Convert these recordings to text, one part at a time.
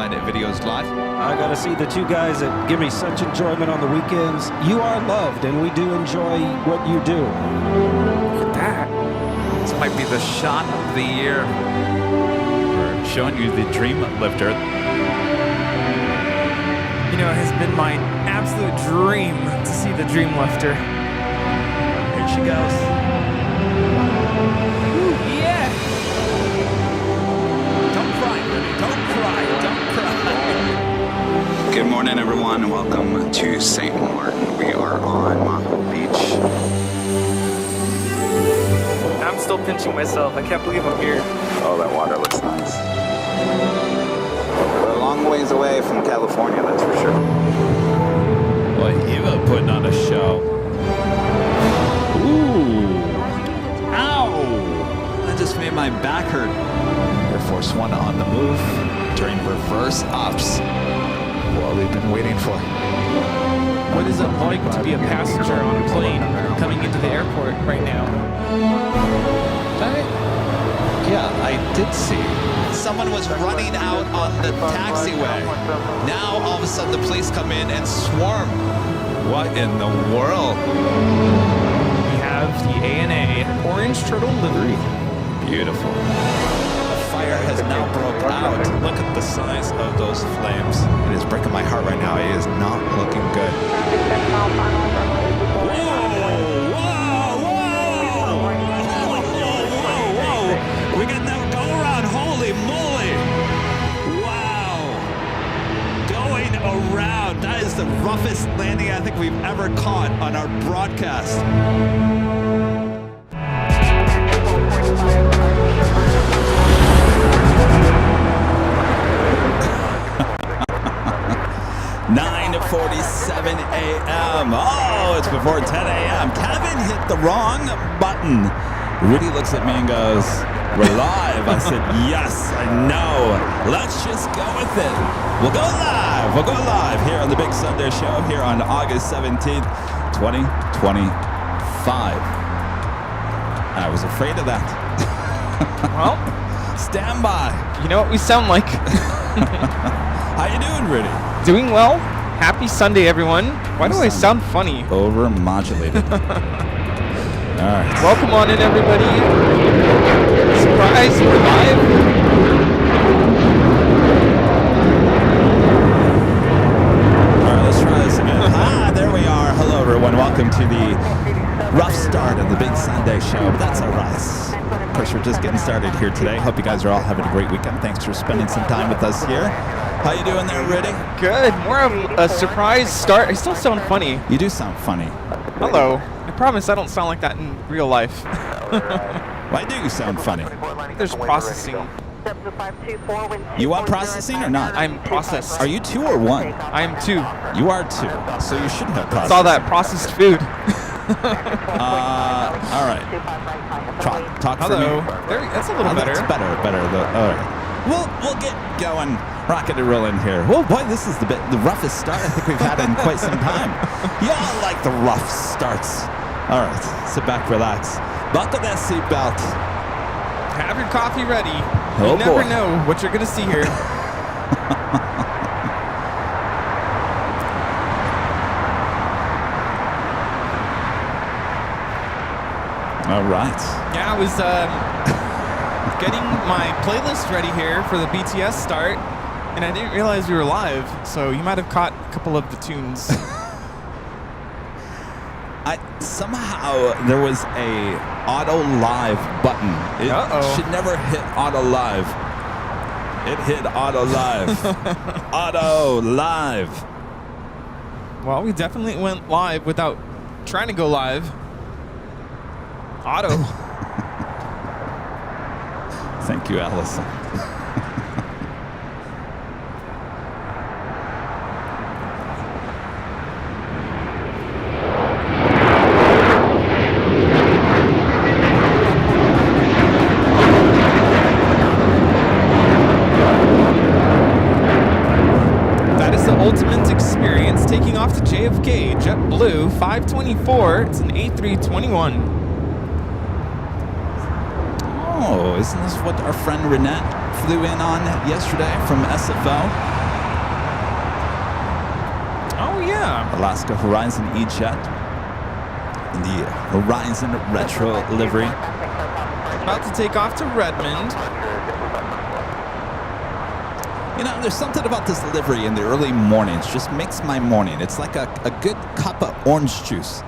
Airline videos live. I gotta see the two guys that give me such enjoyment on the weekends. You are loved, and we do enjoy what you do. Look at that. This might be the shot of the year. We're showing you the Dream Lifter. You know, it has been my absolute dream to see the Dream Lifter. Here she goes. Ooh, yeah! Don't cry, Rudy. Don't cry. Don't cry. Good morning, everyone. Welcome to St. Martin. We are on Maho Beach. I'm still pinching myself. I can't believe I'm here. Oh, that water looks nice. We're a long ways away from California, that's for sure. Boy, Eva putting on a show. Ooh. Ow! That just made my back hurt. Air Force One on the move during reverse ops. What we've been waiting for. What is it like to be a passenger on a plane coming into the airport right now? Yeah, I did see. Someone was running out on the taxiway. Now, all of a sudden, the police come in and swarm. What in the world? We have the ANA Orange Turtle livery. Beautiful. The fire has now broke out. Look at the size of those flames. It is breaking my heart right now. It is not looking good. We got that go around. Holy moly. Wow. Going around. That is the roughest landing I think we've ever caught on our broadcast. .47 a.m. Oh, it's before 10 a.m. Kevin hit the wrong button. Rudy looks at me and goes, "We're live." I said, "Yes, I know. Let's just go with it. We'll go live. We'll go live here on the Big Sunday Show here on August 17th, 2025. I was afraid of that. Well, stand by. you know what we sound like. How you doing, Rudy? Doing well. Happy Sunday, everyone. Why do I sound funny? Over modulated. All right. Welcome on in, everybody. Surprise, we're live. All right, let's try this again. There we are. Hello, everyone. Welcome to the rough start of the Big Sunday Show. But that's all right. Of course, we're just getting started here today. Hope you guys are all having a great weekend. Thanks for spending some time with us here. How you doing there, Rudy? Good. More of a surprise start. I still sound funny. You do sound funny. Hello. I promise I don't sound like that in real life. Why do you sound funny? There's processing. You are processing or not? I'm processed. Are you 2 or 1? I am 2. You are 2, so you should have processed. It's all that processed food. All right. Talk for me. Hello. There, that's a little better. That's better. All right. We'll get going, rocking and rolling here. Oh boy, this is the roughest start I think we've had in quite some time. Y'all like the rough starts. All right, sit back, relax. Buckle that seatbelt. Have your coffee ready. Oh, you never boy. know what you're going to see here. All right. Yeah, I was getting my playlist ready here for the BTS start, and I didn't realize we were live, so you might have caught a couple of the tunes. Somehow there was a auto live button. It should never hit auto live. It hit auto live. Auto live. Well, we definitely went live without trying to go live. Auto. Thank you, Allison. That is the ultimate experience, taking off to JFK, JetBlue 524. It's an A321. Oh, isn't this what our friend Renette flew in on yesterday from SFO? yeah. Alaska Horizon E-Jet in the Horizon Retro livery. About to take off to Redmond. You know, there's something about this livery in the early mornings. Just makes my morning. It's like a good cup of orange juice.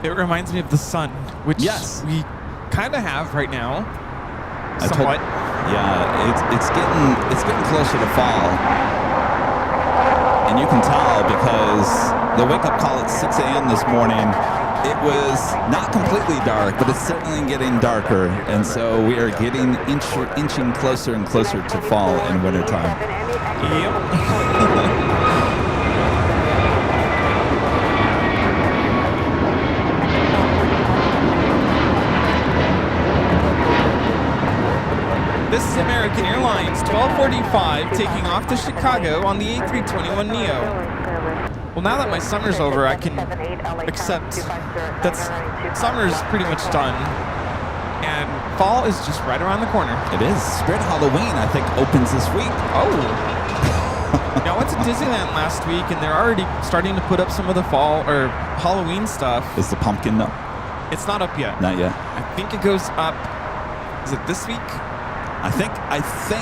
It reminds me of the sun, which Yes. we kind of have right now. I told- Somewhat. Yeah, it's getting closer to fall, and you can tell because the wake-up call at 6 a.m. this morning, it was not completely dark, but it's certainly getting darker, and so we are getting inching closer and closer to fall and wintertime. Yep. This is American Airlines 1245 taking off to Chicago on the A321neo. Well, now that my summer's over, I can accept that summer's pretty much done, and fall is just right around the corner. It is. Spirit Halloween, I think, opens this week. Oh. Now, I went to Disneyland last week, and they're already starting to put up some of the fall or Halloween stuff. Is the pumpkin up? It's not up yet. Not yet. I think it goes up. Is it this week? I think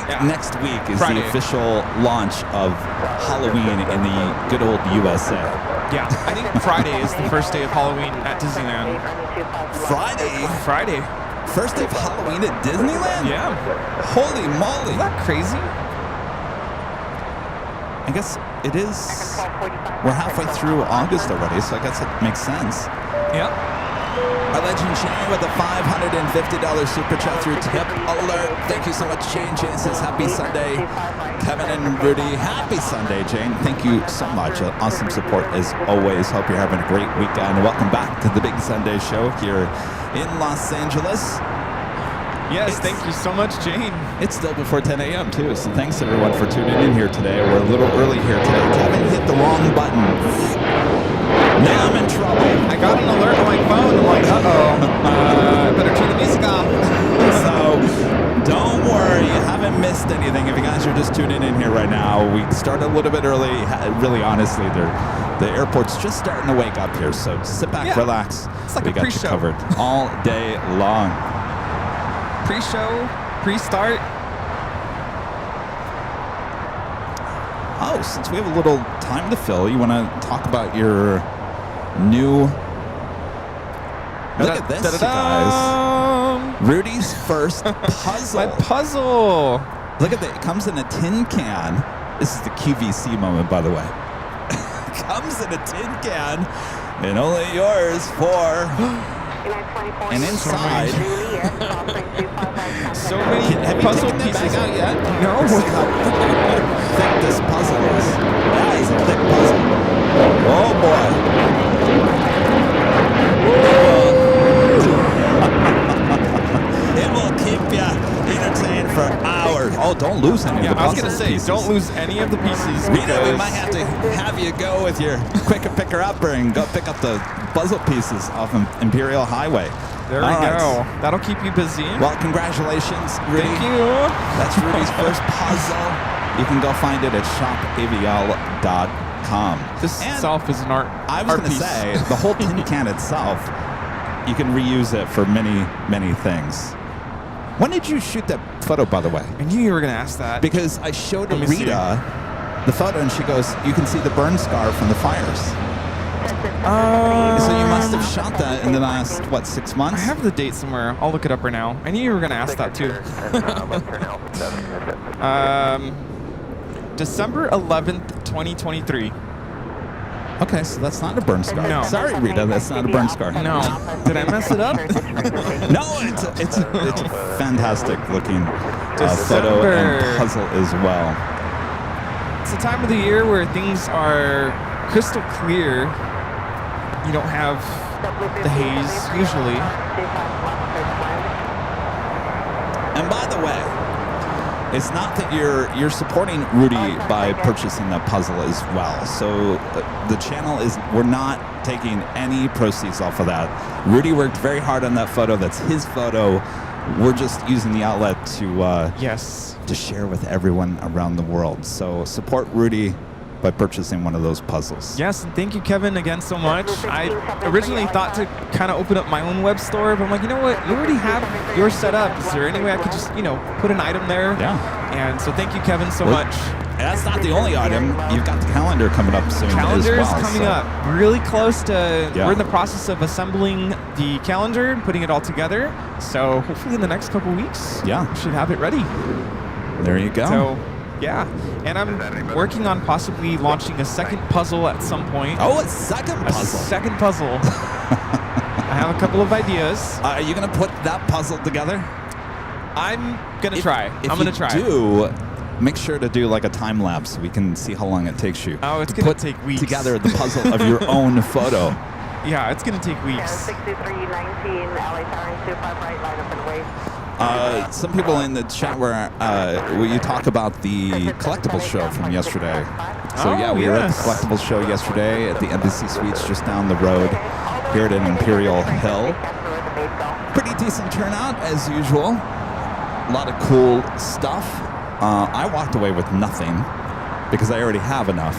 Yeah. next week is Friday. the official launch of Halloween in the good old USA. Yeah. I think Friday is the first day of Halloween at Disneyland. Friday. First day of Halloween at Disneyland? Yeah. Holy moly. Isn't that crazy? I guess it is. We're halfway through August already, so I guess it makes sense. Yep. Our legend Shane with a $550 super chat through Tip Alert. Thank you so much, Jane. Jane says happy Sunday. Kevin and Rudy, happy Sunday, Jane. Thank you so much. Awesome support as always. Hope you're having a great weekend. Welcome back to the Big Sunday Show here in Los Angeles. Yes, thank you so much, Jane. It's still before 10 a.m. too, so thanks everyone for tuning in here today. We're a little early here today. Kevin hit the wrong button. Now I'm in trouble. I got an alert on my phone. I'm like, I better turn the music off. So don't worry, you haven't missed anything. If you guys are just tuning in here right now, we started a little bit early. Really, honestly, the airport's just starting to wake up here. So sit back, Yeah. relax. It's like we a got you pre-show. covered all day long. Pre-show, pre-start. Oh, since we have a little time to fill, you want to talk about your new... Look at this, you guys. Rudy's first puzzle. My puzzle. Look at that. It comes in a tin can. This is the QVC moment, by the way. Comes in a tin can, and only yours for... And inside... So many Have you puzzle taken that pieces. bag out yet? No. Let's see how thick this puzzle is. That is a thick puzzle. Oh, boy. It will keep you entertained for hours. Oh, don't lose any of Yeah, the I was puzzle going to say, pieces. don't lose any of the pieces. Rita, we because- might have to have you go with your quicker picker-upper and go pick up the puzzle pieces off Imperial Highway. There we All right. go. That'll keep you busy. Well, congratulations, Rudy. Thank you. That's Rudy's first puzzle. You can go find it at shopavial.com. This And itself is an art. I was art going to piece. say, the whole tin can itself, you can reuse it for many, many things. When did you shoot that photo, by the way? I knew you were going to ask that. Because I showed Let me see. Rita the photo, and she goes, you can see the burn scar from the fires. So you must have shot that in the last, 6 months? I have the date somewhere. I'll look it up right now. I knew you were going to ask that too. December 11th, 2023. Okay, so that's not a burn scar. No. Sorry, Rita, that's not a burn scar. No. Did I mess it up? No, it's a fantastic looking photo December. and puzzle as well. It's the time of the year where things are crystal clear. You don't have the haze usually. And by the way, it's not that you're supporting Rudy by purchasing that puzzle as well. So the channel we're not taking any proceeds off of that. Rudy worked very hard on that photo. That's his photo. We're just using the outlet to Yes. share with everyone around the world. So support Rudy by purchasing one of those puzzles. Yes, and thank you, Kevin, again so much. I originally thought to kind of open up my own web store, but I'm like, you know what? You already have yours set up. Is there any way I could just, put an item there? Yeah. And so thank you, Kevin, so much. That's not the only item. You've got the calendar coming up soon Calendar as well. is coming up really close to, we're in the process of assembling the calendar and putting it all together. So hopefully in the next couple weeks, we should have it ready. There you go. So, yeah. And I'm working on possibly launching a second puzzle at some point. Oh, a second puzzle. A second puzzle. I have a couple of ideas. Are you going to put that puzzle together? I'm going to try. I'm going to try. If you do, make sure to do like a time lapse so we can see how long it takes you. Oh, it's going to take weeks. Together the puzzle of your own photo. Yeah, it's going to take weeks. 6319, LA Tower 25 right, line up and wait. Some people in the chat where you talk about the Collectibles show from yesterday. So we were at the Collectibles show yesterday at the Embassy Suites just down the road here at Imperial Hill. Pretty decent turnout as usual. A lot of cool stuff. I walked away with nothing because I already have enough.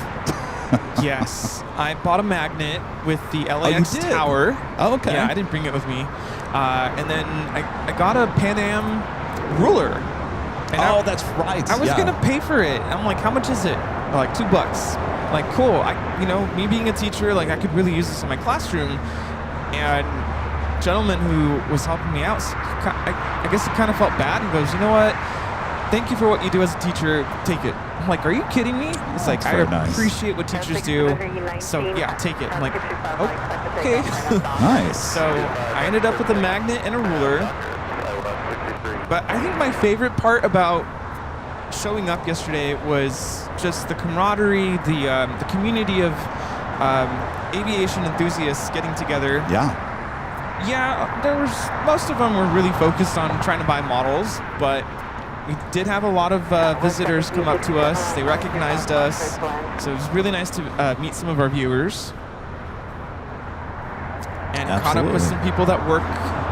Yes. I bought a magnet with the LAX tower. Oh, okay. Yeah, I didn't bring it with me. And then I got a Pan Am ruler. And that's right. I was going to pay for it. I'm like, how much is it? Like $2. Like, cool. Me being a teacher, like I could really use this in my classroom. And gentleman who was helping me out, I guess he kind of felt bad. He goes, you know what? Thank you for what you do as a teacher. Take it. I'm like, are you kidding me? It's like, I appreciate what teachers do. So, yeah, take it. I'm like, okay. Nice. So, I ended up with a magnet and a ruler. But I think my favorite part about showing up yesterday was just the camaraderie, the community of aviation enthusiasts getting together. Yeah. Yeah, most of them were really focused on trying to buy models, but we did have a lot of visitors come up to us. They recognized us, so it was really nice to meet some of our viewers. And caught up with some people that work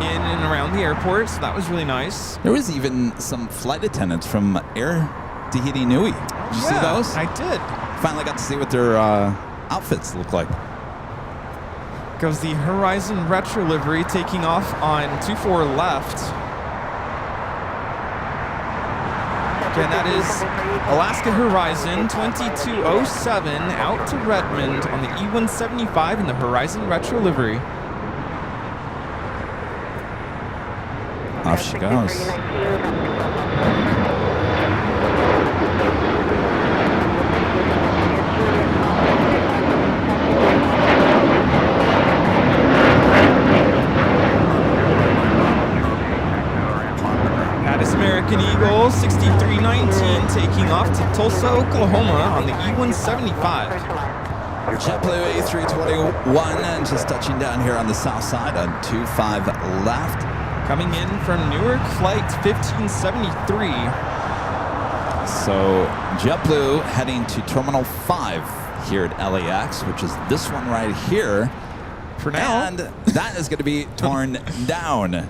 in and around the airport, so that was really nice. There was even some flight attendants from Air Tahiti Nui. Did you see those? I did. Finally got to see what their outfits look like. Goes the Horizon Retro livery taking off on 24 left. Again, that is Alaska Horizon 2207 out to Redmond on the E175 in the Horizon Retro livery. Off she goes. That is American Eagle 6319 taking off to Tulsa, Oklahoma on the E175. JetBlue A321 and just touching down here on the south side on 25 left. Coming in from Newark, flight 1573. So JetBlue heading to Terminal 5 here at LAX, which is this one right here. For now. And that is going to be torn down.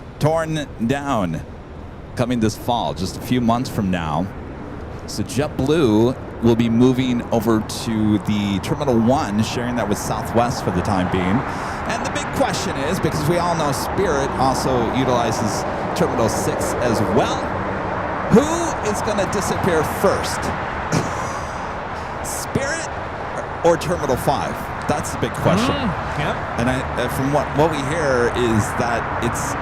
Coming this fall, just a few months from now. So JetBlue will be moving over to the Terminal 1, sharing that with Southwest for the time being. And the big question is, because we all know Spirit also utilizes Terminal 6 as well, who is going to disappear first? Spirit or Terminal 5? That's the big question. And from what we hear is that it's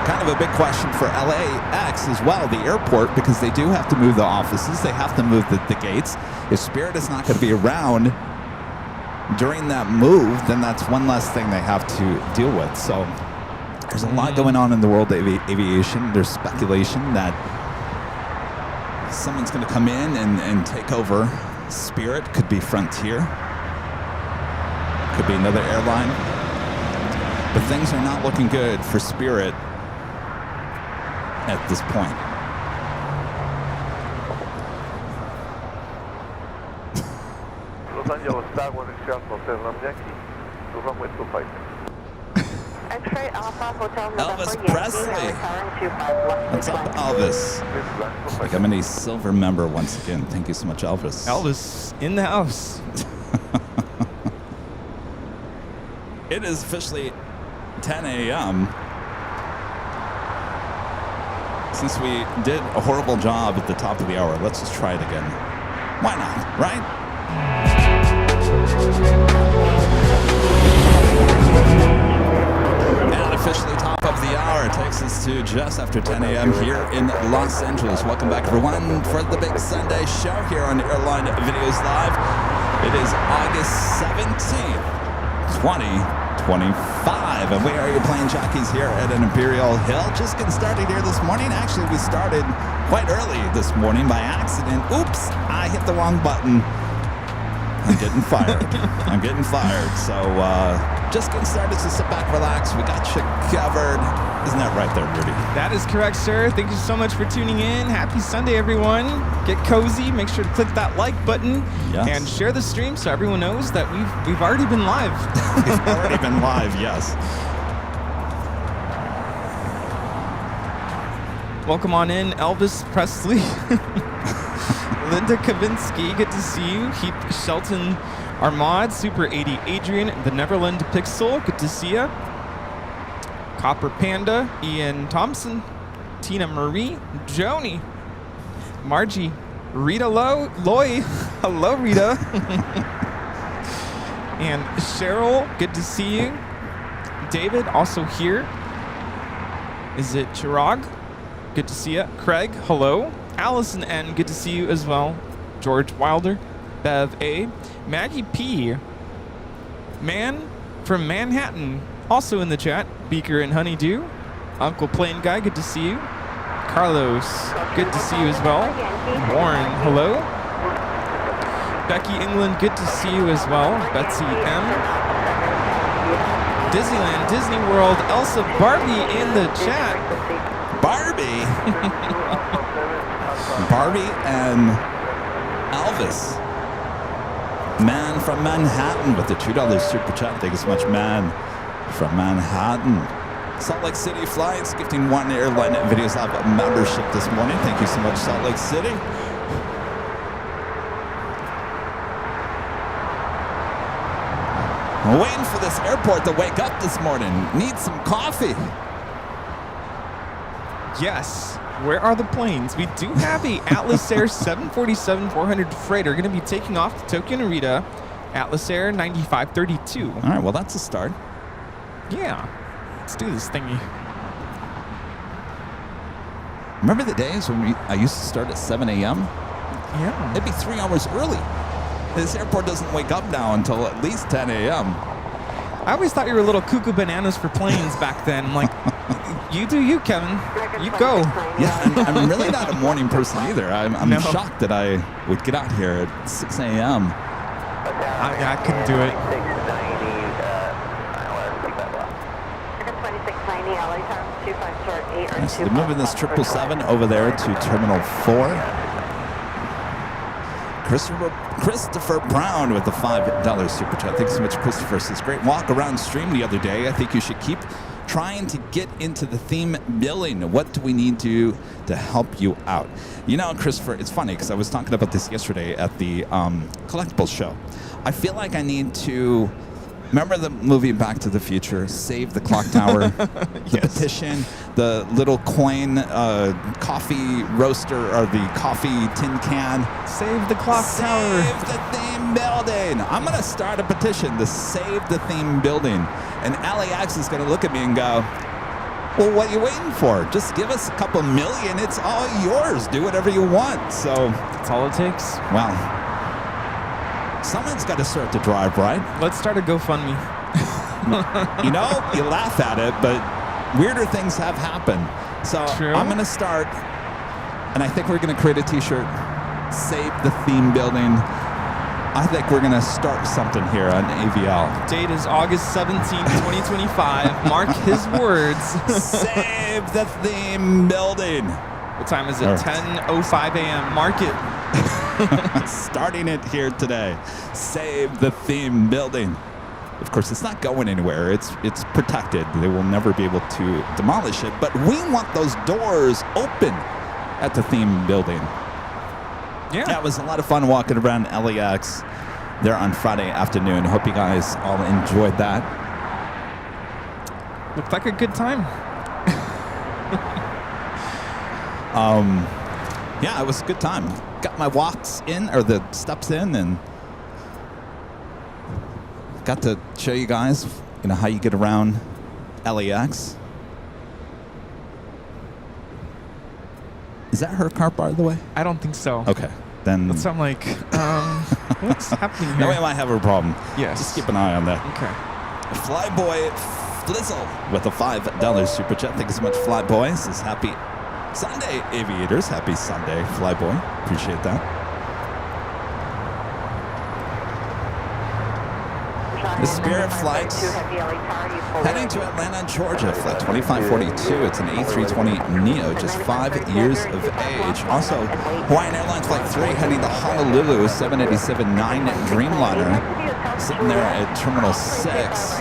kind of a big question for LAX as well, the airport, because they do have to move the offices. They have to move the gates. If Spirit is not going to be around during that move, then that's one less thing they have to deal with. So there's a lot going on in the world of aviation. There's speculation that someone's going to come in and take over Spirit. Could be Frontier. Could be another airline. But things are not looking good for Spirit at this point. Los Angeles Star 1 Hotel Runway 25. X-ray Alpha Hotel November Elvis Yankee, Presley. LA Siren 25 What's up, Elvis? Becoming a silver member once again. Thank you so much, Elvis. Elvis in the house. It is officially 10 a.m. Since we did a horrible job at the top of the hour, let's just try it again. Why not, right? And officially top of the hour takes us to just after 10 a.m. here in Los Angeles. Welcome back, everyone, for the big Sunday show here on Airline Videos Live. It is August 17th, 2025, and we are your plane jockeys here at an Imperial Hill. Just getting started here this morning. Actually, we started quite early this morning by accident. Oops, I hit the wrong button. I'm getting fired. I'm getting fired. So just getting started, so sit back, relax. We got you covered. Isn't that right there, Rudy? That is correct, sir. Thank you so much for tuning in. Happy Sunday, everyone. Get cozy. Make sure to click that like button and share the stream so everyone knows that we've already been live. We've already been live, yes. Welcome on in, Elvis Presley. Linda Kavinsky, good to see you. Heap Shelton Armad, Super 80 Adrian, the Neverland Pixel, good to see ya. Copper Panda, Ian Thompson, Tina Marie, Joni, Margie, Rita Loy, hello Rita. And Cheryl, good to see you. David, also here. Is it Chirag? Good to see you. Craig, hello. Allison N, good to see you as well. George Wilder, Bev A, Maggie P, Man from Manhattan, also in the chat. Beaker and Honeydew, Uncle Plane Guy, good to see you. Carlos, good to see you as well. Warren, hello. Becky England, good to see you as well. Betsy M, Disneyland, Disney World, Elsa Barbie in the chat. Barbie. Barbie and Elvis. Man from Manhattan with the $2 super chat. Thank you so much, man from Manhattan. Salt Lake City Flights gifting one Airline Videos Live membership this morning. Thank you so much, Salt Lake City. I'm waiting for this airport to wake up this morning. Need some coffee. Yes. Where are the planes? We do have a Atlas Air 747-400 freighter going to be taking off to Tokyo Narita. Atlas Air 9532. All right, well, that's a start. Yeah. Let's do this thingy. Remember the days when I used to start at 7 a.m.? Yeah. It'd be 3 hours early. This airport doesn't wake up now until at least 10 a.m. I always thought you were little cuckoo bananas for planes back then. I'm like, you do you, Kevin. You go. Yeah, I'm really not a morning person either. I'm shocked that I would get out here at 6 a.m. I couldn't do it. So they're moving this 777 over there to Terminal 4. Christopher Brown with the $5 super chat. Thanks so much, Christopher. Says great walk around stream the other day. I think you should keep trying to get into the theme building. What do we need to help you out? You know, Christopher, it's funny because I was talking about this yesterday at the Collectibles show. I feel like I need to remember the movie Back to the Future, save the clock tower, the petition, the little coin coffee roaster or the coffee tin can. Save the clock tower. Save the theme building. I'm going to start a petition to save the theme building. And LAX is going to look at me and go, well, what are you waiting for? Just give us a couple million. It's all yours. Do whatever you want. So that's all it takes. Well, someone's got to start the drive, right? Let's start a GoFundMe. You know, you laugh at it, but weirder things have happened. So True. I'm going to start, and I think we're going to create a t-shirt, Save the Theme Building. I think we're going to start something here on AVL. Date is August 17, 2025. Mark his words. Save the theme building. What time is it? 10:05 a.m. Mark it. Starting it here today. Save the theme building. Of course, it's not going anywhere. It's protected. They will never be able to demolish it. But we want those doors open at the theme building. Yeah, it was a lot of fun walking around LAX there on Friday afternoon. Hope you guys all enjoyed that. Looked like a good time. Yeah, it was a good time. Got my walks in, or the steps in, and got to show you guys, how you get around LAX. Is that her car, by the way? I don't think so. Okay, then. So I'm like, what's happening here? No, we might have a problem. Yes. Just keep an eye on that. Okay. Flyboy Flizzle with a $5 super chat. Thank you so much, Flyboy. Says happy Sunday, aviators. Happy Sunday, Flyboy. Appreciate that. The Spirit flight heading to Atlanta, Georgia, flight 2542. It's an A320neo, just 5 years of age. Also, Hawaiian Airlines Flight 3 heading to Honolulu, 787-9 Dreamliner, sitting there at Terminal 6,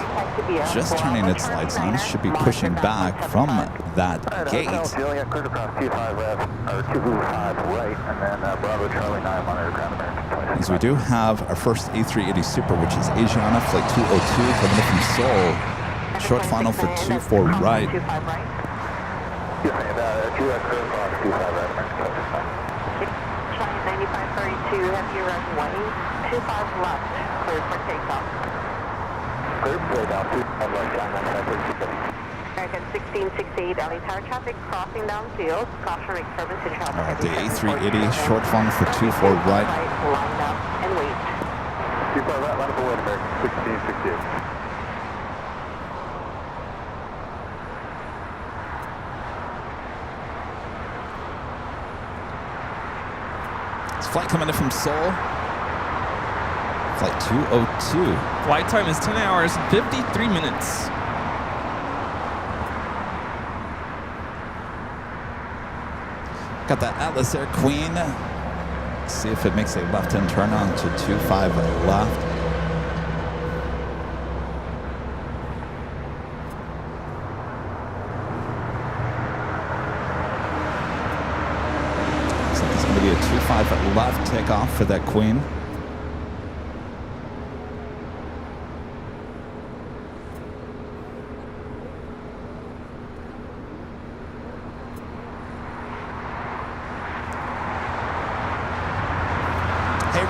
just turning its lights on. Should be pushing back from that gate. As we do have our first A380 Super, which is Asiana Flight 202 coming in from Seoul. Short final for 24 right. Flight 9532, heavy runway, 25 left, cleared for takeoff. American 1668, LATAR traffic crossing downfield. Caution disturbance to travel. The A380 short final for 24 right. Line up and wait. 25 right, line up and wait, American 1668. Flight coming in from Seoul. Flight 202. Flight time is 10 hours and 53 minutes. Got that Atlas Air Queen. See if it makes a left-hand turn on to 25 left. Looks like it's going to be a 25 left takeoff for that Queen.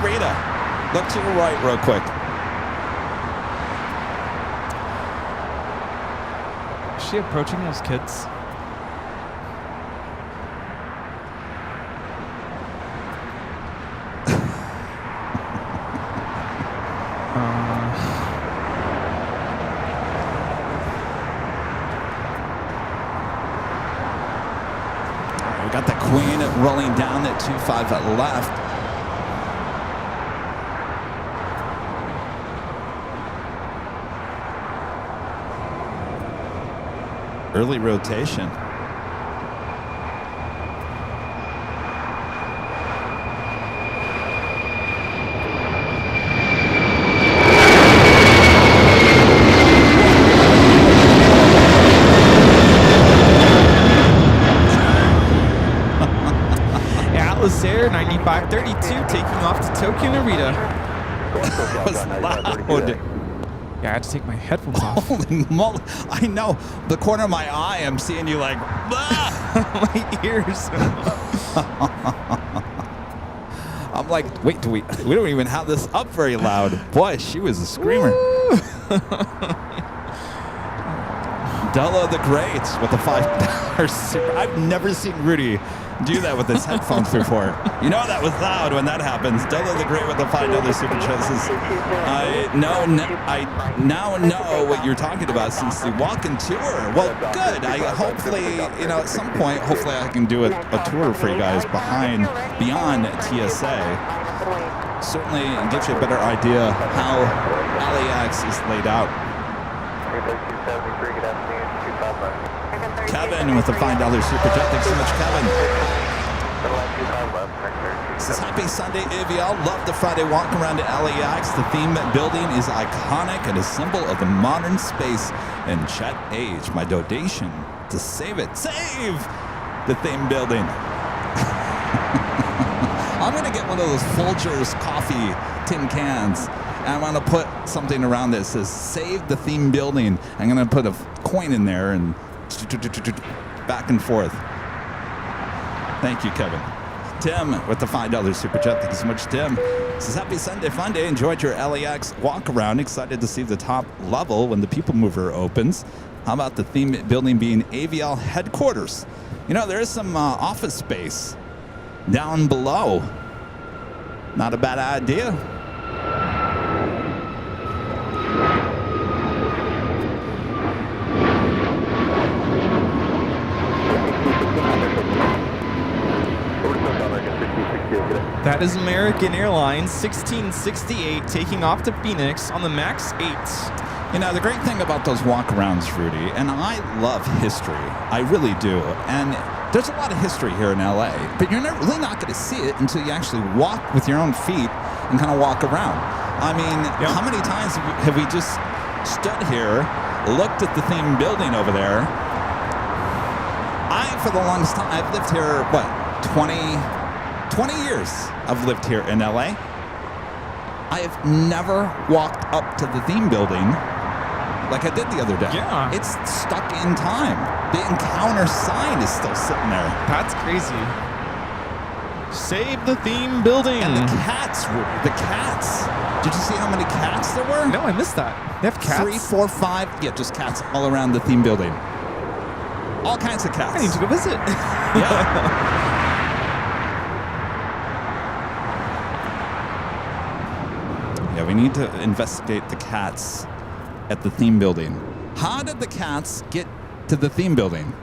Rita, look to your right real quick. Is she approaching those kids? We got the Queen rolling down at 25 left. Early rotation. Atlas Air 9532 taking off to Tokyo Narita. That was loud. Yeah, I had to take my headphones off. Holy moly. I know. The corner of my eye, I'm seeing you like, My ears. I'm like, wait, we don't even have this up very loud. Boy, she was a screamer. Della the Great with the $5 super. I've never seen Rudy do that with his headphones before. You know that was loud when that happens. Della the Great with the $5 super choices. I now know what you're talking about since the walk-in tour. Well, good. I hopefully, at some point, hopefully I can do a tour for you guys beyond TSA. Certainly gives you a better idea how LAX is laid out. Kevin with the $5 super chat. Thanks so much, Kevin. This is Happy Sunday, AVL. Love the Friday walk around at LAX. The theme building is iconic and a symbol of the modern space and chat age. My donation to save it. Save the theme building. I'm going to get one of those Folgers coffee tin cans. And I'm going to put something around this that says, save the theme building. I'm going to put a coin in there and back and forth. Thank you, Kevin. Tim with the $5 super chat. Thank you so much, Tim. This is Happy Sunday Fun Day. Enjoyed your LAX walk around. Excited to see the top level when the People Mover opens. How about the theme building being AVL headquarters? You know, there is some office space down below. Not a bad idea. That is American Airlines 1668 taking off to Phoenix on the MAX 8. You know, the great thing about those walk-arounds, Rudy, and I love history. I really do. And there's a lot of history here in LA, but you're really not going to see it until you actually walk with your own feet and kind of walk around. I mean, how many times have we just stood here, looked at the theme building over there? For the longest time, I've lived here, 20 years I've lived here in LA. I have never walked up to the theme building like I did the other day. Yeah. It's stuck in time. The encounter sign is still sitting there. That's crazy. Save the theme building. And the cats, Rudy, the cats. Did you see how many cats there were? No, I missed that. They have cats? 3, 4, 5. Yeah, just cats all around the theme building. All kinds of cats. I need to go visit. Yeah. Yeah, we need to investigate the cats at the theme building. How did the cats get to the theme building?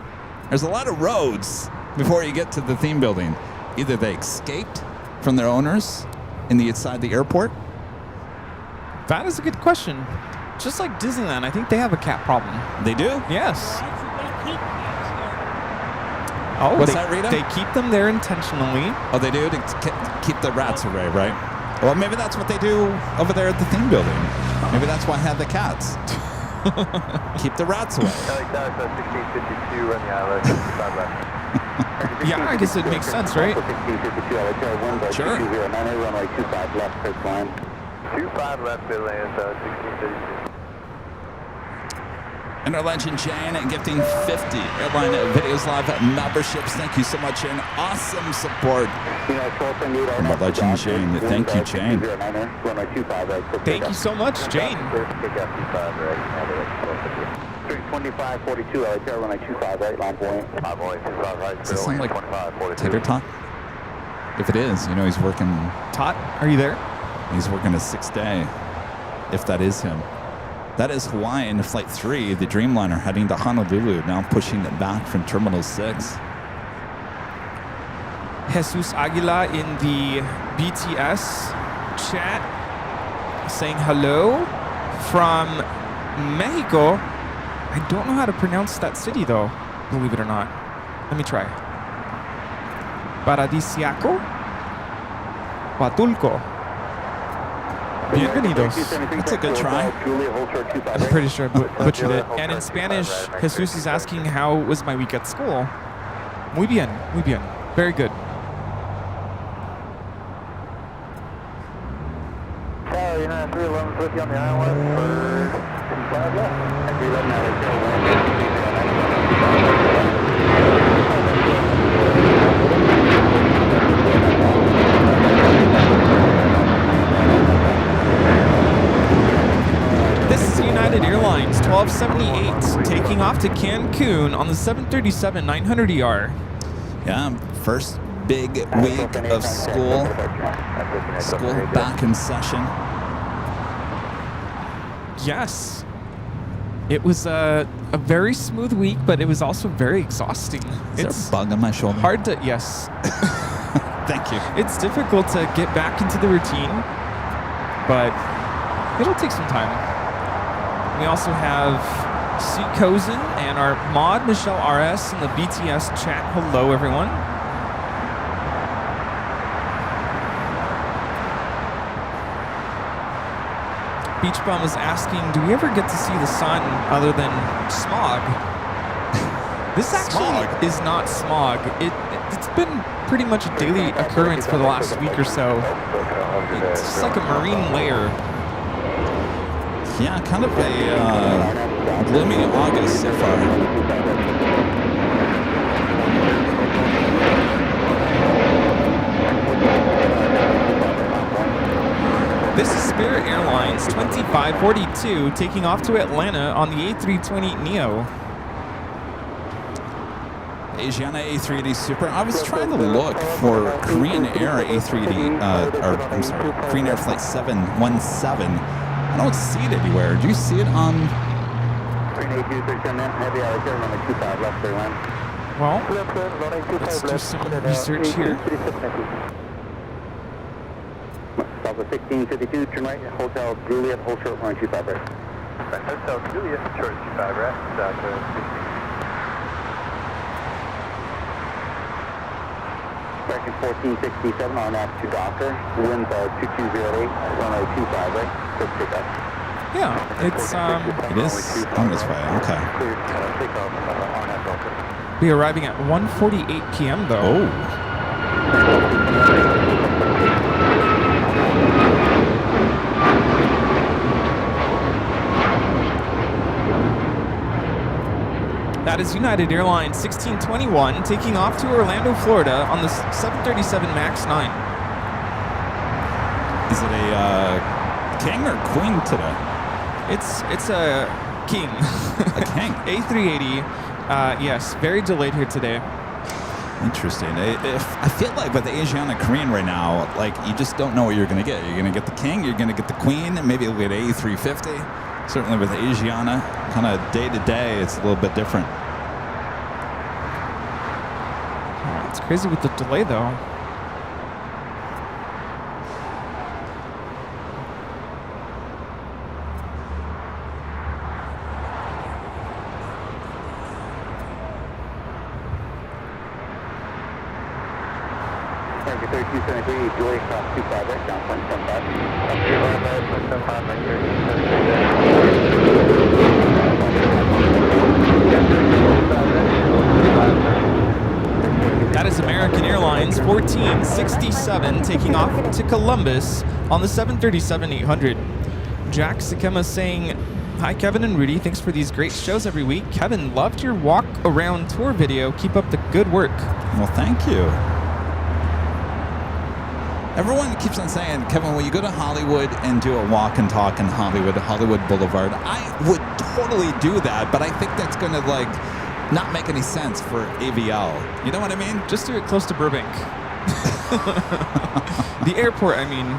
There's a lot of roads before you get to the theme building. Either they escaped from their owners inside the airport. That is a good question. Just like Disneyland, I think they have a cat problem. They do? Yes. Oh, what's that, Rita? They keep them there intentionally. Oh, they do? To keep the rats away, right? Well, maybe that's what they do over there at the theme building. Maybe that's why I have the cats. Keep the rats away. Yeah, I guess it makes sense, right? Sure. 25 left, mid land, 1632. And our legend Jane gifting 50 Airline Videos Live memberships. Thank you so much, Jane. Awesome support from our legend Jane. Thank you, Jane. Thank you so much, Jane. 2542, Airline 25 right, line point. Does this sound like Tater Talk? If it is, you know he's working. Tot, are you there? He's working a 6th day, if that is him. That is Hawaiian Flight 3, the Dreamliner, heading to Honolulu, now pushing it back from Terminal 6. Jesus Aguila in the BTS chat saying hello from Mexico. I don't know how to pronounce that city, though, believe it or not. Let me try. Paradisiaco? Huatulco. Bienvenidos. That's a good try. I'm pretty sure I butchered it. And in Spanish, Jesus is asking how was my week at school. Muy bien, muy bien. Very good. United 311 with you on the island for 25 left. And 311 out of 0. This is United Airlines 1278 taking off to Cancun on the 737-900ER. Yeah, first big week of school. School back in session. Yes. It was a very smooth week, but it was also very exhausting. Is there a bug on my shoulder? Hard to, yes. Thank you. It's difficult to get back into the routine, but it'll take some time. We also have C. Cozen and our mod, Michelle RS, in the BTS chat. Hello, everyone. Beach Bum is asking, do we ever get to see the sun other than smog? This actually is not smog. It's been pretty much a daily occurrence for the last week or so. It's just like a marine layer. Yeah, kind of a gloomy August so far. This is Spirit Airlines 2542 taking off to Atlanta on the A320neo. Asiana A380 Super. I was trying to look for Korean Air A380, Korean Air Flight 717. I don't see it anywhere. Do you see it on? Well, let's do some research here. Delta 1652, turn right, Hotel Juliet, hold short, runway 25 right. Hotel Juliet, short 25 right, Delta 16. American 1467 on altitude Docker, wind 2208, runway 25 right, quick takeoff. Yeah, it's It is on this way. Okay. Cleared takeoff on that Delta. be arriving at 1:48 p.m. though. That is United Airlines 1621 taking off to Orlando, Florida on the 737 MAX 9. Is it a king or queen today? It's a king. A king. A380. Yes, very delayed here today. Interesting. I feel like with the Asiana Korean right now, like you just don't know what you're going to get. You're going to get the king, you're going to get the queen, and maybe you'll get A350. Certainly with Asiana, kind of day to day, it's a little bit different. It's crazy with the delay though. American 3273, Juliet, cross 25 right, down 175. Up to 175, 3273. That is American Airlines 1467 taking off to Columbus on the 737-800. Jack Sakema saying, "Hi Kevin and Rudy, thanks for these great shows every week. Kevin, loved your walk around tour video. Keep up the good work." Well, thank you. Everyone keeps on saying, Kevin, will you go to Hollywood and do a walk and talk in Hollywood Boulevard? I would totally do that, but I think that's going to not make any sense for AVL. You know what I mean? Just do it close to Burbank. The airport, I mean.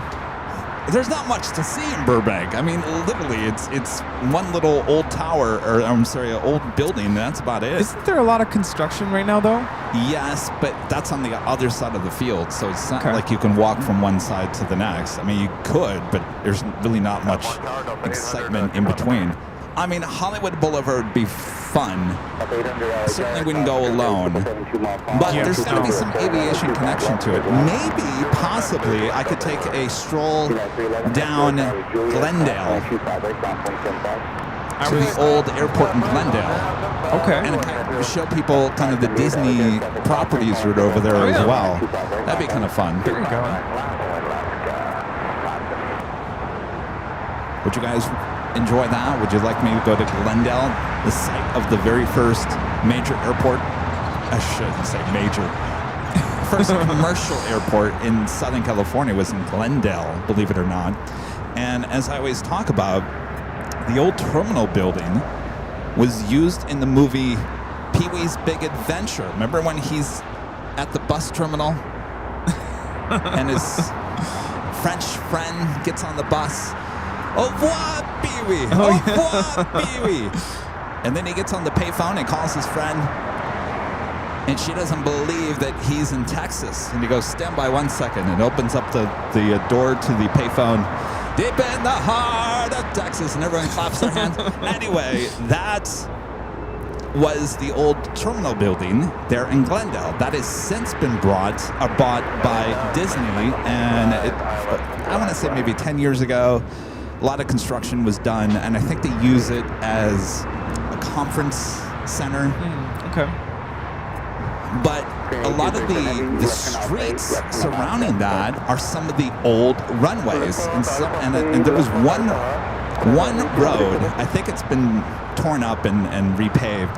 There's not much to see in Burbank. I mean, literally, it's one little old tower, or I'm sorry, an old building, and that's about it. Isn't there a lot of construction right now, though? Yes, but that's on the other side of the field, so it's not like you can walk from one side to the next. I mean, you could, but there's really not much excitement in between. I mean, Hollywood Boulevard would be fun. Certainly wouldn't go alone. But there's got to be some aviation connection to it. Maybe, possibly, I could take a stroll down Glendale to the old airport in Glendale. Okay. And kind of show people kind of the Disney properties right over there as well. That'd be kind of fun. There you go. Would you guys enjoy that? Would you like me to go to Glendale, the site of the very first major airport? I shouldn't say major. First commercial airport in Southern California was in Glendale, believe it or not. And as I always talk about, the old terminal building was used in the movie Pee-wee's Big Adventure. Remember when he's at the bus terminal and his French friend gets on the bus? Au revoir, Pee-wee! Au revoir, Pee-wee! And then he gets on the payphone and calls his friend, and she doesn't believe that he's in Texas. And he goes, "Stand by 1 second," and opens up the door to the payphone. Deep in the heart of Texas, and everyone claps their hands. Anyway, that was the old terminal building there in Glendale. That has since been bought by Disney, and I want to say maybe 10 years ago, A lot of construction was done, and I think they use it as a conference center. Okay. But a lot of the streets surrounding that are some of the old runways, and there was one road. I think it's been torn up and repaved.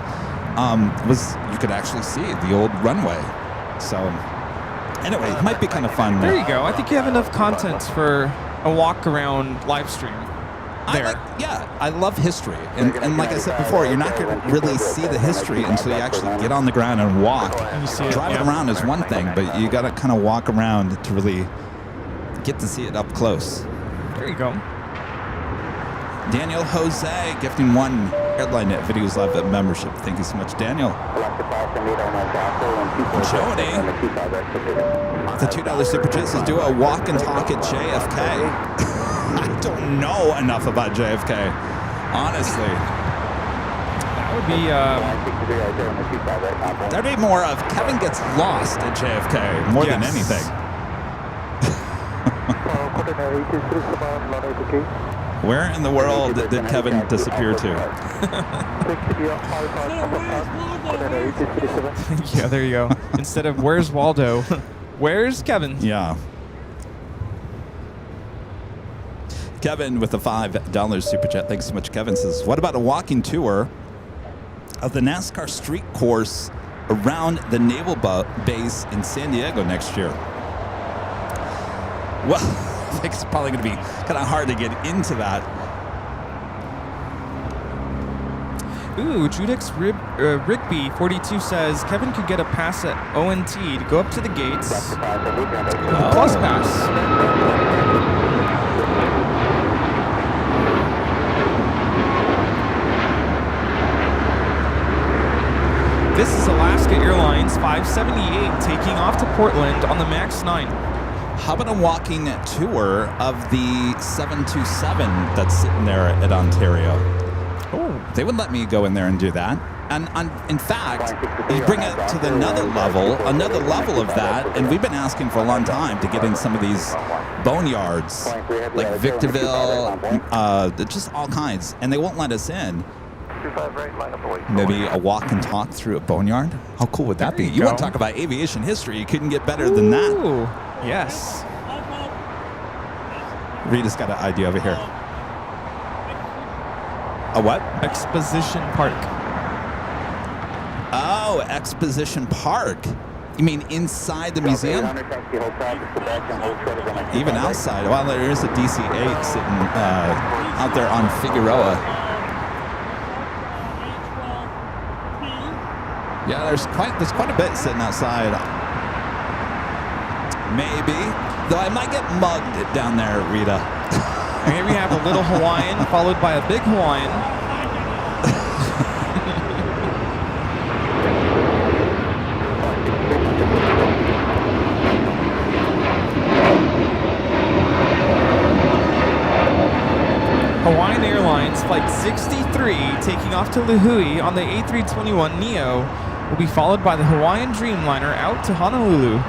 You could actually see the old runway. So anyway, it might be kind of fun. There you go. I think you have enough content for a walk around live stream. There. I love history, and like I said before, you're not going to really see the history until you actually get on the ground and walk. Driving around is one thing, but you got to kind of walk around to really get to see it up close. There you go. Daniel Jose gifting 1 Airline Videos Live membership. Thank you so much, Daniel. Jody, the $2 super chat says, do a walk and talk at JFK. I don't know enough about JFK, honestly. That would be. There'd be more of Kevin gets lost at JFK more than anything. Where in the world did Kevin disappear to? Yeah, there you go. Instead of where's Waldo, where's Kevin? Yeah. Kevin with the $5 super chat. Thanks so much, Kevin. Says, what about a walking tour of the NASCAR street course around the naval base in San Diego next year? Well, I think it's probably going to be kind of hard to get into that. Ooh, Judex Rigby 42 says Kevin could get a pass at ONT to go up to the gates with a plus pass. This is Alaska Airlines 578 taking off to Portland on the MAX 9. How about a walking tour of the 727 that's sitting there at Ontario? Oh, they would let me go in there and do that. And in fact, you bring it to another level of that, and we've been asking for a long time to get in some of these boneyards, like Victorville, just all kinds, and they won't let us in. Maybe a walk and talk through a boneyard? How cool would that be? You want to talk about aviation history, you couldn't get better than that. Ooh, yes. Rita's got an idea over here. A what? Exposition Park. Oh, Exposition Park. You mean inside the museum? Even outside. Well, there is a DC-8 sitting out there on Figueroa. Yeah, there's quite a bit sitting outside. Maybe. Though I might get mugged down there, Rita. Here we have a little Hawaiian followed by a big Hawaiian. Hawaiian Airlines Flight 63 taking off to Lihue on the A321neo will be followed by the Hawaiian Dreamliner out to Honolulu.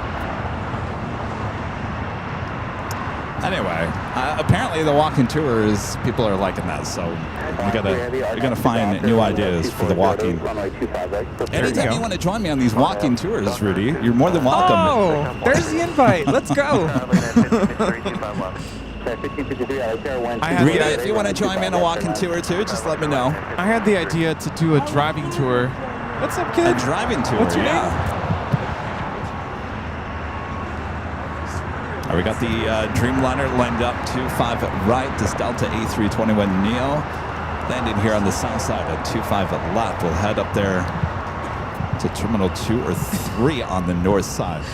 Anyway, apparently the walking tours, people are liking that, so you're gonna find new ideas for the walking. Anytime you want to join me on these walking tours, Rudy, you're more than welcome. Oh, there's the invite. Let's go. Rita, if you want to join me on a walking tour too, just let me know. I had the idea to do a driving tour. What's up, kid? A driving tour, What's your name? All right, we got the Dreamliner lined up 25 right. This Delta A321neo landing here on the south side at 25 left. We'll head up there to Terminal 2 or 3 on the north side.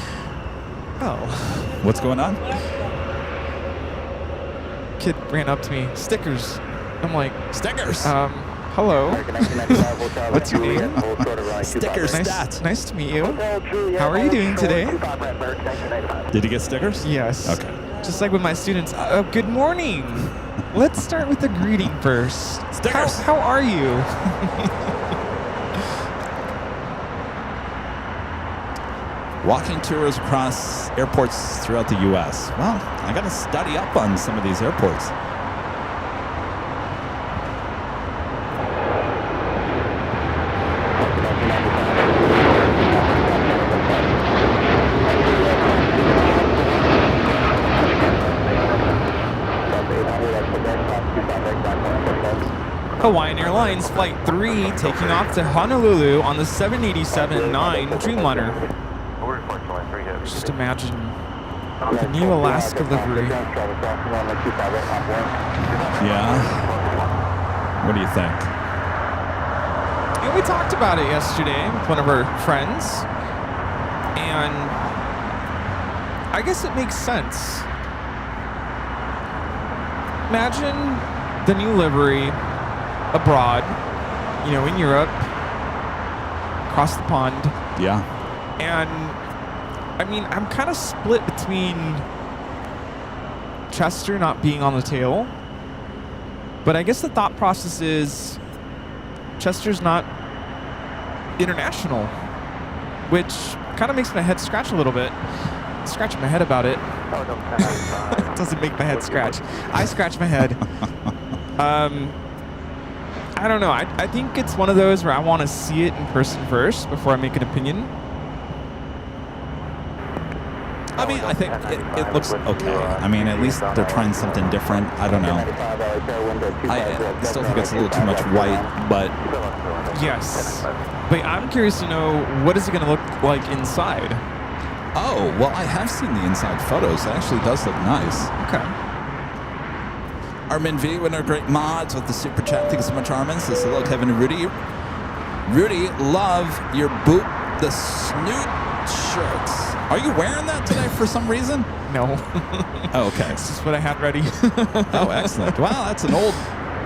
Oh. What's going on? Kid ran up to me. Stickers. I'm like, stickers. Hello. What's your name? Stickers. Nice to meet you. How are you doing today? Did you get stickers? Yes. Okay. Just like with my students. Good morning. Let's start with the greeting first. Stickers. How are you? Walking tours across airports throughout the U.S. Well, I got to study up on some of these airports. Hawaiian Airlines Flight 3 taking off to Honolulu on the 787-9 Dreamliner. Just imagine the new Alaska livery. Yeah. What do you think? You know, we talked about it yesterday with one of our friends, and I guess it makes sense. Imagine the new livery abroad, you know, in Europe, across the pond. Yeah. And I mean, I'm kind of split between Chester not being on the tail, but I guess the thought process is Chester's not international, which kind of makes my head scratch a little bit. Scratching my head about it. It doesn't make my head scratch. I scratch my head. I don't know. I think it's one of those where I want to see it in person first before I make an opinion. I mean, I think it looks okay. I mean, at least they're trying something different. I don't know. I still think it's a little too much white, but Yes. But I'm curious to know, what is it going to look like inside? oh, well, I have seen the inside photos. It actually does look nice. Okay. Armin V, one of our great mods with the super chat. Thank you so much, Armin. Says hello, Kevin and Rudy. Rudy, love your boot the snoot shirts. Are you wearing that today for some reason? No. Oh, okay. This is what I had ready. Oh, excellent. Wow, that's an old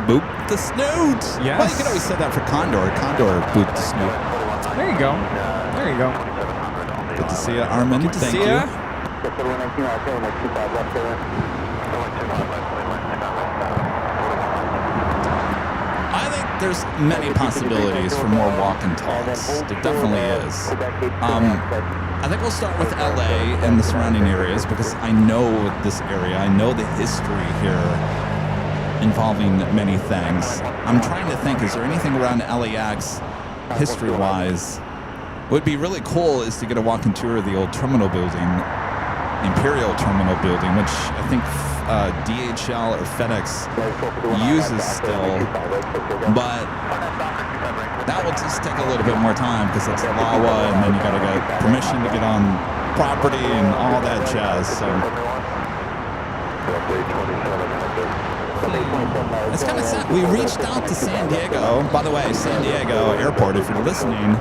boot the snoot. Yes. Well, you could always say that for Condor. Condor boot the snoot. There you go. There you go. Good to see you, Armin. Good to Thank see you. ya. I think there's many possibilities for more walk and talks. There definitely is. I think we'll start with LA and the surrounding areas because I know this area. I know the history here involving many things. I'm trying to think, is there anything around LAX history-wise? What would be really cool is to get a walk-in tour of the old terminal building, Imperial Terminal building, which I think DHL or FedEx uses still, but that will just take a little bit more time because it's LAWA, and then you got to get permission to get on property and all that jazz. So it's kind of sad. We reached out to San Diego. By the way, San Diego Airport, if you're listening,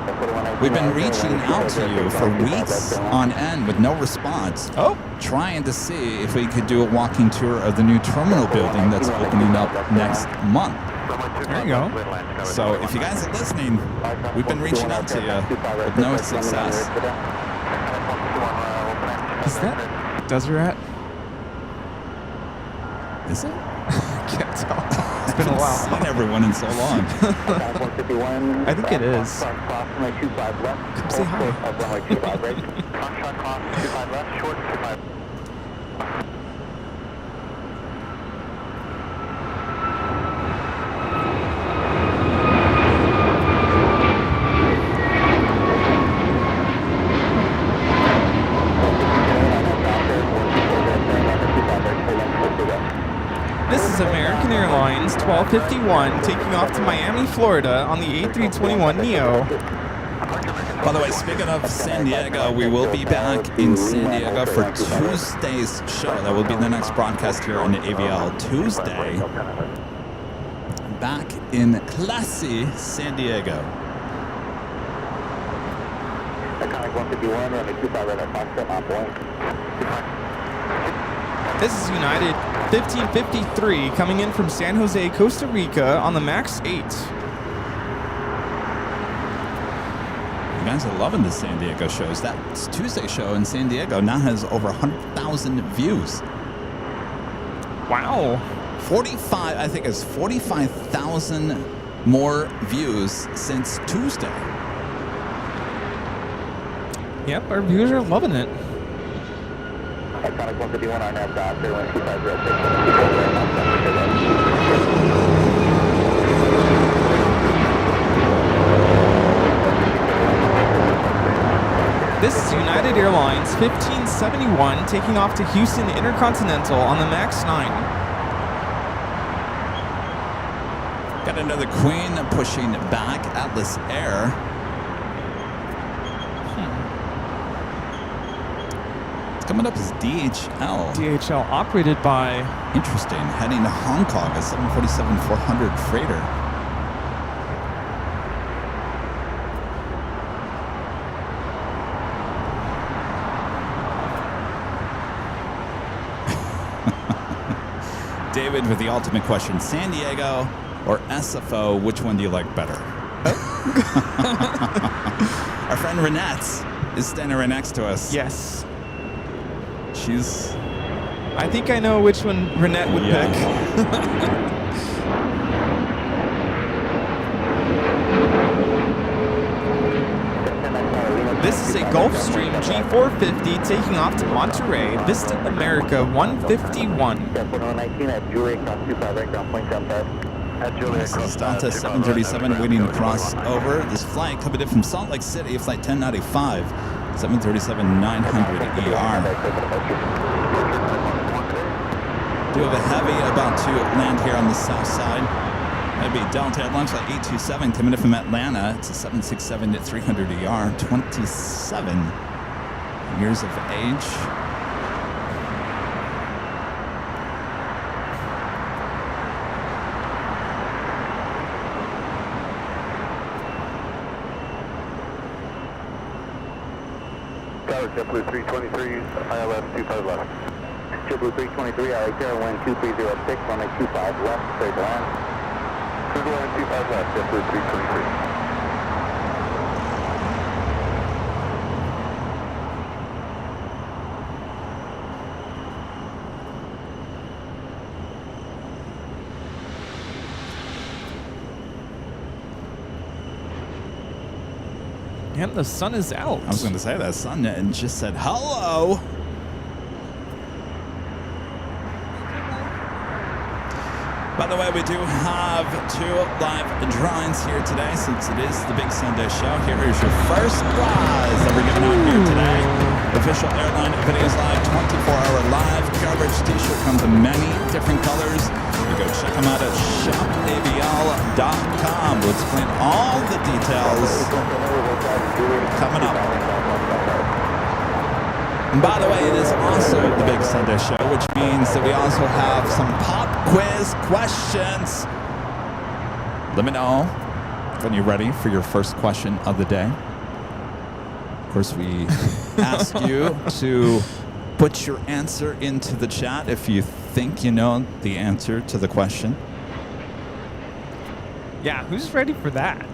we've been reaching out to you for weeks on end with no response. Oh. Trying to see if we could do a walking tour of the new terminal building that's opening up next month. There you go. So if you guys are listening, we've been reaching out to you with no success. Is that Deseret? Is it? Can't tell. It's been a I've while. seen everyone in so long. I think it is. Come say hi. This is American Airlines 1251 taking off to Miami, Florida on the A321neo. By the way, speaking of San Diego, we will be back in San Diego for Tuesday's show. That will be the next broadcast here on the AVL Tuesday. Back in classy San Diego. This is United 1553 coming in from San Jose, Costa Rica on the MAX 8. You guys are loving the San Diego shows. That Tuesday show in San Diego now has over 100,000 views. Wow. 45, I think it's 45,000 more views since Tuesday. Yep, our viewers are loving it. This is United Airlines 1571 taking off to Houston Intercontinental on the MAX 9. Got another Queen pushing back. Atlas Air. It's coming up as DHL. DHL operated by... Interesting. Heading to Hong Kong, a 747-400 freighter. David with the ultimate question. San Diego or SFO, which one do you like better? Our friend Renette is standing right next to us. Yes. She's... I think I know which one Renette would pick. This is a Gulfstream G450 taking off to Monterey, Vista America 151. This is Delta 737 waiting to cross over. This flight coming in from Salt Lake City, flight 1095, 737-900 ER. Do have a heavy about to land here on the south side. That'd be Delta Airline flight 827 coming in from Atlanta. It's a 767-300 ER, 27 years of age. JetBlue 323, ILS 25 left. JetBlue 323, LAX, wind 2306, runway 25 left, straight to land. Cruise line 25 left, JetBlue 323. And the sun is out. I was going to say that sun and just said hello. By the way, we do have 2 live drawings here today since it is the Big Sunday show. Here is your first prize that we're giving out here today. Official Airline Videos Live 24-hour live coverage t-shirt comes in many different colors. You go check them out at shopavial.com. We'll explain all the details coming up. And by the way, it is also the Big Sunday show, which means that we also have some pop quiz questions. Let me know when you're ready for your first question of the day. Of course, we ask you to put your answer into the chat if you think you know the answer to the question. Yeah, who's ready for that?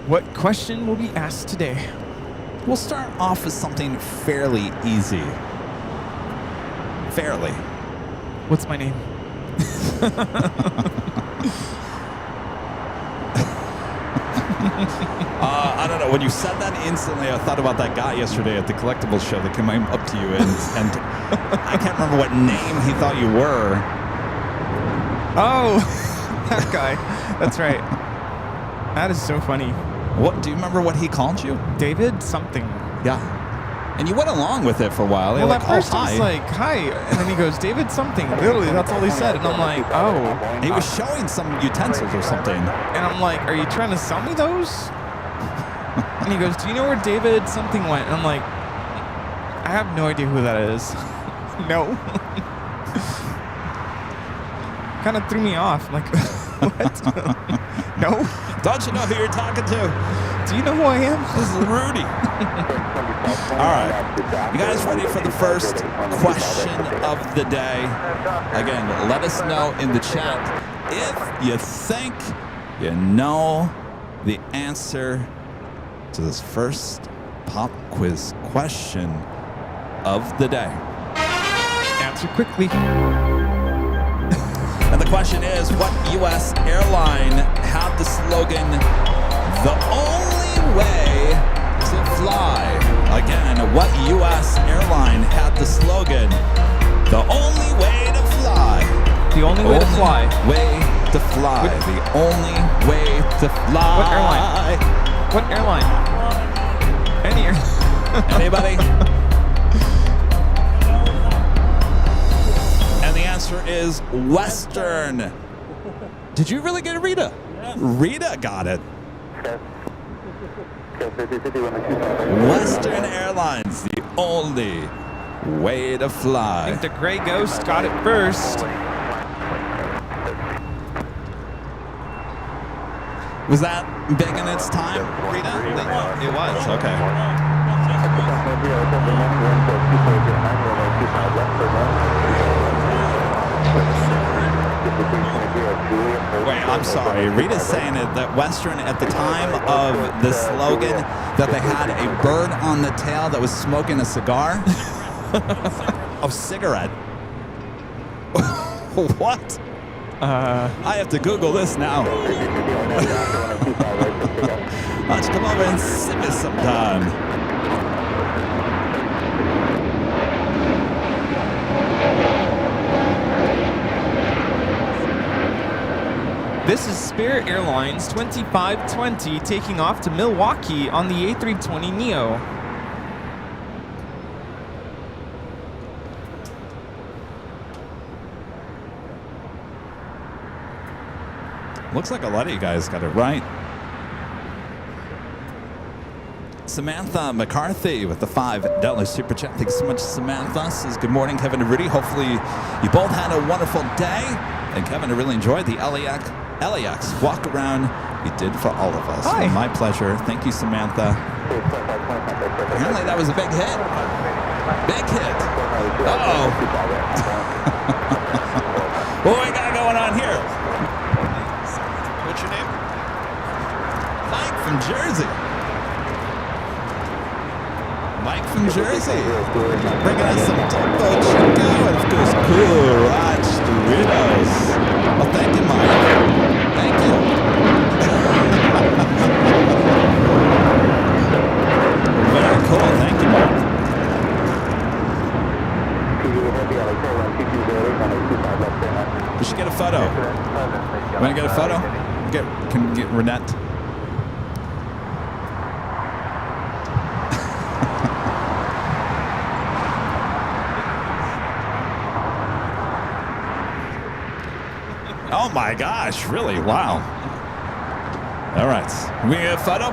What question will be asked today? We'll start off with something fairly easy. Fairly. What's my name? I don't know. When you said that instantly, I thought about that guy yesterday at the Collectibles show that came up to you, and I can't remember what name he thought you were. Oh, that guy. That's right. That is so funny. What? Do you remember what he called you? David something. Yeah. And you went along with it for a while. Well, like, at first hi. I was like, hi. And then he goes, David something. Literally, that's all he said. And I'm like, oh. He was showing some utensils or something. And I'm like, are you trying to sell me those? And he goes, do you know where David something went? And I'm like, I have no idea who that is. No. Kind of threw me off. I'm like, what? No. Don't you know who you're talking to? Do you know who I am? This is Rudy. All right. You guys ready for the first question of the day? Again, let us know in the chat if you think you know the answer to this first pop quiz question of the day. Answer quickly. And the question is, what U.S. airline had the slogan, "The only way to fly"? Again, what U.S. airline had the slogan, "The only way to fly"? The only way to fly. Way to fly. The only way to fly. What airline? What airline? Any airline. Anybody? And the answer is Western. Did you really get it, Rita? Yeah. Rita got it. Western Airlines, the only way to I fly. think the Gray Ghost got it first. Was that big in its time, Rita? It was, okay. Wait, I'm sorry. Rita's saying that Western, at the time of the slogan, that they had a bird on the tail that was smoking a cigar? A cigarette? What? I have to Google this now. Why don't you come over and sit me sometime? This is Spirit Airlines 2520 taking off to Milwaukee on the A320neo. Looks like a lot of you guys got it right. Samantha McCarthy with the $5 super chat. Thanks so much, Samantha. Says good morning, Kevin and Rudy. Hopefully you both had a wonderful day. And Kevin, I really enjoyed the LAX walk around you did for all of us. Hi. Well, my pleasure. Thank you, Samantha. Apparently that was a big hit. Big hit. Uh-oh. What we got going on here? What's your name? Mike from Jersey. Mike from Jersey. Bringing us some Topo Chico and of course Cool Raj Doritos. Well, thank you, Mike. Thank you. Very cool. Thank you, Mike. We should get a photo. Want to get a photo? Can we get Renette? Oh my gosh, really? Wow. All right. We get a photo?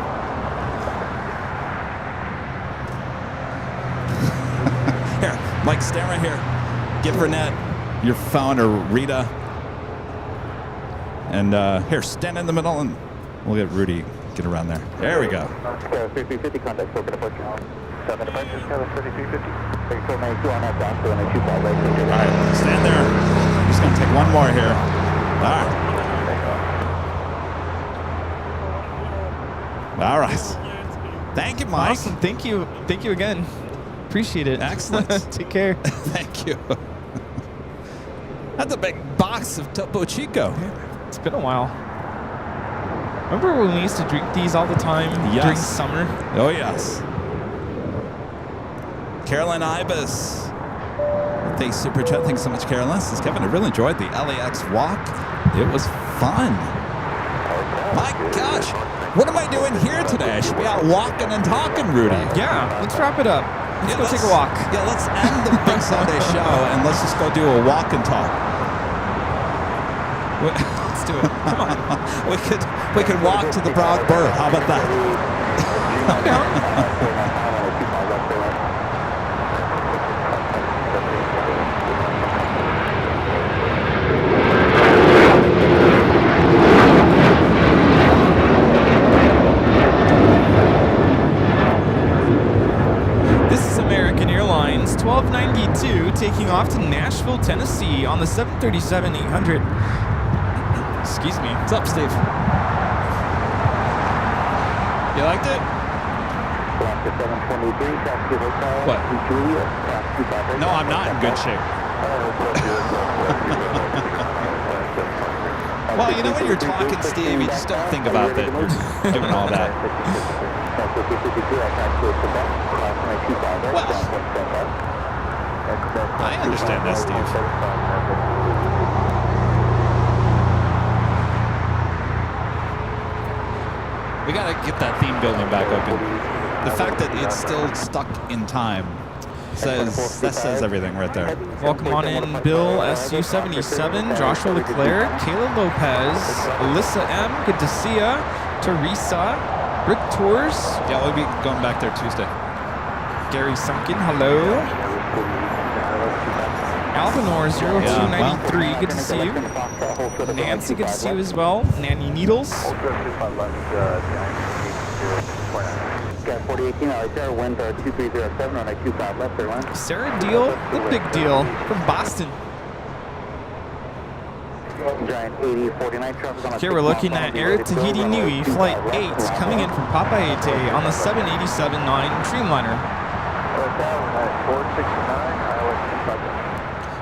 Here, Mike, stand right here. Give Renette your phone, or Rita. And here, stand in the middle and we'll get Rudy, get around there. There we go. 3350 contact over departure. 7 departures, 3350. All right, stand there. I'm just going to take one more here. All right. Thank you, Mike. Awesome. Thank you. Thank you again. Appreciate it. Excellent. Take care. Thank you. That's a big box of Topo Chico. It's been a while. Remember when we used to drink these all the time during summer? Oh, yes. Carolyn Ibis. Thanks, Super Chat. Thanks so much, Carolyn. This is Kevin. I really enjoyed the LAX walk. It was fun. My gosh. What am I doing here today? I should be out walking and talking, Rudy. Yeah, let's wrap it up. Let's go take a walk. Yeah, let's end the Big Sunday show and let's just go do a walk and talk. Let's do it. Come on. We could walk to the Broad Bird. How about that? I'm down. This is American Airlines 1292 taking off to Nashville, Tennessee on the 737-800. Excuse me. What's up, Steve? You liked it? What? No, I'm not in good shape. Well, you know when you're talking, Steve, you just don't think about that you're doing all that. Well, I understand that, Steve. We gotta get that theme building back open. The fact that it's still stuck in time That says everything right there. Welcome on in Bill SU77, Joshua Leclerc, Kayla Lopez, Alyssa M, good to see ya, Teresa, Rick Tours, Yeah, we'll be going back there Tuesday. Gary Sunkin, hello. Alvinor 0293, good to see you. Nancy, good to see you as well. Nanny Needles. Got 4018 LAX, winds are 2307, runway 25 left, Airline. Sarah Deal, the big deal from Boston. Giant 8049 traffic on a Here we're looking at Air Tahiti Nui, Flight 8, coming in from Papaete on the 787-9 Dreamliner.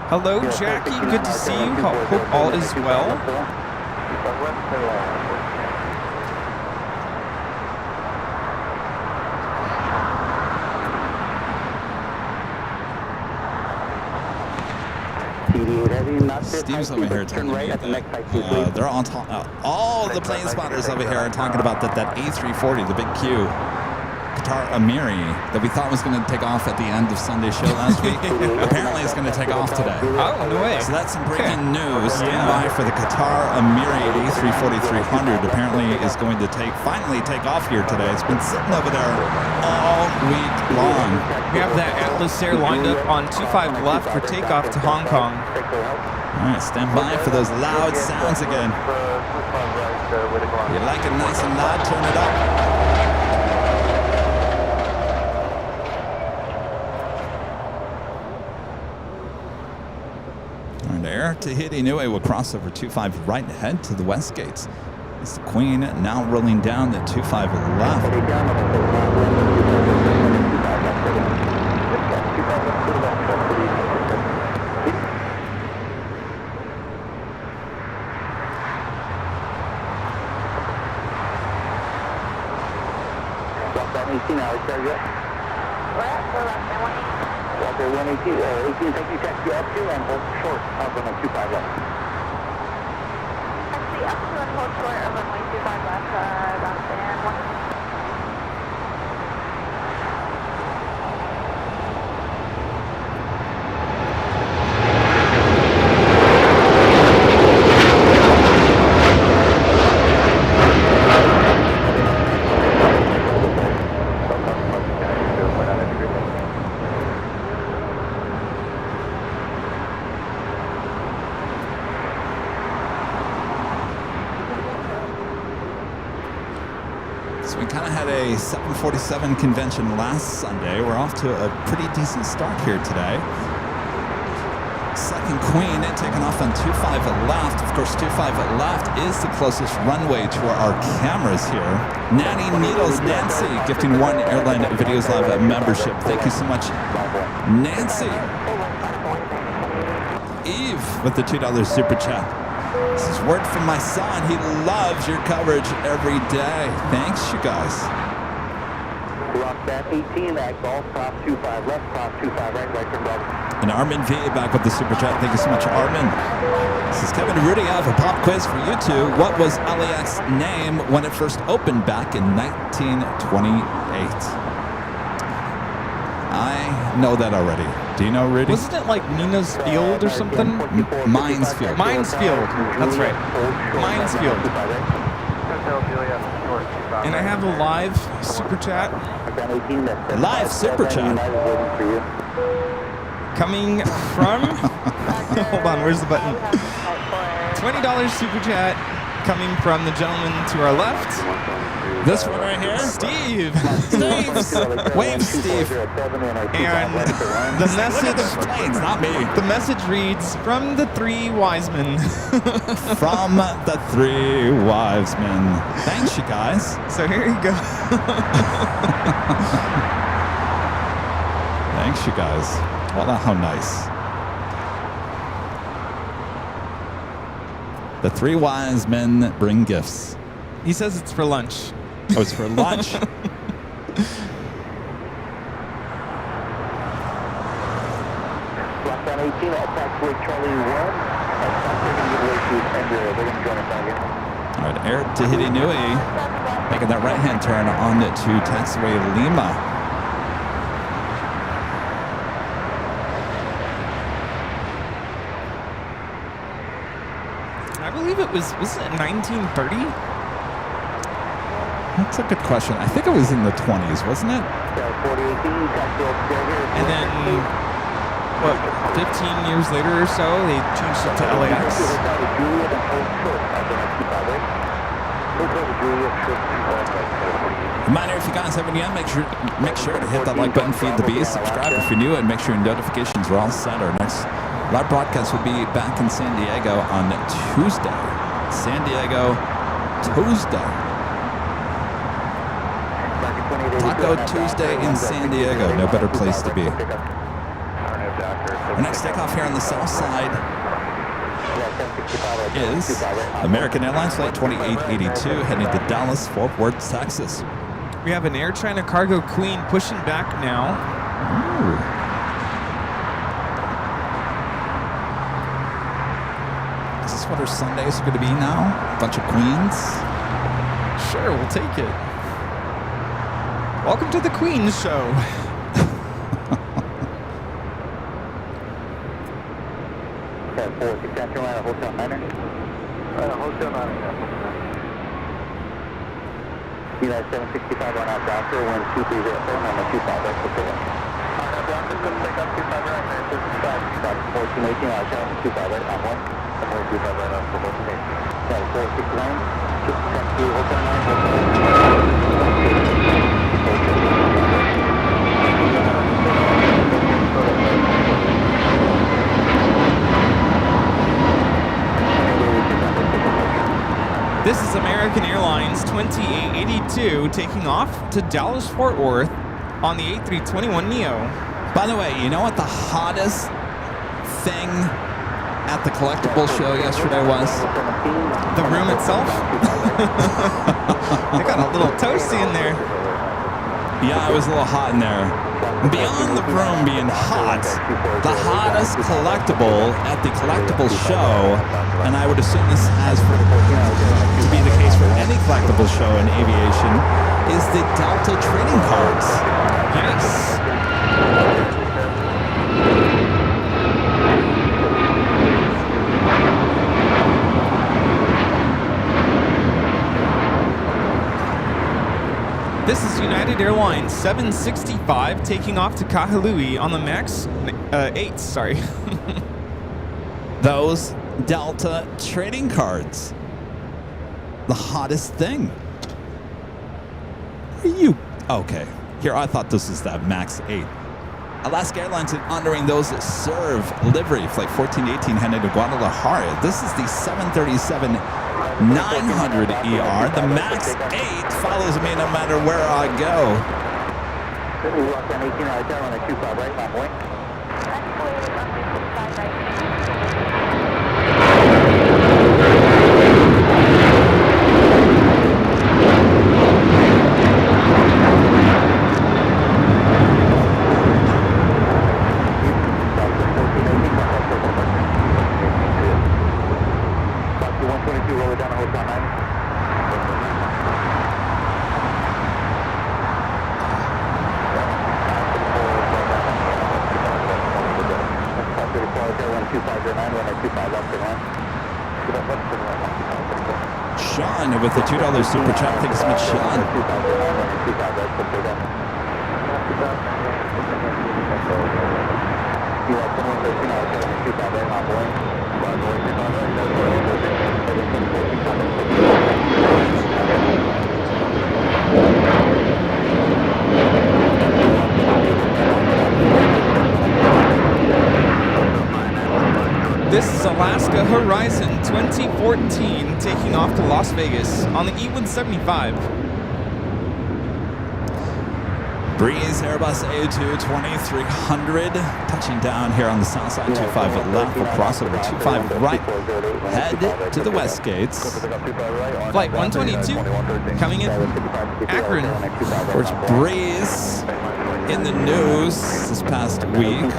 Hello, Jackie. Good to see you. Hope all is well. Steve's over here telling me that they're all the plane spotters over here are talking about that A340, the big Q, QATAR Amiri, that we thought was going to take off at the end of Sunday's show last week. Apparently it's going to take off today. Oh, no way. So that's some breaking news. Stand by for the QATAR Amiri A340-300. Apparently is going to finally take off here today. It's been sitting over there all week long. We have that Atlas Air lined up on 25 left for takeoff to Hong Kong. All right, stand by for those loud sounds again. You like it nice and loud, turn it up. Air Tahiti Nui will cross over 25 right ahead to the west gates. It's the Queen now rolling down the 25 left. Walker 118, thank you, taxi up to and hold short of runway 25 left. Taxi up to and hold short of runway 25 left, about there. So we kind of had a 747 convention last Sunday. We're off to a pretty decent start here today. Second Queen taking off on 25 left. Of course, 25 left is the closest runway to our cameras here. Nanny Needles Nancy gifting one Airline Videos Live membership. Thank you so much, Nancy. Eve with the $2 super chat. This is word from my son. He loves your coverage every day. Thanks, you guys. Rock that 18, that golf, cross 25 left, cross 25 right turn left. And Armin V back with the super chat. Thank you so much, Armin. This is Kevin and Rudy. I have a pop quiz for you two. What was LAX's name when it first opened back in 1928? I know that already. Do you know, Rudy? Wasn't it like Nina's Field or something? Mines Field. Mines Field. That's right. Mines Field. And I have a live super chat. Live super chat. Coming from... Hold on, where's the button? $20 super chat coming from the gentleman to our left. This one right here? Steve. Wave, Steve. And the message... Look at the planes, not me. The message reads, from the three wise men. From the three wise men. Thanks, you guys. So here you go. Thanks, you guys. Well, how nice. The three wise men bring gifts. He says it's for lunch. Oh, it's for lunch? Block 18, taxiway Charlie 1. They're going to join us out here. All right, Air Tahiti Nui making that right-hand turn on to taxiway Lima. was it 1930? That's a good question. I think it was in the 20s, wasn't it? And then, what, 15 years later or so, they changed it to LAX. Reminder, if you guys haven't yet, make sure to hit that like button, feed the bees, subscribe if you're new, and make sure your notifications are all set. Our next live broadcast will be back in San Diego on Tuesday. San Diego, Tuesday. Taco Tuesday in San Diego. No better place to be. Our next takeoff here on the south side is American Airlines Flight 2882 heading to Dallas, Fort Worth, Texas. We have an Air China Cargo Queen pushing back now. Ooh. Is this what our Sundays are going to be now? A bunch of queens? Sure, we'll take it. Welcome to the Queen's Show. Hotel Niner. Hotel Niner. United 765 on out doctor, wind 230, number 25, that's the clear. Doctor, good take up 25 right, man, 1418, I'll tell him 25 right, on one. I'm going 25 right on for 1418. 469, just come to Hotel This is American Airlines 2882 taking off to Dallas Fort Worth on the A321neo. By the way, you know what the hottest thing at the Collectibles show yesterday was? The room itself? They got a little toasty in there. Yeah, it was a little hot in there. Beyond the room being hot, the hottest collectible at the Collectibles show, and I would assume this has to be the case for any collectible show in aviation, is the Delta trading cards. Yes. This is United Airlines 765 taking off to Kahului on the MAX 8, sorry. Those Delta trading cards. The hottest thing. Are you? Okay. Here, I thought this was that MAX 8. Alaska Airlines is honoring those that serve livery. Flight 1418 headed to Guadalajara. This is the 737 900 ER. The MAX 8 follows me no matter where I go. Sean with the $2 super chat. Thanks so much, Sean. This is Alaska Horizon 2014 taking off to Las Vegas on the E175. Breeze Airbus A2-2300 touching down here on the south side. 25 left, we'll cross over 25 right, head to the west gates. Flight 122 coming in Akron. Of course, Breeze in the news this past week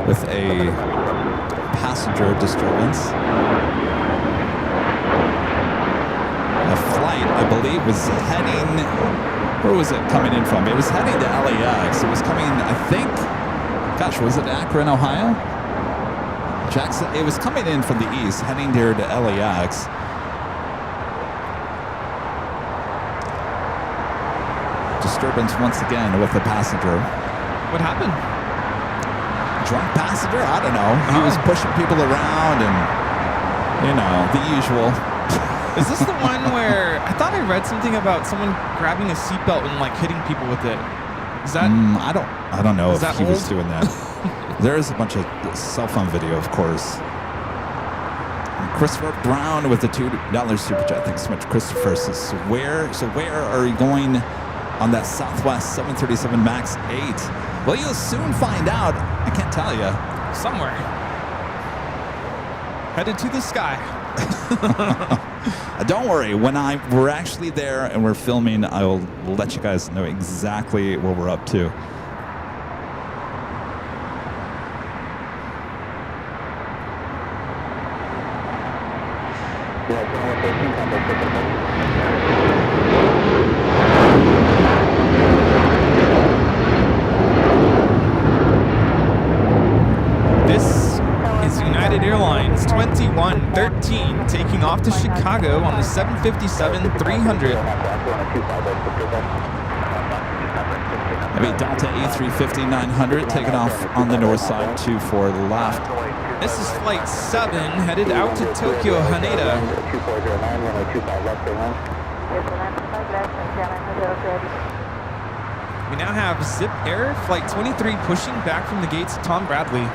with a passenger disturbance. The flight, I believe, was heading, where was it coming in from? It was heading to LAX. It was coming, I think, gosh, was it Akron, Ohio? Jackson, it was coming in from the east, heading there to LAX. Disturbance once again with the passenger. What happened? Drunk passenger? I don't know. He was pushing people around and, you know, the usual. Is this the one where I thought I read something about someone grabbing a seatbelt and like hitting people with it? Is that? I don't know Is if that he was old? doing that. There is a bunch of cell phone video, of course. And Christopher Brown with the $2 super chat. Thanks so much, Christopher. So where are you going on that Southwest 737 MAX 8? Well, you'll soon find out. I can't tell you. Somewhere. Headed to the sky. Don't worry. When we're actually there and we're filming, I will let you guys know exactly what we're up to. This is United Airlines 2113 taking off to Chicago on the 757-300. Maybe Delta A350-900 taking off on the north side, 24 left. This is Flight 7 headed out to Tokyo, Haneda. We now have Zip Air Flight 23 pushing back from the gates of Tom Bradley.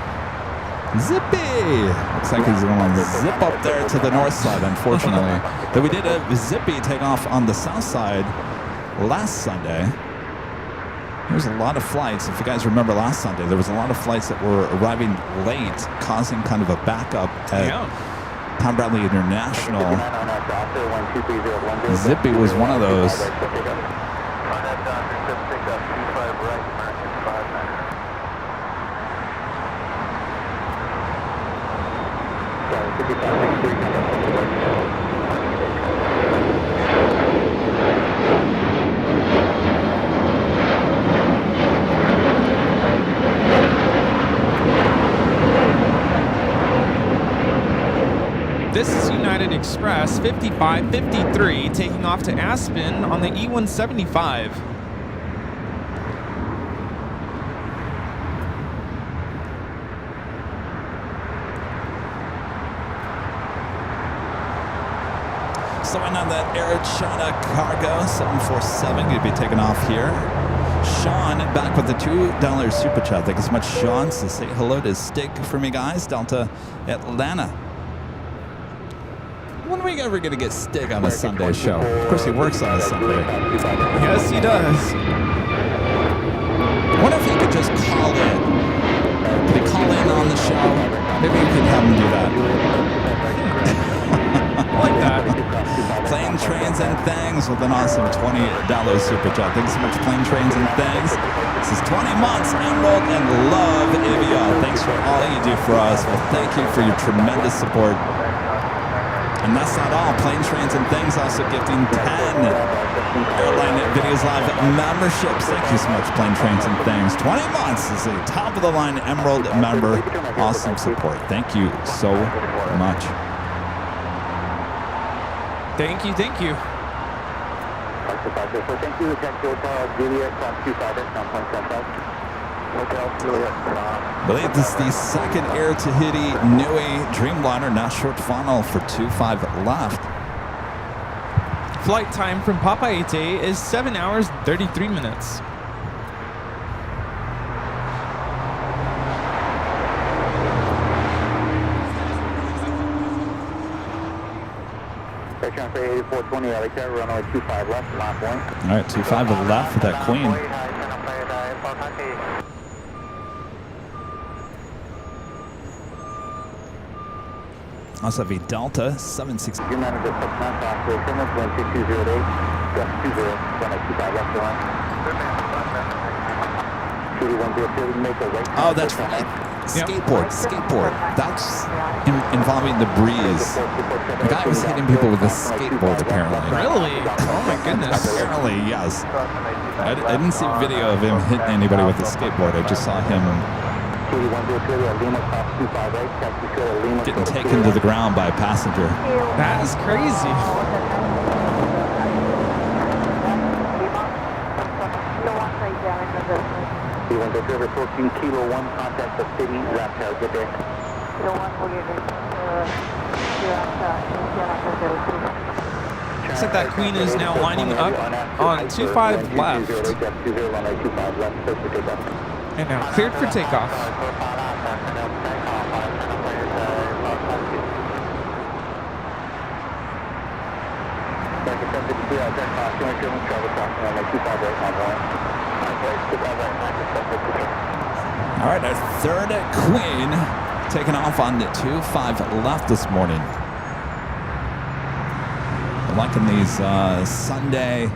Zippy! Looks like he's going to zip up there to the north side, unfortunately. Though we did a zippy takeoff on the south side last Sunday. There's a lot of flights. If you guys remember last Sunday, there was a lot of flights that were arriving late, causing kind of a backup at Tom Bradley International. Zippy was one of those. This is United Express 5553 taking off to Aspen on the E175. So in on that Air China Cargo 747, going to be taking off here. Sean back with the $2 super chat. Thank you so much, Sean. So say hello to Stig for me, guys. Delta Atlanta. When are we ever going to get Stig on a Sunday show? Of course, he works on a Sunday. Yes, he does. I wonder if he could just call in. Could he call in on the show? Maybe we could have him do that. I like that. Plane, Trains, and Things with an awesome $20 super chat. Thanks so much, Plane, Trains, and Things. This is 20 months, Emerald, and love Aviation. Thanks for all you do for us. Well, thank you for your tremendous support. And that's not all. Plane, Trains, and Things also gifting 10 Airline Videos Live memberships. Thank you so much, Plane, Trains, and Things. 20 months is a top-of-the-line Emerald member. Awesome support. Thank you so much. Thank you, thank you. Thank you, QATAR, Juliet, 25, I believe this is the second Air Tahiti Nui Dreamliner, now short funnel for 25 left. Flight time from Papaete is 7 hours, 33 minutes. Air transfer 8420, LAX, runway 25 left, line point. All right, 25 left for that Queen. Also have a Delta 760. Your manager, 69, possible, Simmons, wind 6208, gust 20, runway 25 left, line. 2102, make a right. Oh, that's right. Skateboard. That's involving the breeze. The guy was hitting people with a skateboard, apparently. Really? Oh my goodness. Apparently, yes. I didn't see a video of him hitting anybody with a skateboard. I just saw him Getting taken to the ground by a passenger. That is crazy. Driver 14 Kilo 1, contact the city, Raptor, good day. Looks like that queen is now lining up on 25 left. And now cleared for takeoff. All right, our third queen taking off on the 25 left this morning. I'm liking these Sunday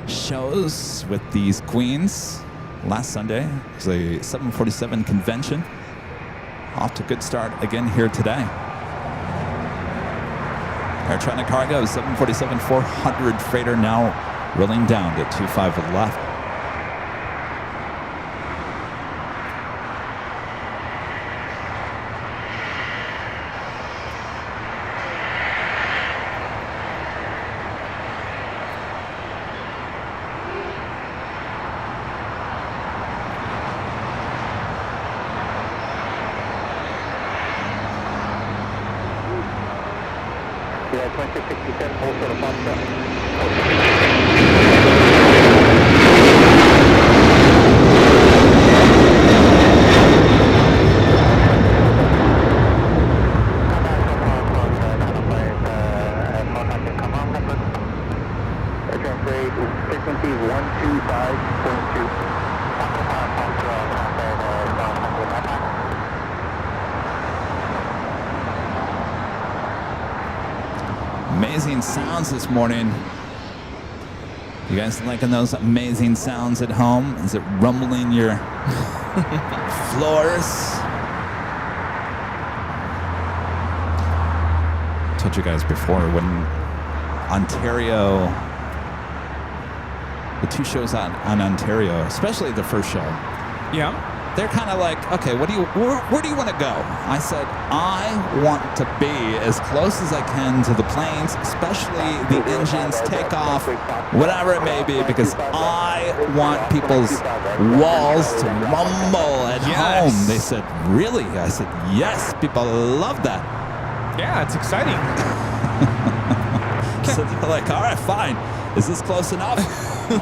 shows with these queens. Last Sunday was a 747 convention. Off to a good start again here today. Air China Cargo 747-400 freighter now rolling down to 25 left. Amazing sounds this morning. You guys liking those amazing sounds at home? Is it rumbling your floors? I told you guys before when Ontario, the two shows on Ontario, especially the first show. Yeah. They're kind of like, okay, where do you want to go? I said, I want to be as close as I can to the planes, especially the engines, takeoff, whatever it may be, because I want people's walls to rumble at home. They said, really? I said, yes, people love that. Yeah, it's exciting. So they're like, all right, fine. Is this close enough?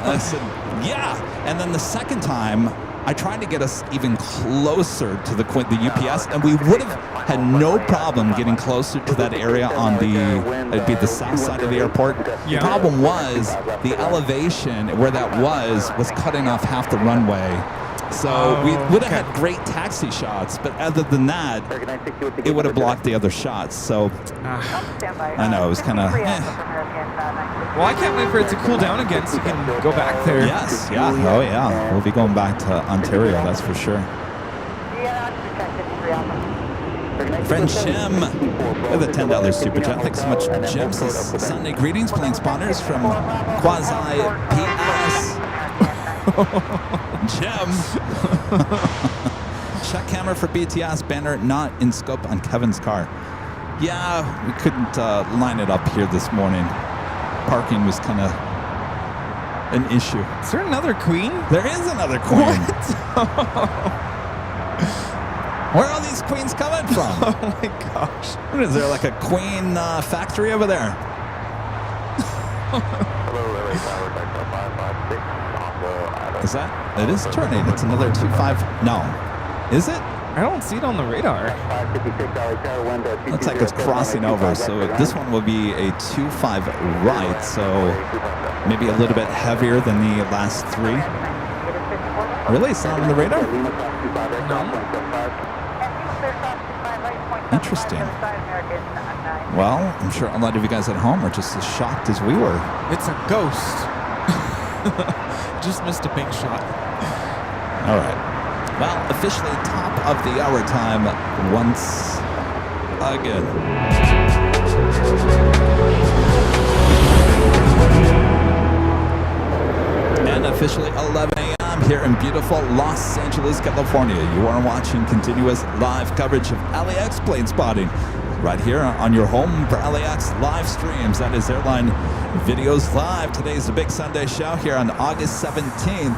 I said, yeah. And then the second time, I tried to get us even closer to the UPS, and we would have had no problem getting closer to that area on it'd be the south side of the airport. Yeah. The problem was the elevation where that was cutting off half the runway. So we would have had great taxi shots, but other than that, it would have blocked the other shots. So I know, it was kind of Well, I can't wait for it to cool down again so you can go back there. Yes, yeah. Oh, yeah. We'll be going back to Ontario, that's for sure. Friend Jim with a $10 super chat. Thanks so much, Jim. Says Sunday greetings, plane spawners from Quasi PS. Jim. Check camera for BTS banner not in scope on Kevin's car. Yeah, we couldn't line it up here this morning. Parking was kind of an issue. Is there another queen? There is another queen. What? Where are all these queens coming from? Oh my gosh. What is there, like a queen factory over there? Is that? It is turning. It's another 25. No. Is it? I don't see it on the radar. Looks like it's crossing over. So this one will be a 25 right. So maybe a little bit heavier than the last three. Really? It's not on the radar? No. Interesting. Well, I'm sure a lot of you guys at home are just as shocked as we were. It's a ghost. Just missed a big shot. All right. Well, officially top of the hour time once again. And officially 11 a.m. here in beautiful Los Angeles, California. You are watching continuous live coverage of LAX plane spotting right here on your home for LAX live streams. That is Airline Videos Live. Today's the big Sunday show here on August 17th,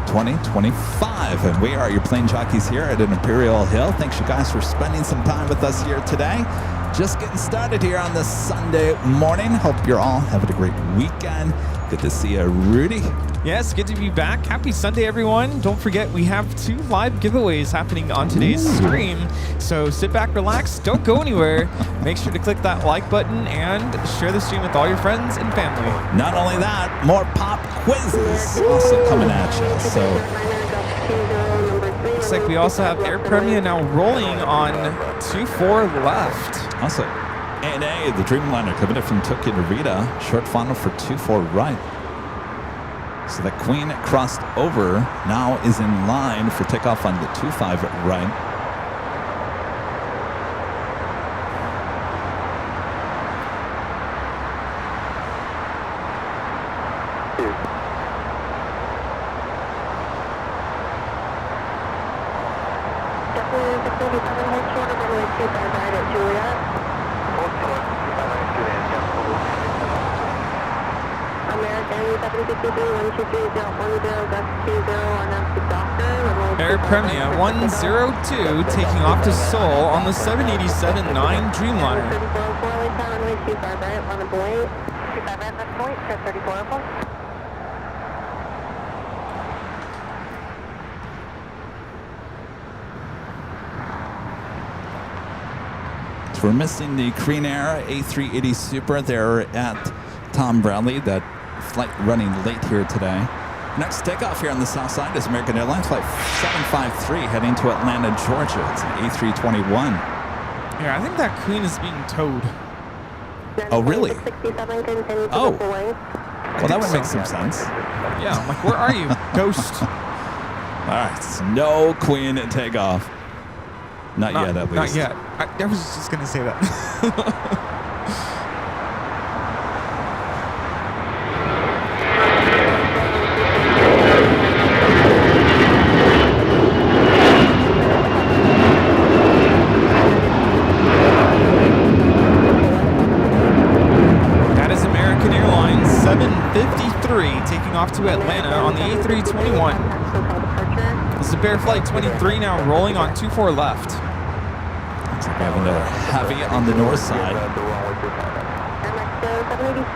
2025. And we are your plane jockeys here at Imperial Hill. Thanks, you guys, for spending some time with us here today. Just getting started here on this Sunday morning. Hope you're all having a great weekend. Good to see you, Rudy. Yes, good to be back. Happy Sunday, everyone. Don't forget, we have 2 live giveaways happening on today's stream. So sit back, relax, don't go anywhere. Make sure to click that like button and share the stream with all your friends and family. Not only that, more pop quizzes also coming at you. So looks like we also have Air Premia now rolling on 2-4 left. Also, ANA, the Dreamliner coming in from Tokyo Narita, short final for 2-4 right. So the Queen crossed over, now is in line for takeoff on the 2-5 right. Air Premia 102 taking off to Seoul on the 787-9 Dreamliner. So we're missing the Korean Air A380 Super there at Tom Bradley. That flight running late here today. Next takeoff here on the south side is American Airlines Flight 753 heading to Atlanta, Georgia. It's an A321. Yeah, I think that Queen is being towed. Oh, really? Oh. Well, that would make some sense. Yeah, I'm like, where are you, Ghost? All right, so no Queen takeoff. Not yet, at least. Not yet. I was just going to say that. Off to Atlanta on the A321. This is Bear Flight 23 now rolling on 2-4 left. Looks like we have another heavy on the north side.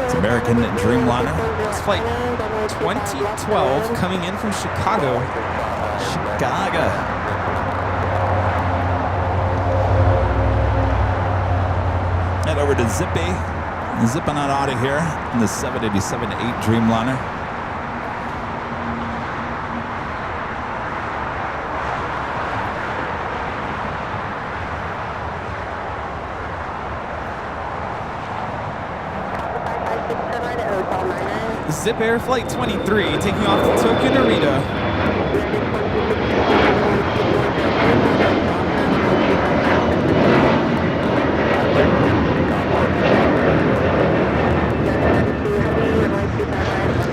It's American Dreamliner. It's Flight 2012 coming in from Chicago. Head over to Zippy. Zipping on out of here in the 787-8 Dreamliner. Zip Air Flight 23 taking off to Tokyo Narita.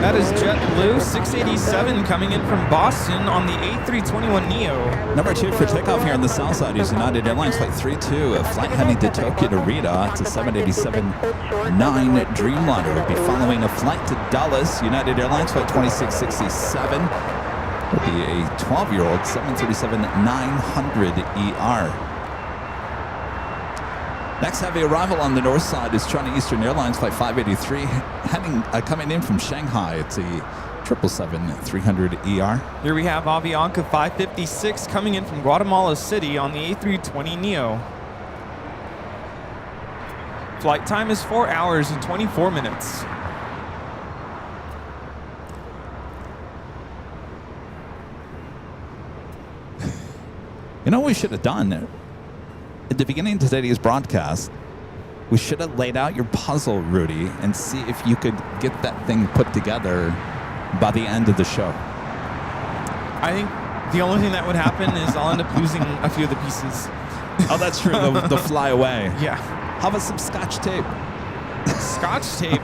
That is JetBlue 687 coming in from Boston on the A321neo. Number 2 for takeoff here on the south side is United Airlines Flight 32, a flight heading to Tokyo Narita. It's a 787-9 Dreamliner. We'll be following a flight to Dallas. United Airlines Flight 2667 will be a 12-year-old 737-900ER. Next heavy arrival on the north side is China Eastern Airlines Flight 583, coming in from Shanghai. It's a 777-300ER. Here we have Avianca 556 coming in from Guatemala City on the A320neo. Flight time is 4 hours and 24 minutes. You know what we should have done? At the beginning of today's broadcast, we should have laid out your puzzle, Rudy, and see if you could get that thing put together by the end of the show. I think the only thing that would happen is I'll end up losing a few of the pieces. Oh, that's true. They'll fly away. Yeah. How about some Scotch tape? Scotch tape.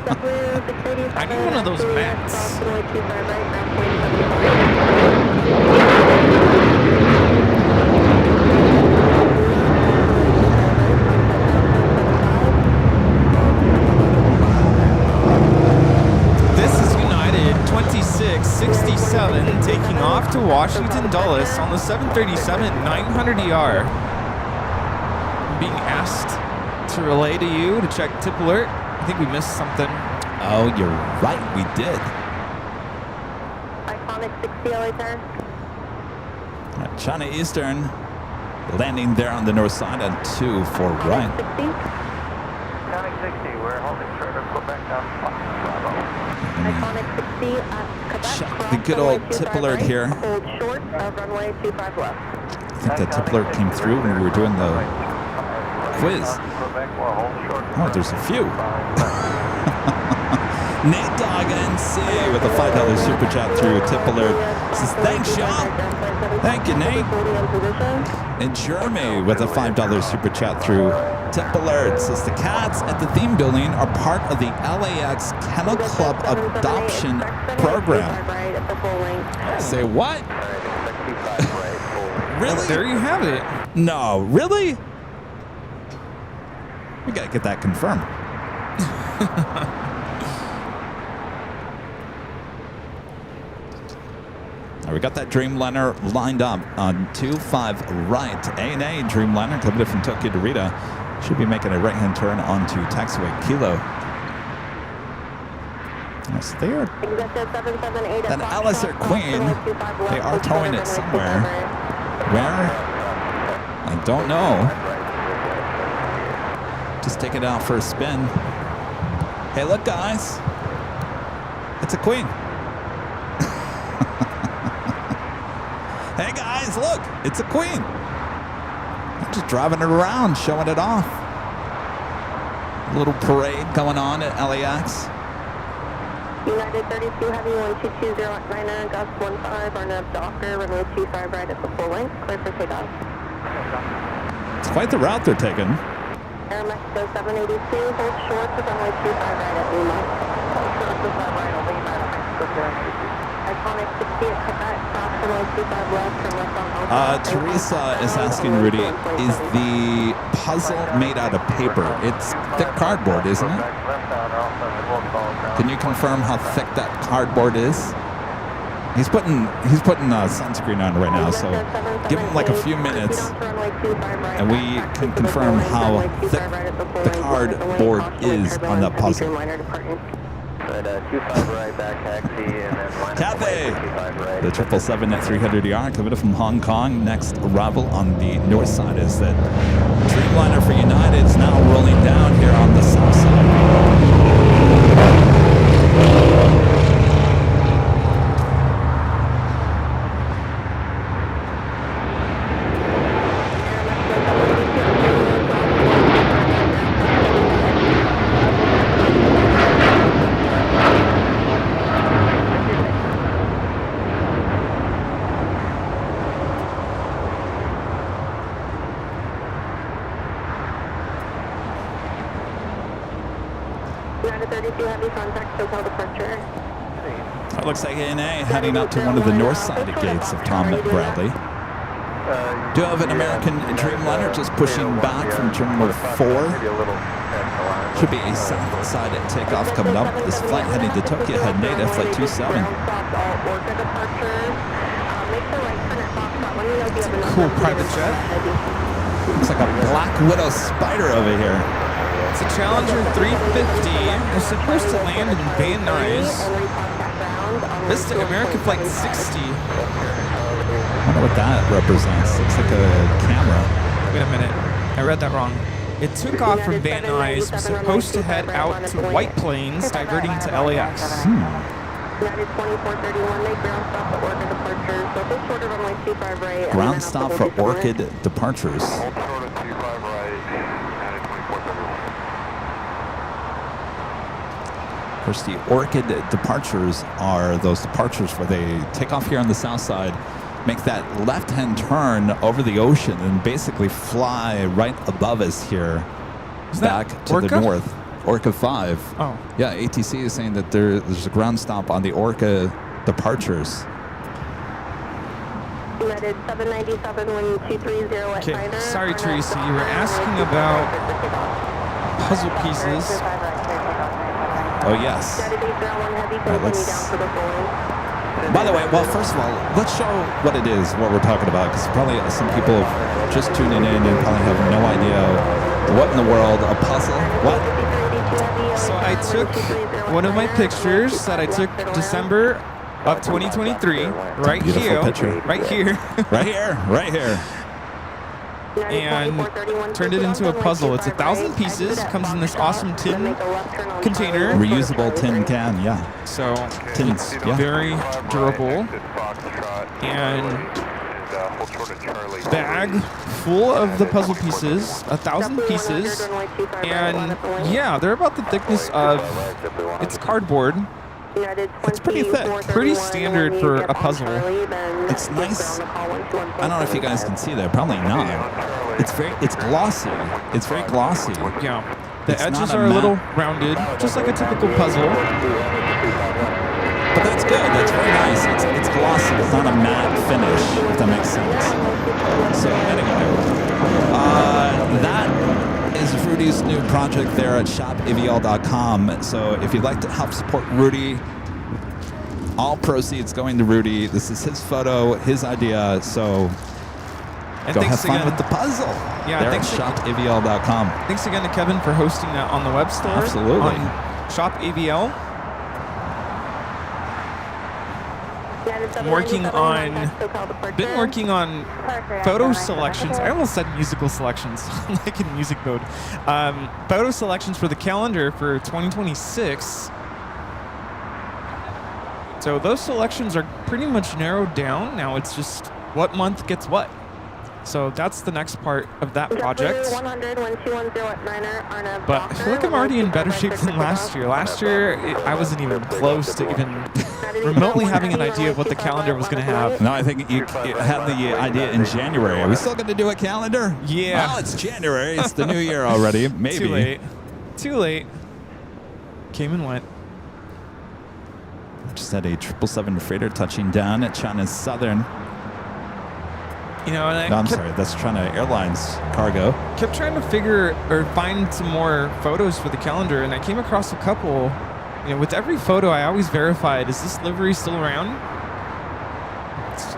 I need one of those mats. This is United 2667 taking off to Washington Dulles on the 737-900ER. I'm being asked to relay to you to check tip alert. I think we missed something. Oh, you're right. We did. Iconic 60 LA turn. China Eastern landing there on the north side on 2 for right. 60. Iconic 60, we're holding short of Quebec down Bravo. Iconic 60 at Quebec. Check cross the good runway old tip 25 alert right, here. Hold short of runway 25 left. I think the tip alert came through when we were doing the quiz. Oh, there's a few. Nate Dog NC with a $5 super chat through tip alert. Says, thanks, Sean. Thank you, Nate. And Jeremy with a $5 super chat through tip alert. Says, the cats at the theme building are part of the LAX Kennel Club adoption program. Say what? Really? There you have it. No, really? We gotta get that confirmed. We got that Dreamliner lined up on 2-5 right. A&A Dreamliner coming from Tokyo to Rita. Should be making a right-hand turn onto taxiway Kilo. Yes, they are. That Alistair Queen, they are towing it somewhere. Where? I don't know. Just take it out for a spin. Hey, look, guys. It's a Queen. Hey guys, look, it's a Queen. I'm just driving it around, showing it off. A little parade going on at LAX. United 32 Heavy 122 at 99, gust 15, Arnab Docker, runway 25 right at the full length, clear for takeoff. It's quite the route they're taking. Air Mexico 782, hold short to runway 25 right at Lima. Hold short to 5 right at Lima, Mexico 782. Iconic 60 at Quebec, cross runway 25 left from left on Teresa is asking Rudy, is the puzzle made out of paper? It's thick cardboard, isn't it? Can you confirm how thick that cardboard is? He's putting sunscreen on right now, so give him like a few minutes, and we can confirm how thick the cardboard is on that puzzle. Cathay, the 777 at 300ER coming from Hong Kong. Next arrival on the north side is that Dreamliner for United is now rolling down here on the south side. It looks like A&A heading up to one of the north side gates of Tom Bradley. Do have an American Dreamliner just pushing back from Terminal 4. Should be a south side at takeoff coming up. This flight heading to Tokyo had native flight 27. It's a cool private jet. Looks like a Black Widow Spider over here. It's a Challenger 350. They're supposed to land in Bay Nice. This is American Flight 60. I wonder what that represents. Looks like a camera. Wait a minute. I read that wrong. It took off from Van Nuys, was supposed to head out to White Plains, diverting to LAX. United 2431, make ground stop at Orchid departures. So this shorter runway 25 right. Ground stop for Orchid departures. Of course, the Orchid departures are those departures where they take off here on the south side, make that left-hand turn over the ocean, and basically fly right above us here, back to the north. Orca 5. Oh. Yeah, ATC is saying that there's a ground stop on the Orca departures. United 797 when 230 at Okay, Niner. sorry, Tracy. You were asking about puzzle pieces. Oh, yes. United 801 Heavy, All right, continue let's- down for the full. By the way, well, first of all, let's show what it is, what we're talking about, because probably some people just tuning in and probably have no idea what in the world, a puzzle, what? So I took one of my pictures that I took December of 2023, right beautiful here, picture. right here, Right here, right here. and turned it into a puzzle. It's 1,000 pieces, comes in this awesome tin container, Reusable tin can, yeah. so Tins, it's yeah. very durable, and bag full of the puzzle pieces, 1,000 pieces, and yeah, they're about the thickness of, it's cardboard. It's pretty thick. Pretty standard for a puzzle. It's nice. I don't know if you guys can see that. Probably not. It's glossy. It's very glossy. Yeah, the It's edges not a are a little matte. rounded, just like a typical puzzle. But that's good. That's very nice. It's glossy. It's not a matte finish, if that makes sense. So anyway, that is Rudy's new project there at shopavl.com. So if you'd like to help support Rudy, all proceeds going to Rudy. This is his photo, his idea. So And go have thanks fun again. with the puzzle. Yeah, there at thanks shopavl.com. Thanks again to Kevin for hosting that on the web store. Absolutely. On Shop AVL. I'm been working on photo selections. I almost said musical selections, like in music mode. Photo selections for the calendar for 2026. So those selections are pretty much narrowed down. Now it's just what month gets what. So that's the next part of that project. But I feel like I'm already in better shape than last year. Last year, I wasn't even close to even remotely having an idea of what the calendar was going to have. No, I think you had the idea in January. Are we still going to do a calendar? Yeah. Well, it's January. It's the new year already. Maybe. Too late. Too late. Came and went. Just had a 777 freighter touching down at China's Southern. You know, and No, I I'm kept, sorry. That's China Airlines cargo. kept trying to figure or find some more photos for the calendar, and I came across a couple. You know, with every photo, I always verified, is this livery still around?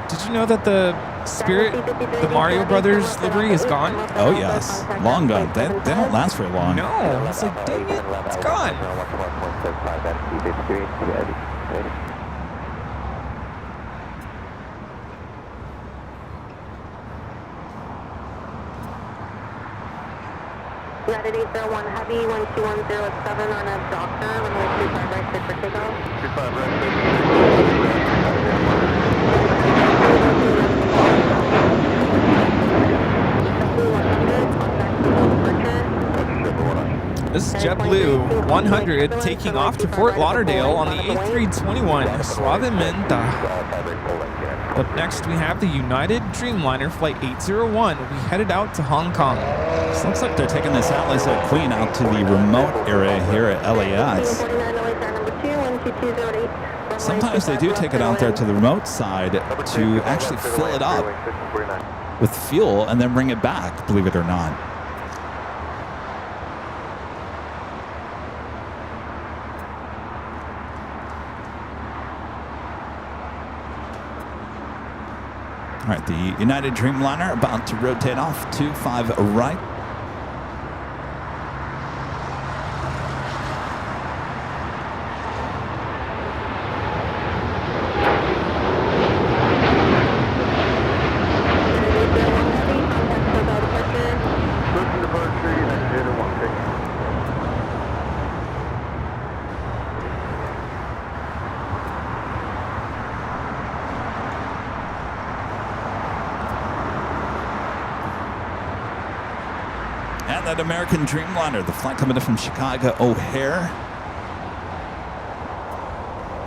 Did you know that the Spirit, the Mario Brothers livery is gone? Oh, yes. Long gone. They don't last very long. No. It's like, dang it, it's gone. United 801 Heavy 1210 at 7 on a doctor, runway 25 right side for takeoff. 25 right This is JetBlue 100 taking off to Fort Lauderdale on the A321 Suavemente. Up next, we have the United Dreamliner Flight 801. We headed out to Hong Kong. This looks like they're taking this Atlas Queen out to the remote area here at LAX. Sometimes they do take it out there to the remote side to actually fill it up with fuel and then bring it back, believe it or not. All right, the United Dreamliner about to rotate off 25 right. And that American Dreamliner, the flight coming in from Chicago O'Hare.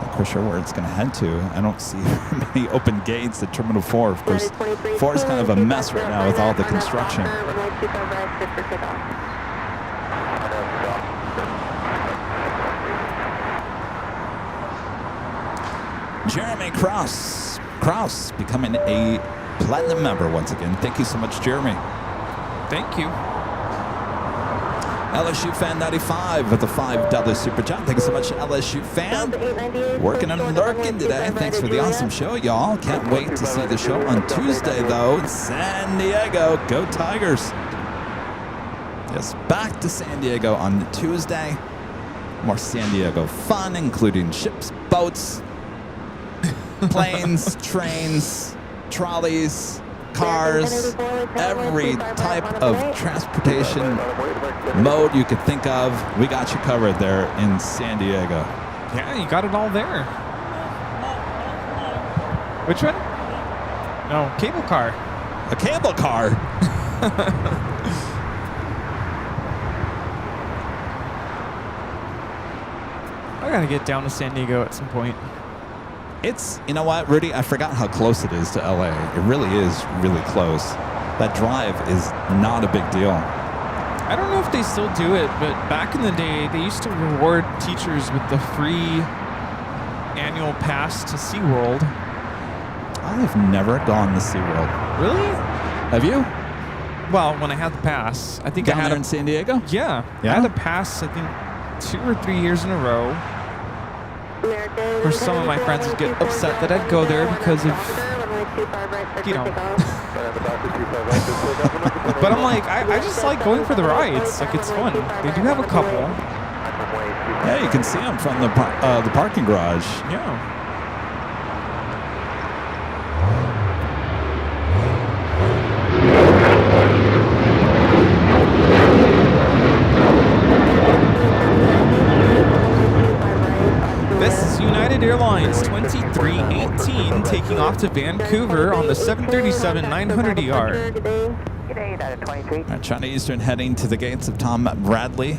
Not quite sure where it's going to head to. I don't see many open gates at Terminal 4. Of course, 4 is kind of a mess right now with all the construction. Jeremy Kraus becoming a platinum member once again. Thank you so much, Jeremy. Thank you. LSU Fan 95 with the $5 super chat. Thank you so much, LSU Fan. Working and lurking today. Thanks for the awesome show, y'all. Can't wait to see the show on Tuesday, though, in San Diego. Go Tigers. Yes, back to San Diego on Tuesday. More San Diego fun, including ships, boats, planes, trains, trolleys, cars, every type of transportation mode you could think of. We got you covered there in San Diego. Yeah, you got it all there. Which one? No, cable car. A cable car. I gotta get down to San Diego at some point. It's, you know what, Rudy, I forgot how close it is to LA. It really is really close. That drive is not a big deal. I don't know if they still do it, but back in the day, they used to reward teachers with the free annual pass to SeaWorld. I've never gone to SeaWorld. Really? Have you? Well, when I had the pass, I think Down I had there in San Diego? Yeah. I had a pass, I think, 2 or 3 years in a row. Of course, some of my friends would get upset that I'd go there because of, you know. But I'm like, I just like going for the rides. Like, it's fun. They do have a couple. Yeah, you can see them from the parking garage. Yeah. This is United Airlines 2318 taking off to Vancouver on the 737-900ER. All right, China Eastern heading to the gates of Tom Bradley.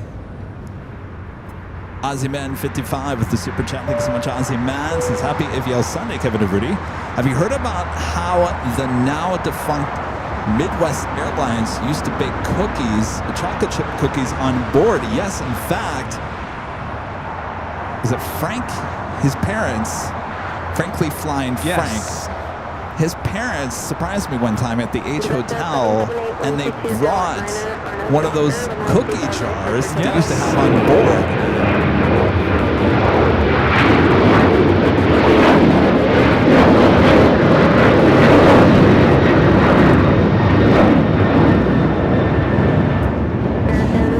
Aussie Man 55 with the super chat. Thanks so much, Aussie Man. Says happy AVL Sunday, Kevin and Rudy. Have you heard about how the now defunct Midwest Airlines used to bake cookies, chocolate chip cookies on board? Yes, in fact. Is it Frank? His parents, frankly flying Frank. His parents surprised me one time at the H Hotel, and they brought one of those cookie jars that they used to have on board.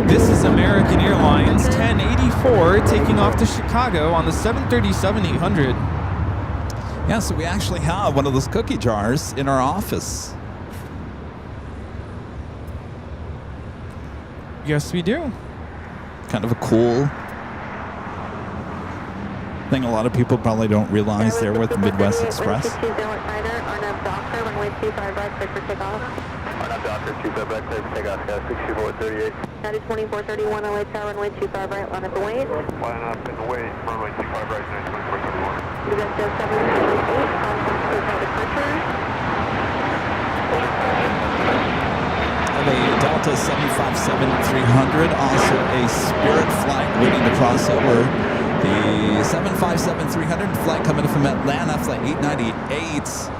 This is American Airlines 1084 taking off to Chicago on the 737-800. Yeah, so we actually have one of those cookie jars in our office. Yes, we do. Kind of a cool thing a lot of people probably don't realize there with Midwest Express. Doctor, 25 right, clear for takeoff, 6438. That is 2431, LA Tower, runway 25 right, line up the wait. Line up in the wait, runway 25 right, 92431. You got the 778, hotel departure. Have a Delta 757-300, also a Spirit flight waiting to cross over. The 757-300 flight coming in from Atlanta, flight 898.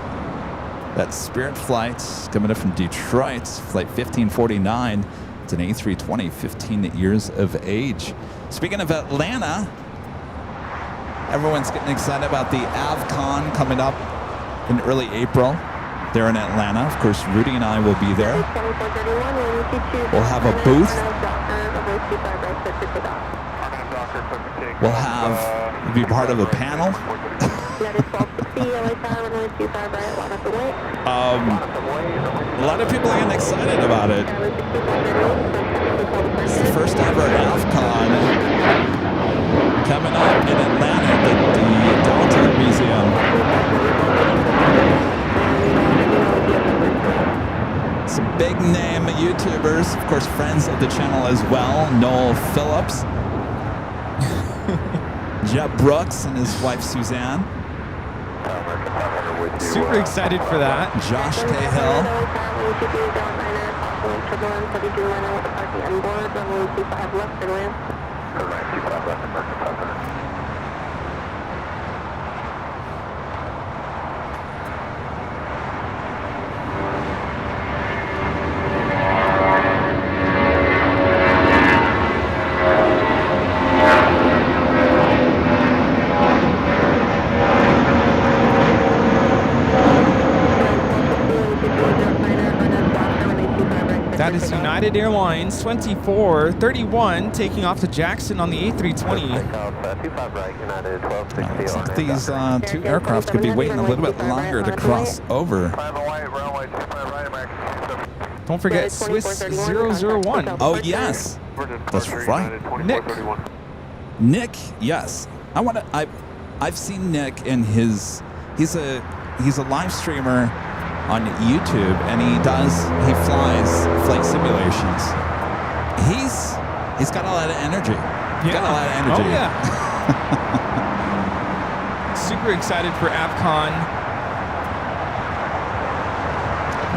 That Spirit flight coming in from Detroit, flight 1549. It's an A320, 15 years of age. Speaking of Atlanta, everyone's getting excited about the AvCon coming up in early April. There in Atlanta. Of course, Rudy and I will be there. We'll have a booth. We'll be part of a panel. A lot of people are getting excited about it. It's the first ever AvCon coming up in Atlanta at the Delta Museum. Some big name YouTubers, of course, friends of the channel as well. Noel Phillips, Jeb Brooks and his wife Suzanne. Super excited for that. Josh Cahill. That is United Airlines 2431 taking off to Jackson on the A320. Looks like these two aircraft could be waiting a little bit longer to cross over. Don't forget Swiss 001. Oh, yes. That's right. Nick, yes. I've seen Nick in he's a live streamer on YouTube, and he flies flight simulations. He's got a lot of energy. Yeah. Got a lot of energy. Oh, yeah. Super excited for AvCon.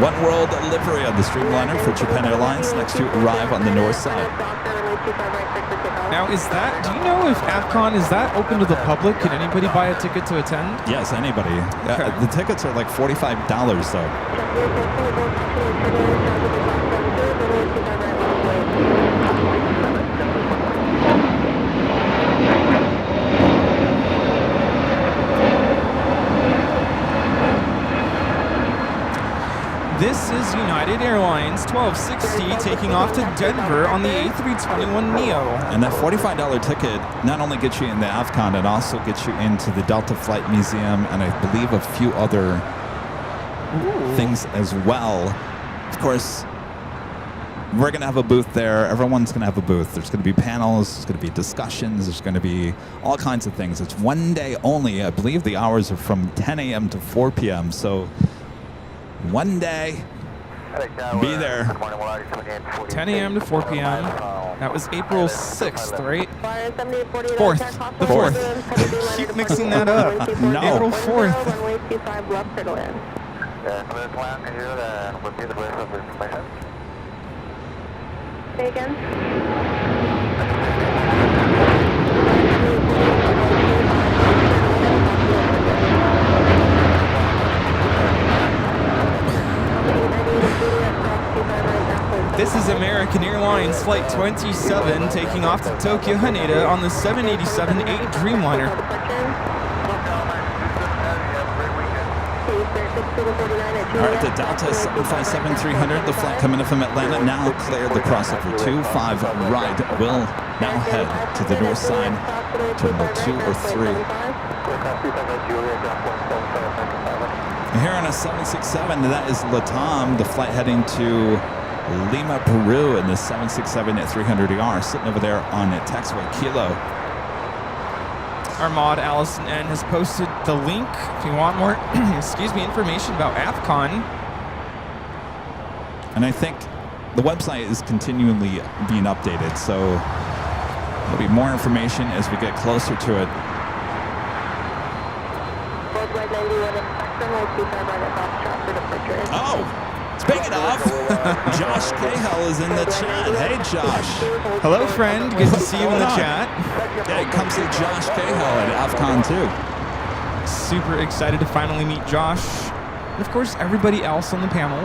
One World livery of the Streamliner for Japan Airlines next to arrive on the north side. Now, do you know if AvCon, is that open to the public? Can anybody buy a ticket to attend? Yes, anybody. Okay. The tickets are like $45 though. This is United Airlines 1260 taking off to Denver on the A321neo. And that $45 ticket not only gets you in the AvCon, it also gets you into the Delta Flight Museum and I believe a few other things as well. Of course, we're going to have a booth there. Everyone's going to have a booth. There's going to be panels. There's going to be discussions. There's going to be all kinds of things. It's one day only. I believe the hours are from 10 a.m. to 4 p.m. So one day, be there. 10 a.m. to 4 p.m. That was April 6th, right? 4th. The 4th. Keep mixing that up. No. April 4th. Say again? This is American Airlines Flight 27 taking off to Tokyo Haneda on the 787-8 Dreamliner. All right, the Delta 757-300, the flight coming in from Atlanta, now cleared the crossover 2-5 right. Will now head to the north side, terminal 2 or 3. Here on a 767, that is Latam, the flight heading to Lima, Peru, in the 767-300ER, sitting over there on taxiway Kilo. Our mod Allison N has posted the link if you want more information about AvCon. And I think the website is continually being updated, so there'll be more information as we get closer to it. Oh, speaking of, Josh Cahill is in the chat. Hey, Josh. Hello, friend. Good to see you in the chat. Yeah, come see Josh Cahill at AvCon too. Super excited to finally meet Josh. And of course, everybody else on the panel.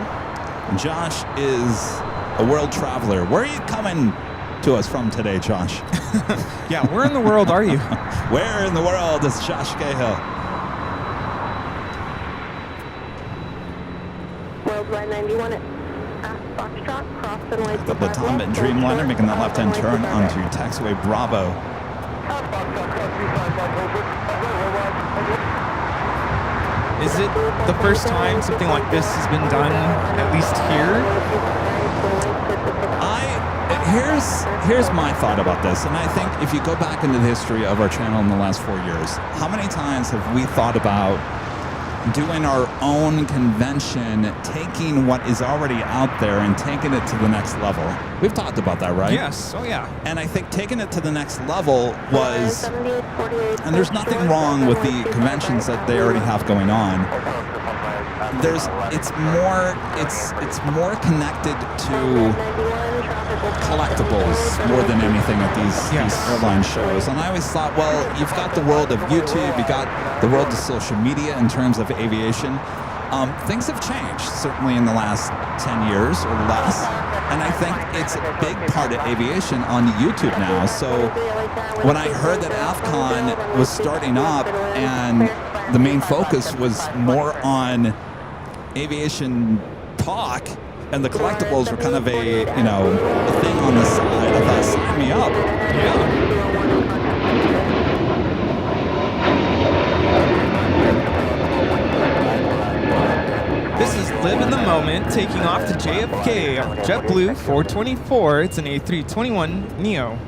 Josh is a world traveler. Where are you coming to us from today, Josh? Yeah, where in the world are you? Where in the world is Josh Cahill? Worldwide 91 at Foxtrot, cross runway The Latam and Dreamliner making that left-hand turn onto taxiway Bravo. Is it the first time something like this has been done, at least here? Here's my thought about this, and I think if you go back into the history of our channel in the last 4 years, how many times have we thought about doing our own convention, taking what is already out there and taking it to the next level? We've talked about that, right? Yes, oh yeah. And I think taking it to the next level was, and there's nothing wrong with the conventions that they already have going on. It's more connected to collectibles more than anything at these airline shows. And I always thought, well, you've got the world of YouTube, you've got the world of social media in terms of aviation. Things have changed, certainly in the last 10 years or less. And I think it's a big part of aviation on YouTube now. So when I heard that AvCon was starting up and the main focus was more on aviation talk, And the collectibles were kind of a, you know, a thing on the side. I thought, sign me up. Yeah. This is Live in the Moment, taking off to JFK on JetBlue 424. It's an A321 Neo.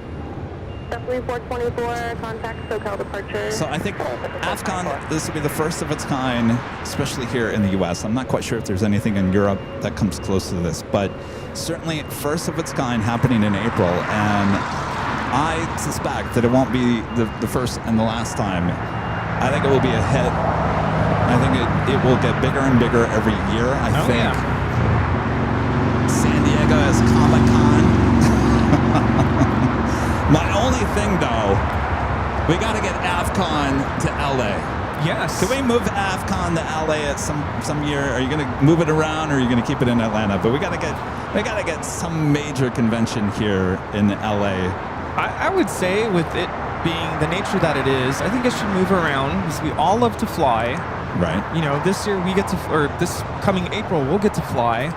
JetBlue 424, contact SoCal departure. So I think AFCON, this will be the first of its kind, especially here in the U.S. I'm not quite sure if there's anything in Europe that comes close to this, but certainly first of its kind happening in April. And I suspect that it won't be the first and the last time. I think it will be a hit. I think it will get bigger and bigger every year. I think San Diego is Comic-Con. My only thing, though, we got to get AFCON to LA. Yes. Can we move AFCON to LA at some year? Are you going to move it around, or are you going to keep it in Atlanta? But we got to get some major convention here in LA. I would say, with it being the nature that it is, I think it should move around because we all love to fly. Right. You know, this year we get to, or this coming April, we'll get to fly.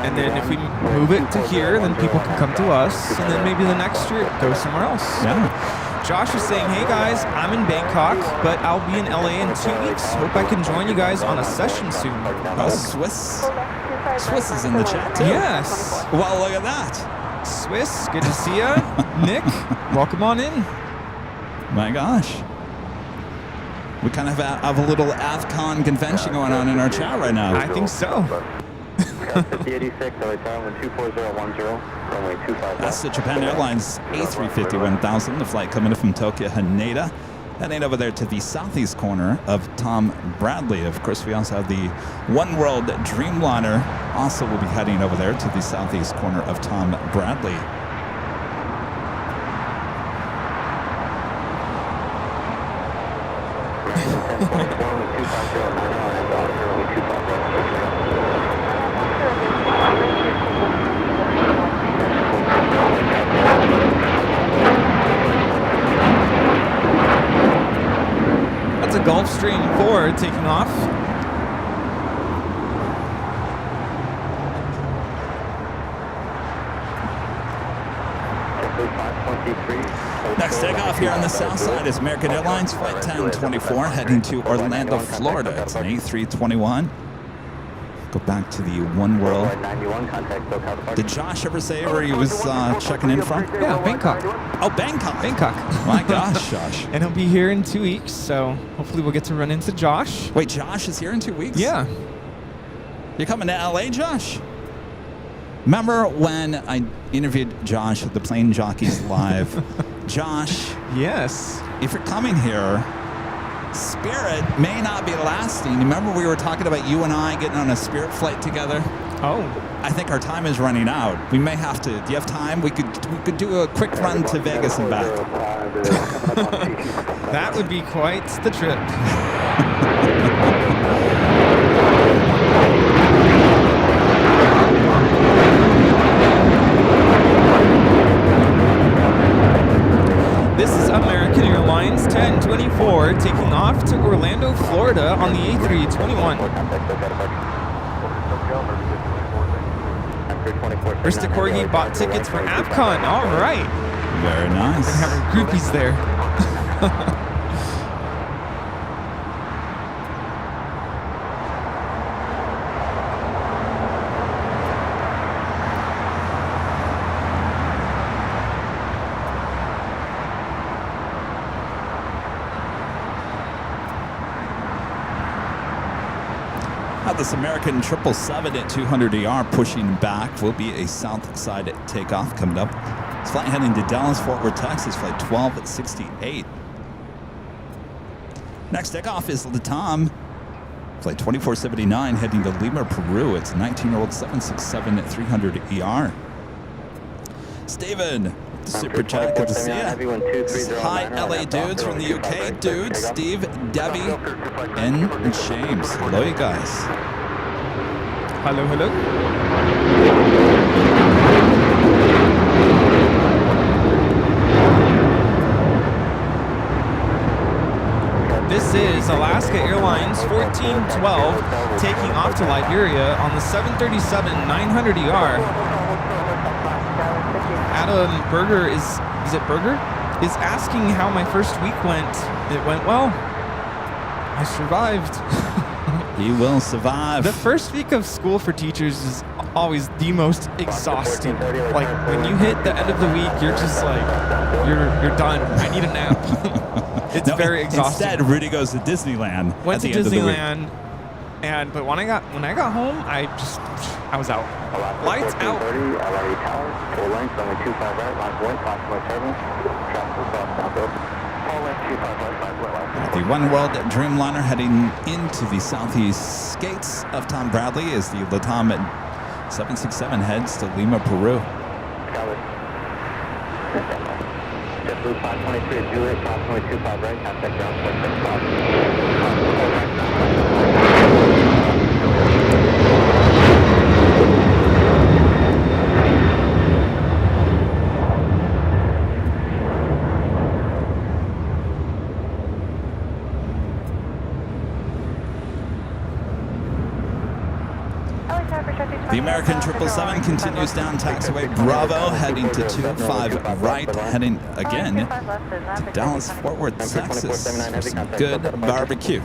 And then if we move it to here, then people can come to us. And then maybe the next year go somewhere else. Yeah. Josh is saying, hey guys, I'm in Bangkok, but I'll be in LA in 2 weeks. Hope I can join you guys on a session soon. Oh, Swiss is in the chat too. Yes. Well, look at that. Swiss, good to see ya. Nick, welcome on in. My gosh. We kind of have a little AFCON convention going on in our chat right now. I think so. 5086, runway 25. That's the Japan Airlines A350-1000, the flight coming in from Tokyo, Haneda. Heading over there to the southeast corner of Tom Bradley. Of course, we also have the One World Dreamliner. Also will be heading over there to the southeast corner of Tom Bradley. That's a Gulfstream 4 taking off. Next takeoff here on the south side is American Airlines Flight 1024 heading to Orlando, Florida. It's an A321. Go back to the One World. Did Josh ever say where he was checking in from? Yeah, Bangkok. Oh, Bangkok. Bangkok. My gosh, Josh. And he'll be here in 2 weeks, so hopefully we'll get to run into Josh. Wait, Josh is here in 2 weeks? Yeah. You're coming to LA, Josh? Remember when I interviewed Josh at the Plane Jockeys Live? Josh, Yes. if you're coming here, Spirit may not be lasting. Remember we were talking about you and I getting on a Spirit flight together? Oh. I think our time is running out. We may have to. Do you have time? We could do a quick run to Vegas and back. That would be quite the trip. This is American Airlines 1024 taking off to Orlando, Florida on the A321. Rista Corgi bought tickets for AFCON. All right. Very nice. Having groupies there. This American 777 at 200 ER pushing back will be a south side takeoff coming up. It's flight heading to Dallas, Fort Worth, Texas, flight 1268. Next takeoff is the Tom, flight 2479 heading to Lima, Peru. It's 19-year-old 767 at 300 ER. Steven, the super chat, good to see you. Hi, LA dudes from the UK. Dudes, Steve, Debbie, and James. Hello, you guys. Hello, hello. This This is Alaska Airlines 1412 taking off to Liberia on the 737-900ER. Adam Berger is it Berger? Is asking how my first week went. It went well. I survived. He will survive. The first week of school for teachers is always the most exhausting. Like when you hit the end of the week, you're just like, you're done. I need a nap. It's very exhausting. Instead, Rudy goes to Disneyland. Went at to the end of the week. Disneyland, but when I got home, I was out. Lights out. The One World Dreamliner heading into the southeast gates of Tom Bradley as the Latam 767 heads to Lima, Peru. JetBlue 523 at Juliet, 525 right, contact ground 6. The American 777 continues down taxiway Bravo, heading to 25 right, heading again to Dallas, Fort Worth, Texas for some good barbecue.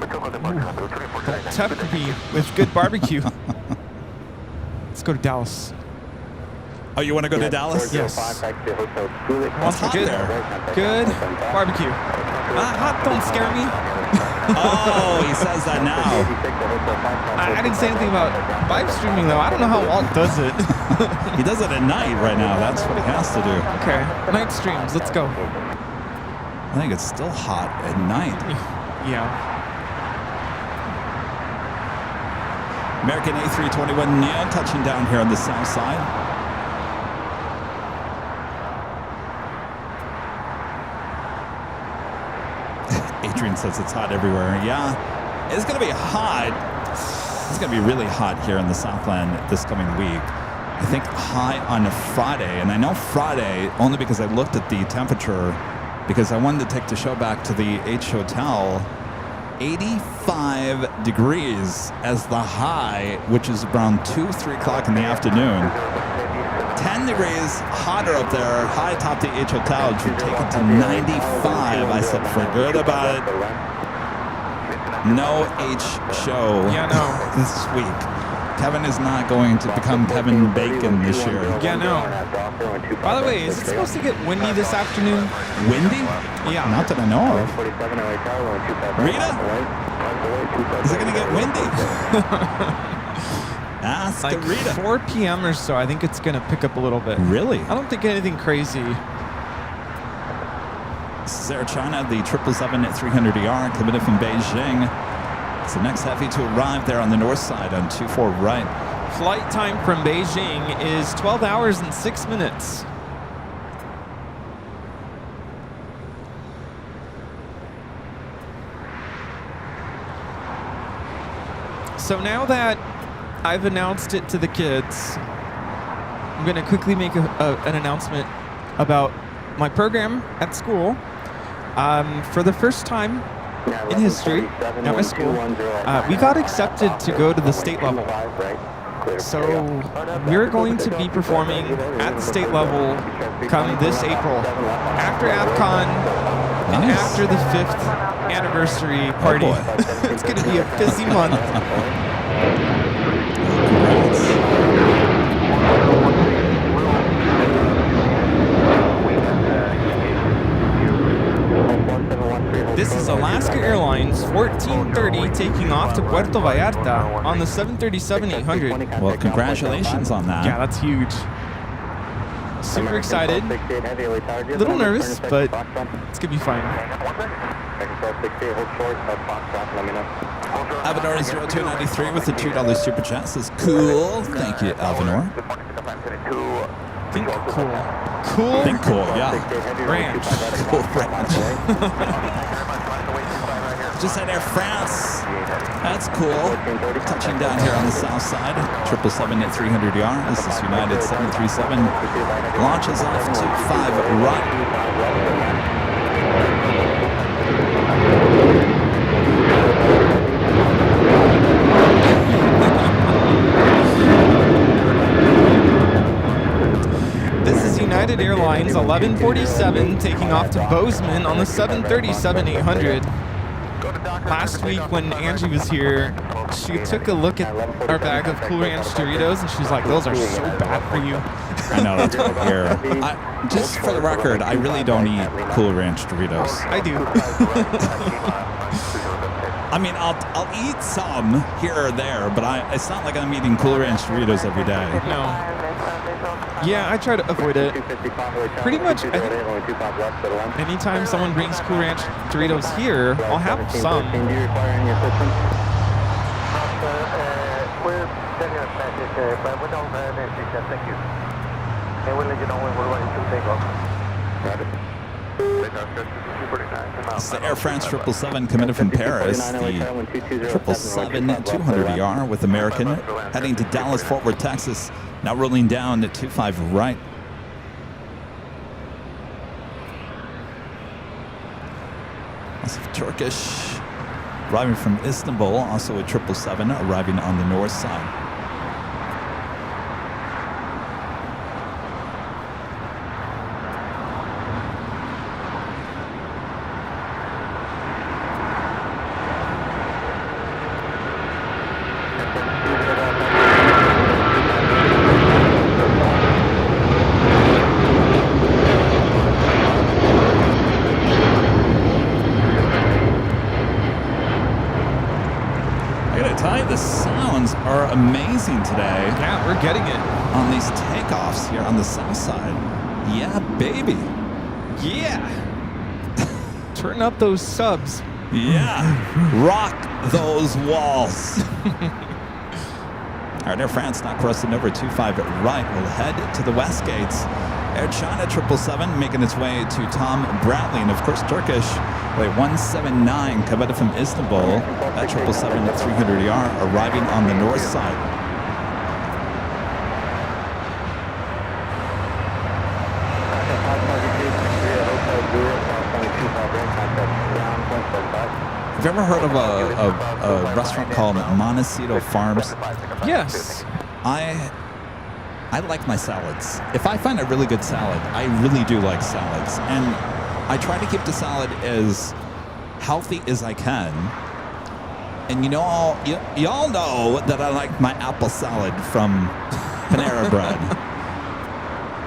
Tempt me with good barbecue. Let's go to Dallas. Oh, you want to go to Dallas? Yes. It's hot there. Good barbecue. Hot don't scare me. Oh, he says that now. I didn't say anything about live streaming though. I don't know how Walt does it. He does it at night right now. That's what he has to do. Okay, night streams. Let's go. I think it's still hot at night. Yeah. American A321 Neo touching down here on the south side. Adrian says it's hot everywhere. Yeah, it's going to be hot. It's going to be really hot here in the Southland this coming week. I think high on a Friday, and I know Friday only because I looked at the temperature because I wanted to take the show back to the H Hotel. 85 degrees as the high, which is around 2-3 o'clock in the afternoon. 10 degrees hotter up there, high top the H Hotel, which would take it to 95. I said, forget about it. No H show this week. Kevin is not going to become Kevin Bacon this year. Yeah, no. By the way, is it supposed to get windy this afternoon? Windy? Yeah. Not that I know of. Rita? Is it going to get windy? Ask Like Rita. 4 p.m. or so, I think it's going to pick up a little bit. Really? I don't think anything crazy. This is Air China, the 777 at 300ER coming from Beijing. It's the next heavy to arrive there on the north side on 24 right. Flight time from Beijing is 12 hours and 6 minutes. So now that I've announced it to the kids, I'm going to quickly make an announcement about my program at school. For the first time in history at my school, we got accepted to go to the state level. So we're going to be performing at the state level come this April, after AvCon and after the 5th anniversary party. It's going to be a busy month. This is Alaska Airlines 1430 taking off to Puerto Vallarta on the 737-800. Well, congratulations on that. Yeah, that's huge. Super excited. A little nervous, but it's gonna be fine. Alvinor 0293 with the $2 super chat says cool. Thank you, Alvinor. Think cool. Cool? Think cool, yeah. Ranch. Cool ranch. Just had Air France. That's cool. Touching down here on the south side. 777 at 300ER. This is United 737. Launches off to 5 right. Airlines 1147 taking off to Bozeman on the 737-800. Last week when Angie was here, she took a look at our bag of Cool Ranch Doritos and she's like, those are so bad for you. I know, that's right here. Just for the record, I really don't eat Cool Ranch Doritos. I do. I mean, I'll eat some here or there, but it's not like I'm eating Cool Ranch Doritos every day. No. Yeah, I try to avoid it. Pretty much, anytime someone brings Cool Ranch Doritos here, I'll have some. Do you require any assistance? We're sending a message, but we don't have anything. Thank you. And we'll let you know when we're ready to take off. Got it. It's the Air France 777 committed from Paris, the 777-200ER with American, heading to Dallas, Fort Worth, Texas, now rolling down to 25 right. Also Turkish, arriving from Istanbul, also a 777 arriving on the north side. Amazing today. Yeah, we're getting it. On these takeoffs here on the south side. Yeah, baby. Yeah. Turn up those subs. Yeah. Rock those walls. All right, Air France not crossing over 25 right. We'll head to the west gates. Air China 777 making its way to Tom Bradley. And of course, Turkish, wait, 179 coming from Istanbul. That 777-300ER arriving on the north side. Have you ever heard of a restaurant called Montecito Farms? Yes. I like my salads. If I find a really good salad, I really do like salads. And I try to keep the salad as healthy as I can. And y'all know that I like my apple salad from Panera Bread.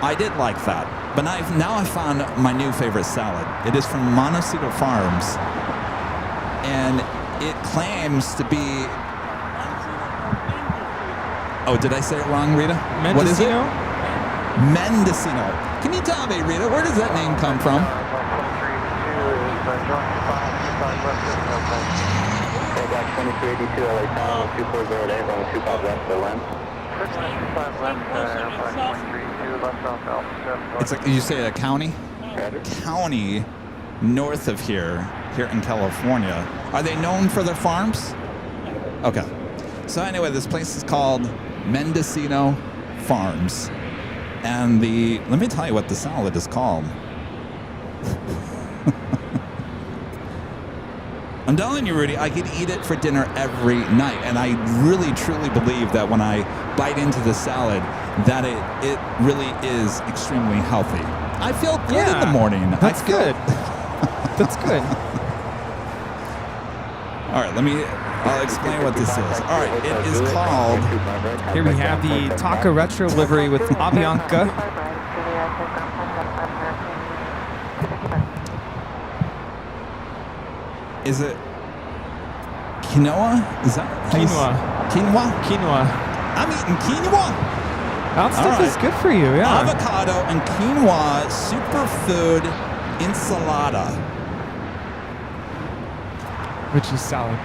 I did like that. But now I found my new favorite salad. It is from Montecito Farms. And it claims to be... Oh, did I say it wrong, Rita? Mendocino? What is it? Mendocino. Can you tell me, Rita, where does that name come from? It's like, you say a county? County north of here in California. Are they known for their farms? Okay. So anyway, this place is called Mendocino Farms. And let me tell you what the salad is called. I'm telling you, Rudy, I could eat it for dinner every night. And I really, truly believe that when I bite into the salad, that it really is extremely healthy. I feel good in the morning. That's good. That's good. All right, I'll explain what this is. All right, it is called... Here we have the Taka Retro livery with Avianca. Is it quinoa? Is that Quinoa. Quinoa? Quinoa. I'm eating quinoa. That stuff is good for you, yeah. Avocado and quinoa superfood ensalada. Which is salad.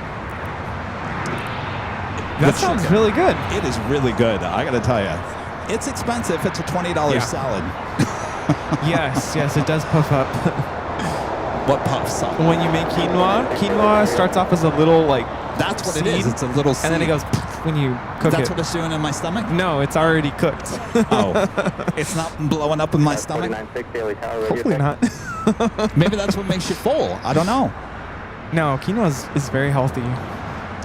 That sounds really good. It is really good. I got to tell you. It's expensive. It's a $20 salad. Yes, it does puff up. What puffs up? When you make quinoa starts off as a little That's what seed, it is. It's a little seed. and then it goes when you cook it. That's what it's doing in my stomach? No, it's already cooked. Oh, it's not blowing up in my stomach? Hopefully not. Maybe that's what makes you full. I don't know. No, quinoa is very healthy.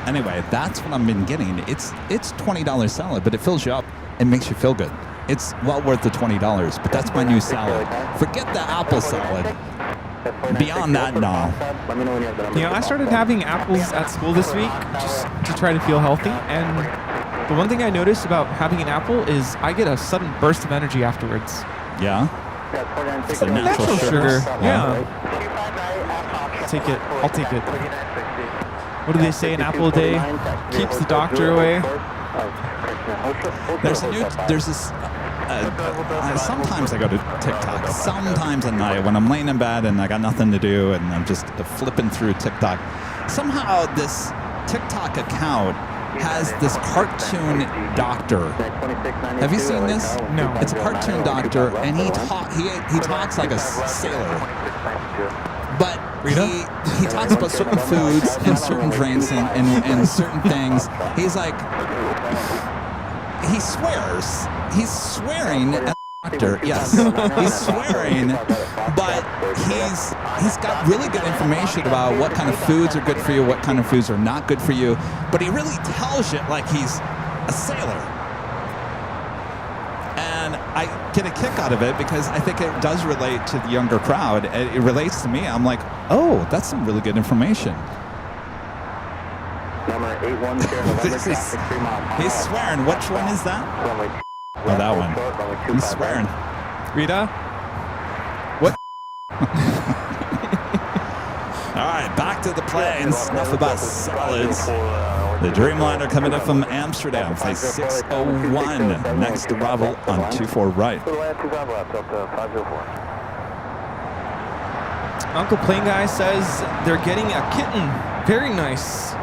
Anyway, that's what I've been getting. It's $20 salad, but it fills you up and makes you feel good. it's well worth the $20. But that's my new salad. Forget the apple salad. Beyond that, no. You know, I started having apples at school this week just to try to feel healthy, and the one thing I noticed about having an apple is I get a sudden burst of energy afterwards. Yeah? It's a natural sugar. Yeah. Take it. I'll take it. What do they say? An apple a day keeps the doctor away. There's this. Sometimes I go to TikTok. Sometimes at night when I'm laying in bed and I got nothing to do and I'm just flipping through TikTok. Somehow this TikTok account has this cartoon doctor. Have you seen this? No. It's a cartoon doctor, and he talks like a sailor. But he talks about certain foods and certain drinks and certain things. He's like, he swears. He's swearing at the doctor. Yes, he's swearing, but he's got really good information about what kind of foods are good for you, what kind of foods are not good for you. But he really tells you like he's a sailor. And I get a kick out of it because I think it does relate to the younger crowd. It relates to me. I'm like, oh, that's some really good information. Number 81 Sierra November, traffic 3 miles. He's swearing. Which one is that? Oh, that one. He's swearing. Rita? What? All right, back to the planes. Enough about salads. The Dreamliner coming in from Amsterdam, flight 601. Next arrival on 24 right. Uncle Plane Guy says they're getting a kitten. Very nice.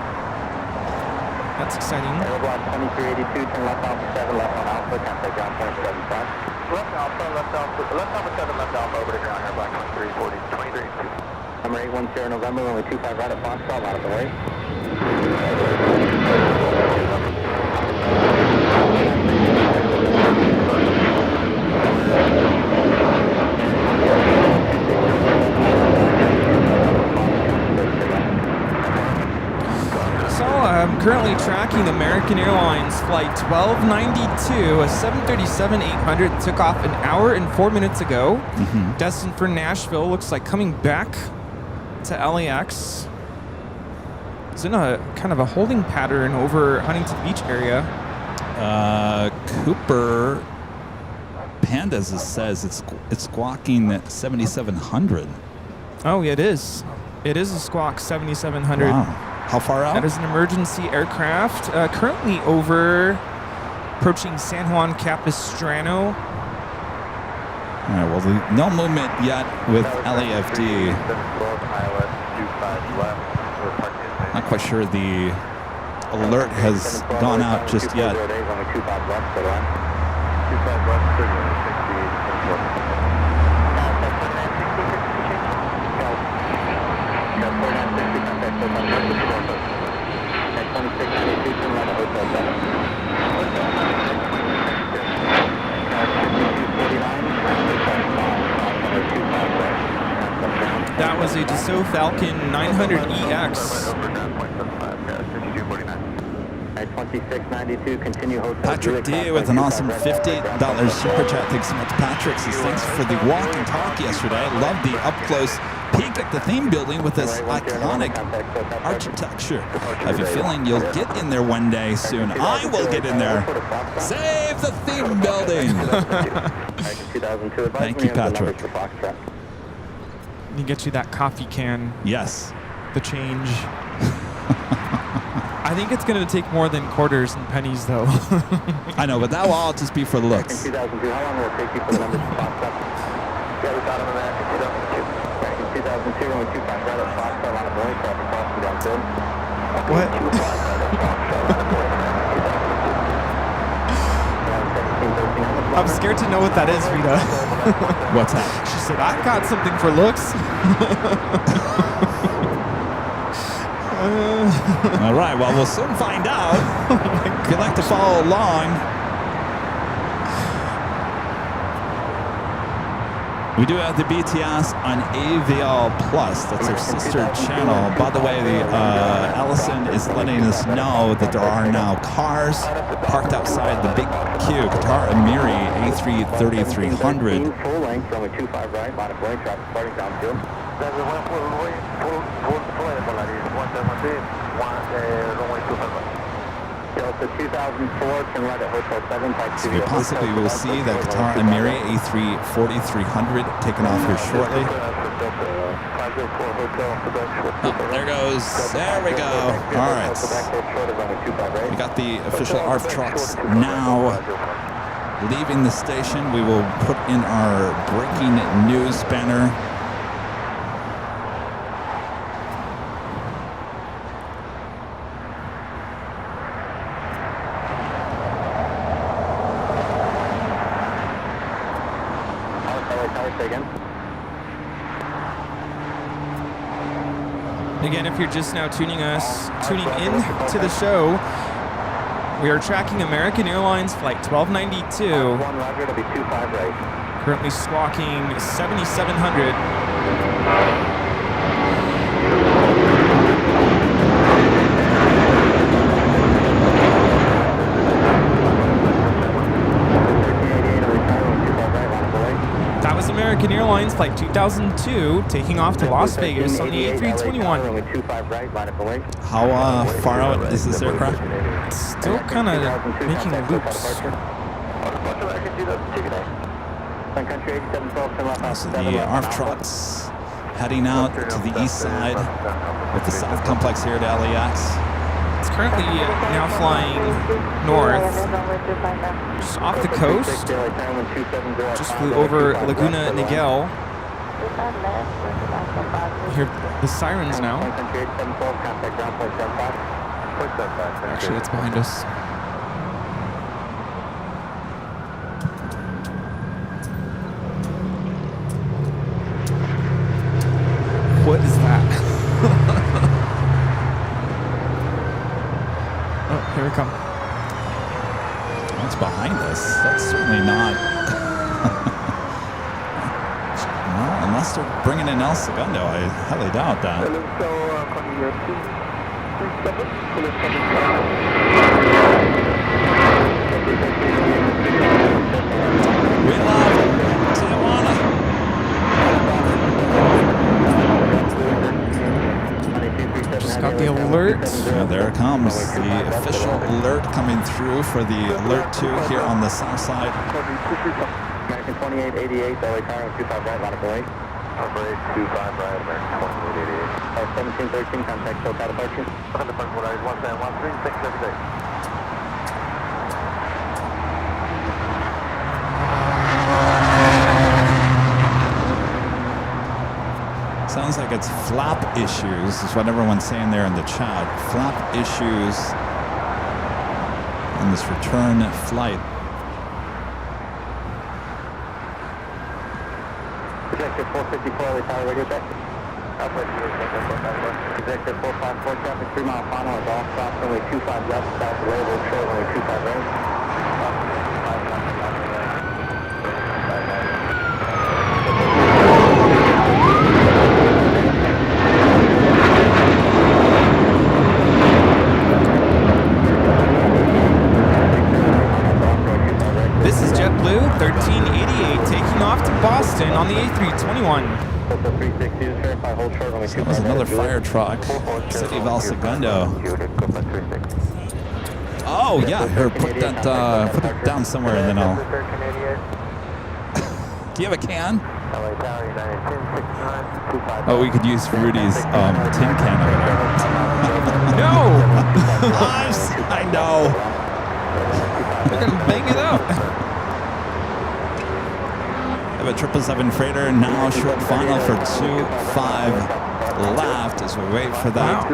That's exciting. Airline 2382, turn left Alpha 7, left on Alpha, contact ground point 75. Left Alpha 7, left Alpha over to ground, airline 2340, 2382. Number 81 Sierra November, runway 25 right at Foxtrot, line up and wait. So I'm currently tracking American Airlines flight 1292, a 737-800, took off an hour and 4 minutes ago. Destined for Nashville, looks like coming back to LAX. It's in a kind of a holding pattern over Huntington Beach area. Cooper Pandas says it's squawking at 7,700. Oh, yeah, it is. It is a Squawk 7700. Wow. How far out? That is an emergency aircraft. Currently approaching San Juan Capistrano. All right, well, no movement yet with LAFD. Not quite sure the alert has gone out just yet. That was a Dassault Falcon 900EX. Patrick D with an awesome $58 super chat. Thanks so much, Patrick. Says thanks for the walk and talk yesterday. I love the up-close peek at the theme building with this iconic architecture. I have a feeling you'll get in there one day soon. I will get in there. Save the theme building. Thank you, Patrick. You get you that coffee can. Yes. The change. I think it's going to take more than quarters and pennies, though. I know, but that will all just be for looks. 2002, how long will it take you for the numbers to box up? Yeah, we got him in American 2002. 2002, when we 25 right at Foxtrot, line of Boy, traffic crossing downfield. What? I'm scared to know what that is, Rita. What's that? She said, I got something for looks. All right, well, we'll soon find out. If you'd like to follow along. We do have the BTS on AVL Plus. That's our sister channel. By the way, Allison is letting us know that there are now cars parked outside the big Q QATAR Amiri A33300. Full length, runway 25 right, line of way, traffic starting downfield. Delta 2004, turn right at Hotel 7. So we possibly will see the QATAR Amiri A340-300 taken off here shortly. Oh, there goes. There we go. All right. We got the official ARF trucks now leaving the station. We will put in our breaking news banner. Again, if you're just now tuning in to the show, we are tracking American Airlines Flight 1292, currently squawking 7,700. That was American Airlines Flight 2002, taking off to Las Vegas on the A321. How far out is this aircraft? Still kind of making loops. So the ARF trucks heading out to the east side with the south complex here at LAX. It's currently now flying north, just off the coast. Just flew over Laguna Niguel. Hear the sirens now. Actually, it's behind us. What is that? Oh, here we come. What's behind us? That's certainly not. Well, unless they're bringing in El Segundo, I highly doubt that. We love Tijuana. Just got the alert. Yeah, there it comes. The official alert coming through for the Alert 2 here on the south side. American 2888, LA Tower 25 right, line of way. Operate 25 right, American 2888. 1713, contact SoCal departure. 171, 6 every day. Sounds like it's flap issues, is what everyone's saying there in the chat. Flap issues on this return flight. Projector 454, LA Tower radio check. Projector 454, traffic 3 mile final is off, cross runway 25 left, south of Railroad Trail, runway 25 right. This is JetBlue 1388 taking off to Boston on the A321. So that was another fire truck, City of El Segundo. Oh yeah, here, put it down somewhere and then I'll. Do you have a can? Oh, we could use Rudy's tin can over there. No! I know. They're gonna bang it out. We have a 777 freighter now, short final for 2-5 left as we wait for that.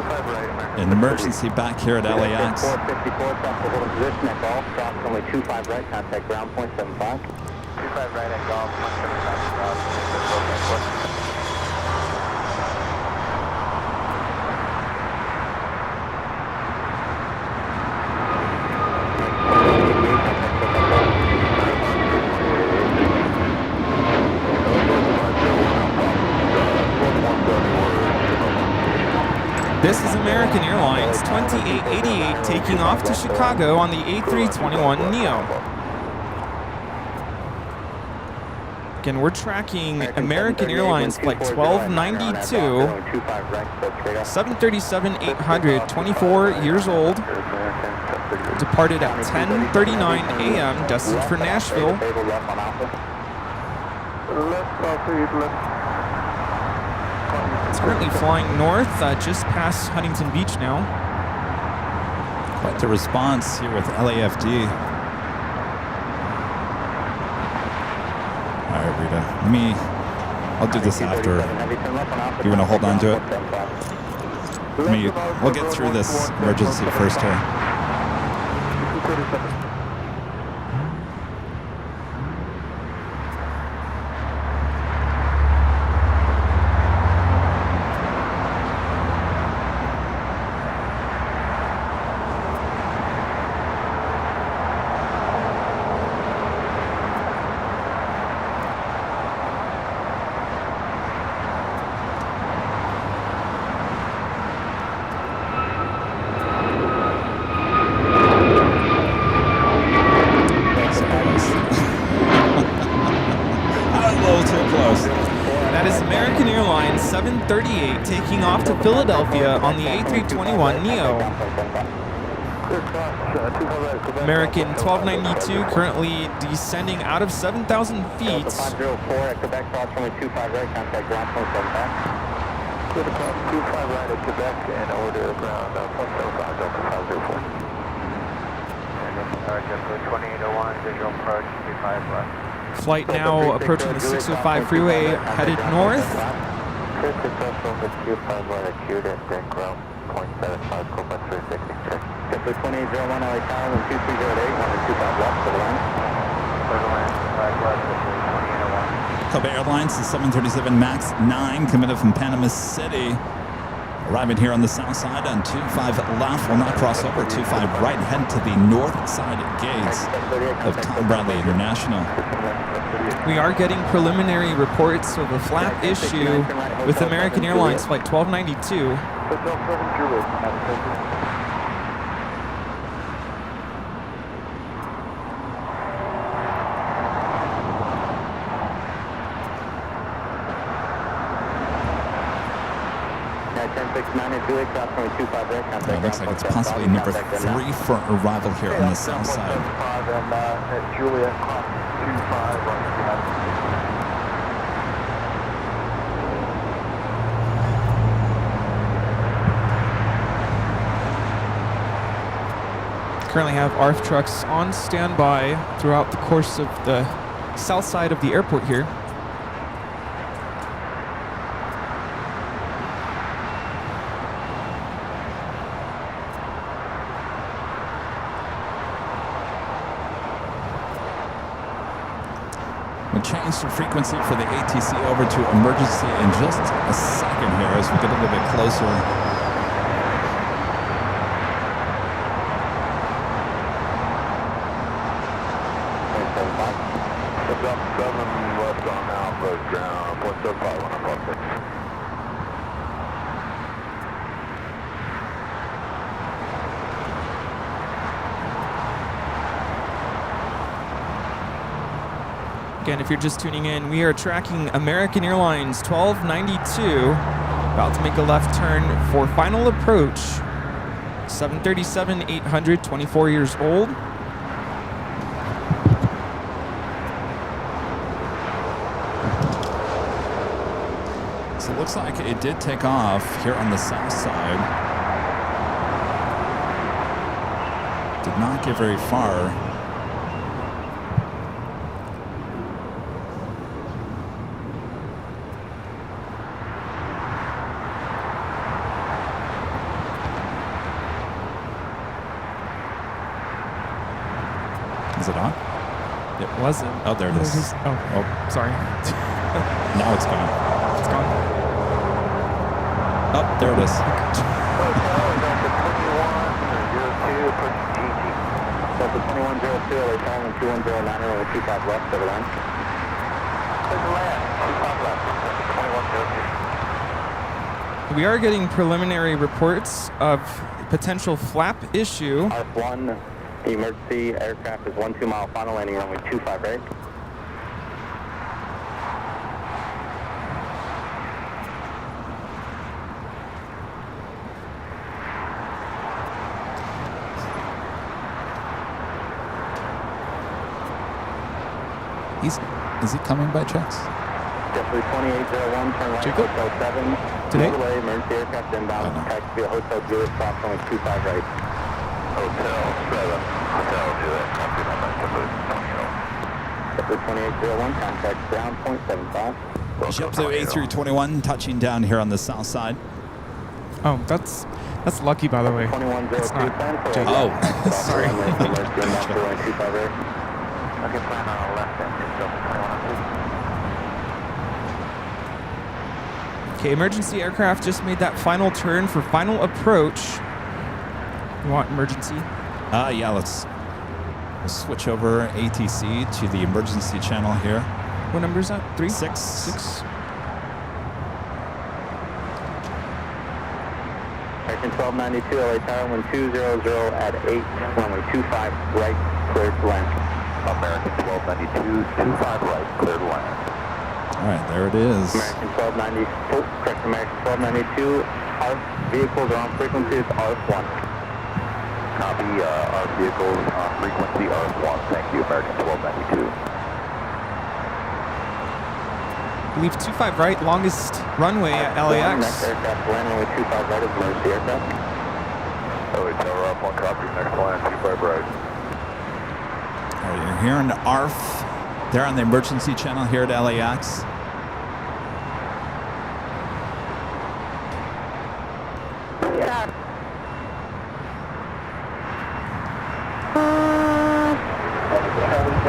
An emergency back here at LAX. 454, traffic hold position at golf, cross runway 25 right, contact ground point 75. 25 right at golf, 175. American Airlines 2888 taking off to Chicago on the A321neo. Again, we're tracking American Airlines flight 1292, 737-800, 24 years old, departed at 10:39 a.m., destined for Nashville. It's currently flying north, just past Huntington Beach now. Quite the response here with LAFD. All right, Rita. I'll do this after. You want to hold on to it? We'll get through this emergency first here. That is American Airlines 738 taking off to Philadelphia on the A321neo. American 1292 currently descending out of 7,000 feet. 504 at Quebec, cross runway 25 right, contact ground 0.75. Good across 25 right at Quebec and order ground 0.75 Delta 504. Delta 2801, visual approach 25 left. Flight now approaching the 605 freeway, headed north. Chris successful with Q5 right at Q at ground 0.75, Copa 360 check. Delta 2801 LA Tower 2308, 125 left for the line. For the line, 5 left, 2801. Copa Airlines, the 737 MAX 9 committed from Panama City. Arriving here on the south side on 25 left, will not cross over 25 right, head to the north side gates of Tom Bradley International. We are getting preliminary reports of a flap issue with American Airlines flight 1292. Looks like it's possibly number 3 for arrival here on the south side. Currently have ARF trucks on standby throughout the course of the south side of the airport here. We'll change the frequency for the ATC over to emergency in just a second here as we get a little bit closer. Again, if you're just tuning in, we are tracking American Airlines 1292, about to make a left turn for final approach. 737-800, 24 years old. So it looks like it did take off here on the south side. Did not get very far. Is it on? It wasn't. Oh, there it is. Oh, sorry. Now it's gone. It's gone. Oh, there it is. Delta 2102, LA Tower 2109, runway 25 left for the line. Clear to land, 25 left, 2102. We are getting preliminary reports of potential flap issue. ARF-1, emergency aircraft is 12 mile final landing runway 25 right. Is he coming by checks? Definitely 2801, turn right, Jacob? Hotel 7. Today? Motorway, emergency aircraft inbound, taxi via Hotel Juliet, cross runway 25 right. Hotel 7, Hotel Juliet, copy that back to booth, Definitely 2801, contact ground, point 75. JetBlue A321 touching down here on the south side. Oh, that's lucky, by the way. 2102, It's not plan for Jacob. Oh, sorry. Okay, plan on a left end, 2102. Okay, emergency aircraft just made that final turn for final approach. You want emergency? Yeah, let's switch over ATC to the emergency channel here. What number is that? 3? 6. 6. American 1292, LA Tower, 1200 at 8, runway 25 right, cleared to land. American 1292, 25 right, cleared to land. All right, there it is. American 1290, correct, American 1292, ARF vehicles are on frequency, it's ARF-1. Copy, ARF vehicles on frequency, ARF-1, thank you, American 1292. Leave 25 right, longest runway at LAX. Next aircraft land runway 25 right is emergency aircraft. LA Tower, ARF-1, copy, next line, 25 right. All right, you're hearing ARF. They're on the emergency channel here at LAX. Yeah.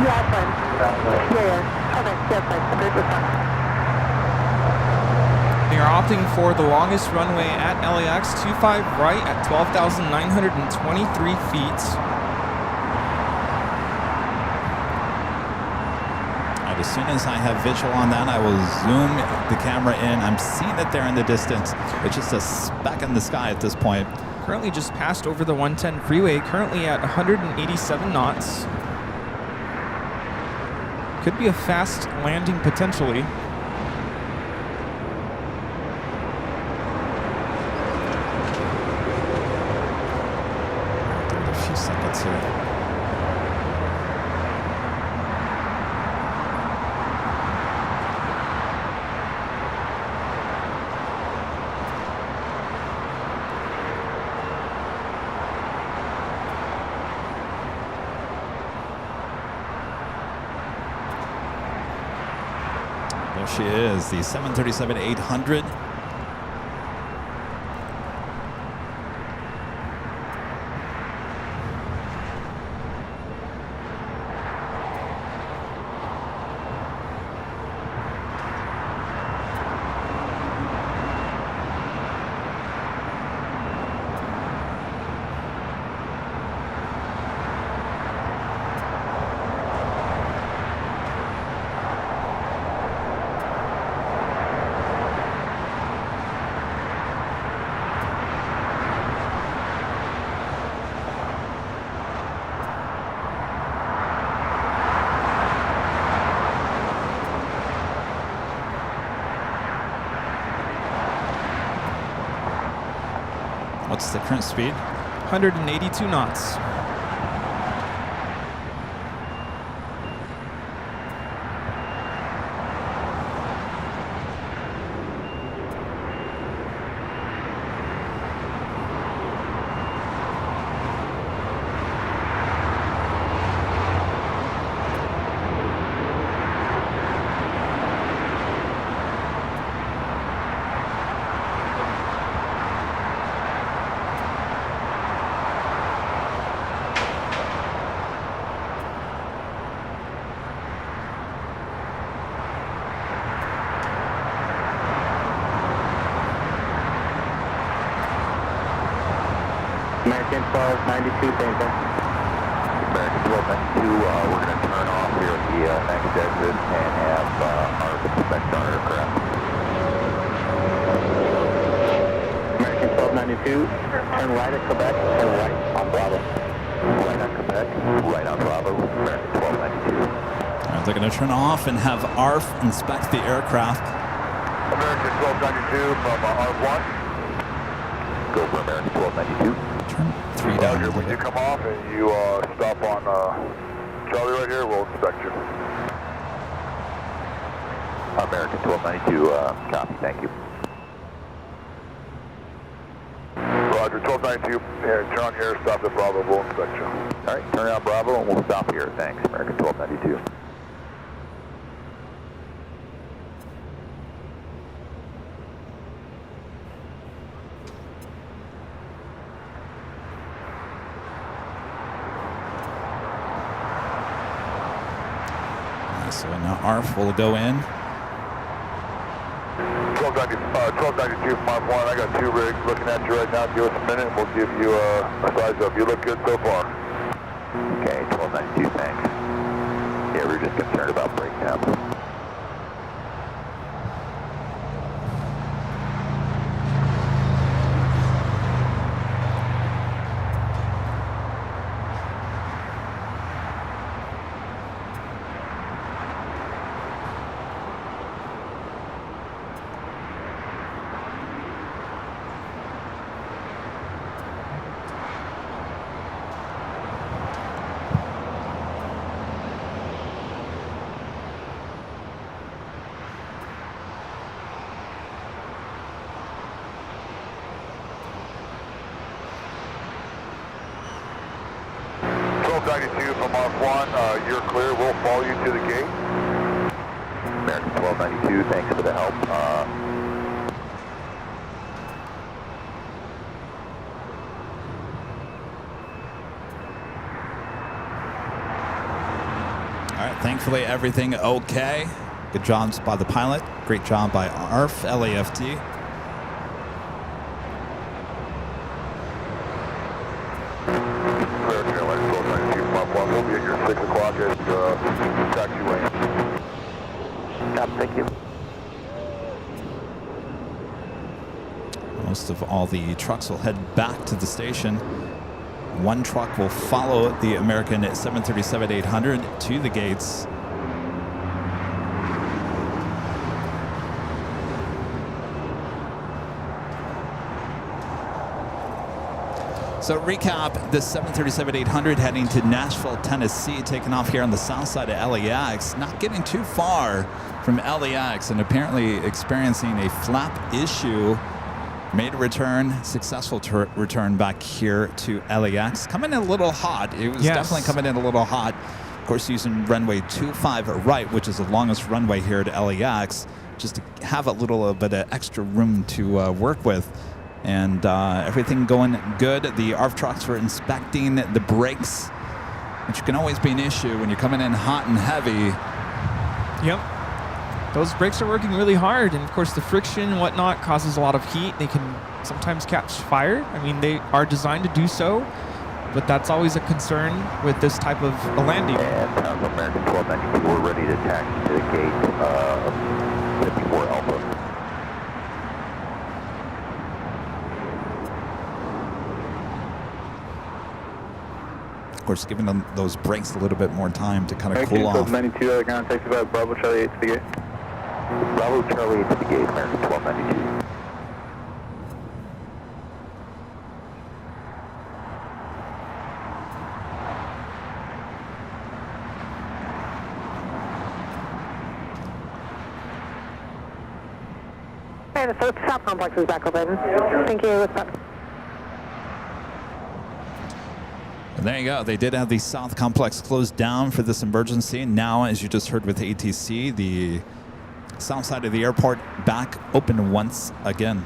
Yeah, fine. Yeah. Okay, yeah, fine. Good, we're fine. They are opting for the longest runway at LAX, 25 right at 12,923 feet. And as soon as I have visual on that, I will zoom the camera in. I'm seeing it there in the distance. It's just a speck in the sky at this point. Currently just passed over the 110 freeway, currently at 187 knots. Could be a fast landing potentially. Give it a few seconds here. There she is, the 737-800. What's the current speed? 182 knots. American 1292, same thing. American 1292, we're going to turn off here at the next exit and have our inspect our aircraft. 1292, turn right at Quebec, turn right on Bravo. Right on Quebec, right on Bravo, American 1292. All right, they're going to turn off and have ARF inspect the aircraft. American 1292 from ARF1. Go for American 1292. Turn 3 down. Roger, when you come off and you stop on Charlie right here, we'll inspect you. American 1292, copy, thank you. Roger, 1292, turn on here, stop at Bravo, we'll inspect you. All right, turn on Bravo and we'll stop here, thanks. American 1292. So now ARF will go in. 1292 from ARF1, I got 2 rigs looking at you right now. Give us a minute and we'll give you a size up. You look good so far. Okay, 1292, thanks. Yeah, we're just concerned about breakdowns. From ARF1, you're clear. We'll follow you to the gate. American 1292, thanks for the help. All right, thankfully everything okay. Good jobs by the pilot. Great job by ARF, LAFT. We'll be at your 6 o'clock at taxiway. Thank you. Most of all the trucks will head back to the station. One truck will follow the American 737-800 to the gates. So recap, this 737-800 heading to Nashville, Tennessee, taking off here on the south side of LAX, not getting too far from LAX and apparently experiencing a flap issue. Made a return, successful return back here to LAX. Coming in a little hot. It was definitely coming in a little hot. Of course, using runway 25 right, which is the longest runway here at LAX, just to have a little bit of extra room to work with. And everything going good. The ARF trucks were inspecting the brakes, which can always be an issue when you're coming in hot and heavy. Yep. Those brakes are working really hard, and of course the friction and whatnot causes a lot of heat. They can sometimes catch fire. I mean, they are designed to do so, but that's always a concern with this type of a landing. And American 1292, we're ready to taxi to the gate 54 Alpha. Of course, giving them those brakes a little bit more time to kind of cool off. 92, other ground taxi by Bravo Charlie 8 to the gate. Bravo Charlie 8 to the gate, American 1292. Okay, the South Complex is back open. Thank you. What's up? And there you go. They did have the South Complex closed down for this emergency. Now, as you just heard with ATC, the south side of the airport back open once again.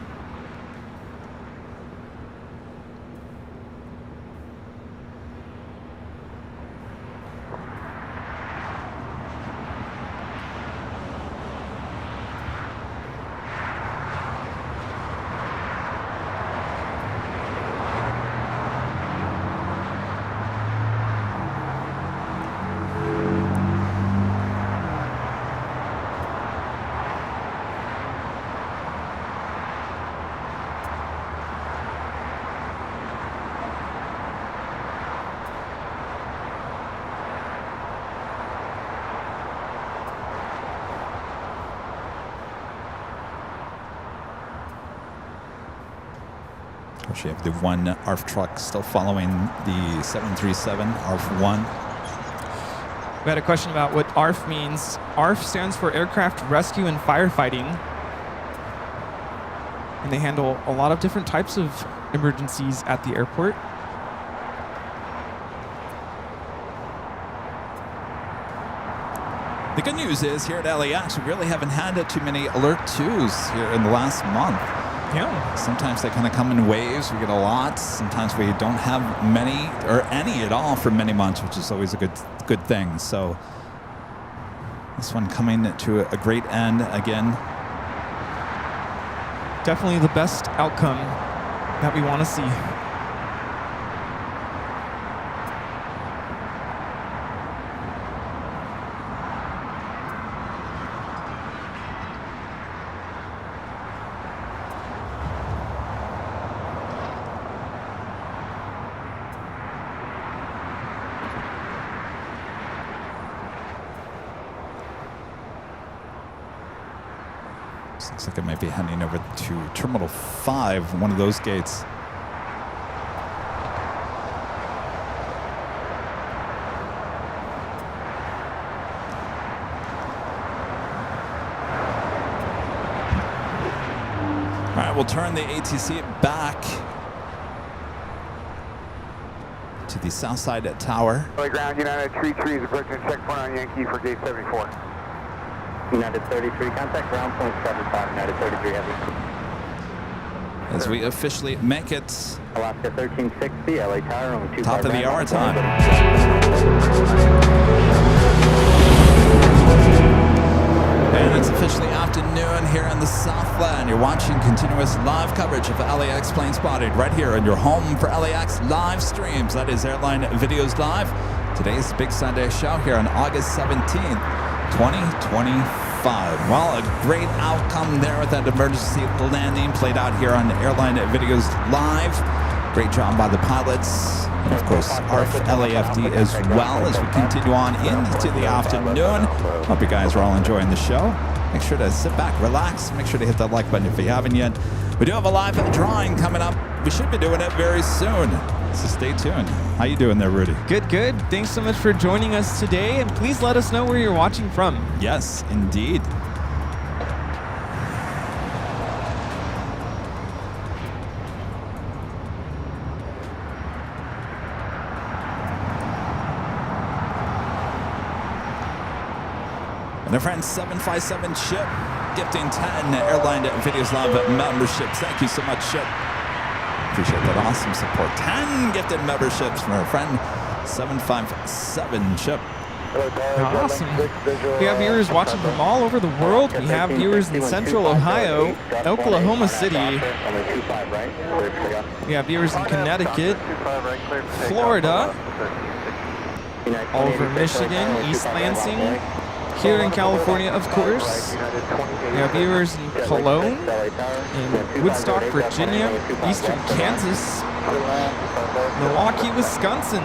course, you have the one ARF truck still following the 737 ARF-1. We had a question about what ARF means. ARF stands for Aircraft Rescue and Firefighting. And they handle a lot of different types of emergencies at the airport. The good news is here at LAX, we really haven't had too many Alert 2s here in the last month. Yeah. Sometimes they kind of come in waves. We get a lot. Sometimes we don't have many or any at all for many months, which is always a good thing. So this one coming to a great end again. Definitely the best outcome that we want to see. Looks like it might be heading over to Terminal 5, one of those gates. All right, we'll turn the ATC back to the south side tower. Ground United 33 is approaching checkpoint on Yankee for gate 74. United 33, contact ground point 75, United 33 heavy. As we officially make it Alaska 1360, LA Tower, only 2 top of the hour time. And it's officially afternoon here in the Southland. You're watching continuous live coverage of LAX Plane Spotted right here on your home for LAX live streams. That is Airline Videos Live. Today's Big Sunday show here on August 17th. 2025. Well, a great outcome there with that emergency landing played out here on Airline Videos Live. Great job by the pilots. And of course, ARF LAFD as well as we continue on into the afternoon. Hope you guys are all enjoying the show. Make sure to sit back, relax. Make sure to hit that like button if you haven't yet. We do have a live drawing coming up. We should be doing it very soon. So stay tuned. How you doing there, Rudy? Good, good. Thanks so much for joining us today, and please let us know where you're watching from. Yes, indeed. And our friend 757 Chip gifting 10 Airline Videos Live memberships. Thank you so much, Chip. Appreciate that awesome support. 10 gifted memberships from our friend 757 Chip. Awesome. We have viewers watching from all over the world. We have viewers in Central Ohio, Oklahoma City. We have viewers in Connecticut, Florida, all over Michigan, East Lansing, here in California, of course. We have viewers in Cologne, in Woodstock, Virginia, Eastern Kansas, Milwaukee, Wisconsin,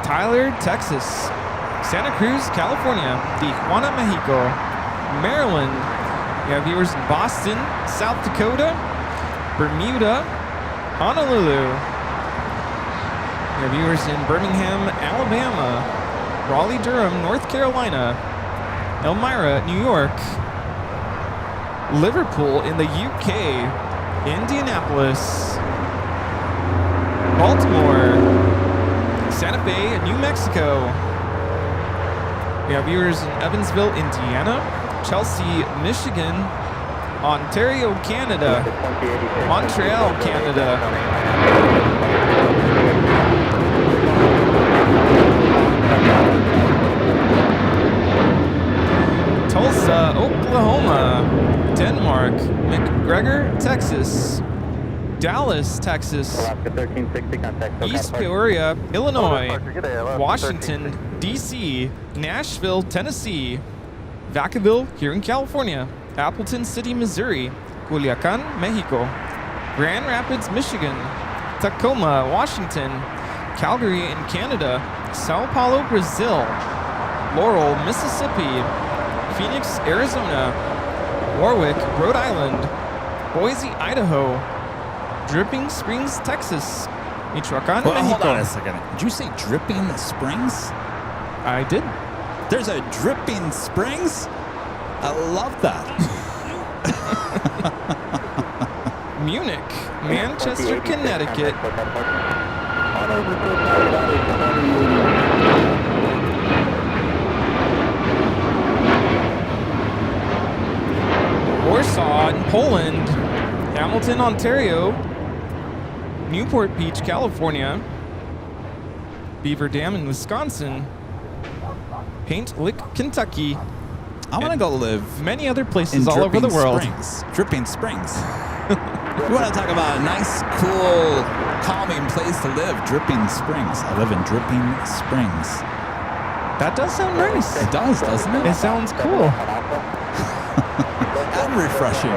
Tyler, Texas, Santa Cruz, California, Tijuana, Mexico, Maryland. We have viewers in Boston, South Dakota, Bermuda, Honolulu. We have viewers in Birmingham, Alabama, Raleigh-Durham, North Carolina, Elmira, New York, Liverpool in the UK, Indianapolis, Baltimore, Santa Fe, New Mexico. We have viewers in Evansville, Indiana, Chelsea, Michigan, Ontario, Canada, Montreal, Canada. Tulsa, Oklahoma, Denmark, McGregor, Texas, Dallas, Texas, East Peoria, Illinois, Washington, D.C., Nashville, Tennessee, Vacaville here in California, Appleton City, Missouri, Culiacan, Mexico, Grand Rapids, Michigan, Tacoma, Washington, Calgary in Canada, Sao Paulo, Brazil, Laurel, Mississippi, Phoenix, Arizona, Warwick, Rhode Island, Boise, Idaho, Dripping Springs, Texas. Michoacan, Well, hold Mexico. on a second. Did you say Dripping Springs? I did. There's a Dripping Springs? I love that. Munich, Manchester, Connecticut. Warsaw in Poland, Hamilton, Ontario, Newport Beach, California, Beaver Dam in Wisconsin, Paint Lick, Kentucky, I want to go live many other in places all over the Dripping world. Springs. Dripping Springs. You want to talk about a nice, cool, calming place to live? Dripping Springs. I live in Dripping Springs. That does sound nice. It does, doesn't it? It sounds cool. And refreshing.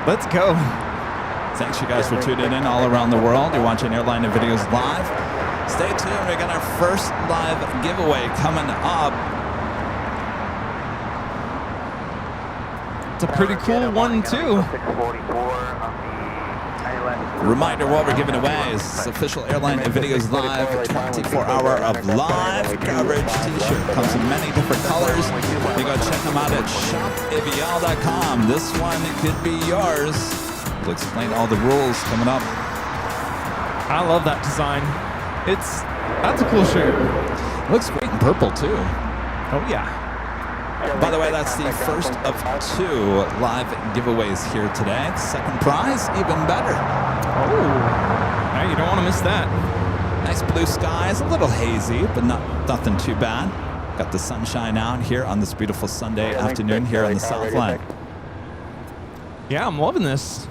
Let's go. Thanks, you guys, for tuning in all around the world. You're watching Airline and Videos live. Stay tuned. We got our first live giveaway coming up. It's a pretty cool one, too. Reminder, what we're giving away is official Airline and Videos Live 24-hour of live coverage t-shirt. Comes in many different colors. You go check them out at shopavial.com. This one could be yours. We'll explain all the rules coming up. I love that design. That's a cool shirt. Looks great in purple, too. Oh, yeah. By the way, that's the first of 2 live giveaways here today. The second prize, even better. Oh. Now you don't want to miss that. Nice blue skies, a little hazy, but nothing too bad. Got the sunshine out here on this beautiful Sunday afternoon here on the Southland. Yeah, I'm loving this.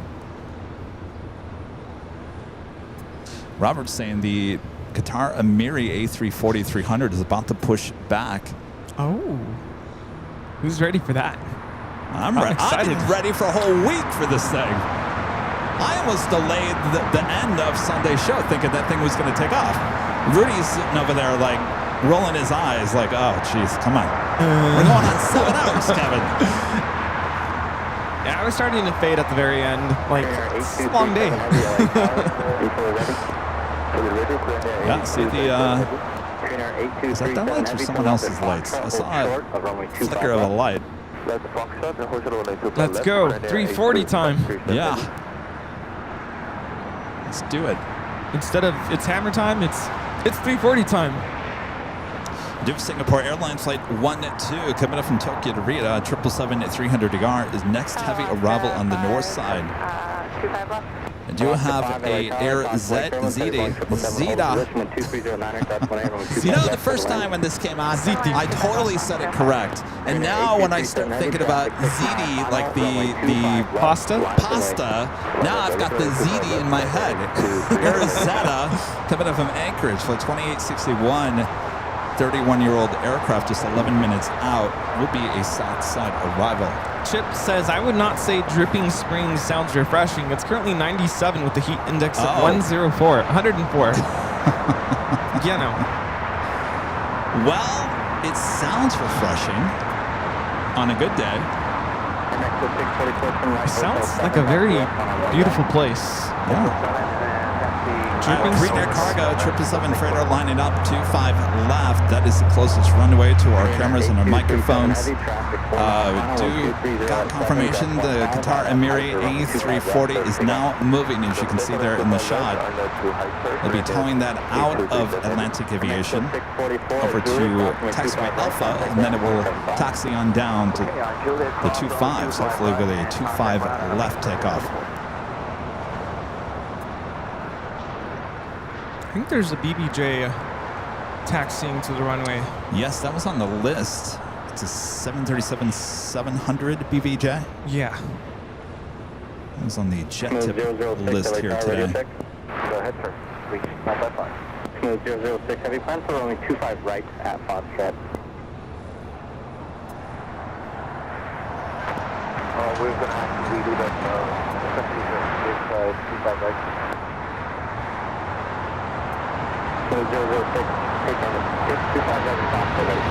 Robert's saying the QATAR Amiri A340-300 is about to push back. Oh. Who's ready for that? I'm excited. ready for a whole week for this thing. I almost delayed the end of Sunday's show thinking that thing was going to take off. Rudy's sitting over there like rolling his eyes like, oh, jeez, come on. We're going on 7 hours, Kevin. Yeah, I was starting to fade at the very end. Like, it's a long day. Yeah, see the, is that their lights or someone else's lights? I saw a flicker of a light. Let's go. 3:40 time. Yeah. Let's do it. Instead of it's hammer time, it's 3:40 time. Do Singapore Airlines Flight 12 coming up from Tokyo to Riyadh. 777-300 is next heavy arrival on the north side. 25 left. I do have a Air Zeta. You know, the first time when this came out, I totally said it correct. And now when I start thinking about ziti, like the Pasta? now I've got the ziti in my head. Air Zeta coming up from Anchorage, Flight 2861. 31-year-old aircraft, just 11 minutes out, will be a south side arrival. Chip says, I would not say Dripping Springs sounds refreshing. It's currently 97 with the heat index of 104. You know. Well, it sounds refreshing on a good day. It sounds like a very beautiful place. Yeah. Dripping Green Air Cargo, 777 freighter lining up, 25 left. That is the closest runway to our cameras and our microphones. We got confirmation the QATAR Amiri A340 is now moving, as you can see there in the shot. They'll be towing that out of Atlantic Aviation over to taxiway Alpha, and then it will taxi on down to the 25s, hopefully with a 25 left takeoff. I think there's a BBJ taxiing to the runway. Yes, that was on the list. It's a 737-700 BVJ. Yeah. It was on the jet tip list here today. Go ahead, sir. Not that far. Smooth 006, heavy plan for only 25 right at Foxtrot. We're going to have to redo that 25 right. Smooth 006, take on it. 25 right at Foxtrot.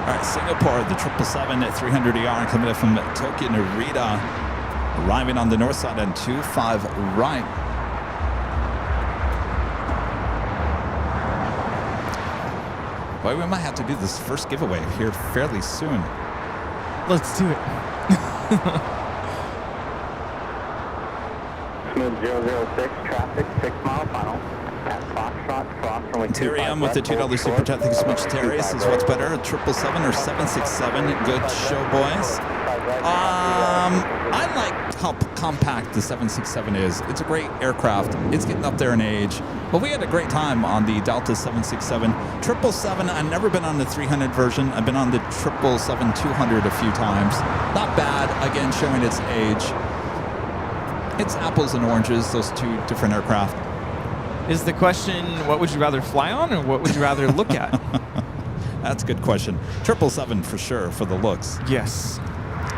All right, Singapore, the 777 at 300ER coming in from Tokyo Narita, arriving on the north side and 25 right. Boy, we might have to do this first giveaway here fairly soon. Let's do it. Smooth 006, traffic, 6 mile final. At Foxtrot, cross runway 25 Terry with the $2 super chat. Thank you so much, Terry. This is what's better, a 777 or 767? Good show, boys. I like how compact the 767 is. It's a great aircraft. It's getting up there in age. But we had a great time on the Delta 767. 777, I've never been on the 300 version. I've been on the 777-200 a few times. Not bad, again, showing its age. It's apples and oranges, those two different aircraft. Is the question, what would you rather fly on or what would you rather look at? That's a good question. 777 for sure, for the looks. Yes.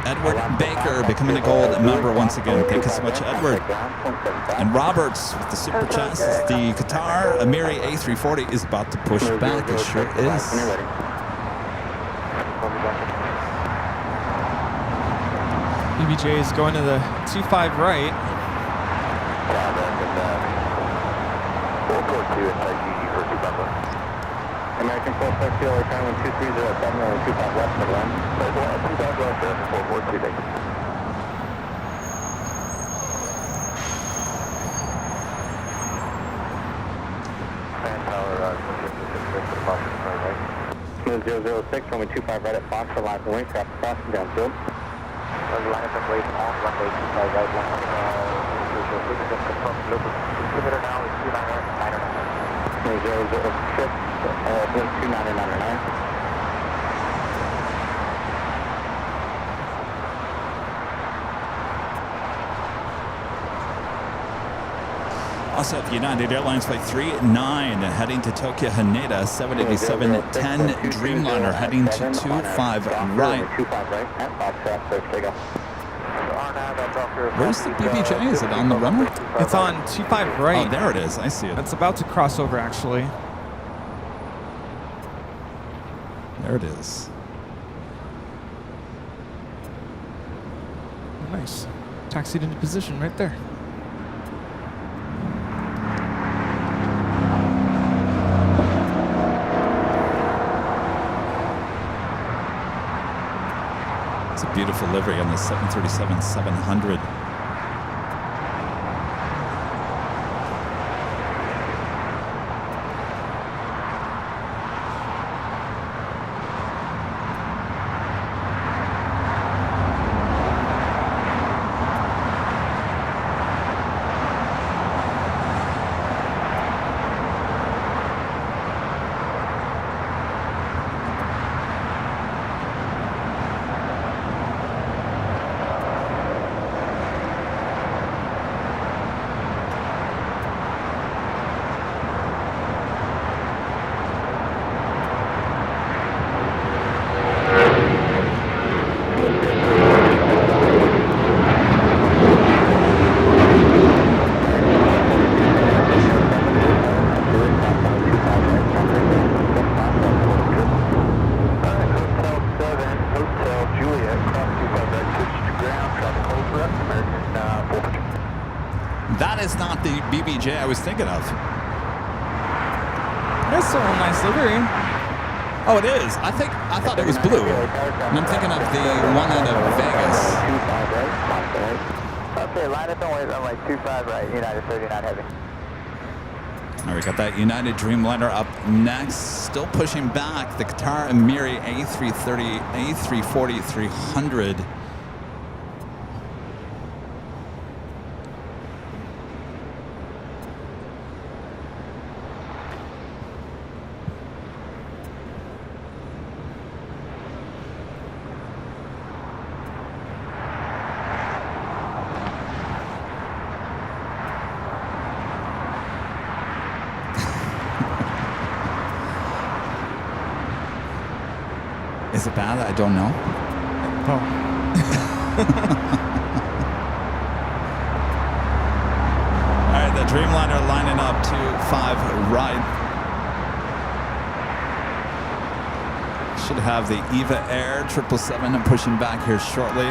Edward Baker becoming a gold member once again. Thank you so much, Edward. And Roberts with the super chat says the QATAR Amiri A340 is about to push back. It sure is. BBJ is going to the 25 right. American 450, return 12307, 25 west, Midland. 25 west, 442, thank you. Smooth 006, runway 25 right at Fox, line for wing, craft crossing downfield. Line up and wait off, runway 25 right, line. Limiter now is 299. Smooth 006, 29999. Also at United Airlines Flight 39 heading to Tokyo Haneda, 787-10 Dreamliner heading to 25 right. Where's the BBJ? Is it on the runway? It's on 25 right. Oh, there it is. I see it. It's about to cross over, actually. There it is. Nice. Taxied into position right there. It's a beautiful livery on the 737-700. That is not the BBJ I was thinking of. That's still a nice livery. Oh, it is. I thought it was blue. And I'm thinking of the one out of Vegas. Okay, line up and wait on like 25 right, United 39 heavy. All right, we got that United Dreamliner up next. Still pushing back the QATAR Amiri A330, A340, 300. Is it bad? I don't know. Oh. All right, the Dreamliner lining up to 5 right. should have the Eva Air 777 pushing back here shortly.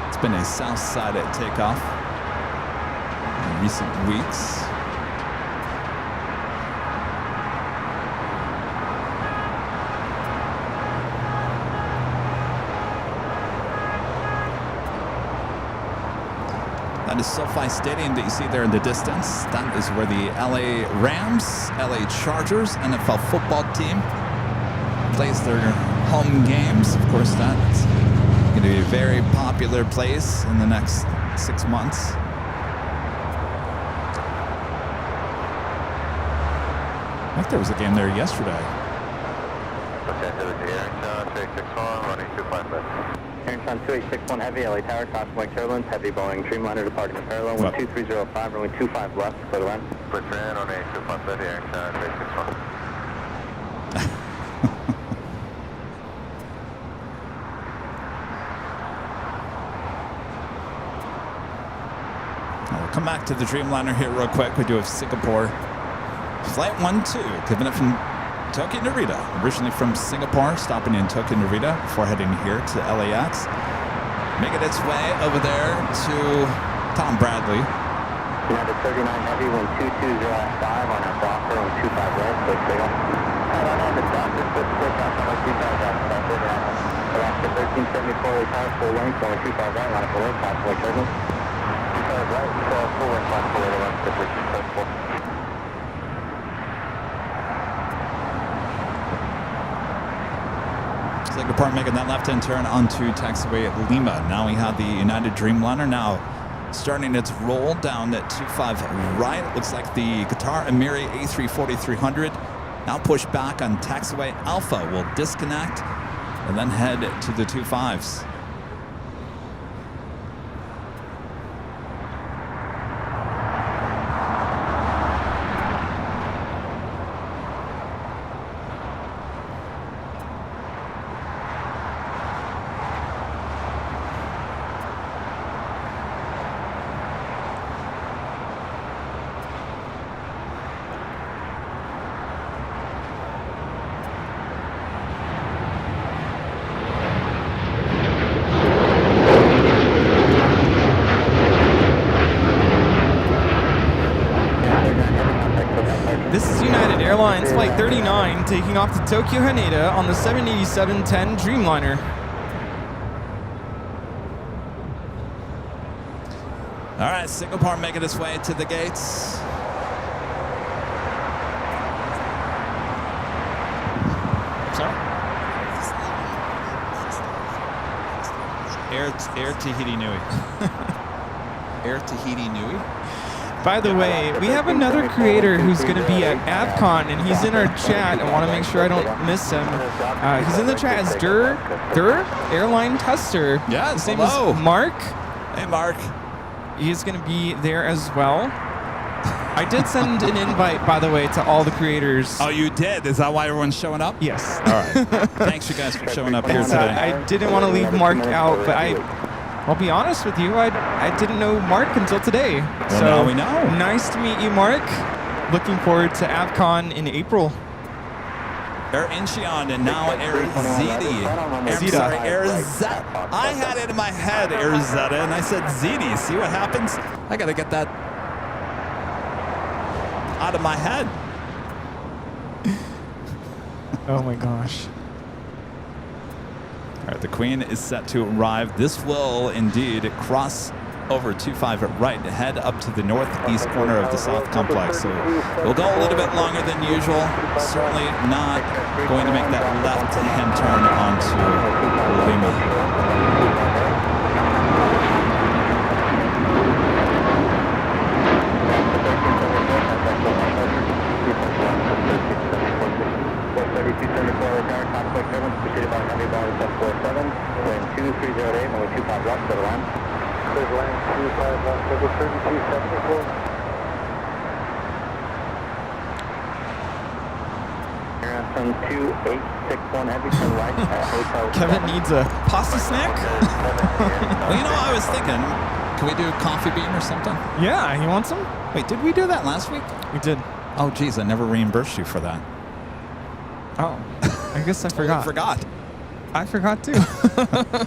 It's been a south side at takeoff in recent weeks. That is SoFi Stadium that you see there in the distance. That is where the LA Rams, LA Chargers, NFL football team plays their home games. Of course, that's going to be a very popular place in the next 6 months. I think there was a game there yesterday. Airline 2861 Heavy, LA Tower, crossing turbulence, heavy Boeing Dreamliner departing the parallel, wind 2305, runway 25 left, clear to land. Put your hand on 821 City, Airline 2861. We'll come back to the Dreamliner here real quick. We do have Singapore. Flight 12, giving it from Tokyo Narita, originally from Singapore, stopping in Tokyo Narita before heading here to LAX. Making its way over there to Tom Bradley. United 39 Heavy, wind 220 on our blocker, wind 25 right, quick signal. Airline on the doctor, quick takeoff, runway 25 right, Alaska 1374 LA Tower, full length, runway 25 right, line up below, crossing turbulence. 25 right, full length, line up below, line up 1374. Singapore making that left-hand turn onto taxiway at Lima. Now we have the United Dreamliner now starting its roll down at 25 right. It looks like the QATAR Emiri A340-300 now push back on taxiway Alpha. Will disconnect and then head to the 25s. This is United Airlines Flight 39 taking off to Tokyo Haneda on the 787-10 Dreamliner. All right, Singapore making its way to the gates. Sorry? Air Tahiti Nui. Air Tahiti Nui? By the way, we have another creator who's going to be at AvCon, and he's in our chat. I want to make sure I don't miss him. He's in the chat as Dur Airline Tester. Yeah, his name hello. is Mark. Hey, Mark. He's going to be there as well. I did send an invite, by the way, to all the creators. Oh, you did? Is that why everyone's showing up? Yes. All right. Thanks, you guys, for showing up here today. I didn't want to leave Mark out, but I'll be honest with you, I didn't know Mark until today. Well, so now we know. Nice to meet you, Mark. Looking forward to AvCon in April. Air Incheon and now Air Ziti. Air Zeta. I had it in my head, Air Zeta, and I said Ziti. See what happens? I got to get that out of my head. Oh my gosh. All right, the Queen is set to arrive. This will indeed cross over 25 right, head up to the northeast corner of the South Complex. So we'll go a little bit longer than usual. Certainly not going to make that left-hand turn onto Lima. Preceded by heavy volume 747, wind 2308, runway 25 left, clear to land. Clear to land, 25 left, over 3274. From 2861 heavy, turn right, hotel. Kevin needs a pasta snack? Well, you know, I was thinking, can we do a coffee bean or something? Yeah, you want some? Wait, did we do that last week? We did. Oh, geez, I never reimbursed you for that. Oh. I guess I forgot. Forgot. I forgot too.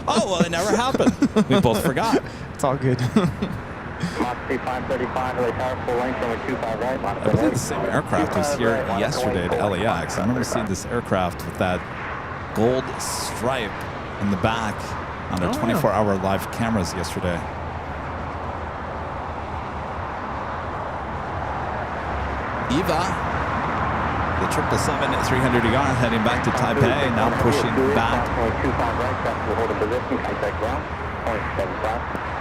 Oh, well, it never happened. We both forgot. It's all good. Moxie 535, LA Tower, full length, runway 25 right. I believe the same aircraft was here yesterday at LAX. I remember seeing this aircraft with that gold stripe in the back on the 24-hour live cameras yesterday. Eva, the 777-300ER heading back to Taipei, now pushing back. 25 right, that's the hold of position, contact ground, 0.75.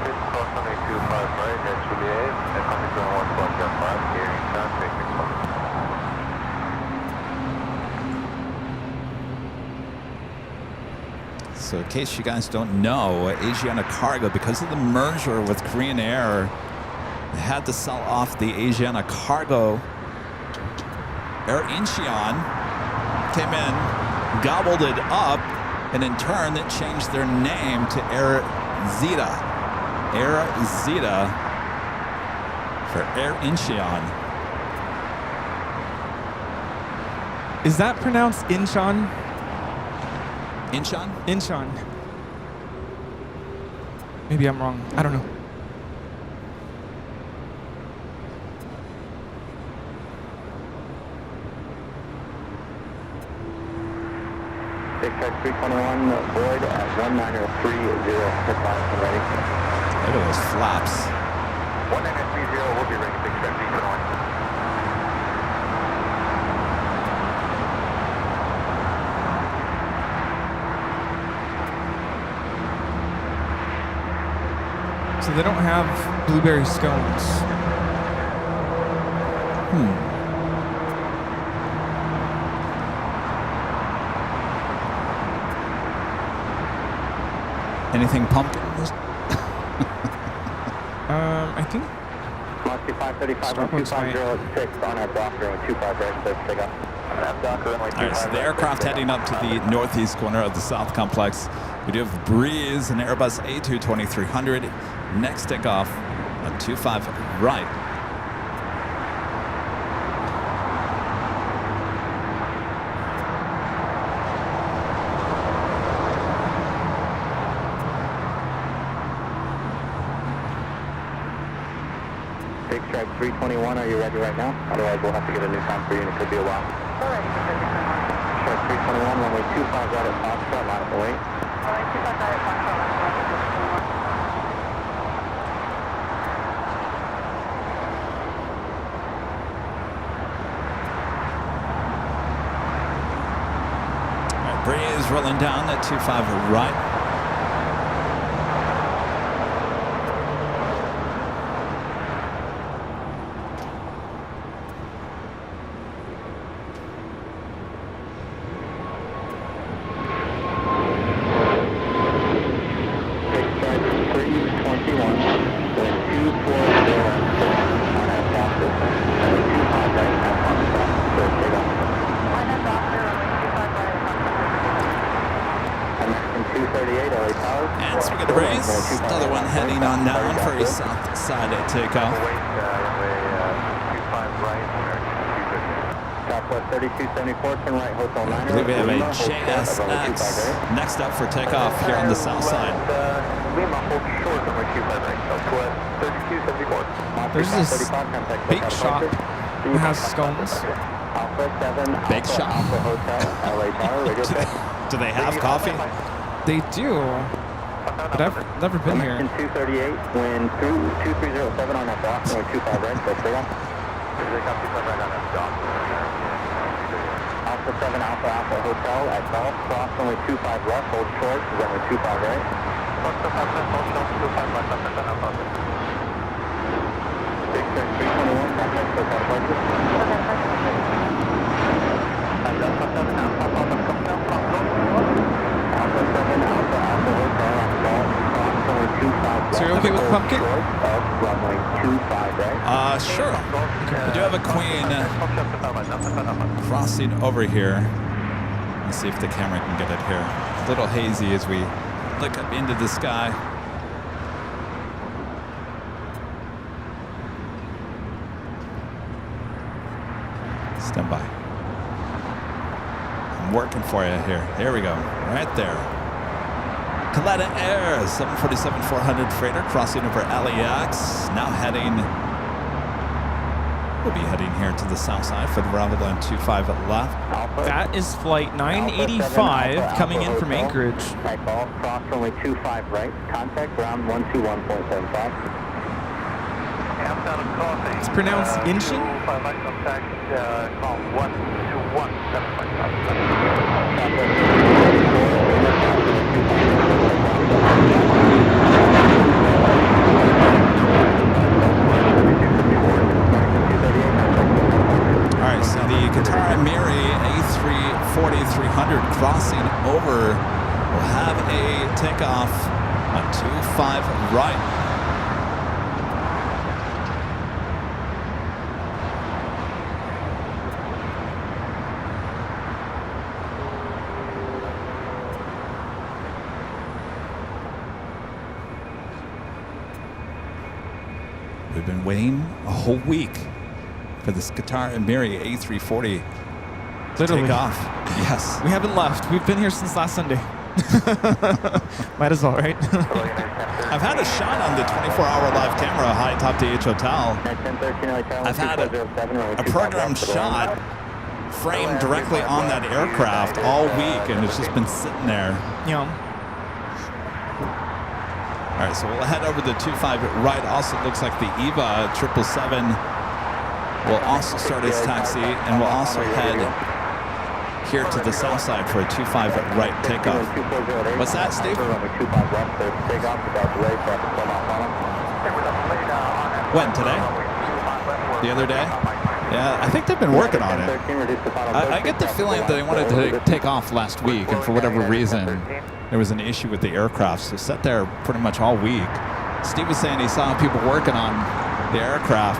25 right, that's Juliet, and coming to 1.5, hearing sound, taking So in case you guys don't know, Asiana Cargo, because of the merger with Korean Air, they had to sell off the Asiana Cargo. Air Incheon came in, gobbled it up, and in turn it changed their name to Air Zeta. Air Zeta for Air Incheon. Is that pronounced Incheon? Incheon? Incheon. Maybe I'm wrong. I don't know. Big Track 321, Void at 1930, hit ready. Look at those flaps. 1930, we'll be ready, Big Track 321. So they don't have blueberry scones. Anything pumpkin? I think. Moxie 535, Starbucks 2506 on our Docker, 25 right, so pick up. All right, so the aircraft heading up to the northeast corner of the South Complex. We do have Breeze, an Airbus A220-300. Next takeoff on 25 right. Big Stripe 321, are you ready right now? Otherwise, we'll have to get a new time for you, and it could be a while. Stripe 321, runway 25 right at Foxtrot, line up away. Runway 25 right at Foxtrot, line up away. Breeze rolling down at 25 right. Big Stripe 321, wind 240 on our Foxtrot, runway 25 right at Foxtrot, so take off. Line up Docker, runway 25 right at Foxtrot. American 238, LA Tower. And speaking of Breeze, another one heading on down for a south side at takeoff. Runway 25 right, American 250. Southwest 3274, turn right, Hotel 9. I believe we have a JSX next up for takeoff here on the south side. Lima, hold short, runway 25 right, Southwest 3274. There's this bake shop that has scones. Alpha 7, Bake Alpha, shop? Alpha Hotel, LA Tower, radio check. Do they have coffee? They do, but I've never been here. American 238, wind 2307 on that dock, runway 25 right, so stay on. Alpha 7, Alpha, Alpha Hotel at Golf, cross runway 25 left, hold short, runway 25 right. Big Track 321, contact Hotel Departure. Alpha 7, Alpha, Alpha, come down, Alpha 7, Alpha, Alpha Hotel at Golf, cross runway 25 left. So you're okay with hold pumpkin? short of runway 25 right. Sure. We do have a queen crossing over here. Let's see if the camera can get it here. A little hazy as we look up into the sky. Stand by. I'm working for you here. Here we go. Right there. QATAR 747-400 freighter crossing over LAX. Now we'll be heading here to the south side for the arrival line 25 at left. That is flight 985 coming in from Anchorage. Takeoff, cross runway 25 right, contact ground 121.75. It's pronounced Inshin. Alright, so the QATAR A340-300 crossing over will have a takeoff on 25 right. We've been waiting a whole week for this QATAR A340 to Literally. take off. Yes. We haven't left. We've been here since last Sunday. Might as well, right? I've had a shot on the 24-hour live camera high top DH Hotel. I've had a programmed shot framed directly on that aircraft all week, and it's just been sitting there. Yeah. All right, so we'll head over the 25 right. Also looks like the EVA 777 will also start its taxi, and we'll also head here to the south side for a 25 right takeoff. What's that, Steve? When, today? The other day? Yeah, I think they've been working on it. I get the feeling that they wanted to take off last week, and for whatever reason, there was an issue with the aircraft, so sat there pretty much all week. Steve was saying he saw people working on the aircraft.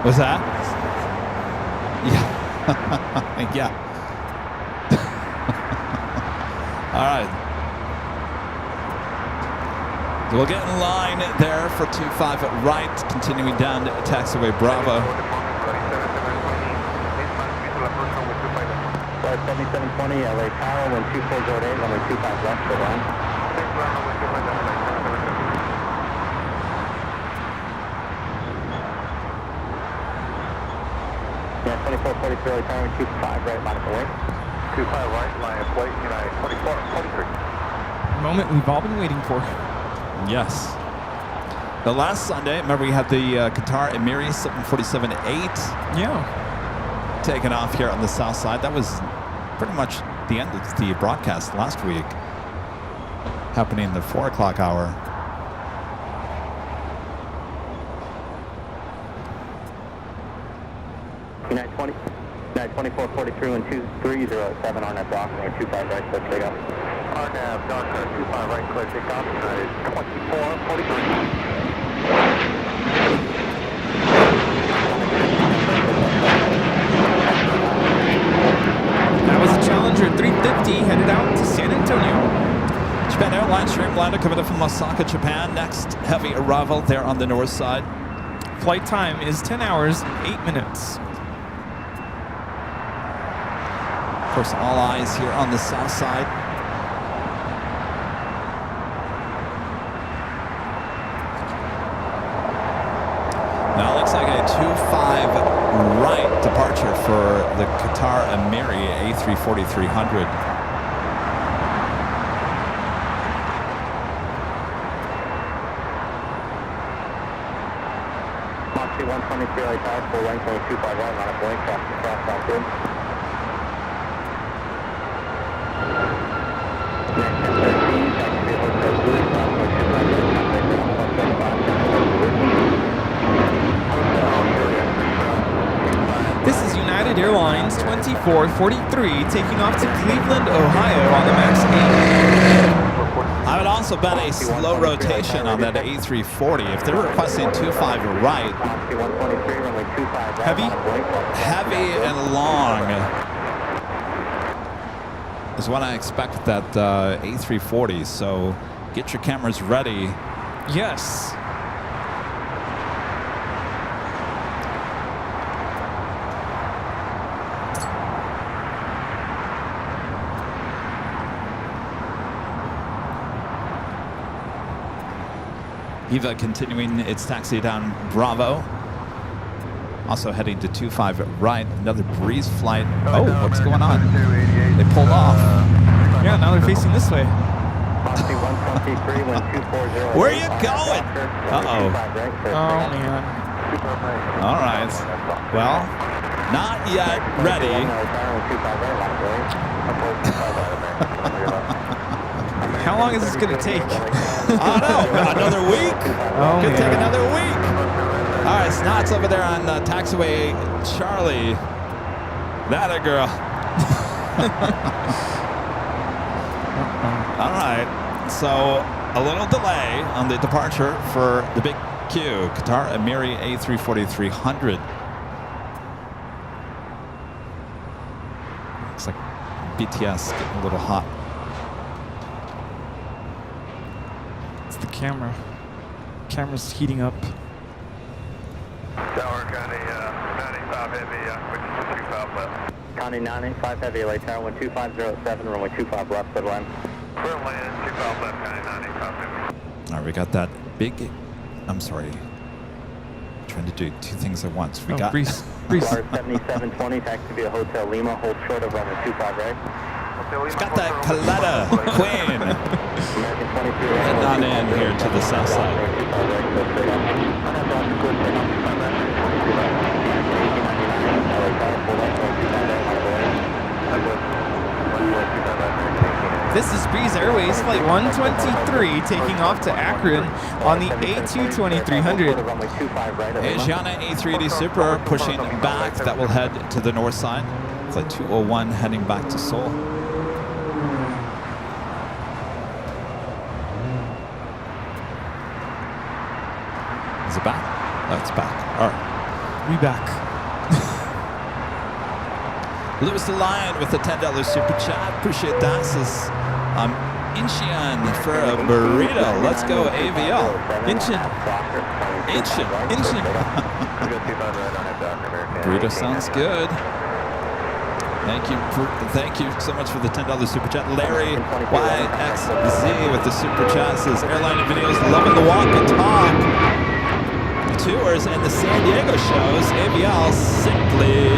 What's that? Yeah. Yeah. All right. So we'll get in line there for 25 right, continuing down to taxiway Bravo. 7720 LA Tower, when 2408, runway 25 left, go down. Yeah, 2443 LA Tower, 25 right, line of way. 25 right, line of way, United 2443. Moment we've all been waiting for. Yes. The last Sunday, remember we had the QATAR Emiri 747-8 Yeah. taken off here on the south side. That was pretty much the end of the broadcast last week, happening in the 4 o'clock hour. United 2443, when 2307 on that block, runway 25 right, clear takeoff. On that block, 25 right, clear takeoff, United 2443. That was a Challenger 350 headed out to San Antonio. Japan Airlines Streamliner coming in from Osaka, Japan. Next heavy arrival there on the north side. Flight time is 10 hours, 8 minutes. Of course, all eyes here on the south side. Now it looks like a 25 right departure for the QATAR Emiri A340-300. Moxie 123 LA Tower, full length, only 25 right, line of way, cross south good. Next 1013, taxi vehicle code blue, cross runway 25 right, contact ground 175. This is United Airlines 2443 taking off to Cleveland, Ohio on the MAX 8. I would also bet a slow rotation on that A340. If they're requesting 25 right, Moxie 123, runway 25 right, Heavy? line of way, cross heavy and long is what I expect with that A340. So get your cameras ready. Yes. Eva continuing its taxi down Bravo. Also heading to 25 right. Another breeze flight. Oh, what's going on? They pulled off. Yeah, now they're facing this way. Where are you going? Uh-oh. Oh, man. All right. Well, not yet ready. How long is this going to take? I don't know. Another week? Oh, Could take man. another week. All right, Snot's over there on taxiway Charlie. That a girl. All right. So a little delay on the departure for the big Q, QATAR Emiri A340-300. Looks like BTS getting a little hot. It's the camera. Camera's heating up. Tower County 95 heavy, which is 25 left. County 95 heavy, LA Tower 12507, runway 25 left, clear to land. Clear land, 25 left, County 95 heavy. All right, we got that big. I'm sorry. Trying to do two things at once. We got Breeze. Car 7720, taxi via Hotel Lima, hold short of runway 25 right. got that Coletta Queen. American 22. Heading on in here to the south side. This is Breeze Airways Flight 123 taking off to Akron on the A220-300. Asiana A380 Super pushing back. That will head to the north side. Flight 201 heading back to Seoul. Is it back? Oh, it's back. All right. We back. Lewis the Lion with a $10 super chat. Appreciate that. Says Incheon for a burrito. Let's go AVL. Incheon. Burrito sounds good. Thank you so much for the $10 super chat. Larry YXZ with the super chat says Airline videos loving the walk and talk. The tours and the San Diego shows. AVL simply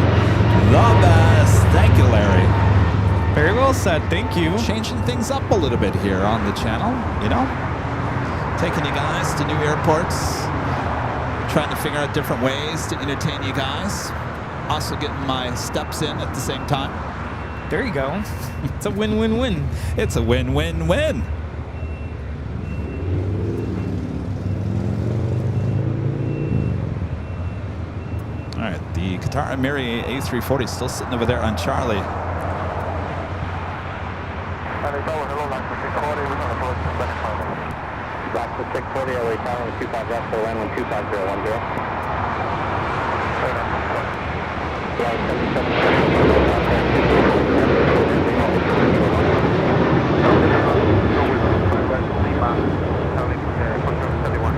the best. Thank you, Larry. Very well said. Thank you. Changing things up a little bit here on the channel, you know? Taking you guys to new airports. Trying to figure out different ways to entertain you guys. Also getting my steps in at the same time. There you go. It's a win-win-win. It's a win-win-win. All right, the QATAR Emiri A340 still sitting over there on Charlie. Black 640, LA Tower 25 left, so land 12510.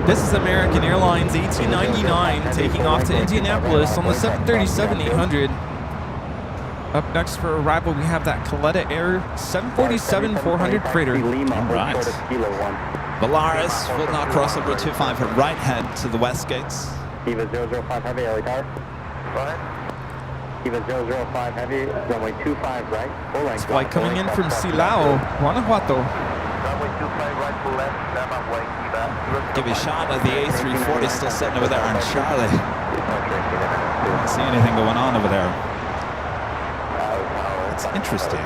This is American Airlines 1899 taking off to Indianapolis on the 737-800. Up next for arrival, we have that Coletta Air 747-400 freighter. Right. Valaris will now cross over 25 at right head to the west gates. Eva 005 heavy, LA Tower. Eva 005 heavy, runway 25 right, full length. Flight coming in from Silao, Guanajuato. Give you a shot of the A340 still sitting over there on Charlie. Don't see anything going on over there. It's interesting.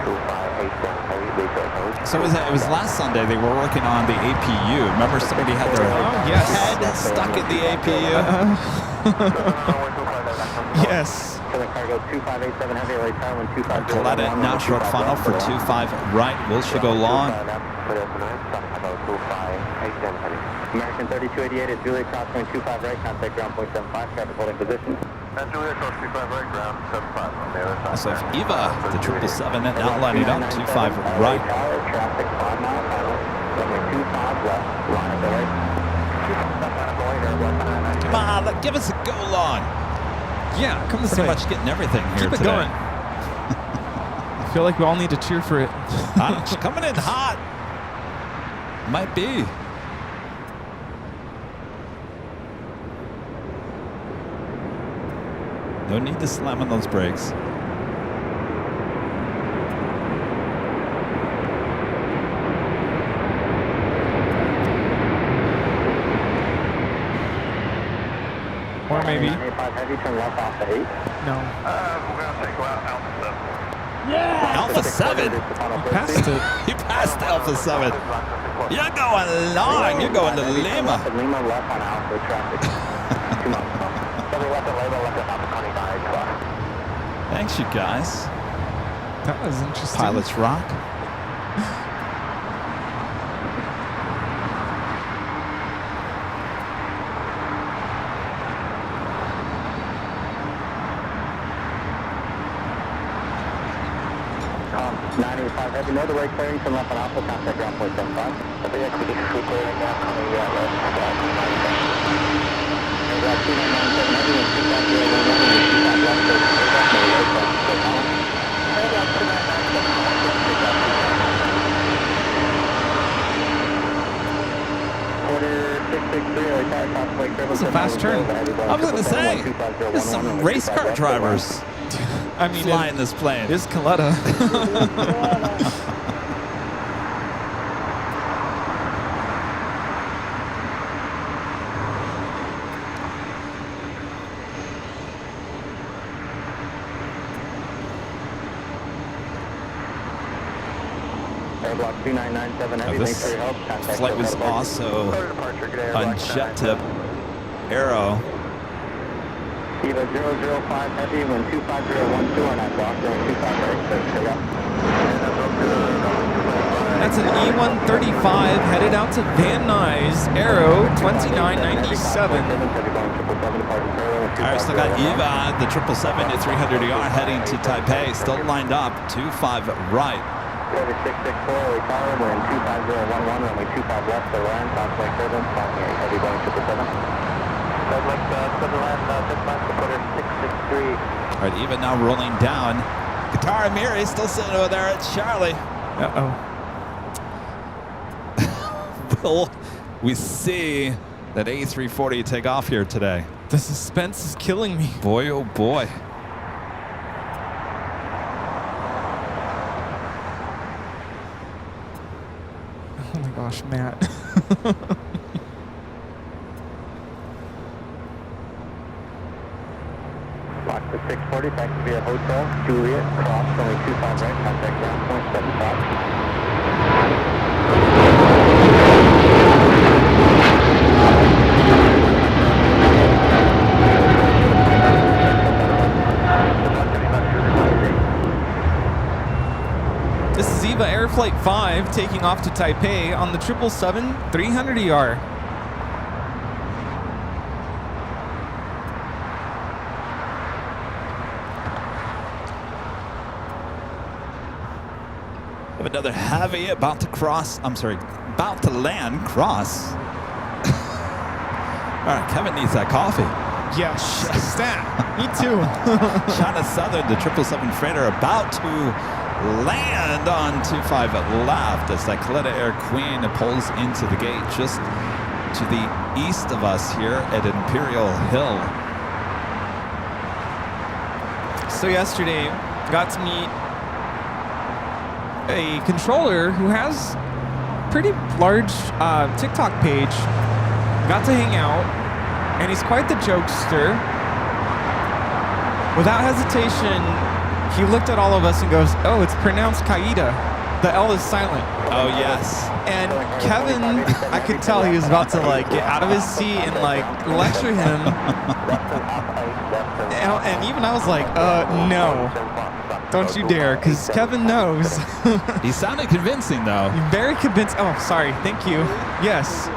So it was last Sunday they were working on the APU. Remember somebody had their head stuck in the APU? Yes. Cargo 2587 heavy, LA Tower 125. Coletta now short final for 25 right. Will she go long? American 3288 is Juliet crossing 25 right, contact ground point 75, traffic holding position. And Juliet cross 25 right, ground 75 on the other side. So if Eva, the 777 now lining up 25 right. Traffic 5 mile final, runway 25 left, line of the right. Come on, give us a go long. Yeah, come this Pretty way. much getting everything here Keep it today. going. I feel like we all need to cheer for it. Coming in hot. Might be. No need to slam on those brakes. Or maybe. 95 heavy, turn left off to 8. No. We're going to take out Alpha 7. Alpha 7? Passed it. You passed Alpha 7. You're going long. You're going to Lima. Lima left on Alpha traffic. 2 miles. Double left at label, left at Alpha 25. Thanks, you guys. That was interesting. Pilots rock. Heavy, know the right clearing, turn left on Alpha, contact ground point 75. LAX, we just free clearing now, coming left, squad 95. Aircraft 2997 heavy, and 25011, and 25 left, so aircraft, no right, so column. Aircraft 2997, That's a fast turn. I was going to say, there's some race car drivers I mean, flying this plane. It's Coletta. Block 2997 heavy, This thanks for your help. Contact flight was also on jet tip Arrow. Eva 005 heavy, wind 25012 on that block, going 25 right, so straight up. That's an E135 headed out to Van Nuys, Arrow 2997. All right, still got Eva, the 777 at 300ER heading to Taipei, still lined up, 25 right. 664, QATAR, we're in 25011, runway 25 left, so land, contact turbulence, calling heavy Boeing 777. All right, Eva now rolling down. QATAR Amiri still sitting over there at Charlie. Will we see that A340 take off here today? The suspense is killing me. Boy, oh boy. Oh my gosh, Matt. Box to 640, taxi via Hotel, Juliet, cross, only 25 right, contact ground point 75. This is Eva Air Flight 5 taking off to Taipei on the 777 300ER. Have another heavy about to cross. I'm sorry, about to land cross. All right, Kevin needs that coffee. Yeah, stat. Me too. China Southern, the 777 freighter, about to land on 25 left as that Coletta Air Queen pulls into the gate just to the east of us here at Imperial Hill. So yesterday, got to meet a controller who has pretty large TikTok page. Got to hang out, and he's quite the jokester. Without hesitation, he looked at all of us and goes, "Oh, it's pronounced Qaeda. The L is silent." Oh, yes. And Kevin, I could tell he was about to like get out of his seat and like lecture him. And even I was like, no, don't you dare, because Kevin knows. He sounded convincing, though. Very convinced. Oh, sorry. Thank you. Yes.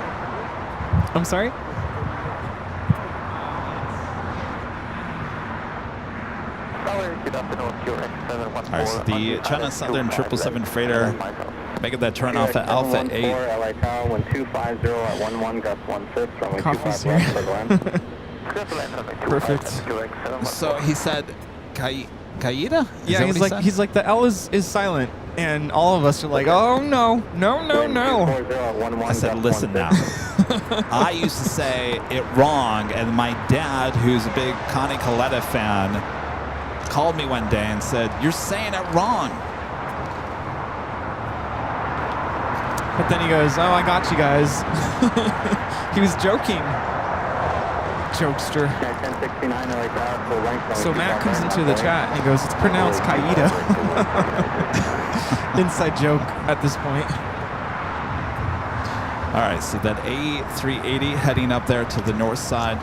I'm sorry? All right, so the China Southern 777 freighter making that turn off at Alpha 8. LA Tower, 1250 at 11, gust 16, runway Coffee's 25 here. left, Perfect. So he said, Qaeda? Is Yeah, that what he said? he's like, the L is silent. And all of us are like, oh, no. I said, listen now. I used to say it wrong, and my dad, who's a big Connie Coletta fan, called me one day and said, "You're saying it wrong." But then he goes, "Oh, I got you guys." He was joking. Jokester. So Matt comes into the chat and he goes, "It's pronounced Qaeda." Inside joke at this point. All right, so that A380 heading up there to the north side.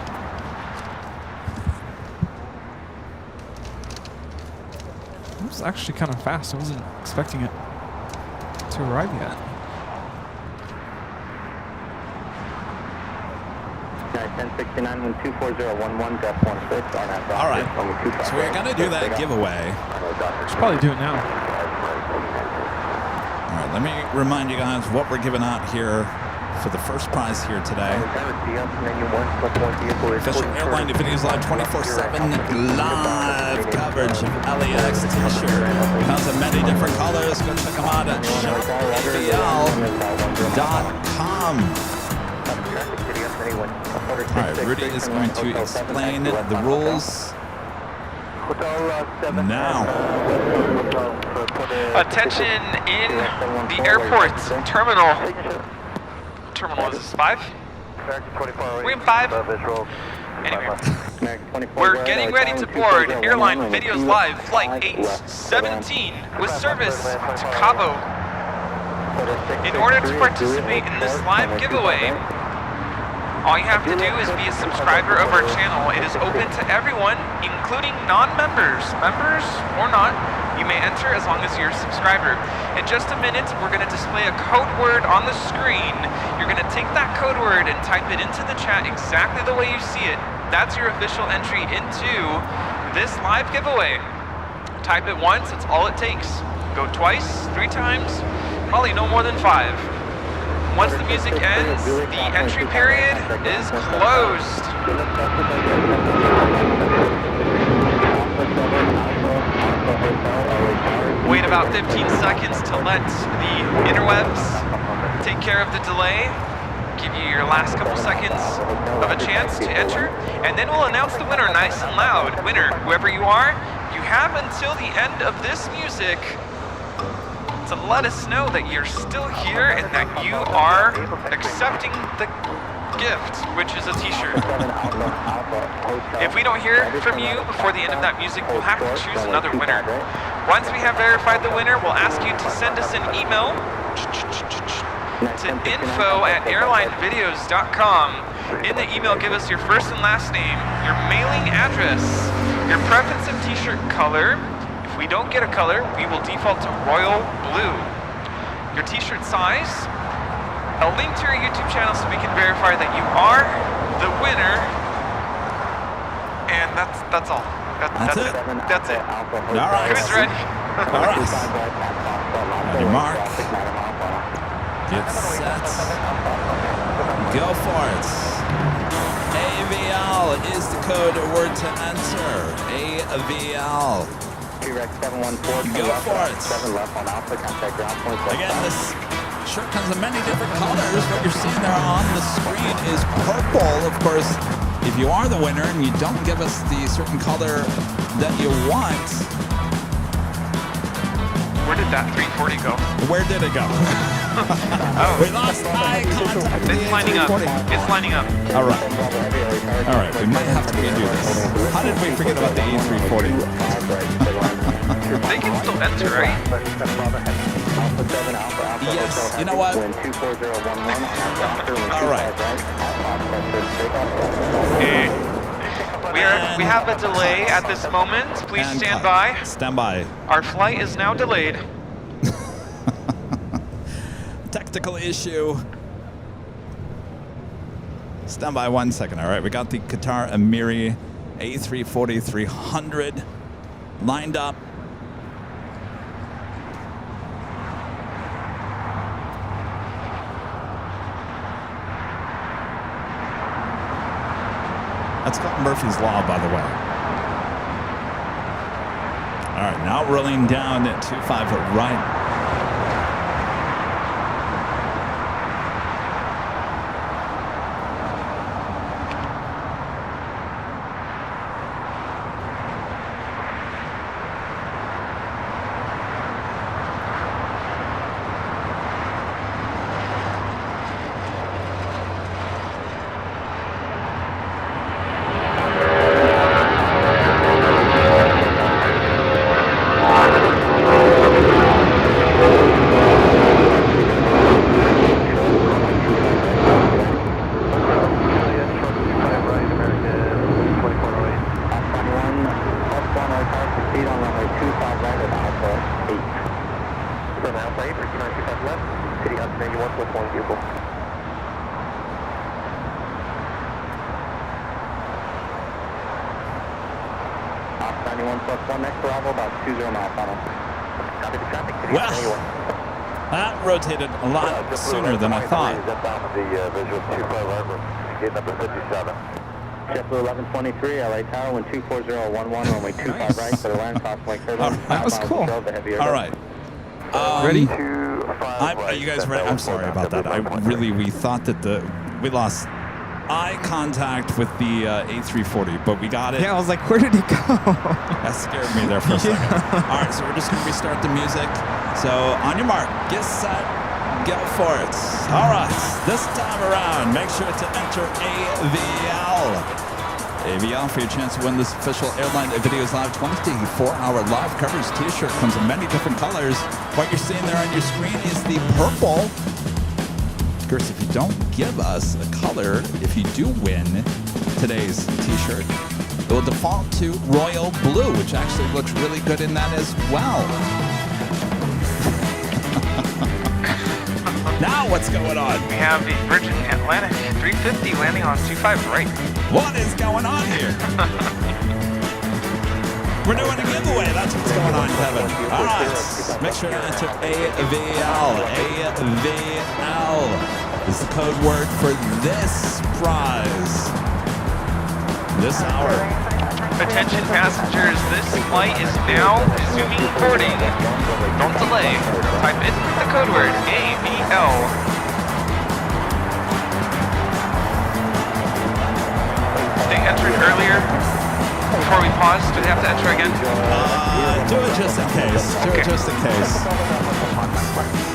It was actually kind of fast. I wasn't expecting it to arrive yet. 1069 when 24011 depth 16 on that. All right, so we're going to do that giveaway. Should probably do it now. All right, let me remind you guys what we're giving out here for the first prize here today. Official Airline Definities Live 24/7 live coverage of LAX t-shirt. Comes in many different colors. Go check them out at shopavl.com. All right, Rudy is going to explain the rules now. Attention in the airport terminal. Terminal is this 5? We're in 5. Anyway, we're getting ready to board Airline Videos Live Flight 817 with service to Cabo. In order to participate in this live giveaway, all you have to do is be a subscriber of our channel. It is open to everyone, including non-members. Members or not, you may enter as long as you're a subscriber. In just a minute, we're going to display a code word on the screen. You're going to take that code word and type it into the chat exactly the way you see it. That's your official entry into this live giveaway. Type it once, it's all it takes. Go twice, 3 times, probably no more than 5. Once the music ends, the entry period is closed. Wait about 15 seconds to let the interwebs take care of the delay. Give you your last couple seconds of a chance to enter, and then we'll announce the winner nice and loud. Winner, whoever you are, you have until the end of this music to let us know that you're still here and that you are accepting the gift, which is a t-shirt. If we don't hear from you before the end of that music, we'll have to choose another winner. Once we have verified the winner, we'll ask you to send us an email to info@airlinevideos.com. In the email, give us your first and last name, your mailing address, your preference of t-shirt color. If we don't get a color, we will default to royal blue. Your t-shirt size, a link to your YouTube channel so we can verify that you are the winner, and that's all. That's it. That's it. All right. Who's ready? All right. Ready, Mark. Get set. Go for it. AVL is the code word to enter. AVL. Go for it. Again, this shirt comes in many different colors. What you're seeing there on the screen is purple. Of course, if you are the winner and you don't give us the certain color that you want, Where did that 340 go? where did it go? Oh, We lost eye contact. it's lining up. It's lining up. All right. All right, we might have to redo this. How did we forget about the A340? They can still enter, right? Yes, you know what? All right. We have a delay at this moment. Please And stand cut. by. Stand by. Our flight is now delayed. Technical issue. Stand by 1 second. All right, we got the QATAR Amiri A340-300 lined up. That's called Murphy's Law, by the way. All right, now rolling down at 25 right. 1925 left, City Hudson 91 with one vehicle. Op 91 plus 1 next arrival, about 20 miles on us. Copy the traffic, City Hudson 91. That rotated a lot sooner than I thought. The visual 25 Harbor, gate number 57. JetBlue 1123, LA Tower, wind 24011, runway 25 right, for the land, crossway turbulence. That was cool. All right. Ready? Are you guys ready? I'm sorry about that. We thought that we lost eye contact with the A340, but we got it. Yeah, I was like, where did it go? That scared me there for a second. All right, so we're just going to restart the music. So on your mark, get set, go for it. All right, this time around, make sure to enter AVL. AVL for your chance to win this official Airline Videos Live 24-hour live coverage t-shirt. Comes in many different colors. What you're seeing there on your screen is the purple. Of course, if you don't give us a color, if you do win today's t-shirt, it will default to royal blue, which actually looks really good in that as well. Now what's going on? We have the Virgin Atlantic 350 landing on 25 right. What is going on here? We're doing a giveaway. That's what's going on, Kevin. All right. Make sure to enter AVL. AVL is the code word for this prize. This hour. Attention passengers, this flight is now resuming boarding. Don't delay. Type in the code word AVL. They entered earlier. Before we pause, do they have to enter again? Do it just in case. Do it just in case.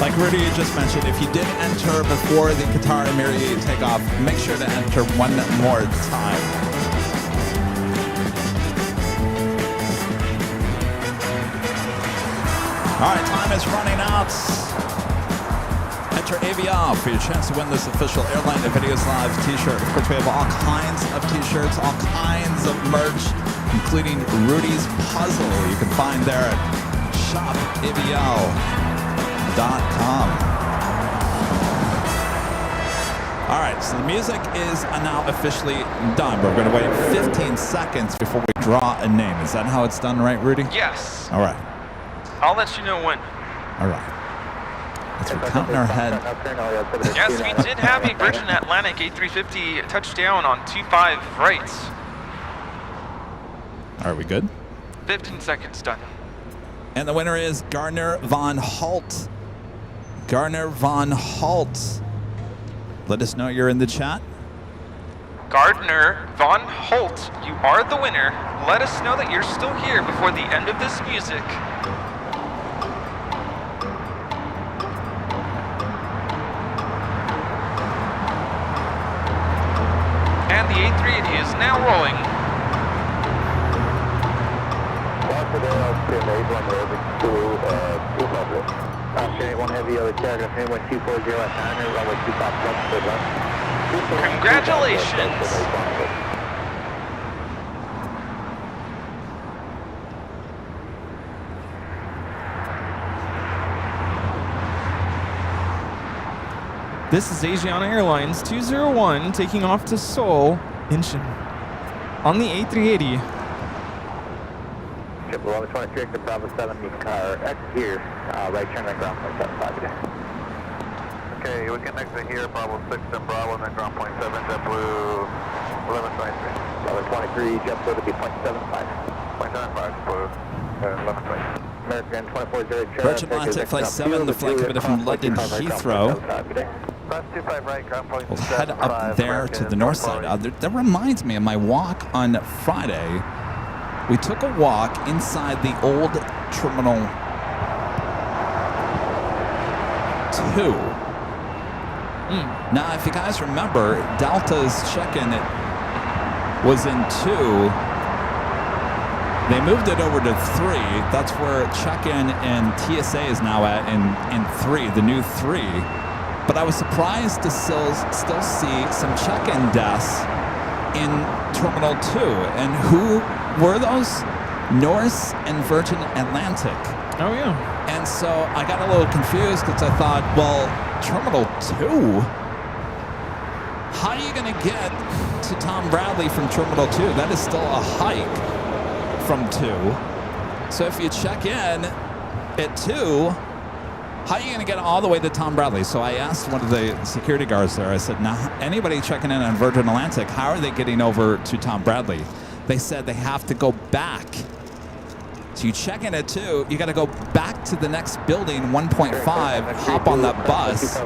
Like Rudy just mentioned, if you did enter before the QATAR Emirates takeoff, make sure to enter one more time. All right, time is running out. Enter AVL for your chance to win this official Airline Videos Live t-shirt. Of course, we have all kinds of t-shirts, all kinds of merch, including Rudy's puzzle. You can find there at shopavl.com. All right, so the music is now officially done. We're going to wait 15 seconds before we draw a name. Is that how it's done, right, Rudy? Yes. All right. I'll let you know when. All right. As we're counting our head. Yes, we did have a Virgin Atlantic A350 touchdown on 25 right. Are we good? 15 seconds done. And the winner is Gardner Von Holt. Gardner Von Holt. Let us know you're in the chat. Gardner Von Holt, you are the winner. Let us know that you're still here before the end of this music. And the A380 is now rolling. One heavy yellow charger, runway 240 at 9, runway 25 left. Congratulations. This is Asiana Airlines 201 taking off to Seoul, Incheon, on the A380. Triple 1123, exit Bravo 7, meet car exit here, right turn on ground point 75 today. Okay, we can exit here, Bravo 6 and Bravo, and then ground point 7, JetBlue 1123. Bravo 23, JetBlue to be 0.75. 0.75, JetBlue 1123. American 240 Virgin Atlantic Flight 7, the flight coming from London Heathrow. We'll head up there to the north side. That reminds me of my walk on Friday. We took a walk inside the old Terminal 2. Now, if you guys remember, Delta's check-in was in 2. They moved it over to 3. That's where check-in and TSA is now at in 3, the new 3. But I was surprised to still see some check-in desks in Terminal 2. And who were those? Norse and Virgin Atlantic. Oh, yeah. And so I got a little confused because I thought, well, Terminal 2? How are you going to get to Tom Bradley from Terminal 2? That is still a hike from 2. So if you check in at 2, how are you going to get all the way to Tom Bradley? So I asked one of the security guards there, I said, now, anybody checking in on Virgin Atlantic, how are they getting over to Tom Bradley? They said they have to go back. So you check in at 2, you got to go back to the next building, 1.5, hop on that bus.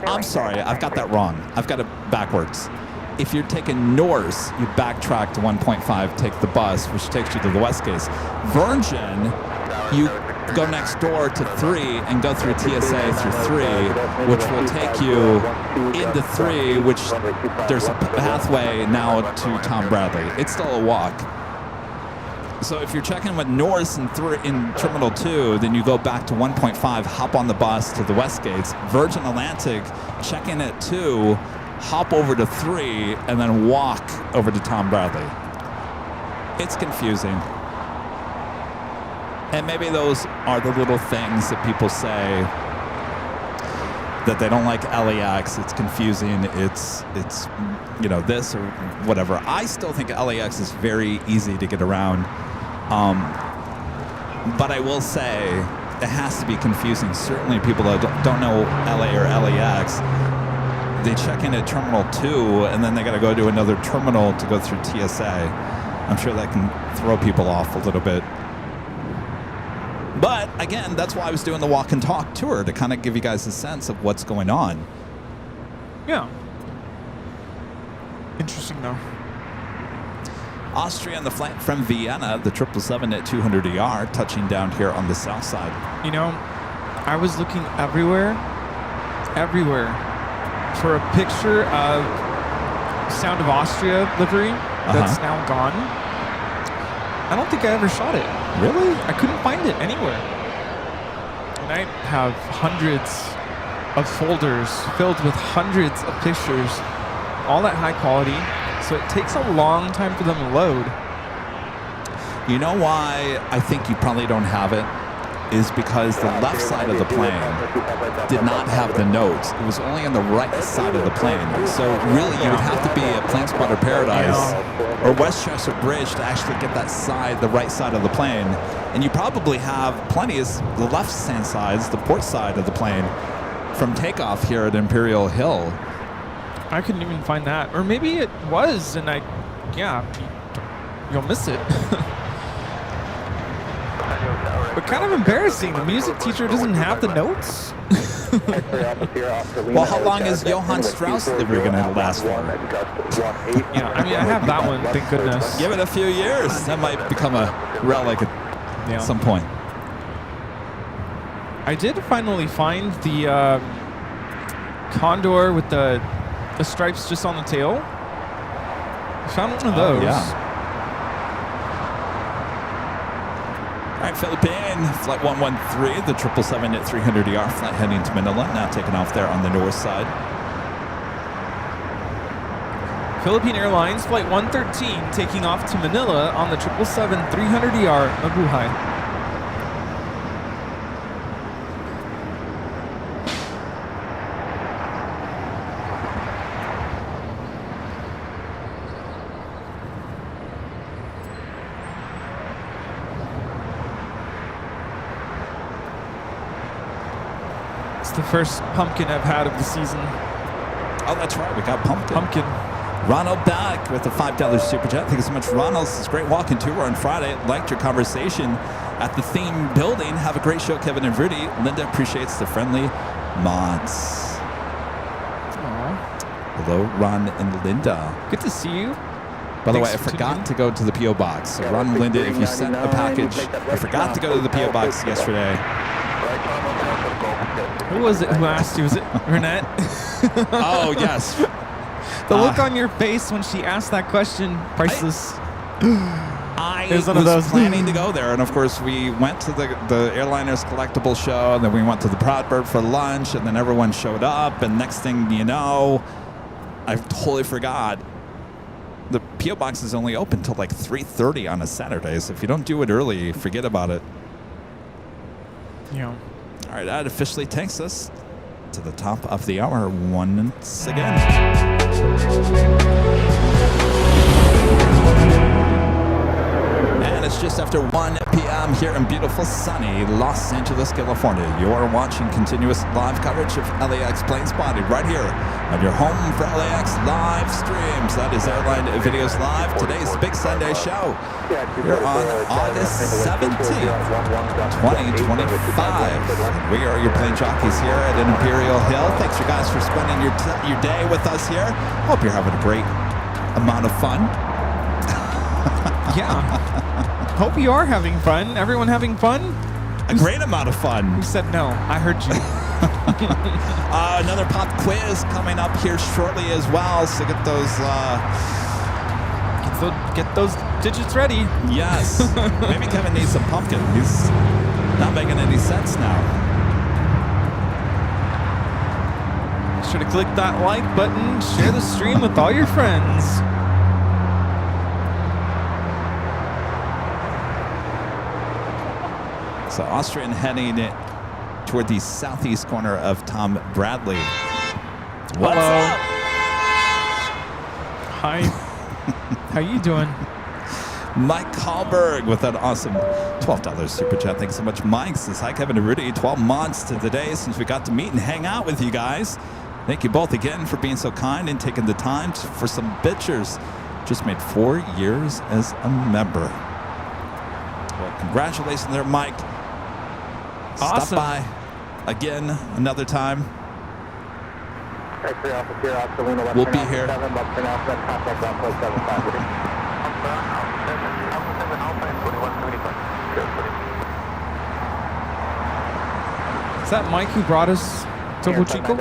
I'm sorry, I've got that wrong. I've got it backwards. If you're taking Norse, you backtrack to 1.5, take the bus, which takes you to the West Gate. Virgin, you go next door to 3 and go through TSA through 3, which will take you into 3, which there's a pathway now to Tom Bradley. It's still a walk. So if you're checking with Norse in Terminal 2, then you go back to 1.5, hop on the bus to the West Gates. Virgin Atlantic, check in at 2, hop over to 3, and then walk over to Tom Bradley. It's confusing. And maybe those are the little things that people say that they don't like LAX. It's confusing. It's you know, this or whatever. I still think LAX is very easy to get around. But I will say it has to be confusing. Certainly people that don't know LA or LAX, they check in at Terminal 2 and then they got to go to another terminal to go through TSA. I'm sure that can throw people off a little bit. But again, that's why I was doing the walk and talk tour, to kind of give you guys a sense of what's going on. Yeah. Interesting, though. Austria on the flight from Vienna, the 777 at 200ER, touching down here on the south side. You know, I was looking everywhere for a picture of Sound of Austria livery that's now gone. I don't think I ever shot it. Really? I couldn't find it anywhere. And I have hundreds of folders filled with hundreds of pictures, all at high quality, so it takes a long time for them to load. You know why I think you probably don't have it? Is because the left side of the plane did not have the notes. It was only on the right side of the plane. So really you would have to be at Plane Spotter Paradise or Westchester Bridge to actually get that side, the right side of the plane. And you probably have plenty of the left-hand sides, the port side of the plane from takeoff here at Imperial Hill. I couldn't even find that. Or maybe it was, and you'll miss it. But kind of embarrassing. The music teacher doesn't have the notes. Well, how long is Johann Strauss livery going to last for? Yeah, I mean, I have that one, thank goodness. Give it a few years. That might become a relic at some point. I did finally find the Condor with the stripes just on the tail. I found one of those. Yeah. All right, Philippine, flight 113, the 777 at 300ER, flight heading to Manila, now taking off there on the north side. Philippine Airlines, flight 113, taking off to Manila on the 777 300ER, Mabuhay. The first pumpkin I've had of the season. Oh, that's right. We got pumpkin. Ronald back with a $5 super chat. Thank you so much, Ronald. This is a great walking tour on Friday. Liked your conversation at the theme building. Have a great show, Kevin and Rudy. Linda appreciates the friendly mods. Aww. Hello, Ron and Linda. Good to see you. By the way, I forgot to go to the P.O. Box. So, Ron and Linda, if you sent a package, I forgot to go to the P.O. Box yesterday. Who was it who asked you? Was it Renette? Oh, yes. The look on your face when she asked that question, priceless. I was planning to go there, and of course we went to the Airliners Collectibles show, and then we went to the Proud Bird for lunch, and then everyone showed up, and next thing you know, I totally forgot. The P.O. box is only open till like 3:30 on a Saturday, so if you don't do it early, forget about it. Yeah. All right, that officially takes us to the top of the hour once again. And it's just after 1 p.m. here in beautiful sunny Los Angeles, California. You're watching continuous live coverage of LAX Plane Spotting right here on your home for LAX live streams. That is Airline Videos Live. Today's Big Sunday show here on August 17th, 2025. We are your plane jockeys here at Imperial Hill. Thanks you guys for spending your day with us here. Hope you're having a great amount of fun. Yeah. Hope you are having fun. Everyone having fun? A great amount of fun. Who said no? I heard you. Another pop quiz coming up here shortly as well. So get those digits ready. Yes. Maybe Kevin needs some pumpkin. He's not making any sense now. Should have clicked that like button. Share the stream with all your friends. So Austrian heading toward the southeast corner of Tom Bradley. What's up? Hi. How you doing? Mike Kahlberg with that awesome $12 super chat. Thanks so much, Mike. Says, hi, Kevin and Rudy. 12 months to the day since we got to meet and hang out with you guys. Thank you both again for being so kind and taking the time for some pictures. Just made 4 years as a member. Well, congratulations there, Mike. Awesome. Stop by again another time. We'll be here. Is that Mike who brought us Topo Chico?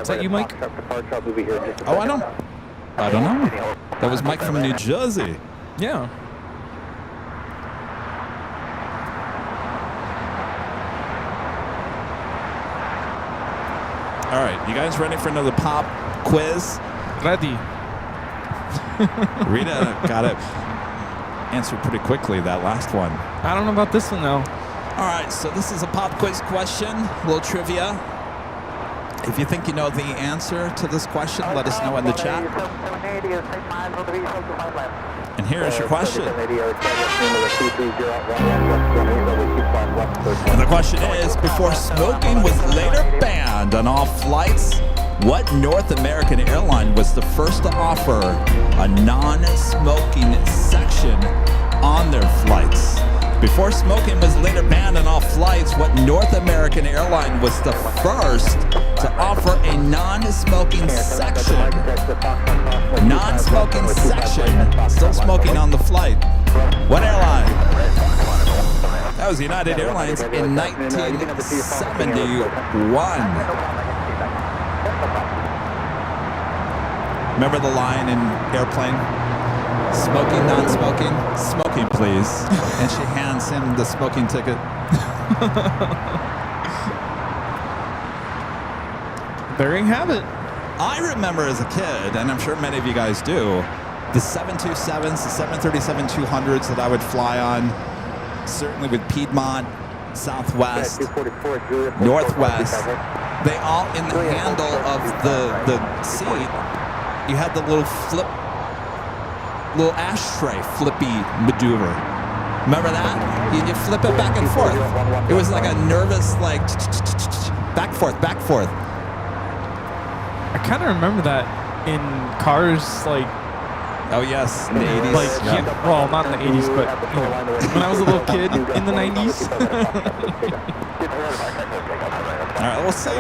Is that you, Mike? Oh, I don't know. That was Mike from New Jersey. Yeah. All right, you guys ready for another pop quiz? Ready. Rita got it answered pretty quickly, that last one. I don't know about this one, though. All right, so this is a pop quiz question, a little trivia. If you think you know the answer to this question, let us know in the chat. And here is your question. And the question is, before smoking was later banned on all flights, what North American airline was the first to offer a non-smoking section on their flights? Before smoking was later banned on all flights, what North American airline was the first to offer a non-smoking section? Non-smoking section. Still smoking on the flight. What airline? That was United Airlines in 1971. Remember the line in Airplane? Smoking, non-smoking? Smoking, please. And she hands him the smoking ticket. There you have it. I remember as a kid, and I'm sure many of you guys do, the 727s, the 737-200s that I would fly on, certainly with Piedmont, Southwest, Northwest, they all, in the handle of the seat, you had the little ashtray flippy maneuver. Remember that? You flip it back and forth. It was like a nervous, like, back, forth. I kind of remember that in cars, like... Oh, yes, in the 80s. Like, yeah. Well, not in the 80s, but you know, when I was a little kid in the 90s. All right, we'll see.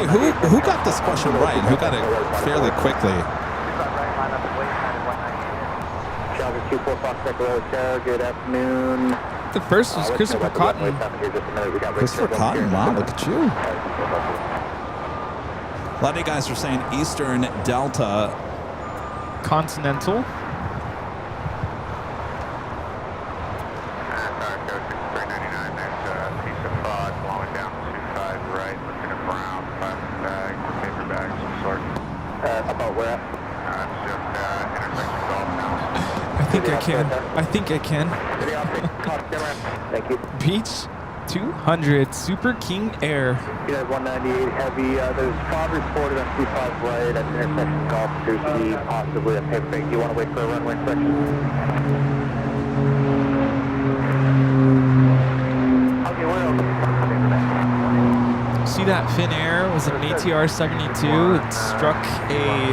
Who got this question right? Who got it fairly quickly? Good afternoon. The first was Christopher Cotton. Christopher Cotton, wow, look at you. A lot of you guys are saying Eastern Delta. Continental. About where? It's just intersection Golf think I can. I think I can. Thank you. Beach 200 Super King Air. You have 198 heavy. There's 5 reported on 25 right at the intersection Golf 2C, possibly a pit break. Do you want to wait for a runway inspection? Okay, we're open. See that Finnair? Was it an ATR 72? It struck a,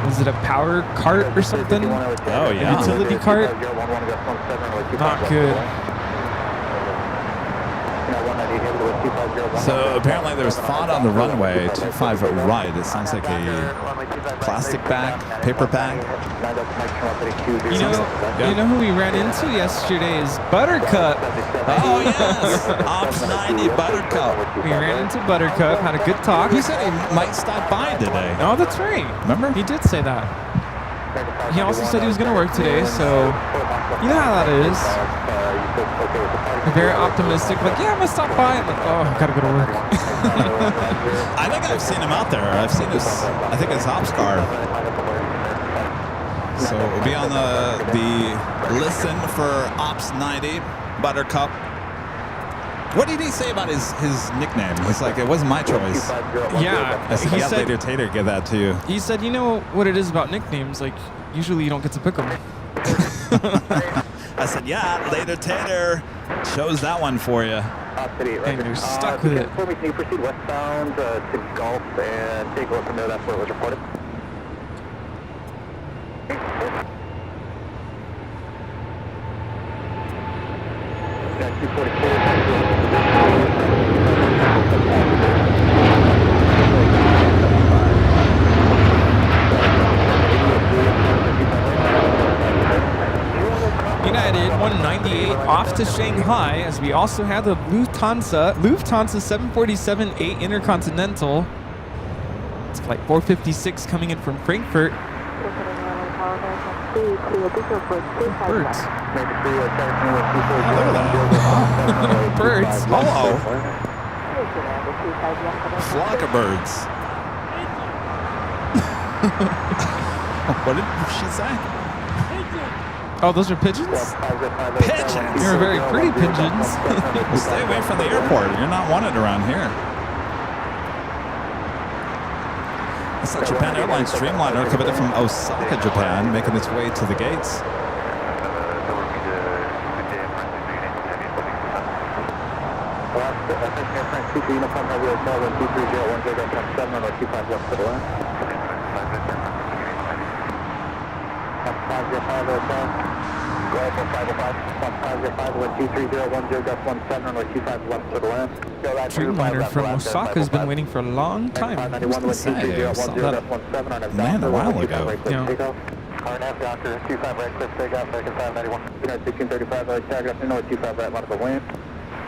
was it a power cart or something? Oh, yeah. A utility cart? Not good. So apparently there was thought on the runway, 25 right. It sounds like a plastic bag, paper bag. You know who we ran into yesterday is Buttercup. Oh, yes. Ops 90 Buttercup. We ran into Buttercup, had a good talk. He said he might stop by today. Oh, that's right. Remember? He did say that. He also said he was going to work today, so you know how that is. Very optimistic, like, yeah, I'm going to stop by. I'm like, oh, I got to go to work. I think I've seen him out there. I've seen his, I think his ops car. So we'll be on the listen for Ops 90 Buttercup. What did he say about his nickname? He's like, it wasn't my choice. Yeah, I said, yeah, later Tater give that to you. He said, you know what it is about nicknames? Like, usually you don't get to pick them. I said, yeah, later Tater chose that one for you. And you're stuck with it. Can you proceed westbound to Gulf and take a look from there? That's where it was reported. United 198 off to Shanghai, as we also have the Lufthansa 747-8 Intercontinental. It's flight 456 coming in from Frankfurt. Birds. Birds. Hello. Flock of birds. What did she say? Oh, those are pigeons? Pigeons. You're very pretty pigeons. Well, stay away from the airport. You're not wanted around here. It's a Japan Airlines Streamliner coming from Osaka, Japan, making its way to the gates. Streamliner from Osaka has been waiting for a long time. Man, a while ago. Yeah. RNF, Doctor, 25 right, clear takeoff, American 591. 1635, right, target up to north, 25 right, monitor wind.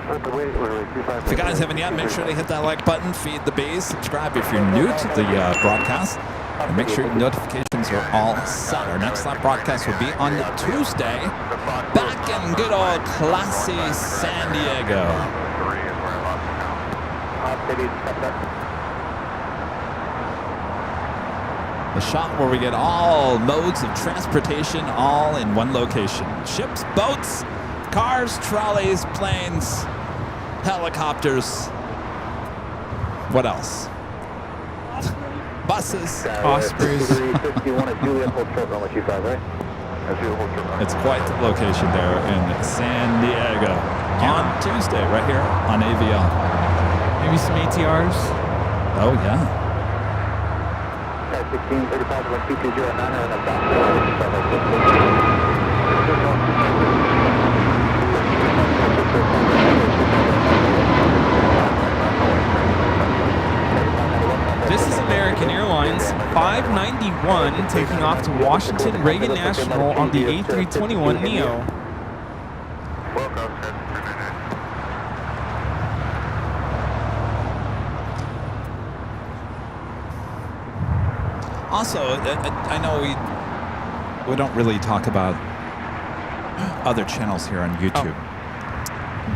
If you guys haven't yet, make sure to hit that like button, feed the bees, subscribe if you're new to the broadcast, and make sure your notifications are all set. Our next live broadcast will be on Tuesday, back in good old classy San Diego. The shot where we get all modes of transportation all in one location. Ships, boats, cars, trolleys, planes, helicopters. What else? Buses. Ospreys. It's quite the location there in San Diego. On Tuesday, right here on Aviation. Maybe some ATRs. Oh, yeah. 1635, 1209, and This is American Airlines 591 taking off to Washington Reagan National on the A321neo. Also, I know we don't really talk about other channels here on YouTube,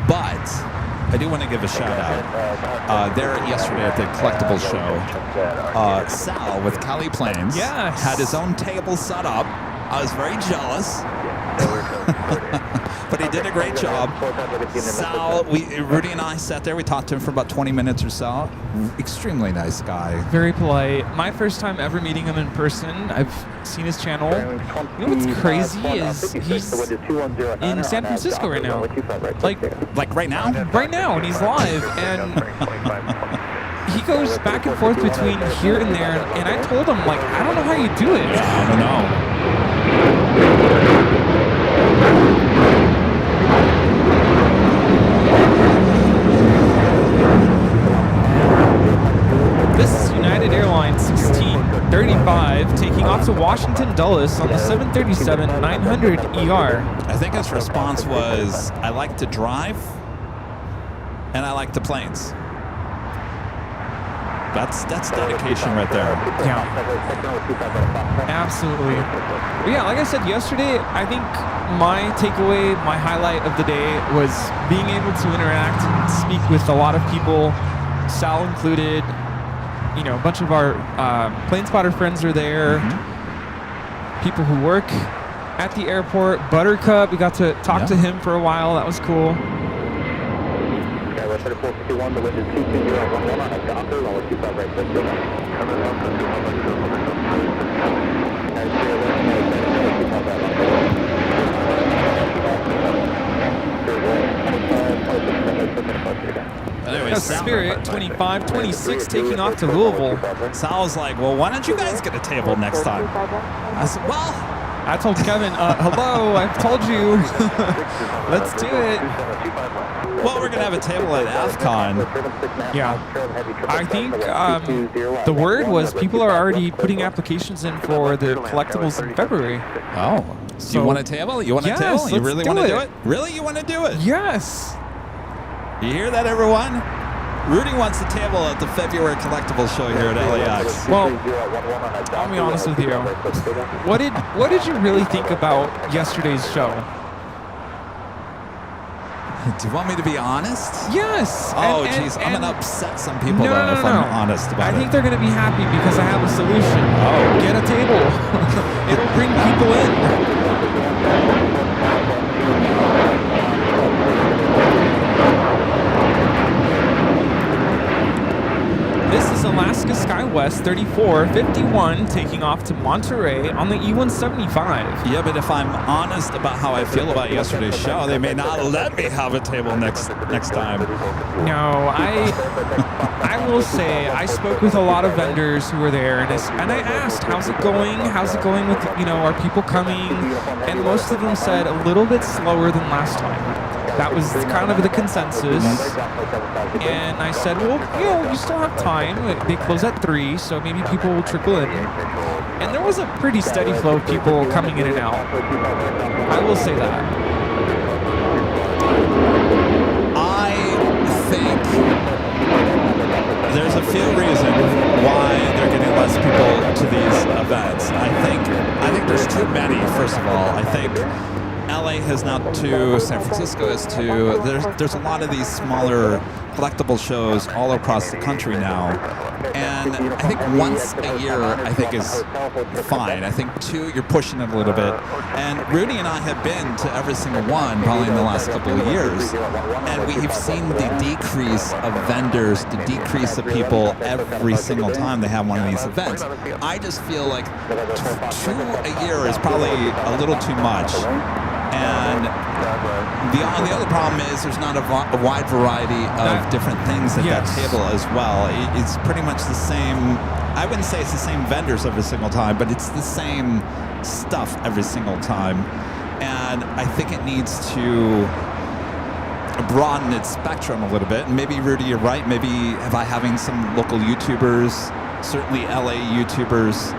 but I do want to give a shout out. There yesterday at the Collectibles show, Sal with Cali Planes had his own table set up. I was very jealous. But he did a great job. Sal, Rudy and I sat there. We talked to him for about 20 minutes or so. Extremely nice guy. Very polite. My first time ever meeting him in person. I've seen his channel. You know what's crazy is he's in San Francisco right now. Like right now? Right now, and he's live. And he goes back and forth between here and there. And I told him, like, I don't know how you do it. I don't know. This is United Airlines 1635 taking off to Washington Dulles on the 737-900 ER. I think his response was, I like to drive and I like the planes. That's dedication right there. Yeah. Absolutely. But yeah, like I said yesterday, I think my takeaway, my highlight of the day was being able to interact and speak with a lot of people, Sal included. You know, a bunch of our plane spotter friends are there. People who work at the airport. Buttercup, we got to talk to him for a while. That was cool. The wind is 22011 on a Jockey, runway 25 right, that's good. Anyway, Spirit 2526 taking off to Louisville. Sal was like, well, why don't you guys get a table next time? I said, well, I told Kevin, hello, I've told you. Let's do it. Well, we're going to have a table at AFCON. Yeah. I think the word was people are already putting applications in for the collectibles in February. Oh. So you want a table? You want a table? You really want to do it? Really? You want to do it? Yes. You hear that, everyone? Rudy wants a table at the February Collectibles show here at LAX. Well, I'll be honest with you. What did you really think about yesterday's show? Do you want me to be honest? Yes. Oh, jeez. I'm going to upset some people, no, though, if I'm honest about it. I think they're going to be happy because I have a solution. Oh. Get a table. It'll bring people in. This is Alaska SkyWest 3451 taking off to Monterey on the E175. Yeah, but if I'm honest about how I feel about yesterday's show, they may not let me have a table next time. No, I will say I spoke with a lot of vendors who were there, and I asked, how's it going? How's it going with, are people coming? And most of them said a little bit slower than last time. That was kind of the consensus. And I said, well, you still have time. They close at 3, so maybe people will trickle in. And there was a pretty steady flow of people coming in and out. I will say that. I think there's a few reasons why they're getting less people to these events. I think there's too many, first of all. I think LA has now 2, San Francisco has 2. There's a lot of these smaller collectible shows all across the country now. And I think once a year, I think is fine. I think 2, you're pushing it a little bit. And Rudy and I have been to every single one probably in the last couple of years. And we've seen the decrease of vendors, the decrease of people every single time they have one of these events. I just feel like 2 a year is probably a little too much. And the other problem is there's not a wide variety of different things at that table as well. It's pretty much the same. I wouldn't say it's the same vendors every single time, but it's the same stuff every single time. And I think it needs to broaden its spectrum a little bit. And maybe, Rudy, you're right. Maybe by having some local YouTubers, certainly LA YouTubers,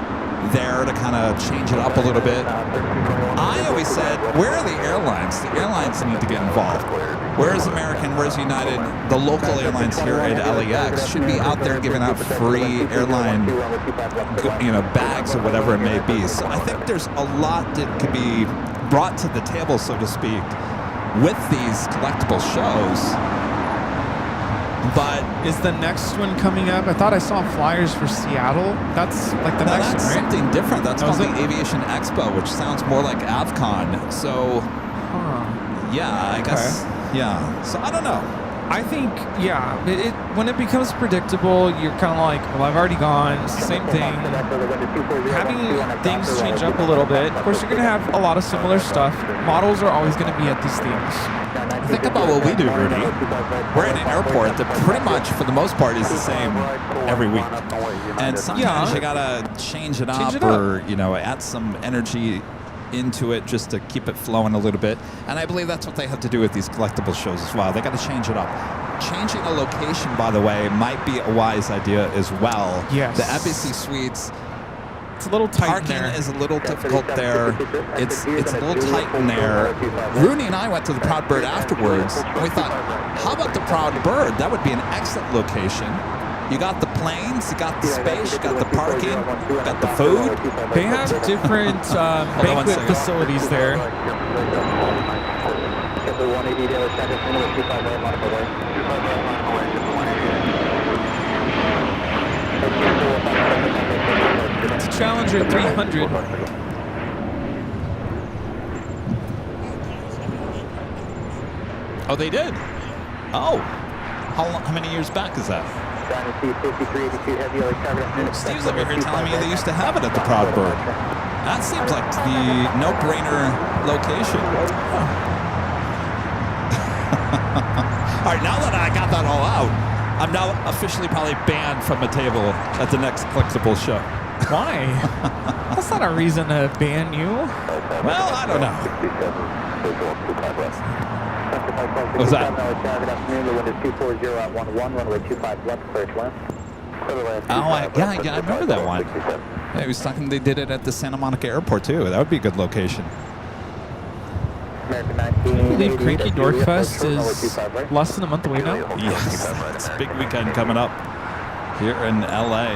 there to kind of change it up a little bit. I always said, where are the airlines? The airlines need to get involved. Where's American? Where's United? The local airlines here at LAX should be out there giving out free airline, bags or whatever it may be. So I think there's a lot that could be brought to the table, so to speak, with these collectible shows. But Is the next one coming up? I thought I saw flyers for Seattle. That's like the next That's one, right? something different. That's called is the it? Aviation Expo, which sounds more like AvCon. So, Huh. yeah, I guess, yeah. So I don't know. I think, yeah, when it becomes predictable, you're kind of like, well, I've already gone. It's the same thing. Having things change up a little bit. Of course, you're going to have a lot of similar stuff. Models are always going to be at these things. Think about what we do, Rudy. We're at an airport that pretty much, for the most part, is the same every week. And sometimes you gotta change it up, or add some energy into it just to keep it flowing a little bit. And I believe that's what they have to do with these collectible shows as well. They got to change it up. Changing a location, by the way, might be a wise idea as well. Yes. The Embassy Suites. It's a little tight Parking in there. is a little difficult there. It's a little tight in there. Rooney and I went to the Proud Bird afterwards, and we thought, how about the Proud Bird? That would be an excellent location. You got the planes, you got the space, you got the parking, you got the food. They have different banquet facilities there. It's a Challenger 300. Oh, they did? Oh. How many years back is that? Steve's over here telling me they used to have it at the Proud Bird. That seems like the no-brainer location. All right, now that I got that all out, I'm now officially probably banned from a table at the next Collectibles show. Why? That's not a reason to ban you. Well, I don't know. What was that? Oh, yeah, I remember that one. Yeah, he was talking. They did it at the Santa Monica Airport too. That would be a good location. I believe Cranky Dorkfest is less than a month away now. Yes, it's a big weekend coming up here in LA.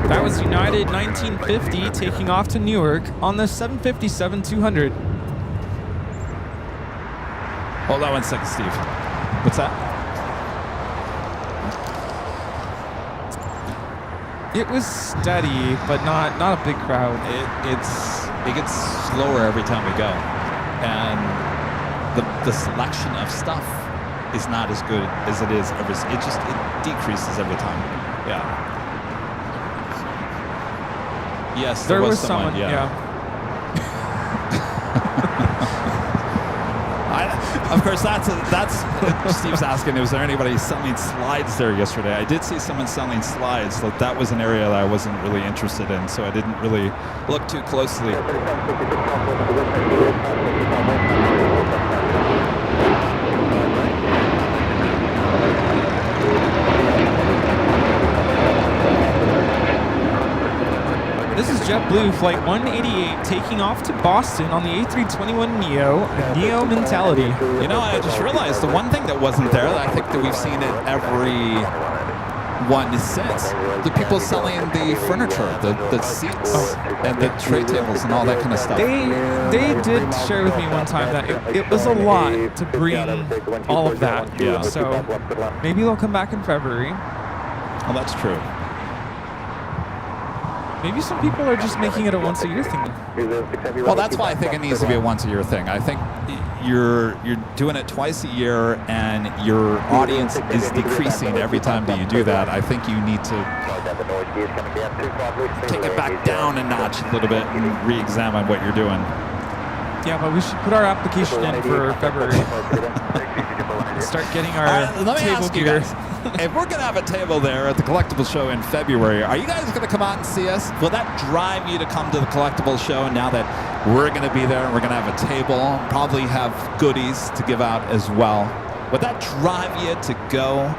That was United 1950 taking off to Newark on the 757-200. Hold on 1 second, Steve. What's that? It was steady, but not a big crowd. It gets slower every time we go, and the selection of stuff is not as good as it is every. It decreases every time. Yeah. Yes, there was someone. Yeah. Of course, that's Steve's asking, was there anybody selling slides there yesterday? I did see someone selling slides, but that was an area that I wasn't really interested in, so I didn't really look too closely. This is JetBlue Flight 188 taking off to Boston on the A321neo, Neo mentality. You know, I just realized the one thing that wasn't there, that I think that we've seen it every one since, the people selling the furniture, the seats, and the tray tables and all that kind of stuff. They did share with me one time that it was a lot to bring all of that. Yeah. So maybe they'll come back in February. Well, that's true. Maybe some people are just making it a once-a-year thing. Well, that's why I think it needs to be a once-a-year thing. I think you're doing it twice a year, and your audience is decreasing every time that you do that. I think you need to take it back down a notch a little bit and re-examine what you're doing. Yeah, but we should put our application in for February. Start getting our table gear. If we're going to have a table there at the Collectibles Show in February, are you guys going to come out and see us? Will that drive you to come to the Collectibles Show now that we're going to be there and we're going to have a table, probably have goodies to give out as well? Would that drive you to go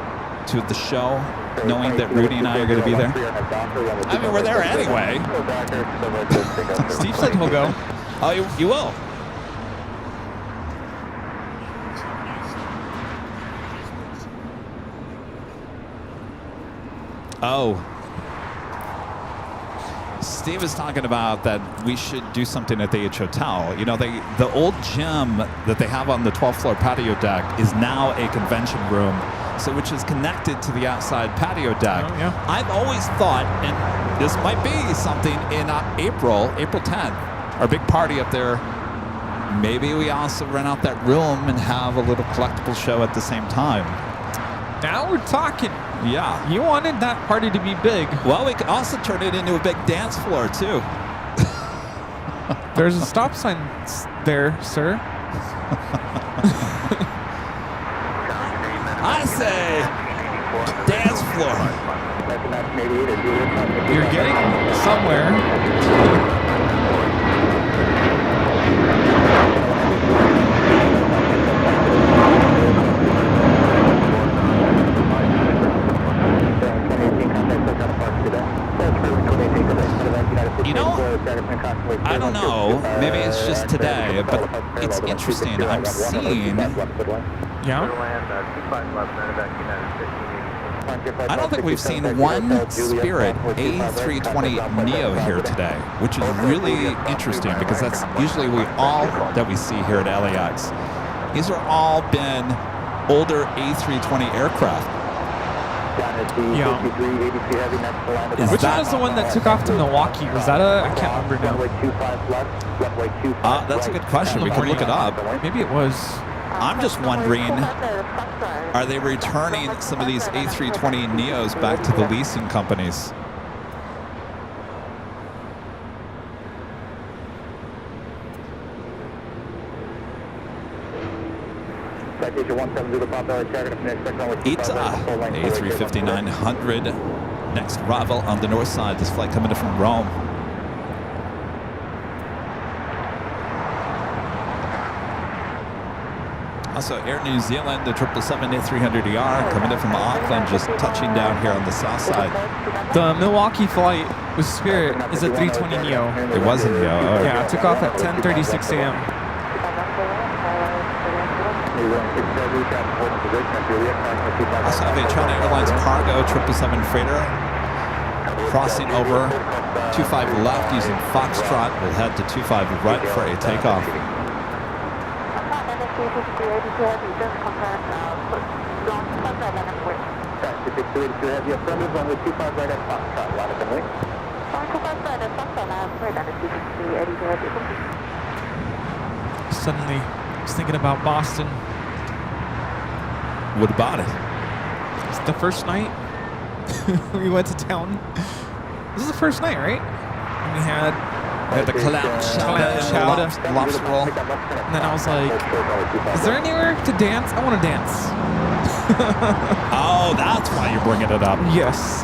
to the show knowing that Rudy and I are going to be there? I mean, we're there anyway. Steve said he'll go. Oh, you will? Oh. Steve is talking about that we should do something at the H Hotel. You know, the old gym that they have on the 12th floor patio deck is now a convention room, so which is connected to the outside patio deck. Oh, yeah. I've always thought, and this might be something in April 10th, our big party up there. Maybe we also rent out that room and have a little collectible show at the same time. Now we're talking. Yeah. You wanted that party to be big. Well, we could also turn it into a big dance floor, too. There's a stop sign there, sir. I say dance floor. You're getting somewhere. You know, I don't know. Maybe it's just today, but it's interesting. I'm seeing. Yeah. I don't think we've seen one Spirit A320 Neo here today, which is really interesting because that's usually all that we see here at LAX. These are all been older A320 aircraft. Yeah. Which one was the one that took off to Milwaukee? Was that I can't remember now. That's a good question. We can look it up. Maybe it was. I'm just wondering, are they returning some of these A320 Neos back to the leasing companies? ITA A350-900, next arrival on the north side. This flight coming in from Rome. Also, Air New Zealand, the 777-300ER coming in from Auckland, just touching down here on the south side. The Milwaukee flight with Spirit is a 320 Neo. It was a Neo. Oh. Yeah, it took off at 10:36 a.m. Also have China Airlines cargo 777 freighter crossing over 25 left using Foxtrot. We'll head to 25 right for a takeoff. Suddenly, I was thinking about Boston. What about it? It's the first night we went to town. This is the first night, right? And we had The clam chowder, lobster roll. And then I was like, is there anywhere to dance? I want to dance. Oh, that's why you're bringing it up. Yes.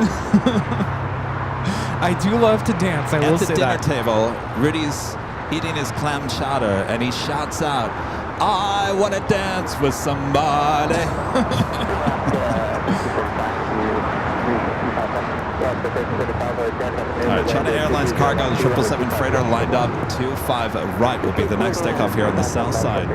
I do love to dance, I will say that. At the dinner table, Rudy's eating his clam chowder, and he shouts out, I want to dance with somebody. All right, China Airlines cargo, the 777 freighter lined up 25 right will be the next takeoff here on the south side.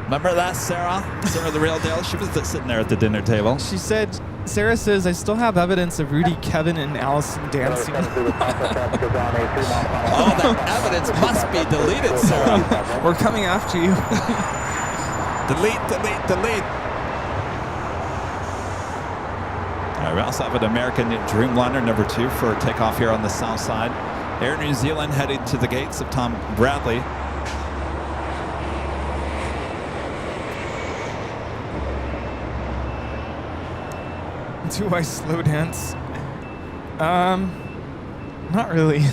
Remember that, Sarah? Sarah the real deal? She was sitting there at the dinner table. She said, Sarah says, I still have evidence of Rudy, Kevin, and Allison dancing. Oh, that evidence must be deleted, Sarah. We're coming after you. Delete, delete, delete. All right, we also have an American Dreamliner number 2 for takeoff here on the south side. Air New Zealand headed to the gates of Tom Bradley. Do I slow dance? Not really.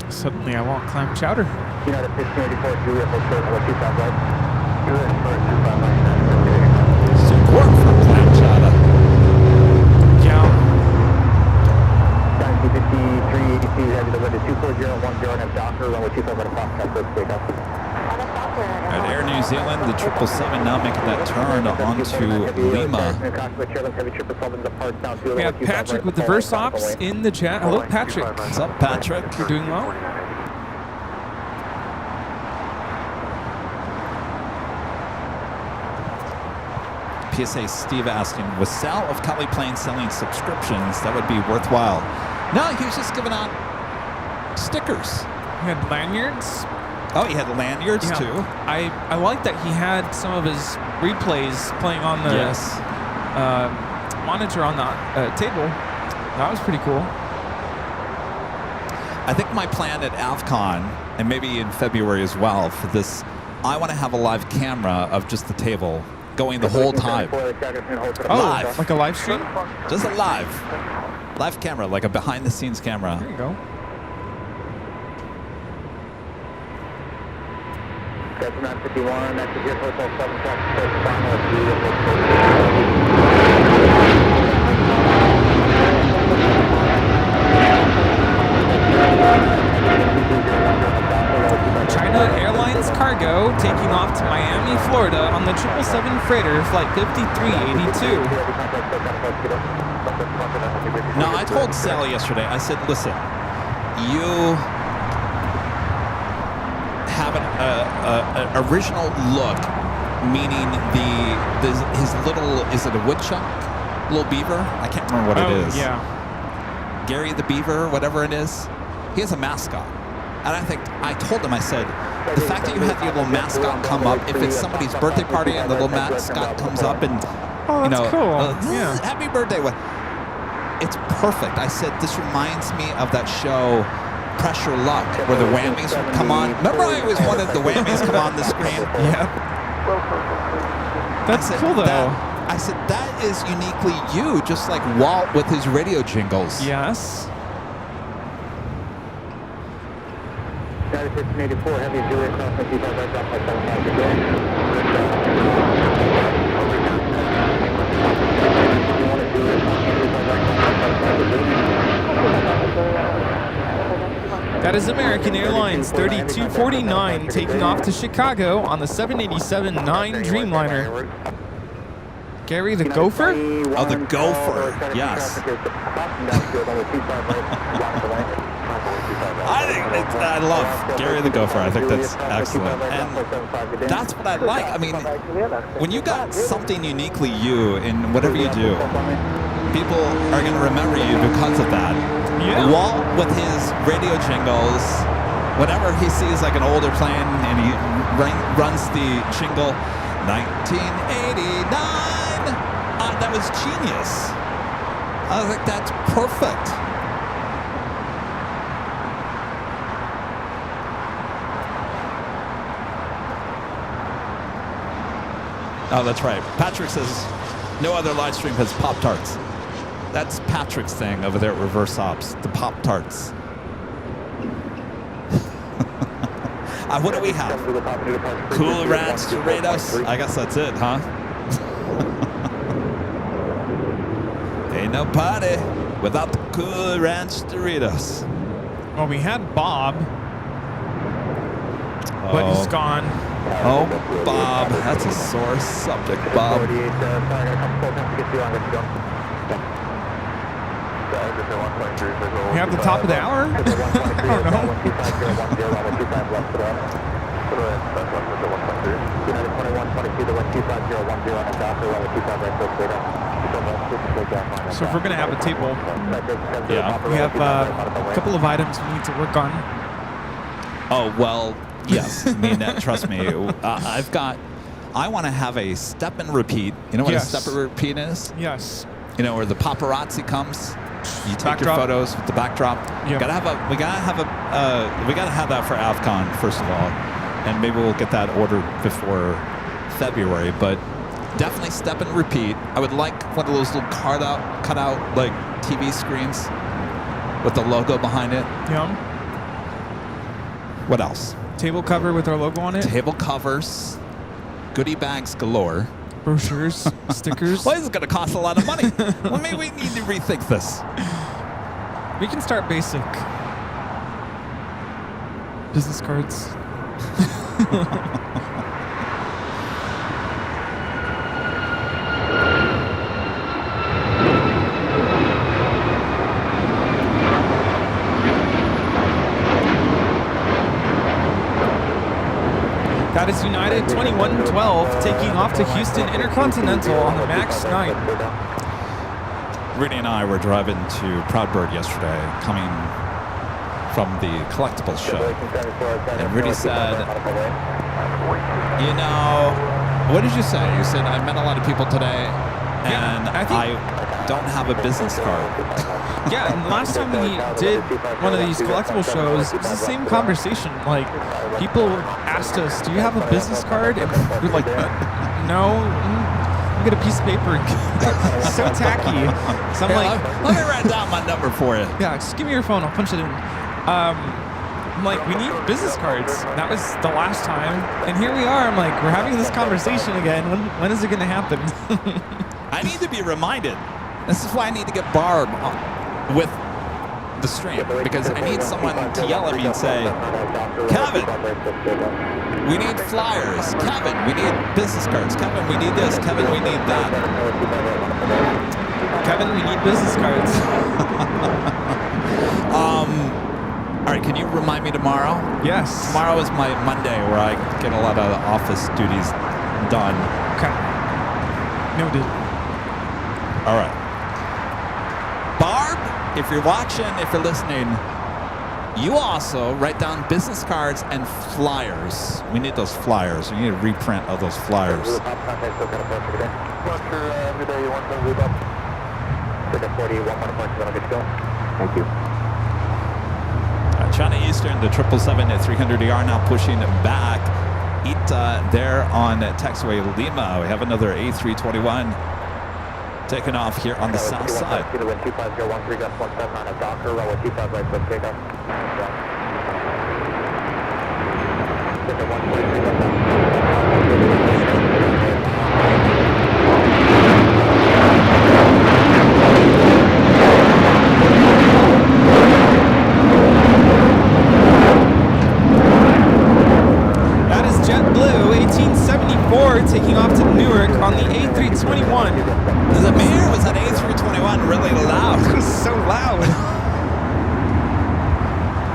Suddenly I want clam chowder. United 1584, Juliet, Hotel, 25 right. Support for clam chowder. Yeah. 383, heavy to 24010, and have Docker, runway 25 right, Fox, first takeoff. At Air New Zealand, the 777 now making that turn onto Lima. We have Patrick with the Versops in the chat. Hello, Patrick. What's up, Patrick? You're doing well? PSA Steve asking, was Sal of Cali Plane selling subscriptions? That would be worthwhile. No, he was just giving out stickers. He had lanyards. Oh, he had lanyards Yeah. too? I like that he had some of his replays playing on the monitor on the table. That was pretty cool. I think my plan at AvCon, and maybe in February as well, for this, I want to have a live camera of just the table going the whole time. Oh, Live. like a live stream? Just a live camera, like a behind-the-scenes camera. There you go. That's 951, that's your Hotel 7 final. China Airlines cargo taking off to Miami, Florida on the 777 freighter flight 5382. No, I told Sally yesterday, I said, listen, you have an original look, meaning his little, is it a woodchuck? Little beaver? I can't remember what it is. Yeah. Gary the Beaver, whatever it is. He has a mascot. And I told him, I said, the fact that you have your little mascot come up, if it's somebody's birthday party and the little mascot comes up and, Oh, that's cool. Yeah. happy birthday. It's perfect. I said, this reminds me of that show, Pressure Luck, where the whammies would come on. Remember I always wanted the whammies come on the screen? Yeah. That's cool, though. I said, that is uniquely you, just like Walt with his radio jingles. Yes. 9684, heavy Julia crossing 25 right off my 75. That is American Airlines 3249 taking off to Chicago on the 787-9 Dreamliner. Gary the Gopher? Oh, the Gopher. Yes. I love Gary the Gopher. I think that's excellent. And that's what I like. I mean, when you got something uniquely you in whatever you do, people are going to remember you because of that. Yeah. Walt with his radio jingles, whenever he sees like an older plane and he runs the jingle, 1989. That was genius. I was like, that's perfect. Oh, that's right. Patrick says no other live stream has Pop-Tarts. That's Patrick's thing over there at Reverse Ops, the Pop-Tarts. What do we have? Cool Ranch Doritos? I guess that's it, huh? Ain't no party without the Cool Ranch Doritos. Well, we had Bob, but he's gone. Oh, Bob. That's a sore subject, Bob. We have the top of the hour? I don't know. So if we're going to have a table, Yeah. we have a couple of items we need to work on. Oh, well, yes. I mean, trust me. I want to have a step and repeat. You know what Yes. a step and repeat is? Yes. You know, where the paparazzi comes. You take Backdrop. your photos with the backdrop. Yeah. We gotta have that for AvCon, first of all. And maybe we'll get that ordered before February, but definitely step and repeat. I would like one of those little cut out like TV screens with the logo behind it. Yeah. What else? Table cover with our logo on it. Table covers, goodie bags galore. Brochures, stickers. Well, this is going to cost a lot of money. Well, maybe we need to rethink this. We can start basic. Business cards. That is United 2112 taking off to Houston Intercontinental on the MAX 9. Rudy and I were driving to Proudbird yesterday, coming from the Collectibles show. And Rudy said, you know, what did you say? You said, I met a lot of people today, and I don't have a business card. Yeah, and last time we did one of these collectible shows, it was the same conversation. Like, people asked us, do you have a business card? And we're like, no. I'll get a piece of paper. So tacky. So I'm like, let me write down my number for you. Yeah, just give me your phone. I'll punch it in. I'm like, we need business cards. That was the last time. And here we are. I'm like, we're having this conversation again. When is it going to happen? I need to be reminded. This is why I need to get Barb with the stream, because I need someone to yell at me and say, Kevin, we need flyers. Kevin, we need business cards. Kevin, we need this. Kevin, we need that. Kevin, we need business cards. All right, can you remind me tomorrow? Yes. Tomorrow is my Monday where I get a lot of office duties done. Okay. Noted. All right. Barb, if you're watching, if you're listening, you also write down business cards and flyers. We need those flyers. We need a reprint of those flyers. Thank you. China Eastern, the 777 at 300ER now pushing back. Ita there on taxiway Lima. We have another A321 taking off here on the south side. That is JetBlue 1874 taking off to Newark on the A321. Is it me or was that A321 really loud? It was so loud.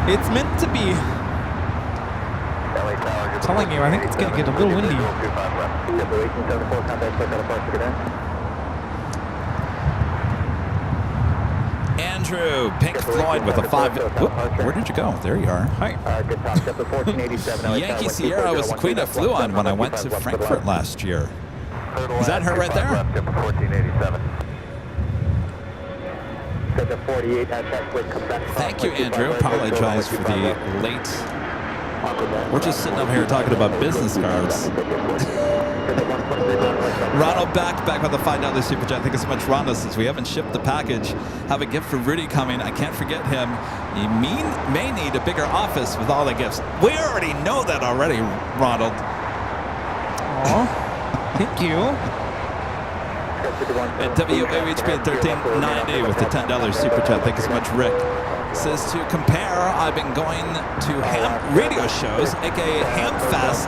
It's meant to be. I'm telling you, I think it's going to get a little windy. Andrew, Pink Floyd with a 5. Whoop, where did you go? There you are. Hi. Yankee Sierra was the queen I flew on when I went to Frankfurt last year. Is that her right there? Thank you, Andrew. Apologize for the late. We're just sitting up here talking about business cards. Ronald back with the $5 super chat. Thank you so much, Ronald. Says we haven't shipped the package. Have a gift for Rudy coming. I can't forget him. He may need a bigger office with all the gifts. We already know that already, Ronald. Aw, thank you. And WAHP at 1390 with the $10 super chat. Thank you so much, Rick. Says to compare, I've been going to ham radio shows, aka Hamfest,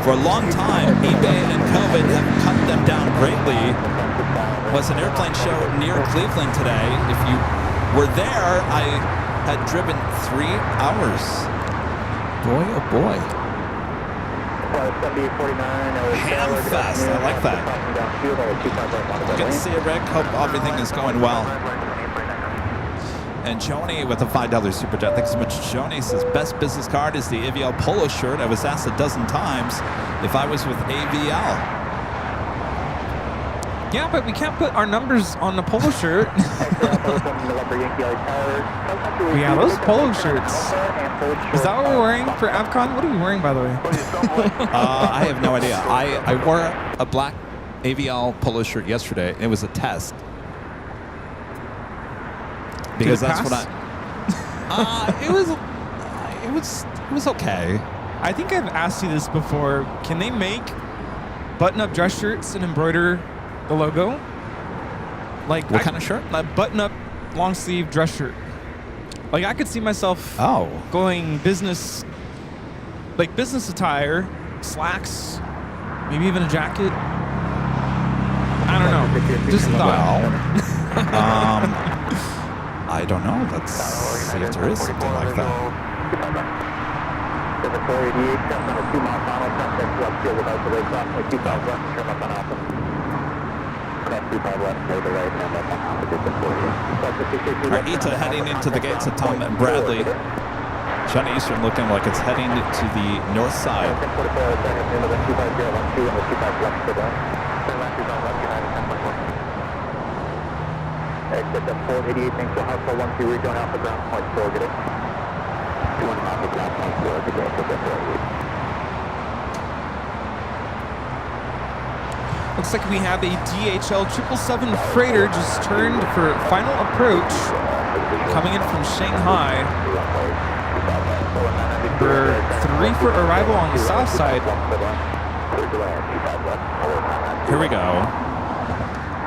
for a long time. eBay and COVID have cut them down greatly. Was an airplane show near Cleveland today. If you were there, I had driven 3 hours. Boy, oh boy. Hamfest, I like that. Good to see you, Rick. Hope everything is going well. And Joni with a $5 super chat. Thanks so much, Joni. Says best business card is the AVL polo shirt. I was asked a dozen times if I was with AVL. Yeah, but we can't put our numbers on the polo shirt. Yeah, those polo shirts. Is that what we're wearing for AvCon? What are we wearing, by the way? I have no idea. I wore a black AVL polo shirt yesterday. It was a test. Because that's what it was okay. I think I've asked you this before. Can they make button-up dress shirts and embroider the logo? Like what kind of shirt? A button-up long-sleeve dress shirt. Like I could see myself going business attire, slacks, maybe even a jacket. I don't know. Just a thought. I don't know. Let's see if there is something like that. 7488, just on a 2-mile final, contact left field about the way, approximately 25 left, turn up on Alpha. Cross 25 left, right to right, and up on Alpha, distance 48. All right, Ita heading into the gates of Tom and Bradley. Johnny Eastern looking like it's heading to the north side. Exit at 488, thanks to House 12, rejoin Alpha ground point 4, get it? 21 Alpha ground point 4, get it, exit at 488. Looks like we have a DHL 777 freighter just turned for final approach, coming in from Shanghai. We're 3 for arrival on the south side. Here we go.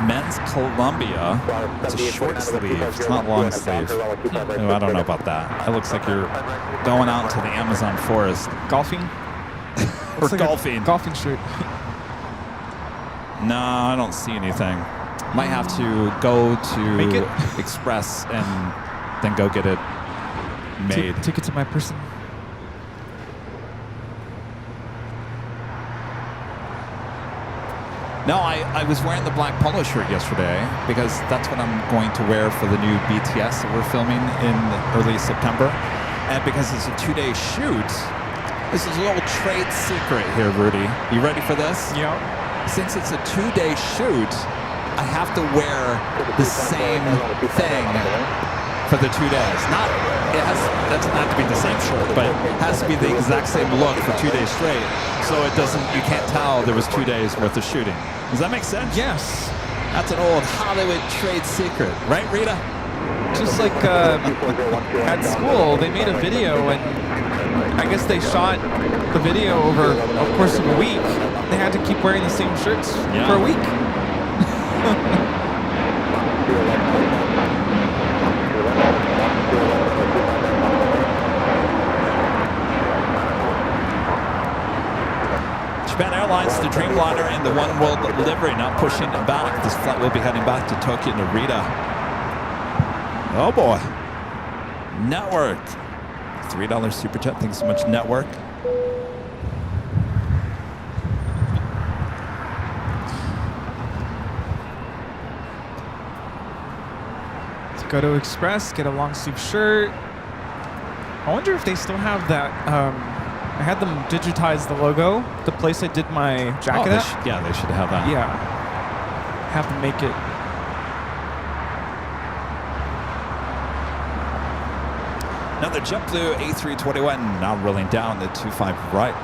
Men's Columbia. It's a short sleeve. It's not long sleeve. Oh, I don't know about that. It looks like you're going out into the Amazon forest. Golfing? Or Like golfing. Golfing shirt. No, I don't see anything. Might have to go Make to it? Express and then go get it made. Take it to my person. No, I was wearing the black polo shirt yesterday because that's what I'm going to wear for the new BTS that we're filming in early September. And because it's a 2-day shoot, this is a little trade secret here, Rudy. You ready for this? Yeah. Since it's a 2-day shoot, I have to wear the same thing for the 2 days. Doesn't have to be the same shirt, but it has to be the exact same look for 2 days straight. So you can't tell there was 2 days worth of shooting. Does that make sense? Yes. That's an old Hollywood trade secret, right, Rita? Just like at school, they made a video, and I guess they shot the video over a course of a week. They had to keep wearing the same shirts for a week. Japan Airlines, the Dreamliner, and the One World livery now pushing back. This flight will be heading back to Tokyo Narita. Oh boy. Network. $3 super chat. Thanks so much, Network. Let's go to Express, get a long sleeve shirt. I wonder if they still have that. I had them digitize the logo, the place I did my jacket at. They should have that. Yeah. Have them make it. Another JetBlue A321 now rolling down the 25 right.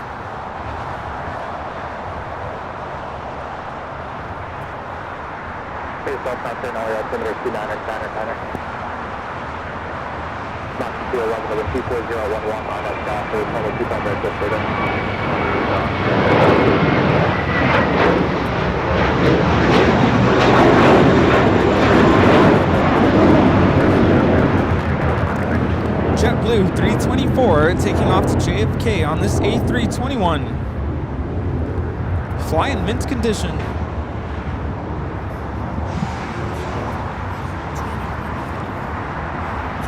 JetBlue 324 taking off to JFK on this A321. Fly in mint condition.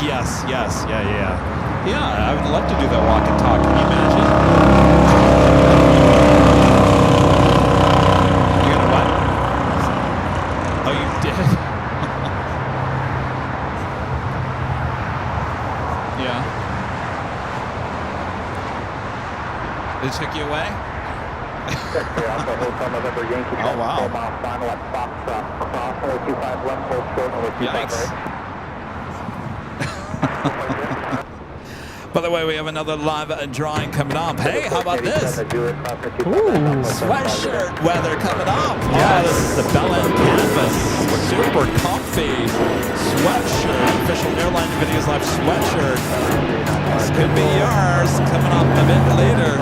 Yes, yeah. Yeah, I would love to do that walk and talk. Can you imagine? You gonna what? Oh, you did? Yeah. They took you away? Oh, wow. Yikes. By the way, we have another live drawing coming up. Hey, how about this? Ooh, sweatshirt weather coming up. Yes. Oh, this is the Bell End Canvas. Super comfy sweatshirt. Official Airline Videos Live sweatshirt. This could be yours. Coming up a bit later.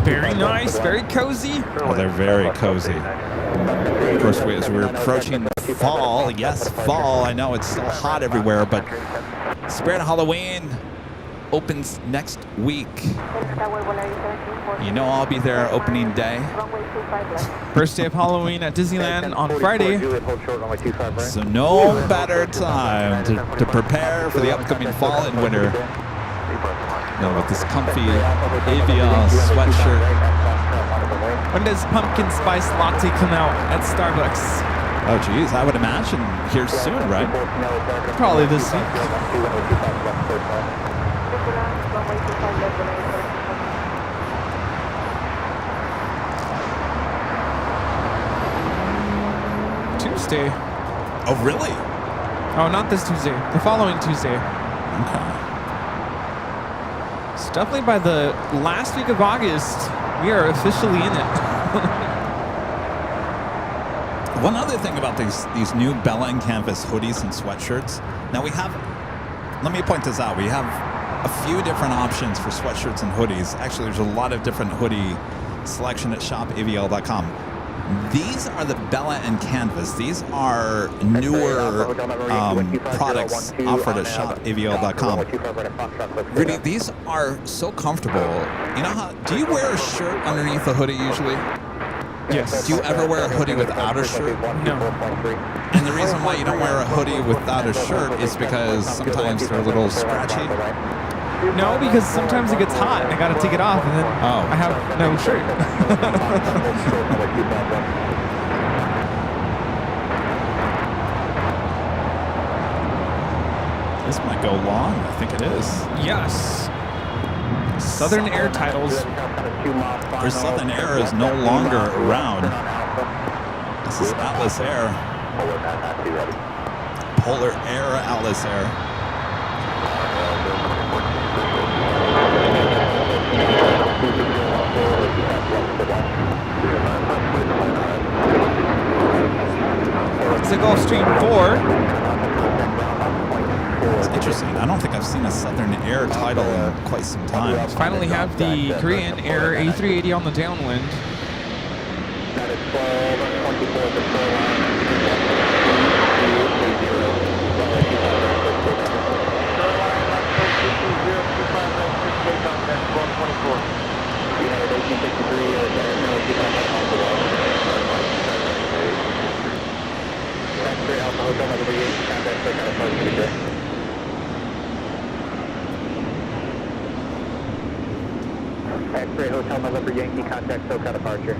Very nice, very cozy. Oh, they're very cozy. Of course, as we're approaching fall, yes, fall. I know it's still hot everywhere, but Spirit Halloween opens next week. You know I'll be there opening day. First day of Halloween at Disneyland on Friday. So no better time to prepare for the upcoming fall and winter. with this comfy Aviation sweatshirt. When does pumpkin spice latte come out at Starbucks? Oh, geez, I would imagine here soon, right? Probably this week. Tuesday. Oh, really? Oh, not this Tuesday. The following Tuesday. Okay. It's definitely by the last week of August, we are officially in it. One other thing about these new Bella and Canvas hoodies and sweatshirts. Now we have, let me point this out. We have a few different options for sweatshirts and hoodies. Actually, there's a lot of different hoodie selection at shopavl.com. These are the Bella and Canvas. These are newer products offered at shopavl.com. Rudy, these are so comfortable. You know how, do you wear a shirt underneath a hoodie usually? Yes. Do you ever wear a hoodie without a shirt? No. And the reason why you don't wear a hoodie without a shirt is because sometimes they're a little scratchy. No, because sometimes it gets hot and I gotta take it off and then I have no shirt. This might go long. I think it is. Yes. Southern Air titles. Or Southern Air is no longer around. This is Atlas Air. Polar Air, Atlas Air. It's the Gulfstream 4. It's interesting. I don't think I've seen a Southern Air title in quite some time. Finally have the Korean Air A380 on the downwind. X-ray Hotel November Yankee, contact SoCal departure.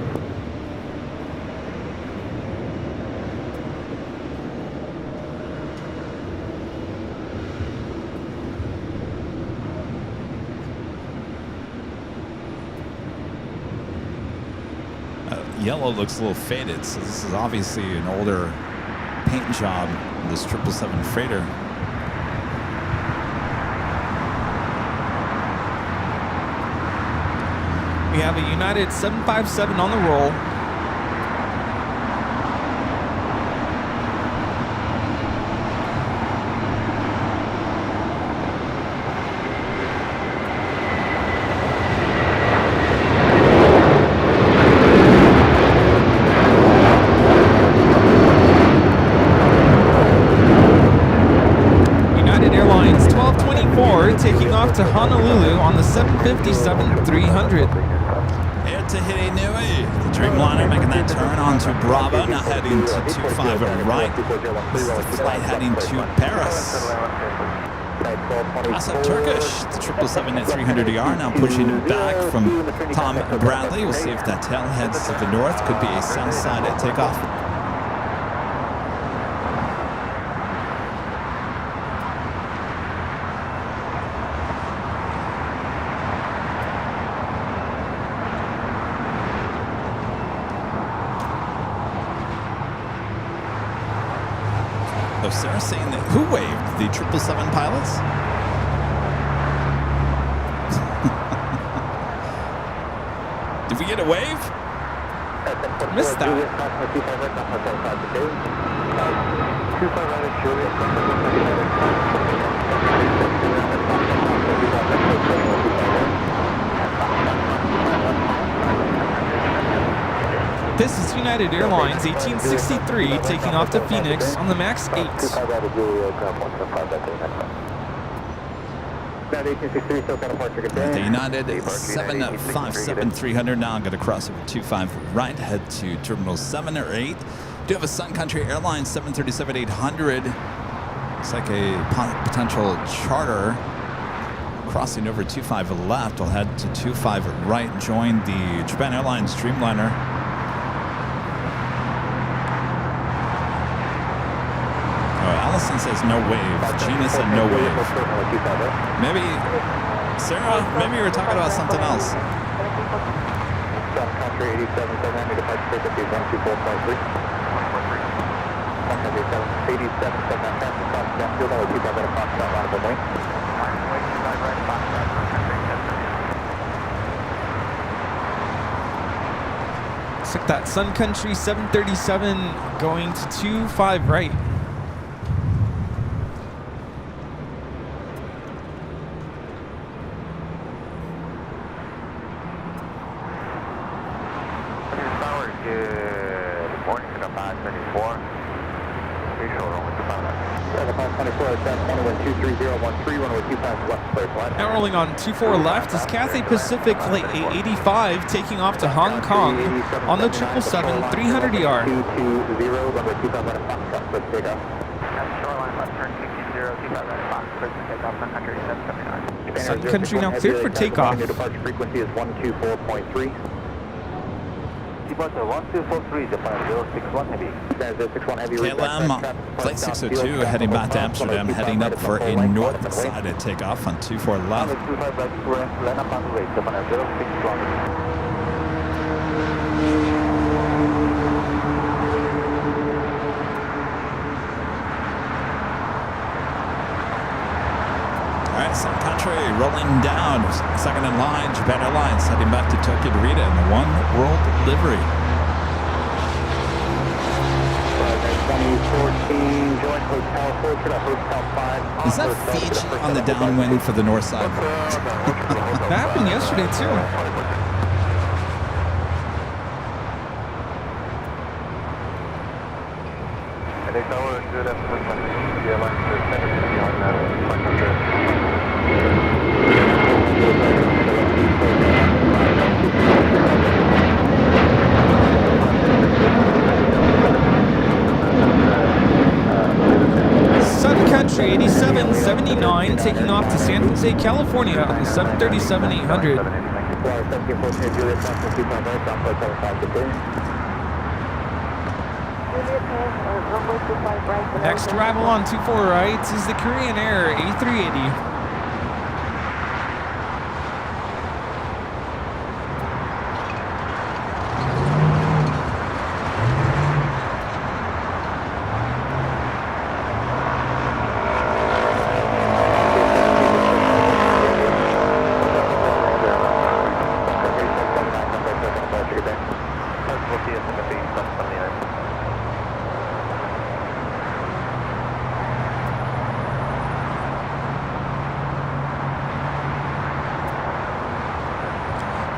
Yellow looks a little faded, so this is obviously an older paint job, this 777 freighter. We have a United 757 on the roll. United Airlines 1224 taking off to Honolulu on the 757-300. Air Tahiti Nui, the Dreamliner making that turn onto Bravo, now heading to 25 right. This is the flight heading to Paris. That's a Turkish, the 777-300ER now pushing back from Tom Bradley. We'll see if that tail heads to the north. Could be a south side at takeoff. Oh, Sarah's saying that who waved? The 777 pilots? Did we get a wave? Missed that. This is United Airlines 1863 taking off to Phoenix on the MAX 8. The United 757-300 now going to cross over 25 right, head to Terminal 7 or 8. Do have a Sun Country Airlines 737-800. It's like a potential charter crossing over 25 left. We'll head to 25 right, join the Japan Airlines Dreamliner. Oh, Allison says no wave. Gina said no wave. Maybe, Sarah, maybe you were talking about something else. South Country 87, departure frequency 124.3. 87, 7 traffic cross downfield, only 25 at a cross down line of the wing. Looks like that Sun Country 737 going to 25 right. Good morning, 524. Now rolling on 24 left is Cathay Pacific Flight 885 taking off to Hong Kong on the 777 300ER. Sun Country now cleared for takeoff. Departure frequency is 124.3. Departure 1243, Japan 061 heavy. 061 heavy. KLM, Flight 602, heading back to Amsterdam, heading up for a north-sided takeoff on 24 left. All right, Sun Country rolling down, second in line, Japan Airlines heading back to Tokyo Narita in the One World livery. 2014, join Hotel Fortune, Hotel 5. Is that Fiji on the downwind for the north side? That happened yesterday too. Sun Country 8779 taking off to San Jose, California on the 737-800. Next arrival on 24 right is the Korean Air A380.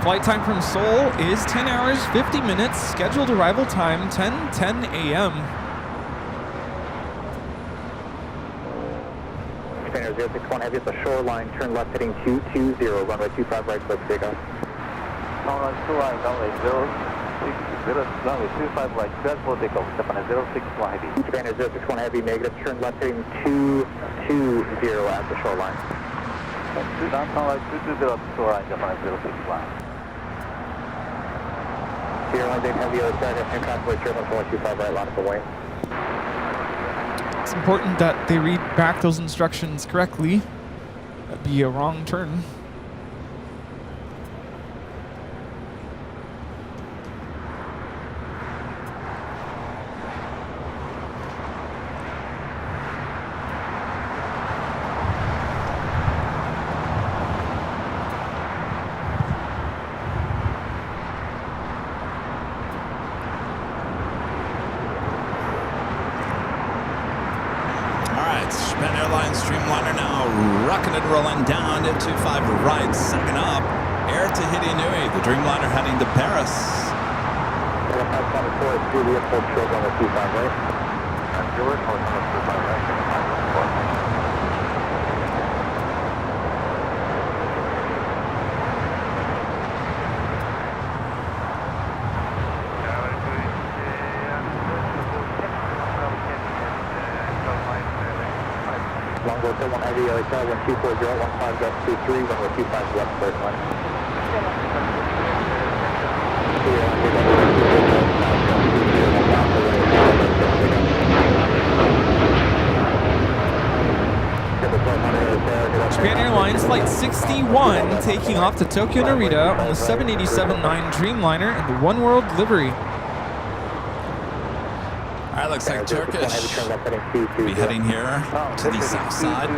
Flight time from Seoul is 10 hours, 50 minutes. Scheduled arrival time, 10:10 a.m. Japan 061 heavy at the shoreline, turn left heading 220, runway 25 right, clear for takeoff. Runway 25 right, clear for takeoff, Japan 061 heavy. Japan 061 heavy, negative, turn left heading 220 at the shoreline. Runway 220 at the shoreline, Japan 061. Airline Dave Heavy, other side, convoy, German 125 right, line up the wing. It's important that they read back those instructions correctly. That'd be a wrong turn. Japan Airlines Dreamliner now rocking and rolling down at 25 right, second up. Air Tahiti Nui, the Dreamliner heading to Paris. 524 is through the airport, short on the 25 right. And Stewart, hold on the 25 right, 524. 71 Heavy Hotel, 1240, 15 Gulf 23, runway 25 left, first line. Japan Airlines Flight 61 taking off to Tokyo Narita on the 787-9 Dreamliner in the One World livery. All right, looks like Turkish. We'll be heading here to the south side.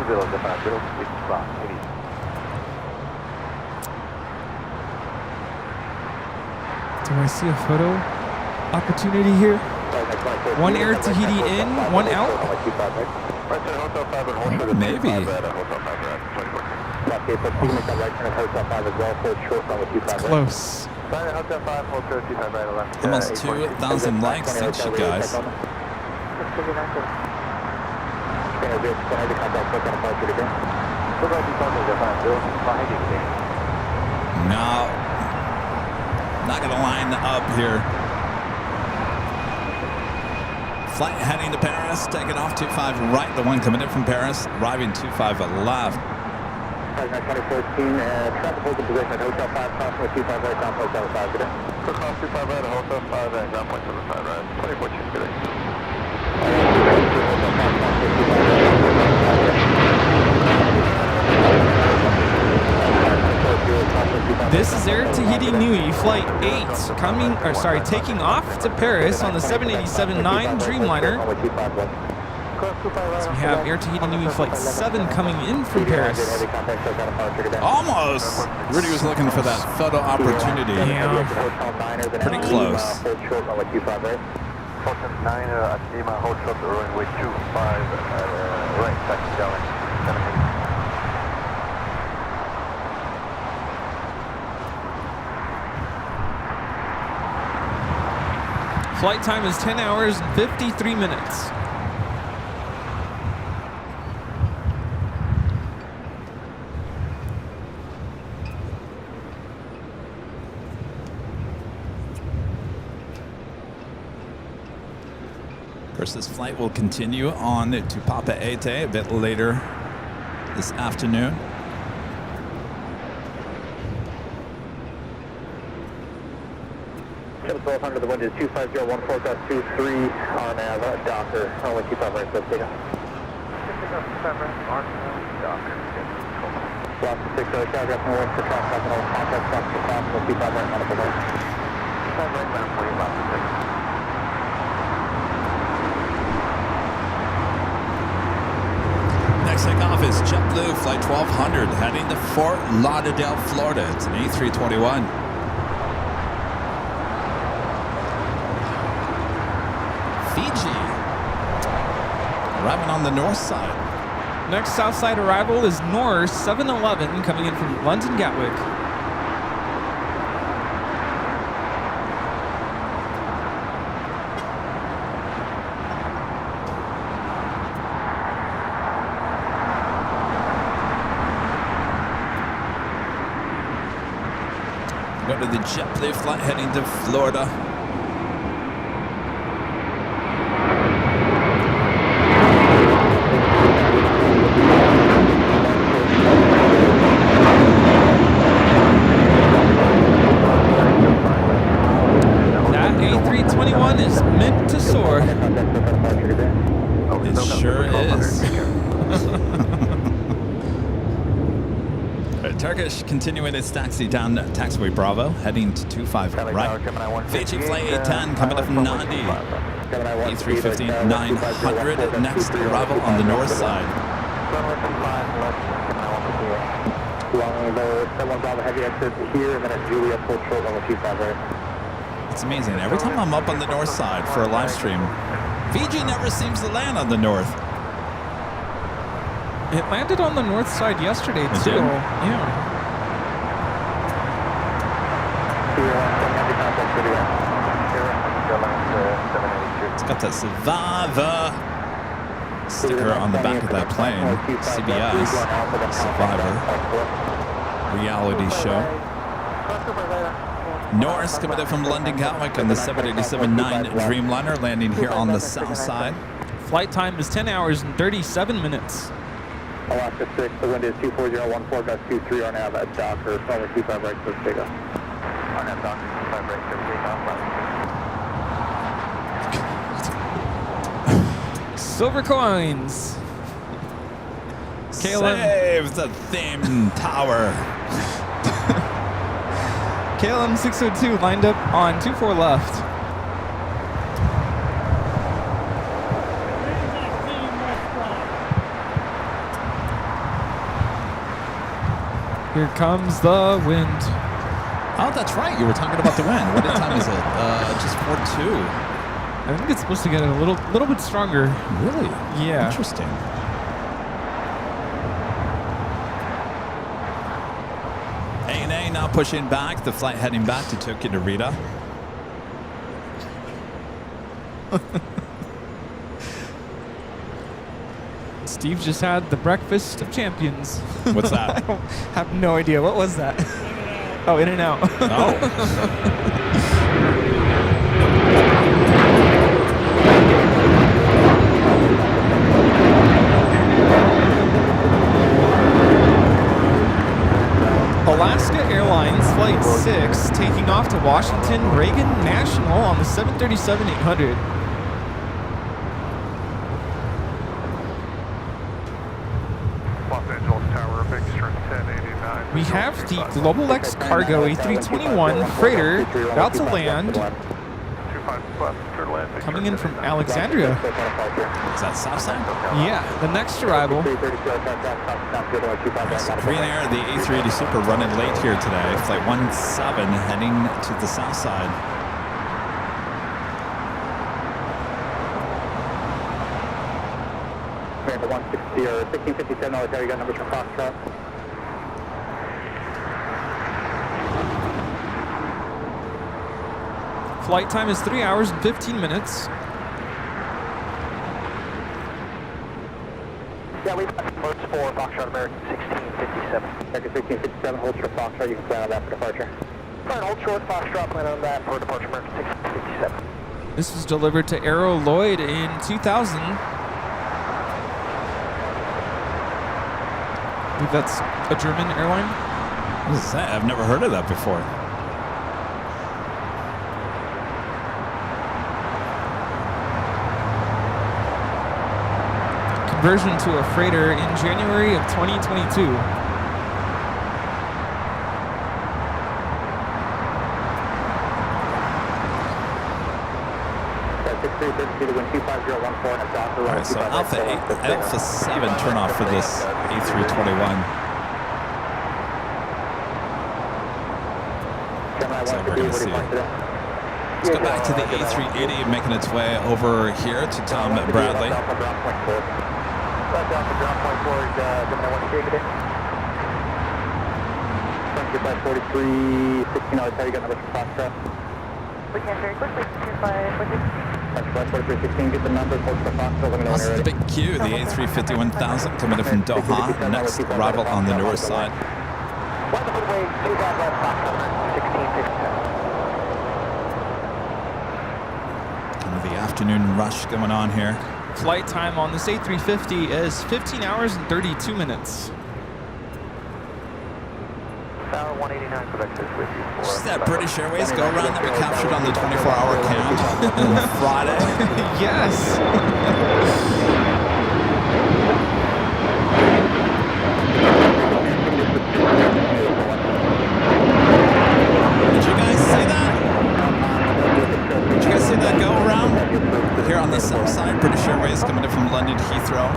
Do I see a photo opportunity here? One Air Tahiti in, one out. Maybe. It's close. Almost 2,000 likes. Thanks, you guys. No. Not going to line up here. Flight heading to Paris, taking off 25 right, the one coming in from Paris, arriving 25 left. 2014, traffic hold in position at Hotel 5, crossing 25 right, down Hotel 5, good day. Cross 25 right, Hotel 5, and down point 75 right, 24 good day. This is Air Tahiti Nui Flight 8 taking off to Paris on the 787-9 Dreamliner. So we have Air Tahiti Nui Flight 7 coming in from Paris. Almost. Rudy was looking for that photo opportunity. Yeah. Pretty close. Flight time is 10 hours and 53 minutes. Of course, this flight will continue on to Papa Ete a bit later this afternoon. Seven 1200, the wind is 25014.23 on Docker. Runway 25 right, so take off. Lost 6 telegraph and wind for traffic, and all contact traffic to cross, 25 right, medical right. 25 right, medical right, lost 6. Next takeoff is JetBlue Flight 1200 heading to Fort Lauderdale, Florida. It's an A321. Fiji arriving on the north side. Next south side arrival is Norse 711 coming in from London Gatwick. Go to the JetBlue flight heading to Florida. That A321 is meant to soar. It sure is. Turkish continuing its taxi down taxiway Bravo, heading to 25 right. Fiji flight 810 coming up from Nandi. A350-900 next arrival on the north side. It's amazing. Every time I'm up on the north side for a live stream, Fiji never seems to land on the north. It landed on the north side yesterday, It too. did? Yeah. It's got the Survivor sticker on the back of that plane. CBS, Survivor, reality show. Norris coming in from London Gatwick on the 787-9 Dreamliner, landing here on the south side. Flight time is 10 hours and 37 minutes. Alaska 6, the wind is 24014, gust 23, RNAV at Docker, runway 25 right, clear for takeoff. RNAV Docker, 25 right, clear for takeoff. Silver coins. Save the theme tower. KLM 602 lined up on 24 left. Here comes the wind. Oh, that's right. You were talking about the wind. What time is it? Just 4-2. I think it's supposed to get a little bit stronger. Really? Yeah. Interesting. ANA now pushing back. The flight heading back to Tokyo to Rita. Steve just had the breakfast of champions. What's that? I don't have no idea. What was that? Oh, In and Out. Oh. Alaska Airlines Flight 6 taking off to Washington Reagan National on the 737-800. Los Angeles Tower, Big String 1089. We have the Global LAX Cargo A321 freighter about to land, coming in from Alexandria. Is that Southside? Yeah, the next arrival. Green Air, the A380 Super running late here today. Flight 17 heading to the south side. Rambo 160 or 1657, I'll tell you got numbers from Foxtrot. Flight time is 3 hours and 15 minutes. Yeah, we've got alerts for Foxtrot American 1657. American 1657, hold short Foxtrot, you can plan on that for departure. Fine, hold short Foxtrot, plan on that for departure American 1657. This was delivered to Aero Lloyd in 2000. I believe that's a German airline. What is that? I've never heard of that before. Conversion to a freighter in January of 2022. All right, so Alpha 7 turnoff for this A321. So we're going to see. Let's go back to the A380 making its way over here to Tom Bradley. By 43, 16, I'll tell you got numbers from Foxtrot. We can very quickly, 2546. 4316, get the numbers, hold for Foxtrot, let me know when This you're is the ready. big Q, the A350-1000 coming in from Doha. Next arrival on the newer side. One way, 25 left, Foxtrot, 1657. Kind of the afternoon rush going on here. Flight time on this A350 is 15 hours and 32 minutes. Tower 189, Quebec is with you. Just that British Airways go around that we captured on the 24-hour count on Friday. Yes. Did you guys see that? Did you guys see that go around? Here on the south side, British Airways coming in from London Heathrow.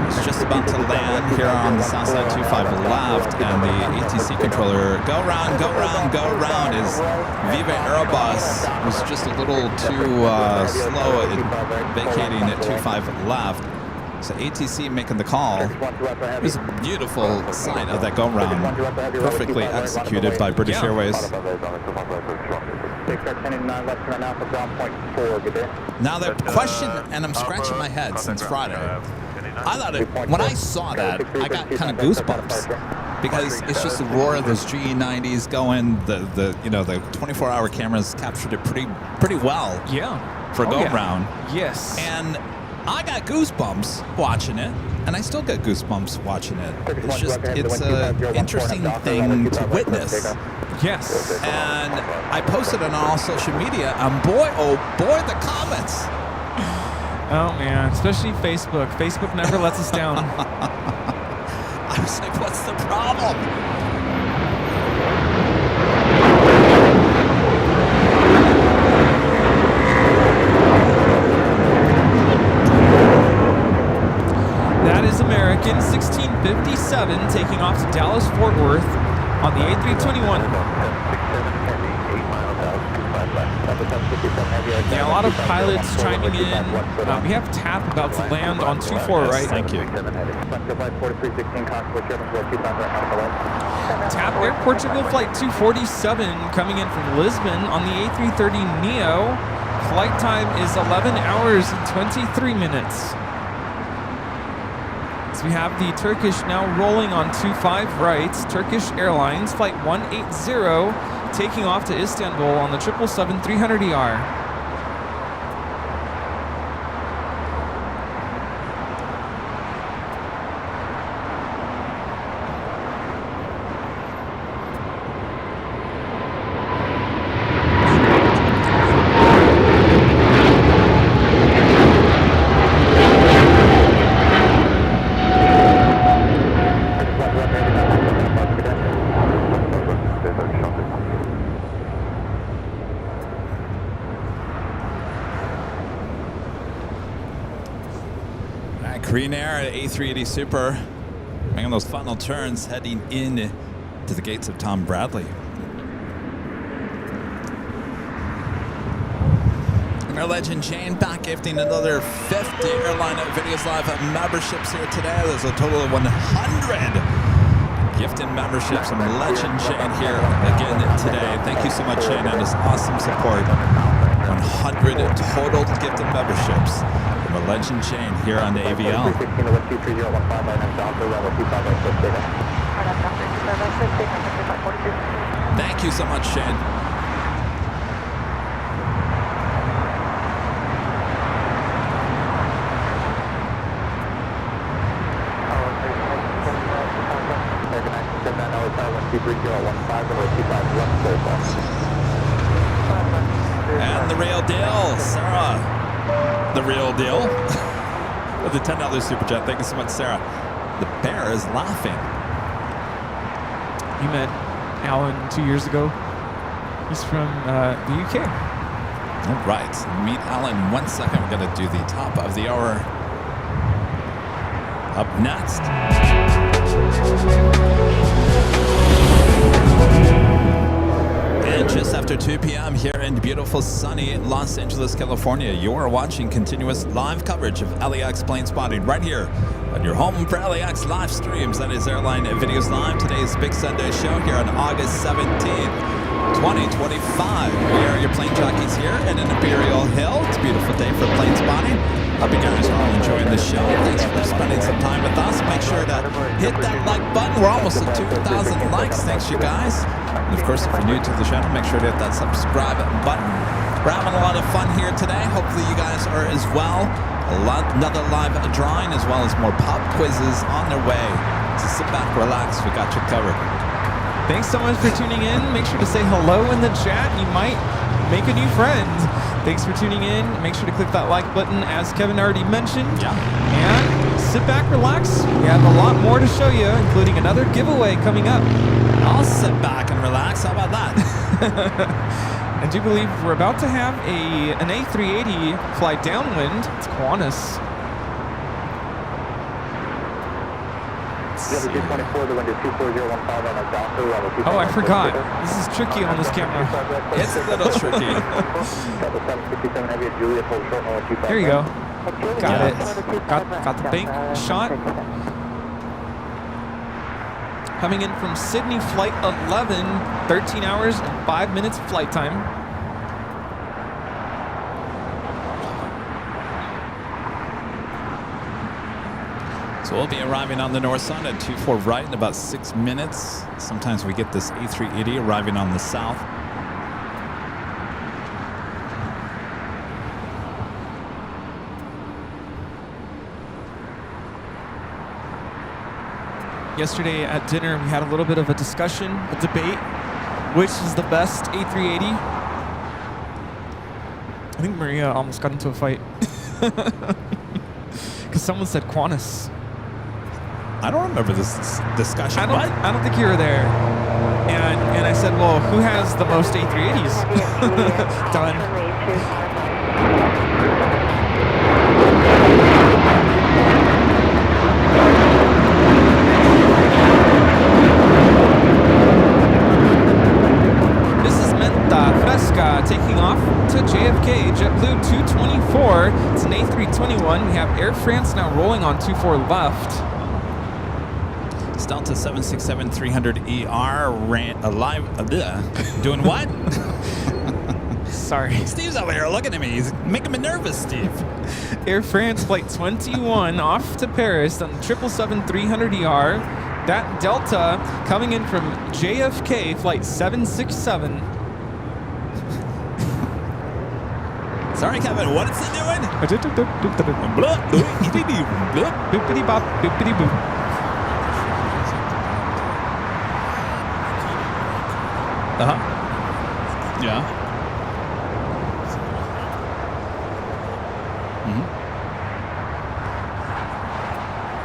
It's just about to land here on the south side 25 left, and the ATC controller go round, go round, go round as Viva Aerobus was just a little too slow at vacating at 25 left. So ATC making the call. It was a beautiful sight of that go round, perfectly executed by British Airways. Now the question, and I'm scratching my head since Friday. I thought when I saw that, I got kind of goosebumps because it's just the roar of those GE90s going. The 24-hour cameras captured it pretty well. Yeah. For go round. Yes. And I got goosebumps watching it, and I still get goosebumps watching it. It's just, it's an interesting thing to witness. Yes. And I posted it on all social media, and boy, oh boy, the comments. Oh man, especially Facebook. Facebook never lets us down. I was like, what's the problem? That is American 1657 taking off to Dallas Fort Worth on the A321. Yeah, a lot of pilots chiming in. We have TAP about to land on 24, right? Thank you. TAP Air Portugal flight 247 coming in from Lisbon on the A330neo. Flight time is 11 hours and 23 minutes. So we have the Turkish now rolling on 25 right. Turkish Airlines flight 180 taking off to Istanbul on the 777-300ER. Korean Air A380 Super making those final turns, heading in to the gates of Tom Bradley. And our legend Jane back gifting another 50 Airline Videos Live memberships here today. There's a total of 100 gifted memberships from legend Jane here again today. Thank you so much, Jane, and this awesome support. 100 total gifted memberships. A legend Shane here on the AVL. Thank you so much, Shane. And the real deal, Sarah. The real deal. With the $10 super chat. Thank you so much, Sarah. The bear is laughing. You met Alan 2 years ago. He's from the UK. All right. Meet Alan in 1 second. We're going to do the top of the hour. Up next. And just after 2 p.m. here in beautiful sunny Los Angeles, California, you are watching continuous live coverage of LAX plane spotting right here on your home for LAX live streams. That is Airline Videos Live. Today's Big Sunday show here on August 17th, 2025. We are your plane jockeys here in Imperial Hill. It's a beautiful day for plane spotting. Hope you guys are all enjoying the show. Thanks for spending some time with us. Make sure to hit that like button. We're almost at 2,000 likes. Thanks, you guys. And of course, if you're new to the channel, make sure to hit that subscribe button. We're having a lot of fun here today. Hopefully you guys are as well. Another live drawing as well as more pop quizzes on their way. So sit back, relax. We got you covered. Thanks so much for tuning in. Make sure to say hello in the chat. You might make a new friend. Thanks for tuning in. Make sure to click that like button, as Kevin already mentioned. Yeah. And sit back, relax. We have a lot more to show you, including another giveaway coming up. I'll sit back and relax. How about that? I do believe we're about to have an A380 fly downwind. It's Qantas. Oh, I forgot. This is tricky on this camera. It's a little tricky. There you go. Got it. Got the bank shot. Coming in from Sydney, flight 11, 13 hours and 5 minutes flight time. So we'll be arriving on the north side at 24 right in about 6 minutes. Sometimes we get this A380 arriving on the south. Yesterday at dinner, we had a little bit of a discussion, a debate, which is the best A380. I think Maria almost got into a fight. Because someone said Qantas. I don't remember this discussion. I don't think you were there. And I said, well, who has the most A380s? Done. This is Menta Fresca taking off to JFK, JetBlue 224. It's an A321. We have Air France now rolling on 24 left. Delta 767-300ER ran alive. Doing what? Sorry. Steve's over here looking at me. He's making me nervous, Steve. Air France flight 21 off to Paris on 777-300ER. That Delta coming in from JFK flight 767. Sorry, Kevin. What is it doing? Boopity bop, boopity boop. Yeah.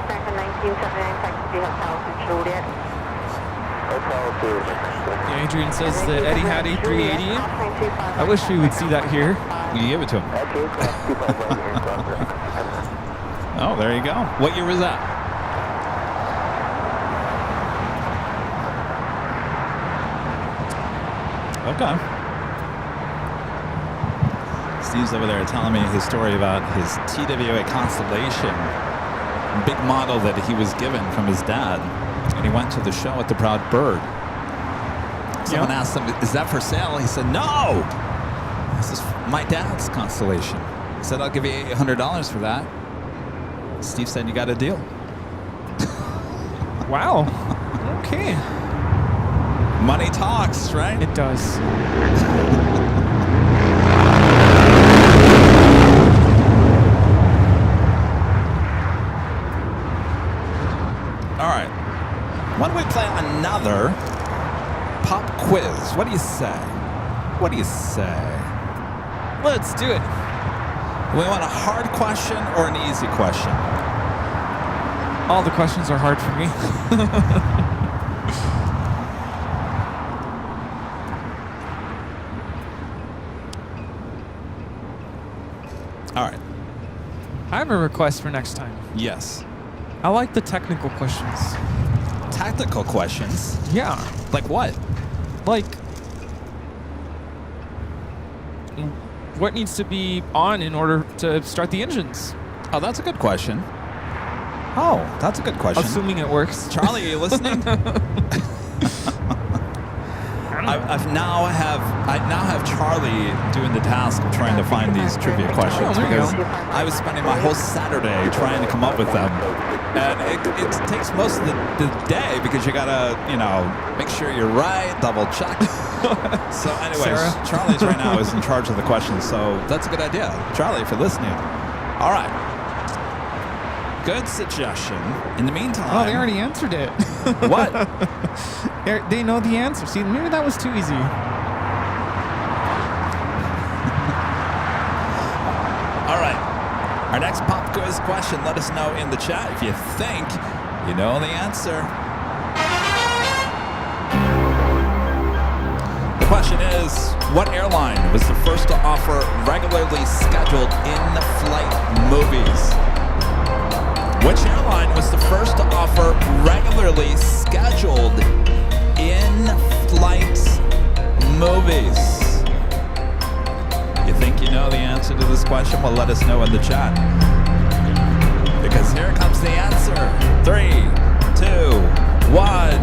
American 1979, taxi hotel to Juliet. Yeah, Adrian says that Eddie had A380. I wish we would see that here. You give it to him. Oh, there you go. What year was that? Okay. Steve's over there telling me his story about his TWA Constellation, big model that he was given from his dad, and he went to the show at the Proud Bird. Someone asked him, "Is that for sale?" He said, "No, this is my dad's Constellation." He said, "I'll give you $800 for that." Steve said, "You got a deal." Wow. Okay. Money talks, right? It does. All right. Why don't we play another pop quiz? What do you say? What do you say? Let's do it. We want a hard question or an easy question? All the questions are hard for me. All right. I have a request for next time. Yes. I like the technical questions. Tactical questions? Yeah. Like what? Like, what needs to be on in order to start the engines? Oh, that's a good question. Oh, that's a good question. Assuming it works. Charlie, are you listening? I now have Charlie doing the task of trying to find these trivia questions because I was spending my whole Saturday trying to come up with them, and it takes most of the day because you gotta make sure you're right, double check. So, anyways, Sarah? Charlie's right now is in charge of the questions, so that's a good idea, Charlie, if you're listening. All right. Good suggestion. In the meantime... Oh, they already answered it. What? They know the answer. See, maybe that was too easy. All right. Our next pop quiz question. Let us know in the chat if you think you know the answer. The question is, what airline was the first to offer regularly scheduled in-flight movies? Which airline was the first to offer regularly scheduled in-flight movies? You think you know the answer to this question? Well, let us know in the chat. Because here comes the answer. 3, 2, 1.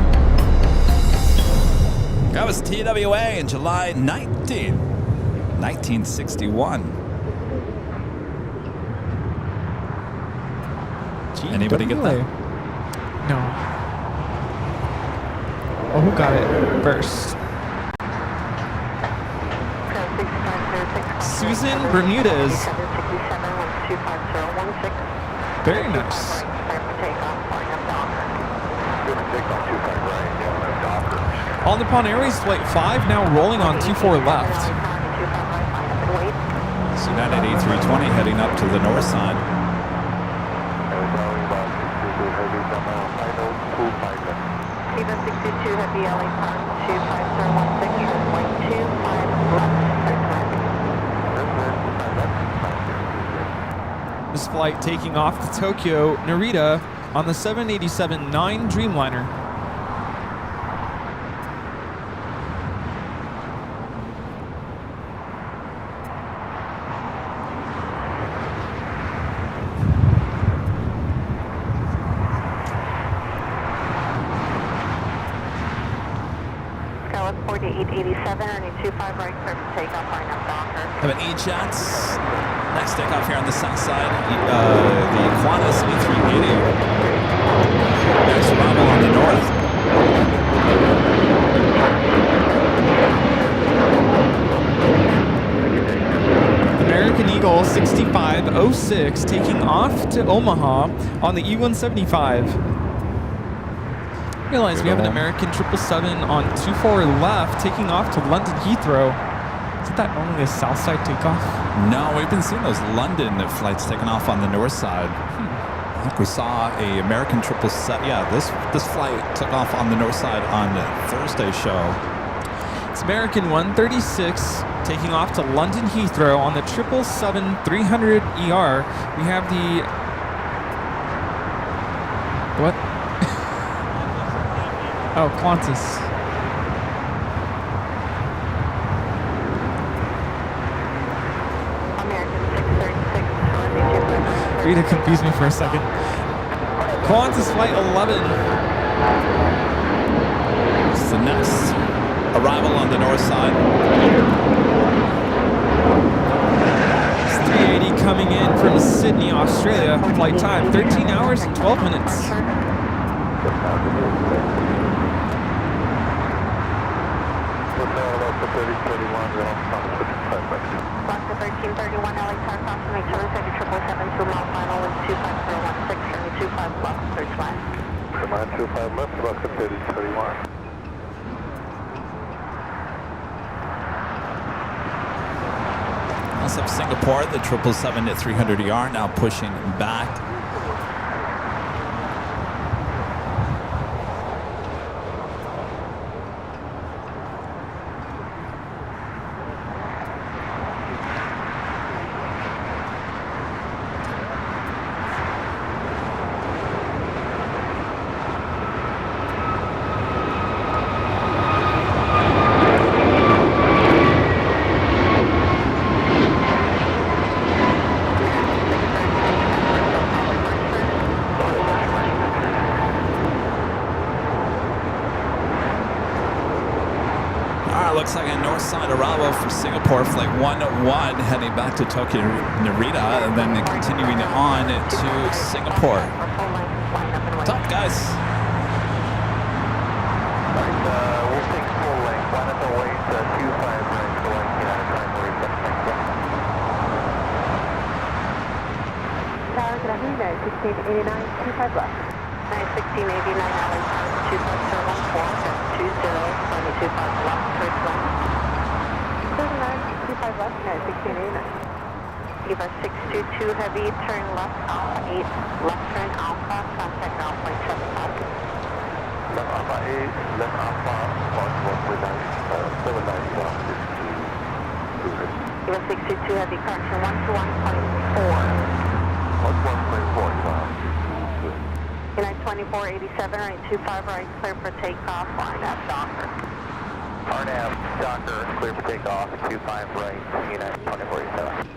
That was TWA in July 1961. Anybody get that? No. Oh, who got it first? Susan Bermudez. Very nice. All Nippon Airways Flight 5 now rolling on 24 left. It's United A320 heading up to the north side. Viva 62 Heavy LA Park 25016, runway 25 left. This flight taking off to Tokyo, Narita on the 787-9 Dreamliner. Skyline 4887, running 25 right, clear for takeoff, line up Docker. Have an E-Jets. Next takeoff here on the south side. The Qantas E380. Next arrival on the north. American Eagle 6506 taking off to Omaha on the E175. Realize we have an American 777 on 24 left taking off to London Heathrow. Isn't that normally a south side takeoff? No, we've been seeing those London flights taking off on the north side. I think we saw a American 777. Yeah, this flight took off on the north side on Thursday's show. It's American 136 taking off to London Heathrow on the 777-300ER. We have the... What? Oh, Qantas. American 636, Rita confused me for a second. Qantas Flight 11. This is the next arrival on the north side. It's 380 coming in from Sydney, Australia. Flight time 13 hours and 12 minutes. Lots of 1331 LA Park, make sure it's heavy 777 2 mile final with 25016, running 25 left, search line. Command 25 left, about 3031. Also Singapore, the 777-300ER now pushing back. Looks like a north side arrival for Singapore, flight 101, heading back to Tokyo Narita, and then continuing on to Singapore. What's up, guys? We'll take full length, line up away to 25 right, going United Time 47. Tower, good afternoon, 1689, 25 left. 91689, LA Park 25014, 20, 25 left, search line. 25 left, 91689. Viva 622 Heavy, turn left, Alpha 8, left turn Alpha, contact now, point 75. Left Alpha 8, left Alpha, mark 149, 790, Viva 622 Heavy, correction 121.4. 1.4. United 2487, right 25 right, clear for takeoff, line up Docker. RNAV, Docker, clear for takeoff, 25 right, United 2487.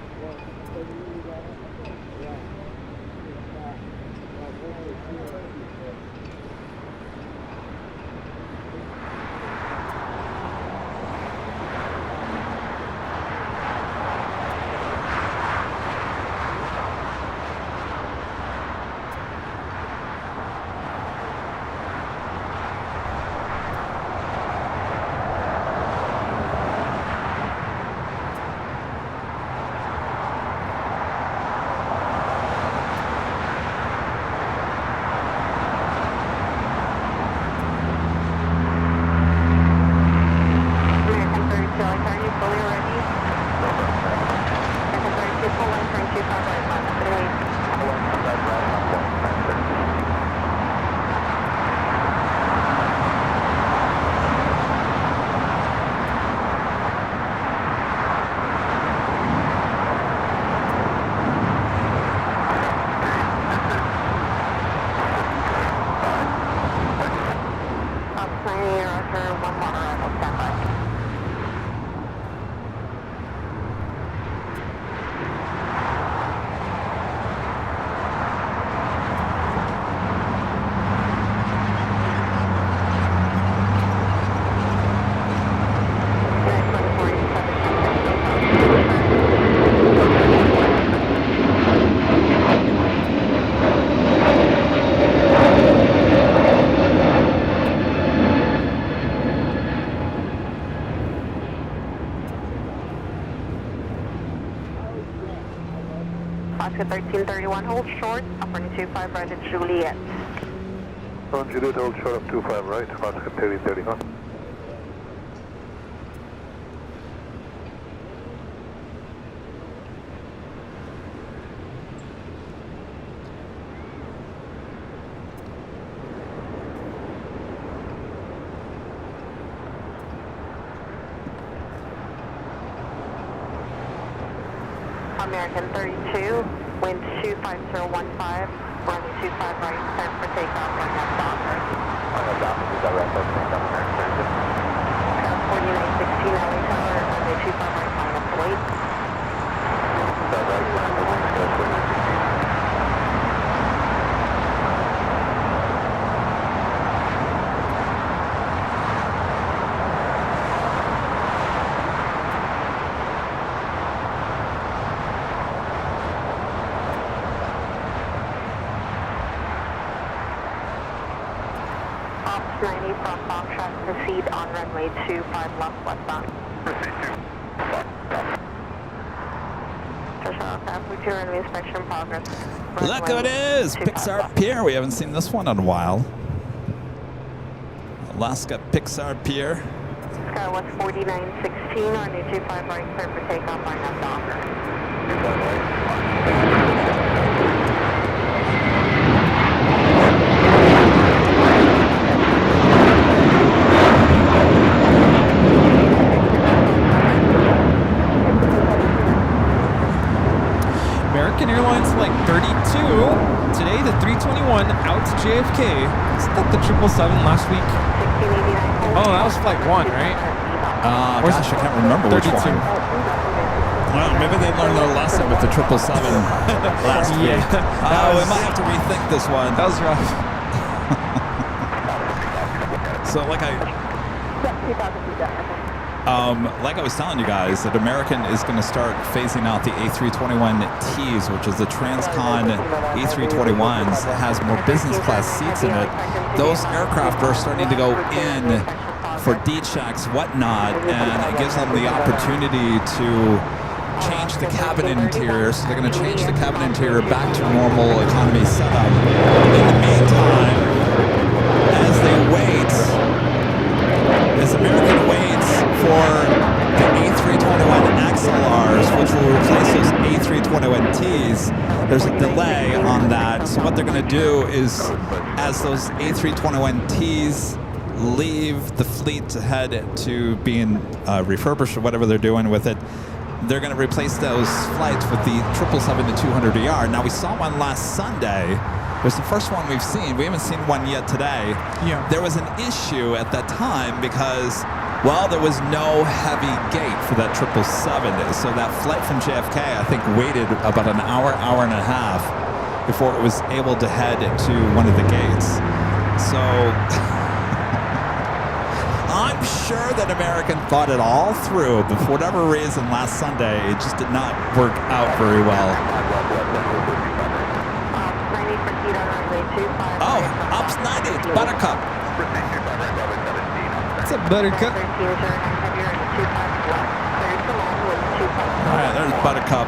Oscar 1331, hold short, up on 25 right at Juliet. On Juliet, hold short up 25 right, Oscar 1331. American 32, wind 25015, running 25 right, clear for takeoff, right now Docker. On the dock, is that right? That's American 32. 4916 LA Tower, runway 25 right, line up to wait. Is that right? Line the wings, that's 4916. Ops 90 from Foxtrot, proceed on runway 25 left westbound. Proceed to. With your runway inspection progress. Look who it is! Pixar Pier. We haven't seen this one in a while. Alaska Pixar Pier. Skywest 4916 on 25 right, clear for takeoff, line up Docker. Is that right? American Airlines Flight 32. Today, the 321 out to JFK. Isn't that the 777 last week? Oh, that was Flight 1, right? Or is Gosh, it I can't remember which 32? one. Well, maybe they learned their lesson with the 777 last week. We might have to rethink this one. That was rough. So, like I was telling you guys, that American is going to start phasing out the A321Ts, which is the Transcon A321s. It has more business class seats in it. Those aircraft are starting to go in for D-checks, whatnot, and it gives them the opportunity to change the cabin interior. So they're going to change the cabin interior back to normal economy setup. In the meantime, as American waits for the A321 XLRs, which will replace those A321Ts, there's a delay on that. So what they're going to do is, as those A321Ts leave the fleet to head to being refurbished or whatever they're doing with it, they're going to replace those flights with the 777-200ER. Now, we saw one last Sunday. It was the first one we've seen. We haven't seen one yet today. Yeah. There was an issue at that time because, well, there was no heavy gate for that 777. So that flight from JFK, I think, waited about an hour, hour and a half before it was able to head to one of the gates. So I'm sure that American thought it all through, but for whatever reason, last Sunday, it just did not work out very well. Oh, Ops 90, Buttercup. What's up, Buttercup? All right, there's Buttercup.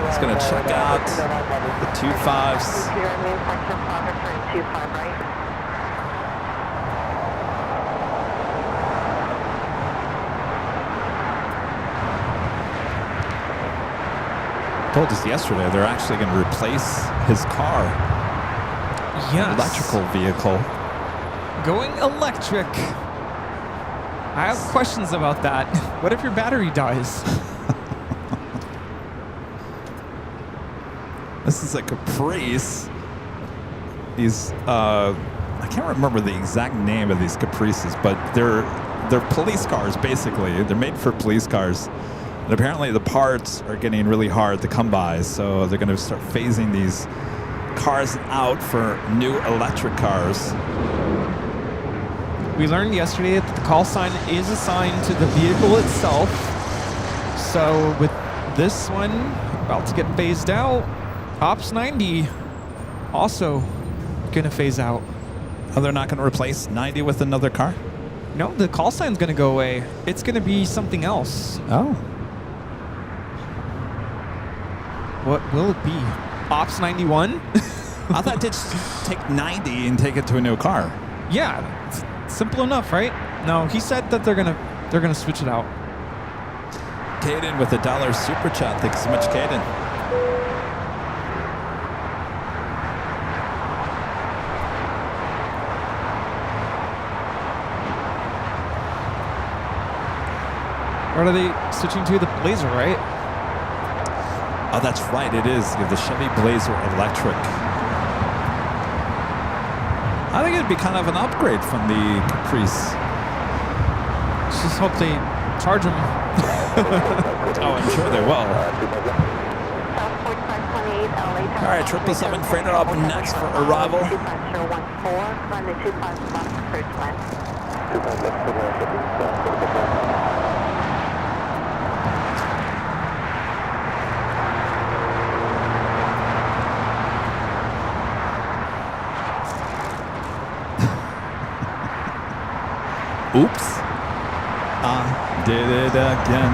It's going to check out the 25s. Told us yesterday they're actually going to replace his car. Yes. Electrical vehicle. Going electric. I have questions about that. What if your battery dies? This is a Caprice. These, I can't remember the exact name of these Caprices, but they're police cars, basically. They're made for police cars. And apparently the parts are getting really hard to come by, so they're going to start phasing these cars out for new electric cars. We learned yesterday that the call sign is assigned to the vehicle itself. So with this one about to get phased out, Ops 90 also gonna phase out. Oh, they're not going to replace 90 with another car? No, the call sign's gonna go away. It's gonna be something else. Oh. What will it be? Ops 91? I thought they'd just take 90 and take it to a new car. Yeah, it's simple enough, right? No, he said that they're gonna switch it out. Caden with $1 super chat. Thanks so much, Caden. What are they switching to? The Blazer, right? Oh, that's right. It is. You have the Chevy Blazer Electric. I think it'd be kind of an upgrade from the Caprice. Let's just hope they charge them. Oh, I'm sure they will. All right, 777 freighter up next for arrival. Oops. I did it again.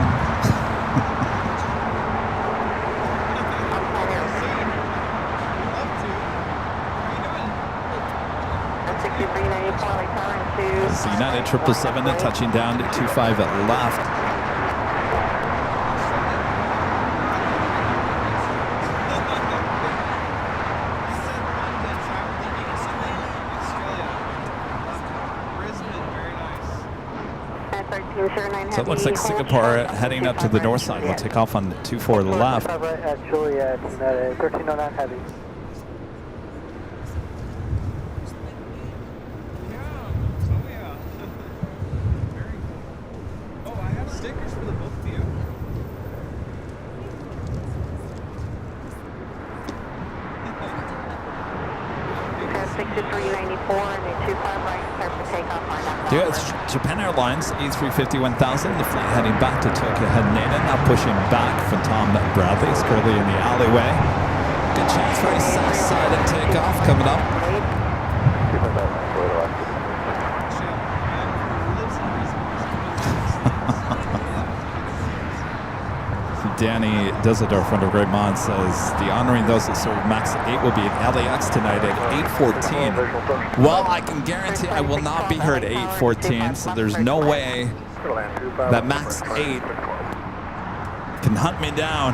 It's United 777 touching down to 25 at left. So it looks like Singapore heading up to the north side. We'll take off on 24 left. Actually, 1309 heavy. Stickers for the both of you. 6394 and a 25 right, clear for takeoff line up. Yeah, it's Japan Airlines A350-1000. The flight heading back to Tokyo Haneda. Now pushing back from Tom Bradley. It's currently in the alleyway. Good chance for a south side at takeoff coming up. Danny Dusseldorf, one of Great Mon, says the honoring those that serve MAX 8 will be at LAX tonight at 8:14. Well, I can guarantee I will not be here at 8:14, so there's no way that MAX 8 can hunt me down.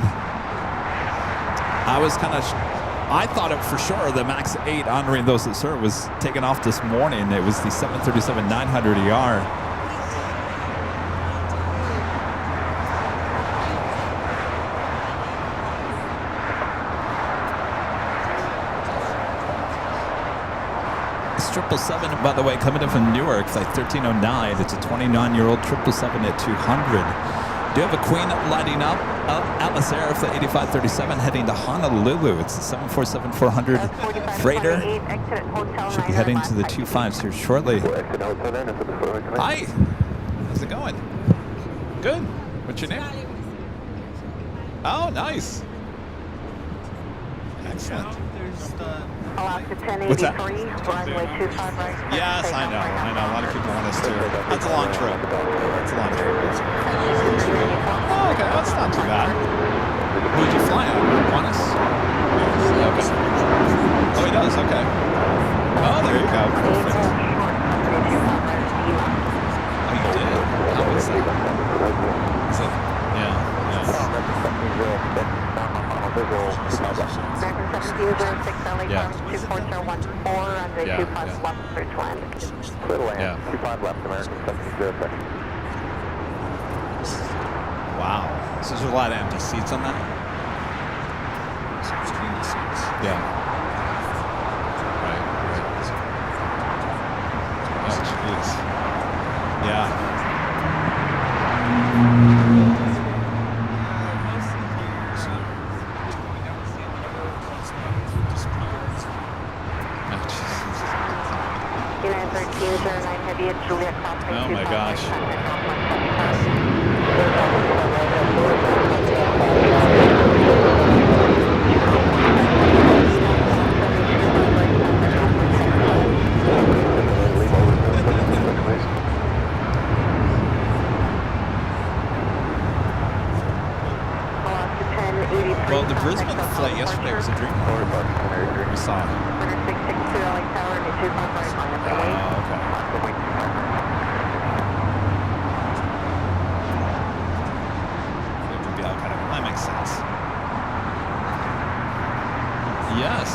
I thought it for sure the MAX 8 honoring those that serve was taken off this morning. It was the 737-900ER. This 777, by the way, coming in from Newark, flight 1309. It's a 29-year-old 777 at 200. Do have a Queen lighting up. Atlas Air flight 8537 heading to Honolulu. It's a 747-400 freighter. Should be heading to the 25s here shortly. Hi. How's it going? Good. What's your name? Oh, nice. Excellent. What's that? Runway 25 right. Yes, I know. A lot of people want us to. That's a long trip. Oh, okay. That's not too bad. Who'd you fly on? Qantas? Okay. Oh, he does? Okay. Oh, there you go. Perfect. Oh, you did? How was that? Is it? Yeah. Yeah. 24014 on the 25 left through land. Yeah. 25 left, American 706. Wow. So there's a lot of empty seats on that? Yeah. Right. Oh, jeez. Yeah. Oh my gosh. Well, the Brisbane flight yesterday was a dream. We saw it. Okay. That makes sense. Yes.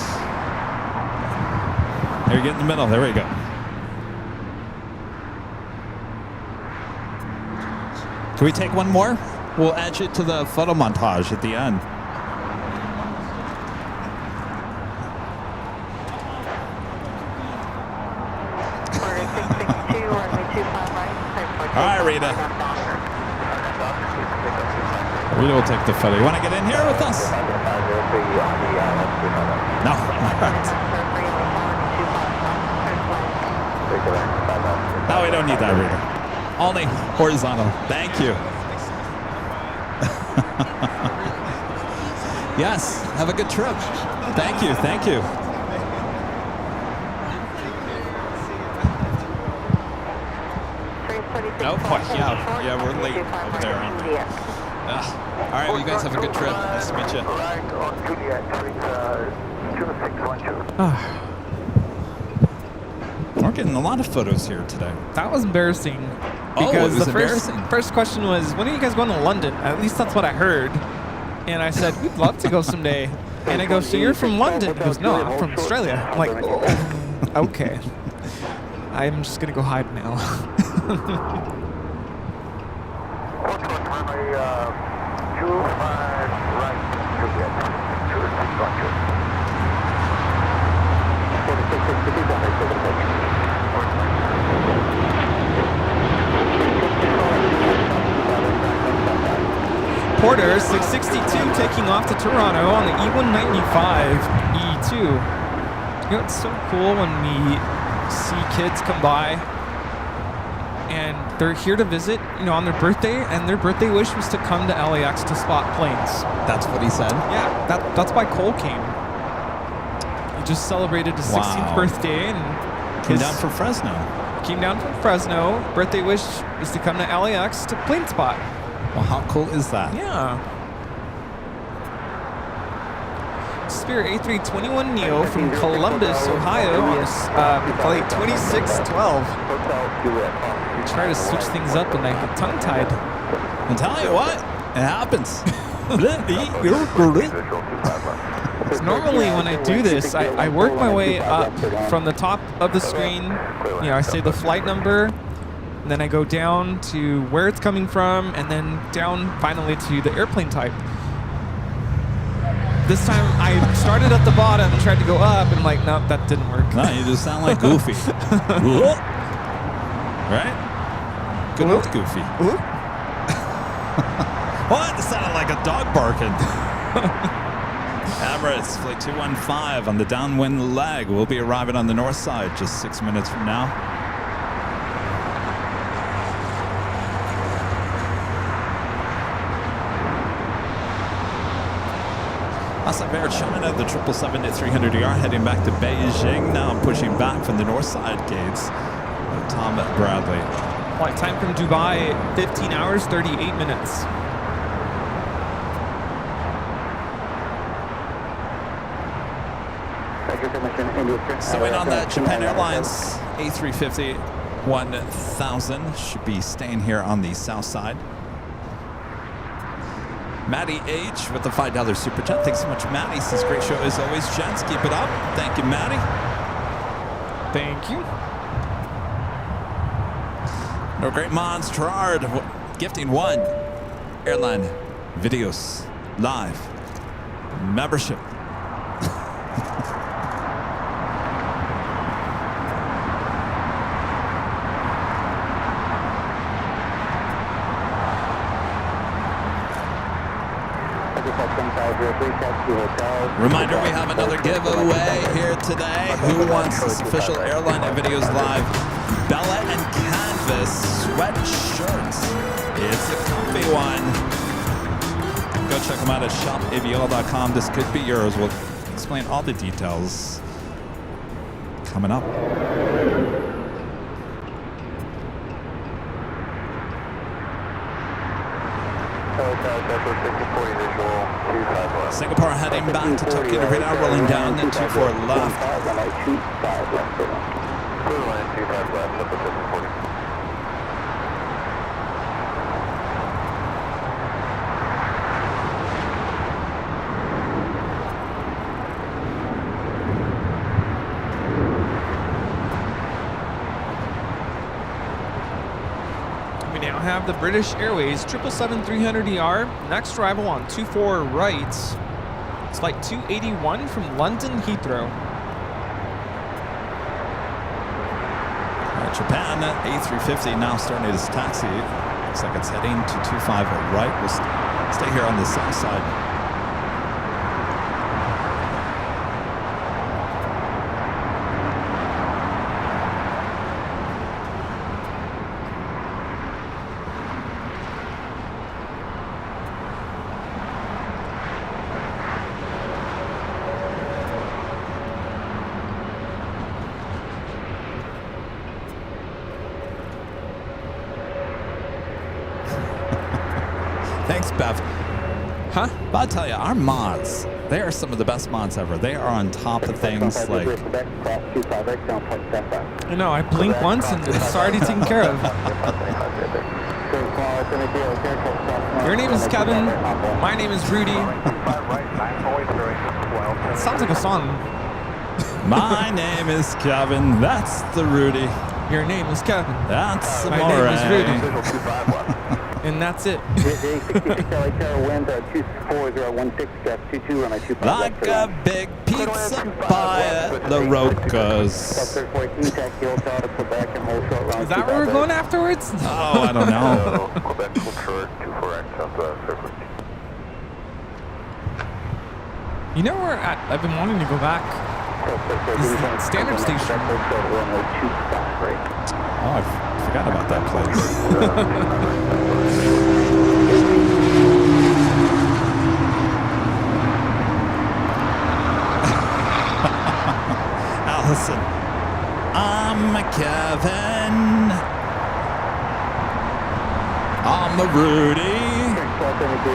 There you get in the middle. There we go. Can we take one more? We'll add it to the photo montage at the end. All right, Rita. Rita will take the photo. You want to get in here with us? No. All right. No, we don't need that, Rita. Only horizontal. Thank you. Yes. Have a good trip. Thank you. Thank you. Oh, boy. Yeah, we're late over there, aren't we? All right, well, you guys have a good trip. Nice to meet you. We're getting a lot of photos here today. That was embarrassing. Oh, Because it was the embarrassing. first question was, when are you guys going to London? At least that's what I heard. And I said, we'd love to go someday. And I go, so you're from London? He goes, no, I'm from Australia. I'm like, oh, okay. I'm just going to go hide now. Porter, 662, taking off to Toronto on the E195 E2. You know, it's so cool when we see kids come by and they're here to visit, you know, on their birthday, and their birthday wish was to come to LAX to spot planes. That's what he said? Yeah, that's why Cole came. He just celebrated his 16th birthday and came down from Fresno. Came down from Fresno. Birthday wish is to come to LAX to plane spot. Well, how cool is that? Yeah. Spirit A321neo from Columbus, Ohio on flight 2612. We try to switch things up and I get tongue-tied. I'll tell you what, it happens. Normally when I do this, I work my way up from the top of the screen. You know, I say the flight number, and then I go down to where it's coming from, and then down finally to the airplane type. This time I started at the bottom and tried to go up, and I'm like, nope, that didn't work. No, you just sound like Goofy. Right? Good old Goofy. What? It sounded like a dog barking. Emirates, flight 215 on the downwind leg. We'll be arriving on the north side just 6 minutes from now. Outside Air China, the 777-300ER heading back to Beijing. Now I'm pushing back from the north side gates. Tom Bradley. Flight time from Dubai, 15 hours, 38 minutes. So in on that Japan Airlines A350 1000 should be staying here on the south side. Maddie H with the $5 super chat. Thanks so much, Maddie. Says great show as always, gents. Keep it up. Thank you, Maddie. Thank you. No great Mons Gerard gifting one Airline Videos Live membership. Reminder, we have another giveaway here today. Who wants this official Airline Videos Live Bella and Canvas sweatshirts? It's a comfy one. Go check them out at shopavl.com. This could be yours. We'll explain all the details coming up. Singapore heading back to Tokyo to radar, rolling down to 24 left. We now have the British Airways 777-300ER, next arrival on 24 right. It's flight 281 from London Heathrow. Japan A350 now starting its taxi. Looks like it's heading to 25 right. We'll stay here on the south side. Thanks, Bev. Huh? But I'll tell you, our mods, they are some of the best mods ever. They are on top of things like... I know, I blink once and it's already taken care of. Your name is Kevin. My name is Rudy. It sounds like a song. My name is Kevin. That's the Rudy. Your name is Kevin. That's the My name is Rudy. And that's it. Like a big pizza pie at the Rocas. Is that where we're going afterwards? Oh, I don't know. You know where I've been wanting to go back? Is the standard station. Oh, I forgot about that place. Allison, I'm Kevin. I'm the Rudy.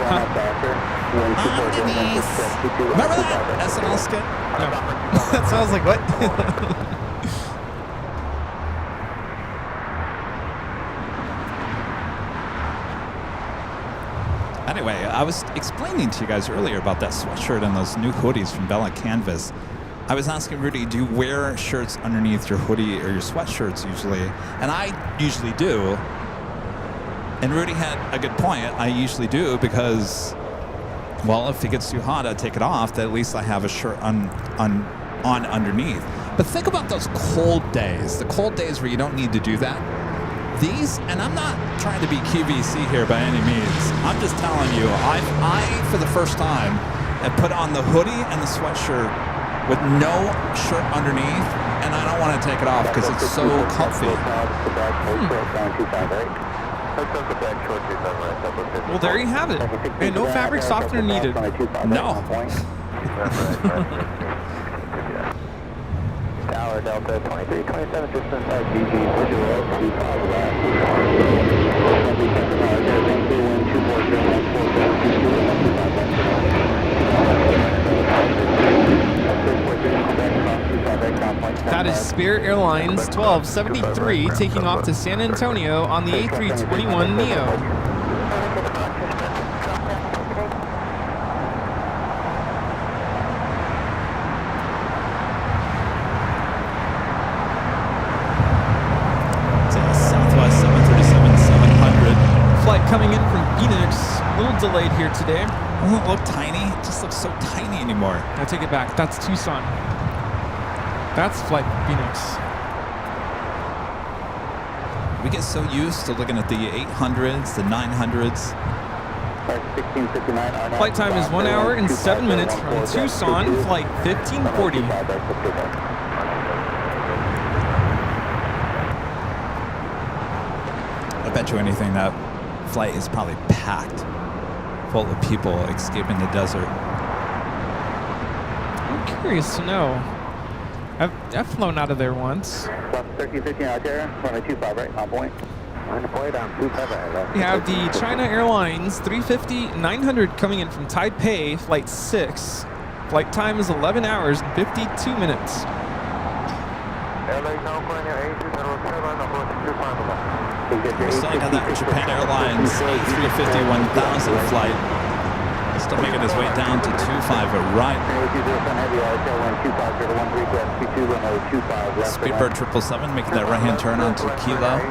I'm Denise. Remember that SNL skit? No. So I was like, what? Anyway, I was explaining to you guys earlier about that sweatshirt and those new hoodies from Bella Canvas. I was asking Rudy, do you wear shirts underneath your hoodie or your sweatshirts usually? And I usually do. And Rudy had a good point. I usually do because, well, if it gets too hot, I take it off. That at least I have a shirt on underneath. But think about those cold days, the cold days where you don't need to do that. These, and I'm not trying to be QVC here by any means. I'm just telling you, I for the first time, have put on the hoodie and the sweatshirt with no shirt underneath, and I don't want to take it off because it's so comfy. Well, there you have it. And no fabric softener needed. No. Tower Delta 2327 distance GG visual 25 left. That is Spirit Airlines 1273 taking off to San Antonio on the A321neo. Coming in from Phoenix, a little delayed here today. Doesn't it look tiny? It just looks so tiny anymore. I take it back. That's Tucson. That's flight Phoenix. We get so used to looking at the 800s, the 900s. Flight time is 1 hour and 7 minutes from Tucson, flight 1540. I bet you anything that flight is probably packed full of people escaping the desert. I'm curious to know. I've flown out of there once. We have the China Airlines 350-900 coming in from Taipei, flight 6. Flight time is 11 hours and 52 minutes. We're still got that Japan Airlines A350-1000 flight. Still making his way down to 25 right. Speedbird 777 making that right-hand turn onto Kilo.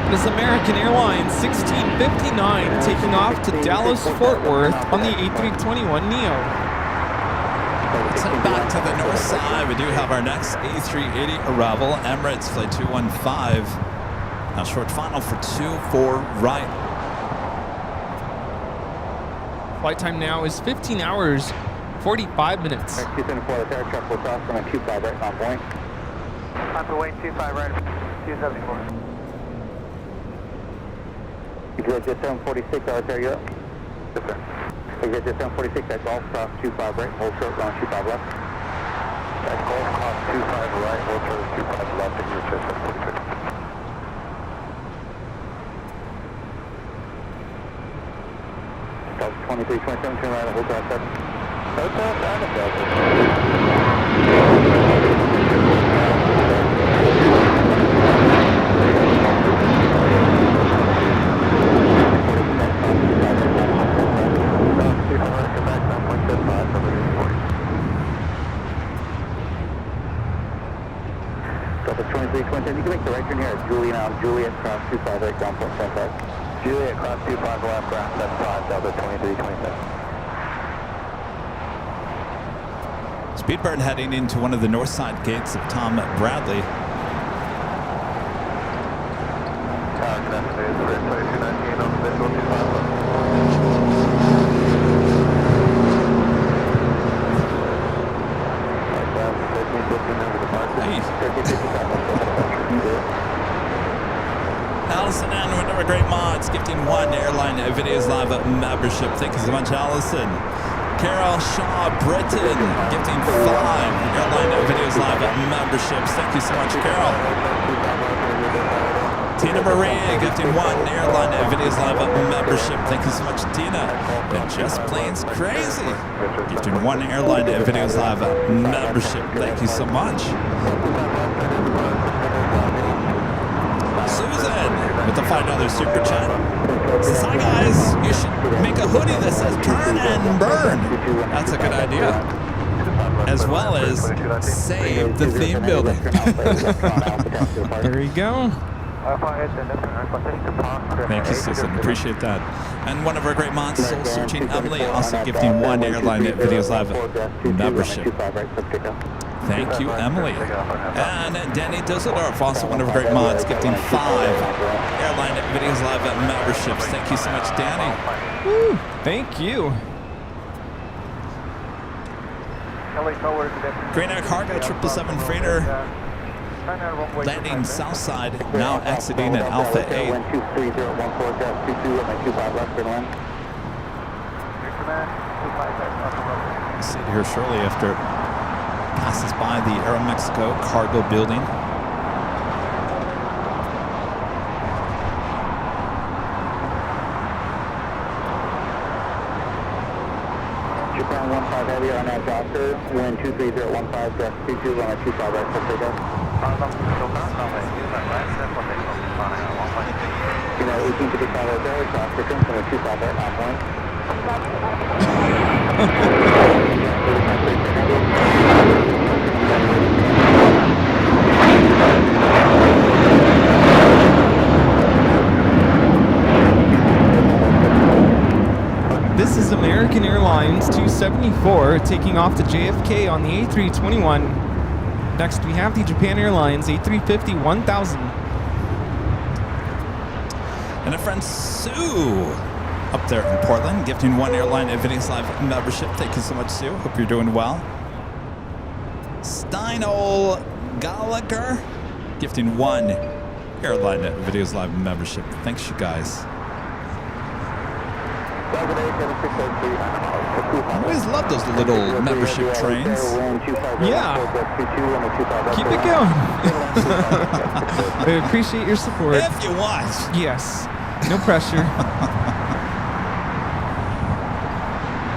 This is American Airlines 1659 taking off to Dallas Fort Worth on the A321neo. Let's head back to the north side. We do have our next A380 arrival, Emirates flight 215. Now short final for 24 right. Flight time now is 15 hours 45 minutes. 274 air truck will cross from a 25 right on point. On the way 25 right, 274. Exit 746, Altair, you're up. Yes, sir. Exit 746, that's Golf, cross 25 right, hold short, on 25 left. That's Golf, cross 25 right, hold short, 25 left, and you're 746. Golf 2327, turn right, hold short 7. Hotel, you can make the right turn here at Juliet, cross 25 right, down point 75. Juliet, cross 25 left, ground 75, Delta 2327. Speedbird heading into one of the north side gates of Tom Bradley. Tower connected is 2219 on the visual 25 left. Allison and whatever great mods gifting 1 Airline Videos Live membership. Thank you so much, Allison. Carol Shaw Britton gifting 5 Airline Videos Live memberships. Thank you so much, Carol. Tina Marie gifting 1 Airline Videos Live membership. Thank you so much, Tina. And Just Plains Crazy gifting 1 Airline Videos Live membership. Thank you so much. Susan with the $5 super chat says, hi guys, you should make a hoodie that says turn and burn. That's a good idea. As well as save the theme building. There you go. Thank you, Susan. Appreciate that. And one of our great mods, Soul Searching Emily, also gifting 1 Airline Videos Live membership. Thank you, Emily. And Danny Dusseldorf, also one of our great mods, gifting 5 Airline Videos Live memberships. Thank you so much, Danny. Woo, thank you. Green Air Cargo 777 freighter landing south side, now exiting at Alpha 8. We'll see it here shortly after it passes by the Aeromexico cargo building. Japan 15 heavy on that Jockey, wind 23015, run a 25 right for takeoff. 1855 hotel, cross frequency on a 25 right, on point. This is American Airlines 274 taking off to JFK on the A321. Next, we have the Japan Airlines A350-1000. And a friend Sue up there in Portland, gifting 1 Airline Videos Live membership. Thank you so much, Sue. Hope you're doing well. Steinol Gallagher, gifting 1 Airline Videos Live membership. Thanks, you guys. I always love those little membership trains. Yeah. Keep it going. I appreciate your support. If you want. Yes. No pressure.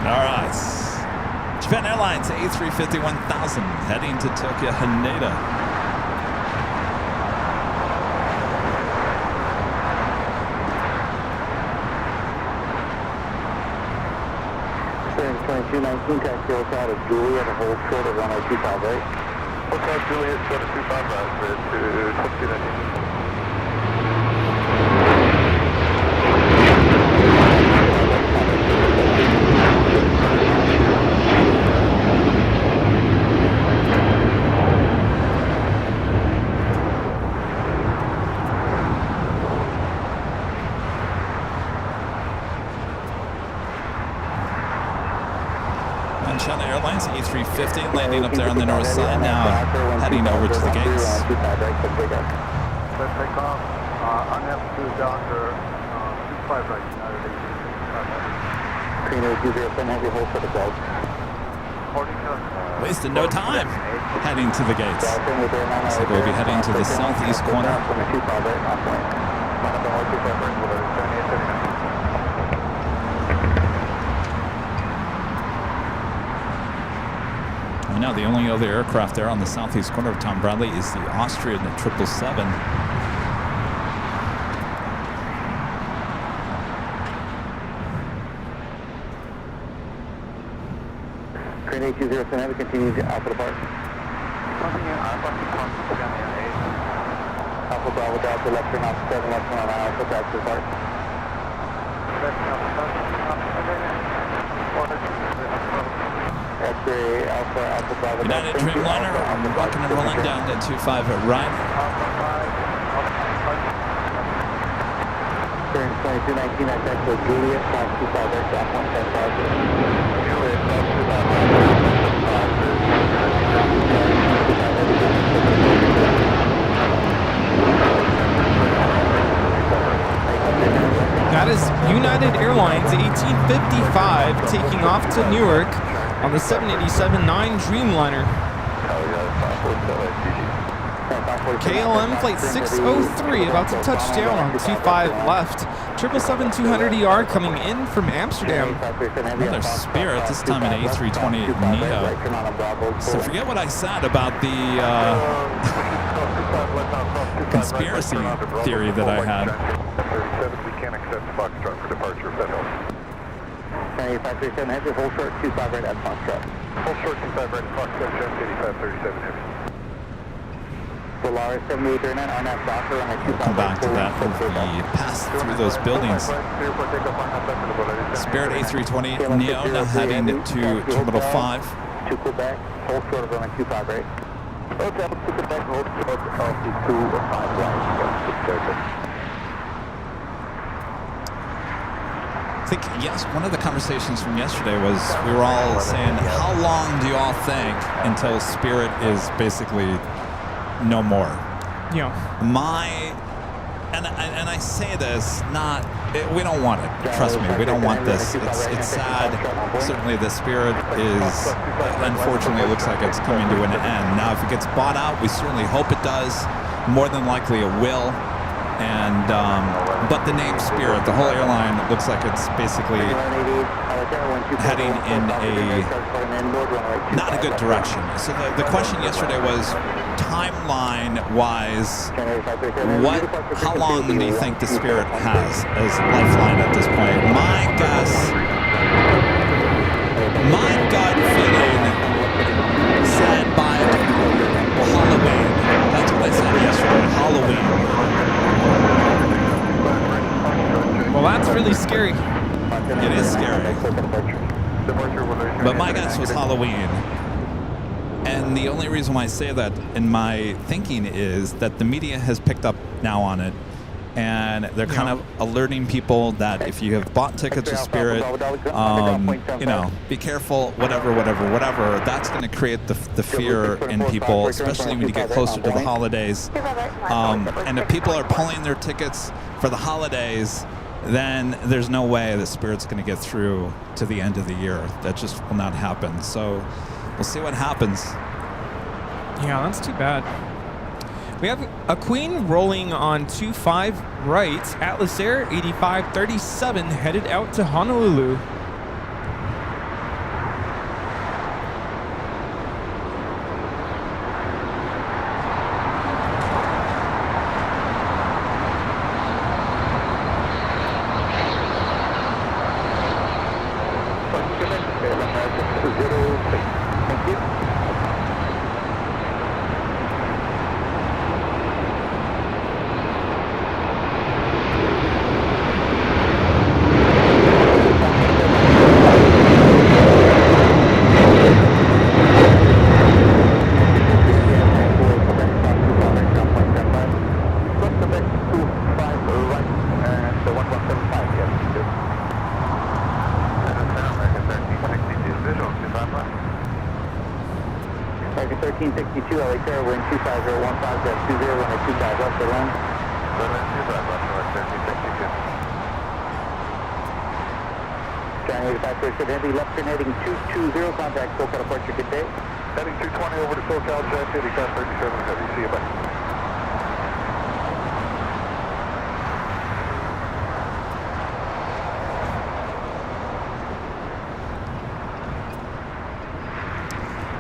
All right. Japan Airlines A350 1000 heading to Tokyo Haneda. Bearing 2219, taxi hotel to Juliet, and hold short of runway 25 right. Hotel Juliet, short of 25 right, to 2219. China Airlines A350 landing up there on the north side now, heading over to the gates. Let's take off on F2 Docker, 25 right, United 3827, heavy hold for the belt. Wasting no time heading to the gates. So we'll be heading to the southeast corner. And now the only other aircraft there on the southeast corner of Tom Bradley is the Austrian, the 777. Train 8207, heavy, continue to Alpha depart. Alpha Bravo Delta, left turn off 7, left turn on Alpha, taxi depart. X-ray Alpha, Alpha Bravo Delta. United Dreamliner rocking and rolling down to 25 at right. Turn 2219, that's actually Juliet, 25 aircraft, 110 That is United Airlines 1855 taking off to Newark on the 787-9 Dreamliner. KLM flight 603 about to touch down on 25 left. 777-200ER coming in from Amsterdam. Another Spirit, this time an A320 Neo. So forget what I said about the conspiracy theory that I had. We can't accept Foxtrot for departure if that helps. 537 heavy, hold short 25 right at Foxtrot. Hold short 25 right at Foxtrot, Jump 8537 heavy. Polaris 7839 on that Docker on a 25 Come back to that as we pass through those buildings. Spirit A320 Neo now heading to Terminal 5. To Quebec, hold short of runway 25 right. Hotel to Quebec, hold short of 25 right. I think, yes, one of the conversations from yesterday was we were all saying, how long do you all think until Spirit is basically no more? Yeah. And I say this, we don't want it. Trust me, we don't want this. It's sad. Certainly the Spirit is, unfortunately, it looks like it's coming to an end. Now, if it gets bought out, we certainly hope it does. More than likely it will. And but the name Spirit, the whole airline looks like it's basically heading in not a good direction. So the question yesterday was, timeline-wise, how long do you think the Spirit has as lifeline at this point? My gut feeling said by Halloween. That's what I said yesterday, Halloween. Well, that's really scary. It is scary. But my guess was Halloween. And the only reason why I say that in my thinking is that the media has picked up now on it. and they're kind of alerting people that if you have bought tickets to Spirit, you know, be careful, whatever. That's going to create the fear in people, especially when you get closer to the holidays. And if people are pulling their tickets for the holidays, then there's no way that Spirit's going to get through to the end of the year. That just will not happen. So we'll see what happens. Yeah, that's too bad. We have a Queen rolling on 25 right, Atlas Air 8537 headed out to Honolulu. Heading 220, contact SoCal departure, good day. Heading 220 over to SoCal, Jet City, Cat 37 Heavy. See you, bye.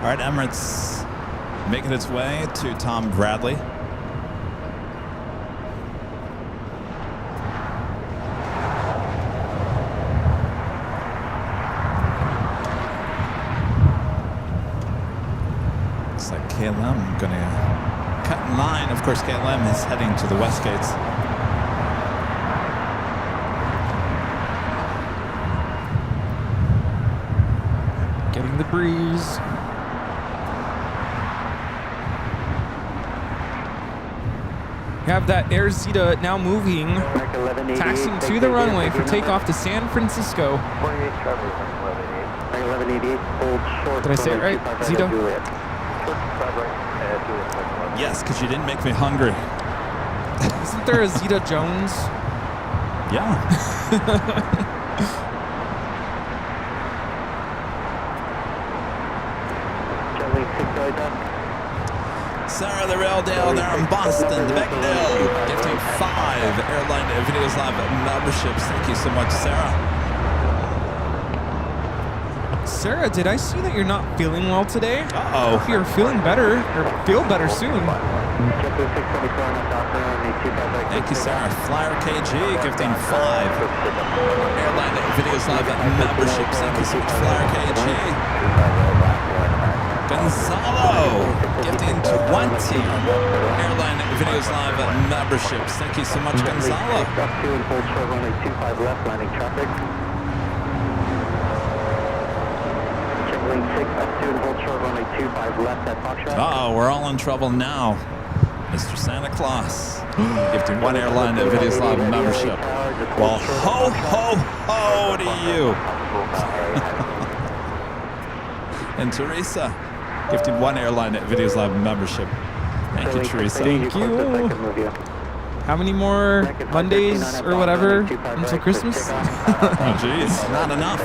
All right, Emirates making its way to Tom Bradley. KLM going to cut in line. Of course, KLM is heading to the West Gates. Getting the breeze. We have that Air Zeta now moving, taxiing to the runway for takeoff to San Francisco. Did I say it right, Zeta? Yes, because you didn't make me hungry. Isn't there a Zeta Jones? Yeah. Sarah the Real Deal there in Boston, the Big Deal, gifting 5 Airline Videos Live memberships. Thank you so much, Sarah. Sarah, did I see that you're not feeling well today? Uh-oh. Hope you're feeling better, or feel better soon. Thank you, Sarah. Flyer KG gifting 5 Airline Videos Live memberships. Thank you so much, Flyer KG. Gonzalo gifting 20 Airline Videos Live memberships. Thank you so much, Gonzalo. Uh-oh, we're all in trouble now. Mr. Santa Claus gifting 1 Airline Videos Live membership. Well, ho, ho, ho to you. And Teresa gifting 1 Airline Videos Live membership. Thank you, Teresa. Thank you. How many more Mondays or whatever until Christmas? Oh, geez, not enough.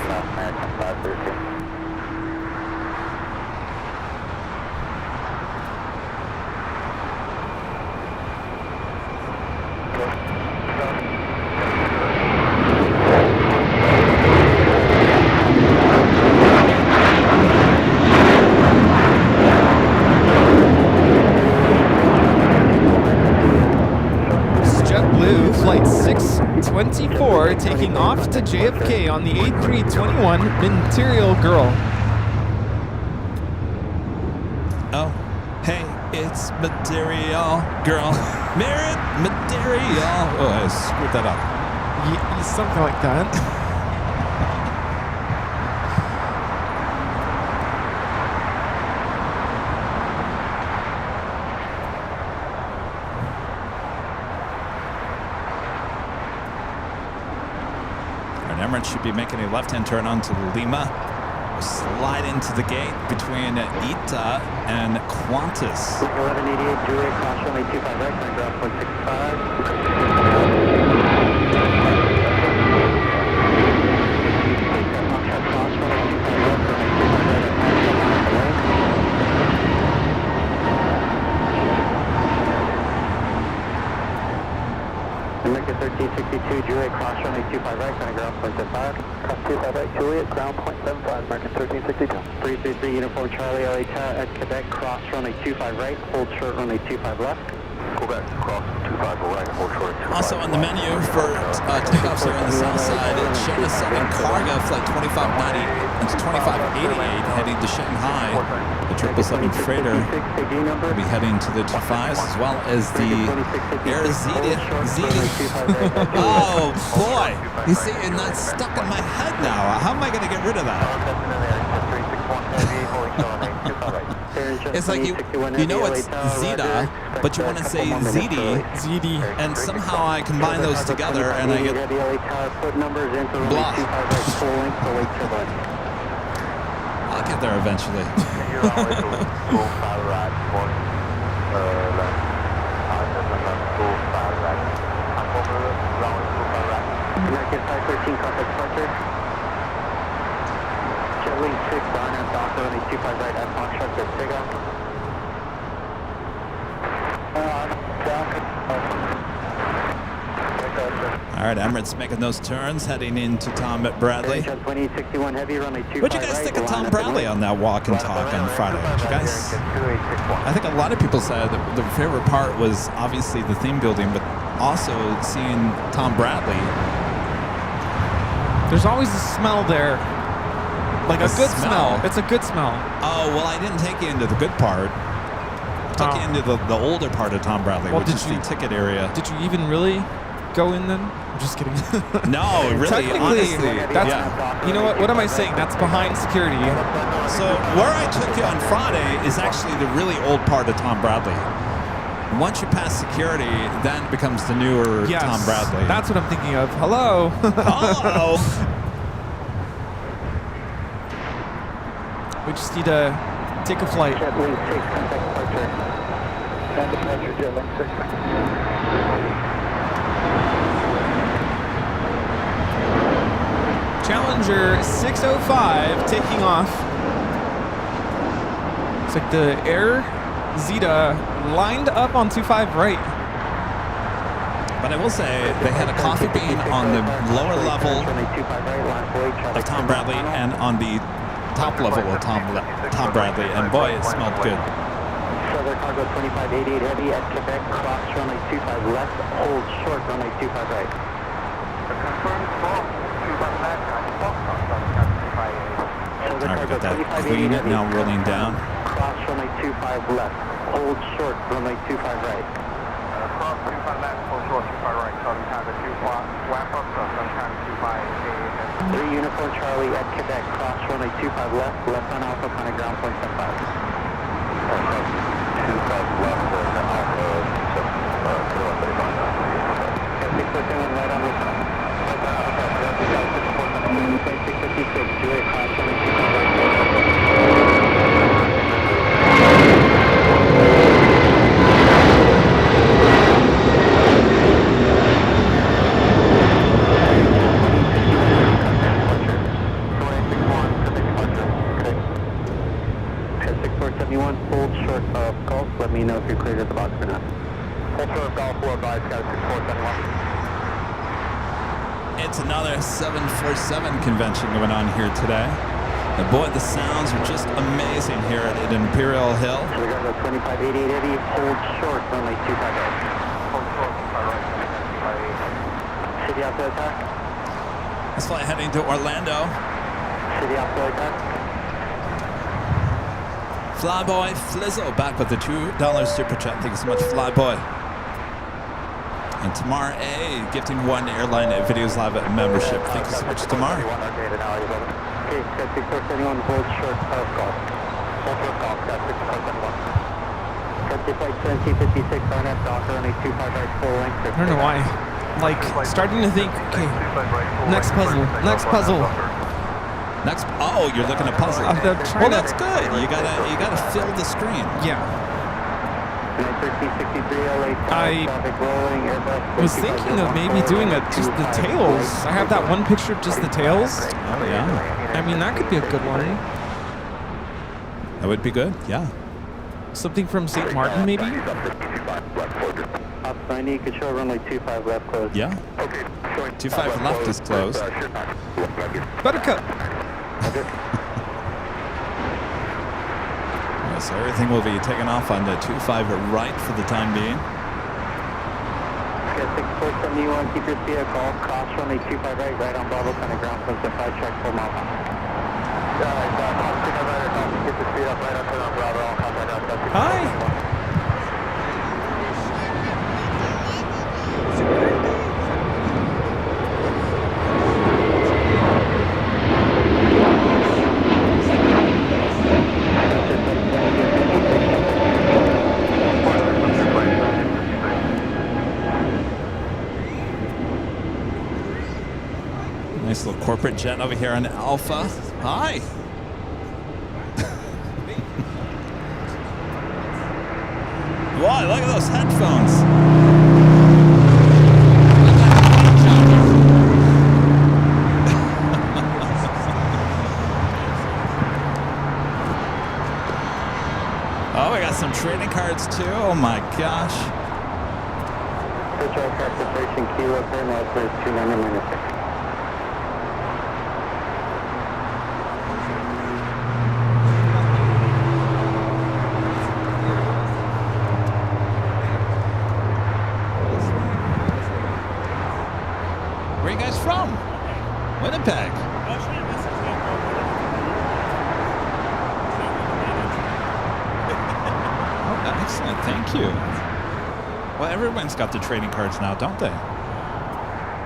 Flight 624 taking off to JFK on the A321 Material Girl. Oh, hey, it's Material Girl. Merit Material. Oh, I screwed that up. Something like that. Emirates should be making a left-hand turn onto Lima. Slide into the gate between ITA and Qantas. 1188, Juliet, cross runway 25 right, turn ground 0.65. Cross runway 25 left, runway 25 right, American 1362, Juliet, cross runway 25 right, turn ground 0.75. Cross 25 right, Juliet, ground 0.75, American 1362. 333, Uniform Charlie, LA Tower at Quebec, cross runway 25 right, hold short runway 25 left. Quebec, cross 25 right, hold short 25 Also on the menu for takeoffs here on the south side, it's showing us in cargo flight 2590 and 2588 heading to Shanghai. The 777 freighter will be heading to the 25s as well as the Air Zeta. Oh boy! You see, and that's stuck in my head now. How am I going to get rid of that? It's like you know it's Zeta, but you want to say ZD, and somehow I combine those together and I get blah. I'll get there eventually. American 513, contact departure. Jetwing 6, Barnett, Docker, only 25 right, at Foxtrot, good takeoff. All right, Emirates making those turns, heading into Tom Bradley. 2061 heavy, runway 25 What'd you guys think of Tom Bradley on that walk and talk on Friday? Did you guys? I think a lot of people said that the favorite part was obviously the theme building, but also seeing Tom Bradley. There's always a smell there. Like a good smell. It's a good smell. Oh, well, I didn't take you into the good part. I took you into the older part of Tom Bradley, which is the ticket area. Did you even really go in then? I'm just kidding. No, really, honestly. That's, you know what? What am I saying? That's behind security. So where I took you on Friday is actually the really old part of Tom Bradley. Once you pass security, then it becomes the newer Tom Bradley. That's what I'm thinking of. Hello. Hello. We just need to take a flight. Jetwing 6, contact departure. And departure, Jetwing 6. Challenger 605 taking off. It's like the Air Zeta lined up on 25 right. But I will say they had a coffee bean on the lower level of Tom Bradley and on the top level of Tom Bradley, and boy, it smelled good. Southern Cargo 2588 heavy at Quebec, cross runway 25 left, hold short runway 25 right. All right, we got that clean now rolling down. Cross runway 25 left, hold short runway 25 right. Cross 25 left, hold short 25 right, Charlie Tango 25, wrap up, Charlie Tango 25. 3 Uniform Charlie at Quebec, cross runway 25 left, left on Alpha, contact ground 0.75. 25 left, Alpha, 641 right on Alpha. 656, Juliet, cross runway 25 right. Hold short of Gulf. Let me know if you're cleared at the box or not. Hold short of Gulf, full advice, got a 6471. It's another 747 convention going on here today. And boy, the sounds are just amazing here at Imperial Hill. So we got a 2588 heavy, hold short, runway 25 right. Hold short, 25 right, 2588. City outside car. This flight heading to Orlando. City outside car. Flyboy Flizzle back with the $2 super chat. Thank you so much, Flyboy. And Tamar A gifting 1 Airline Videos Live membership. Thank you so much, Tamar. Okay, got 6471, hold short of Gulf. Hold short Gulf, got 6471. Got flight 1756 on that Docker, only 25 right, full length. I don't know why. like starting to think, okay, next puzzle. Next, oh, you're looking at puzzle. I'm trying Well, to- that's good. You gotta fill the screen. Yeah. I was thinking of maybe doing just the tails. I have that one picture of just the tails. Oh yeah, I mean, that could be a good one. that would be good. Yeah. Something from St. Martin, maybe? Up 90, you could show runway 25 left closed. Yeah. 25 left is closed. Buttercup. So everything will be taken off on the 25 right for the time being. Okay, 6471, keep your vehicle. Cross runway 25 right on Bravo, kind of ground close to 5 track 4 mile. Get the speed up right up on Bravo, I'll contact us. Hi. Nice little corporate jet over here on Alpha. Hi. Wow, look at those headphones. Oh, we got some trading cards too. Oh my gosh. Control transportation kilo for now for 2996. Where are you guys from? Winnipeg. Oh, excellent. Thank you. Well, everyone's got the trading cards now, don't they?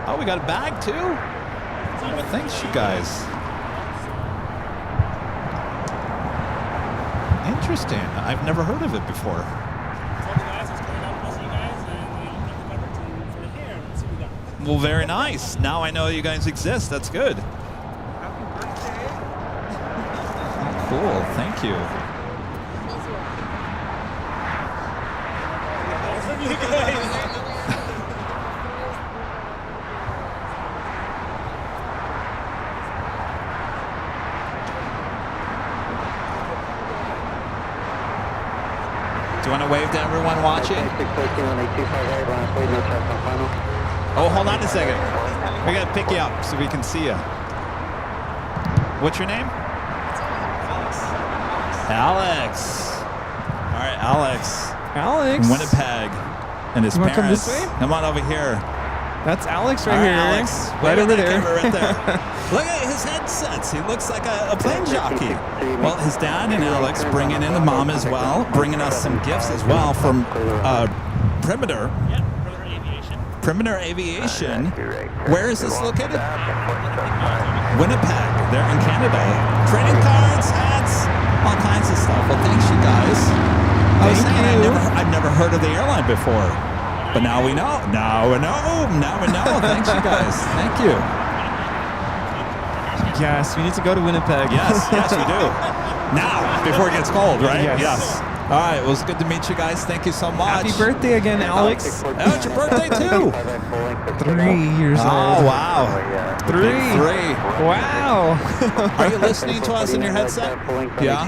Oh, we got a bag too? Well, thanks, you guys. Interesting. I've never heard of it before. Well, very nice. Now I know you guys exist. That's good. Cool. Thank you. Do you want to wave to everyone watching? Oh, hold on a second. We got to pick you up so we can see you. What's your name? Alex. All right, Alex. Alex. Winnipeg. And his You wanna come parents. this way? Come on over here. That's Alex right All right, here. Alex. Right Look over at that there. camera right there. Look at his headsets. He looks like a plane jockey. Well, his dad and Alex bringing in the mom as well, bringing us some gifts as well from Perimeter. Perimeter Aviation. Where is this located? Winnipeg. They're in Canada. Trading cards, hats, all kinds of stuff. Well, thanks, you guys. I was saying I've never heard of the airline before, but now we know. Now we know. Now we know. Thanks, you guys. Thank you. Yes, we need to go to Winnipeg. Yes, yes, we do. Now, before it gets cold, right? Yes. All right, well, it's good to meet you guys. Thank you so much. Happy birthday again, Alex. Oh, it's your birthday, too. 3 years old. Oh, wow. 3. Three. Wow. Are you listening to us in your headset? Yeah.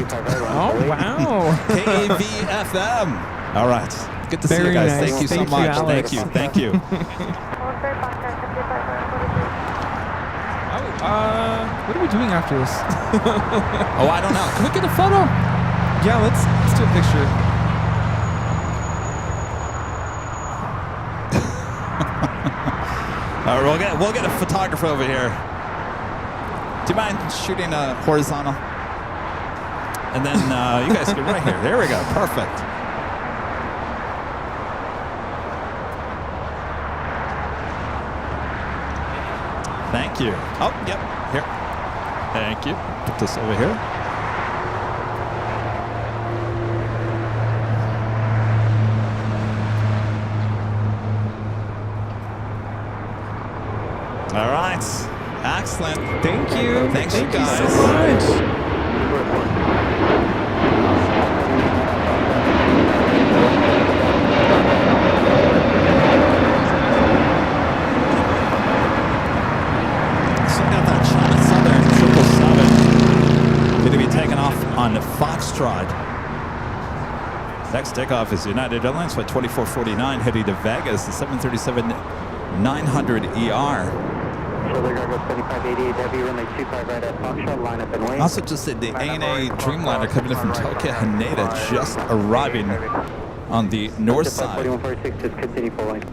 Oh, wow. KAVFM. All right. Good to see you Very guys. nice. Thank you so Thank you, much. Alex. Thank you. What are we doing after this? Oh, I don't know. Can we get a photo? Yeah, let's do a picture. All right, we'll get a photographer over here. Do you mind shooting a horizontal? And then you guys get right here. There we go. Perfect. Thank you. Oh, yep. Here. Thank you. Put this over here. excellent. Thank you. Thanks, you Thank you guys. so much. So we got that China Southern 777 going to be taken off on Foxtrot. Next takeoff is United Airlines Flight 2449 heading to Vegas, the 737-900ER. So they're going to go 7588 heavy, runway 25 right at Foxtrot, line up and wait. Also just said the ANA Dreamliner coming in from Tokyo Haneda just arriving on the north side. 4146, just continue pulling.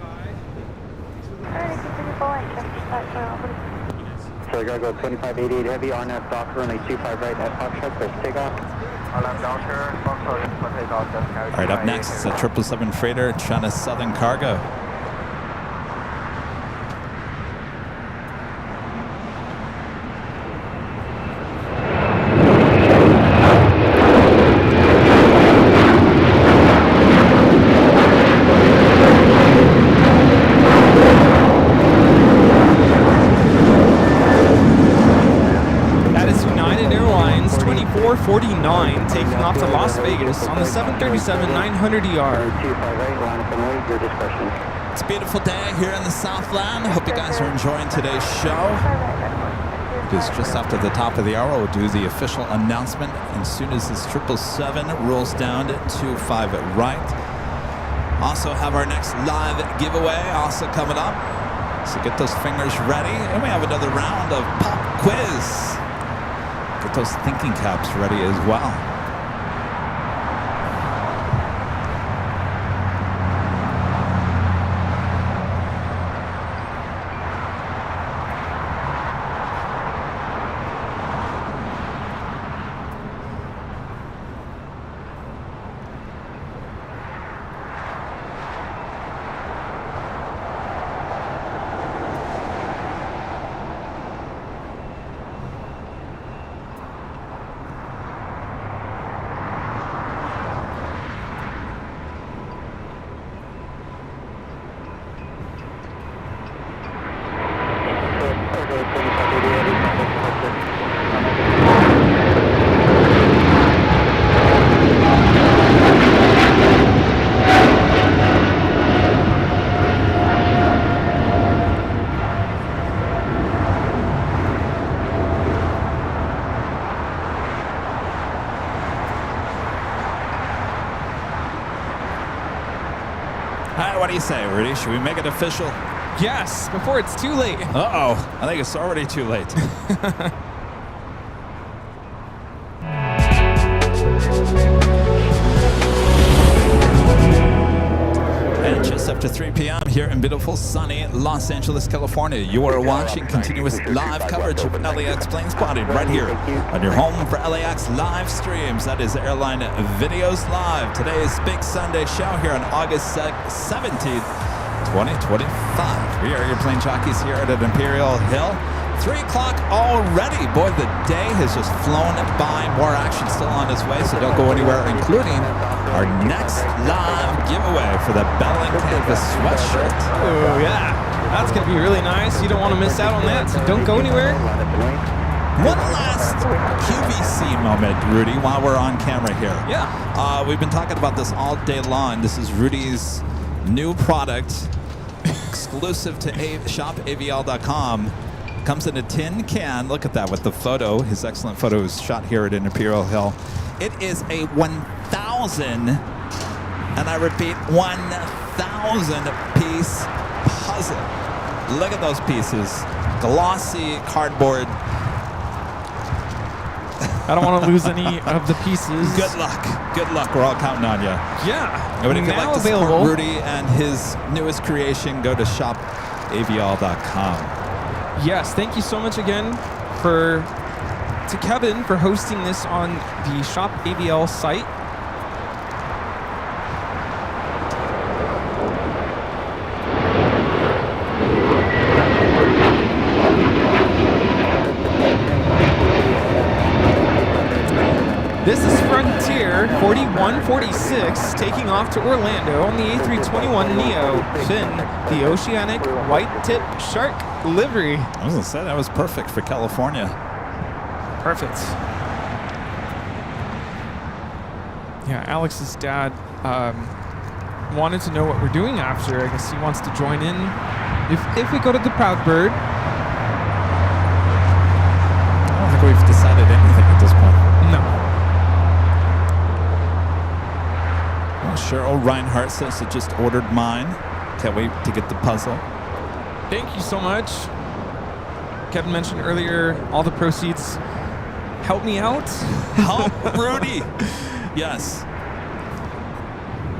So they're going to go 2588 heavy, RNAV Docker, runway 25 right at Foxtrot, press takeoff. All right, up next is a 777 freighter, China Southern Cargo. That is United Airlines 2449 taking off to Las Vegas on the 737-900ER. 25 right, line up and wait, your discretion. It's a beautiful day here in the Southland. Hope you guys are enjoying today's show. It is just after the top of the hour. We'll do the official announcement as soon as this 777 rolls down to 25 right. Also have our next live giveaway also coming up. So get those fingers ready. And we have another round of pop quiz. Get those thinking caps ready as well. What do you say, Rudy? Should we make it official? Yes, before it's too late. Uh-oh. I think it's already too late. And just after 3 p.m. here in beautiful, sunny Los Angeles, California, you are watching continuous live coverage of LAX plane spotting right here on your home for LAX live streams. That is Airline Videos Live. Today is Big Sunday show here on August 17th, 2025. We are your plane jockeys here at Imperial Hill. 3 o'clock already. Boy, the day has just flown by. More action still on its way, so don't go anywhere, including our next live giveaway for the Bell & Canvas sweatshirt. Oh, yeah. That's going to be really nice. You don't want to miss out on that, so don't go anywhere. One last QVC moment, Rudy, while we're on camera here. Yeah. We've been talking about this all day long. This is Rudy's new product, exclusive to shopavl.com. Comes in a tin can. Look at that with the photo. His excellent photo is shot here at Imperial Hill. It is a 1,000, and I repeat, 1,000 piece puzzle. Look at those pieces. Glossy cardboard. I don't want to lose any of the pieces. Good luck. Good luck. We're all counting on you. Yeah. And if you'd Now like to support available. Rudy and his newest creation, go to shopavl.com. Yes, thank you so much again to Kevin for hosting this on the Shop AVL site. This is Frontier 4146 taking off to Orlando on the A321neo. Finn, the oceanic white tip shark. livery. I was gonna say that was perfect for California. Perfect. Yeah, Alex's dad wanted to know what we're doing after. I guess he wants to join in if we go to the Proud Bird. I don't think we've decided anything at this point. No. Well, Cheryl Reinhardt says she just ordered mine. Can't wait to get the puzzle. Thank you so much. Kevin mentioned earlier all the proceeds help me out. Help Rudy. Yes.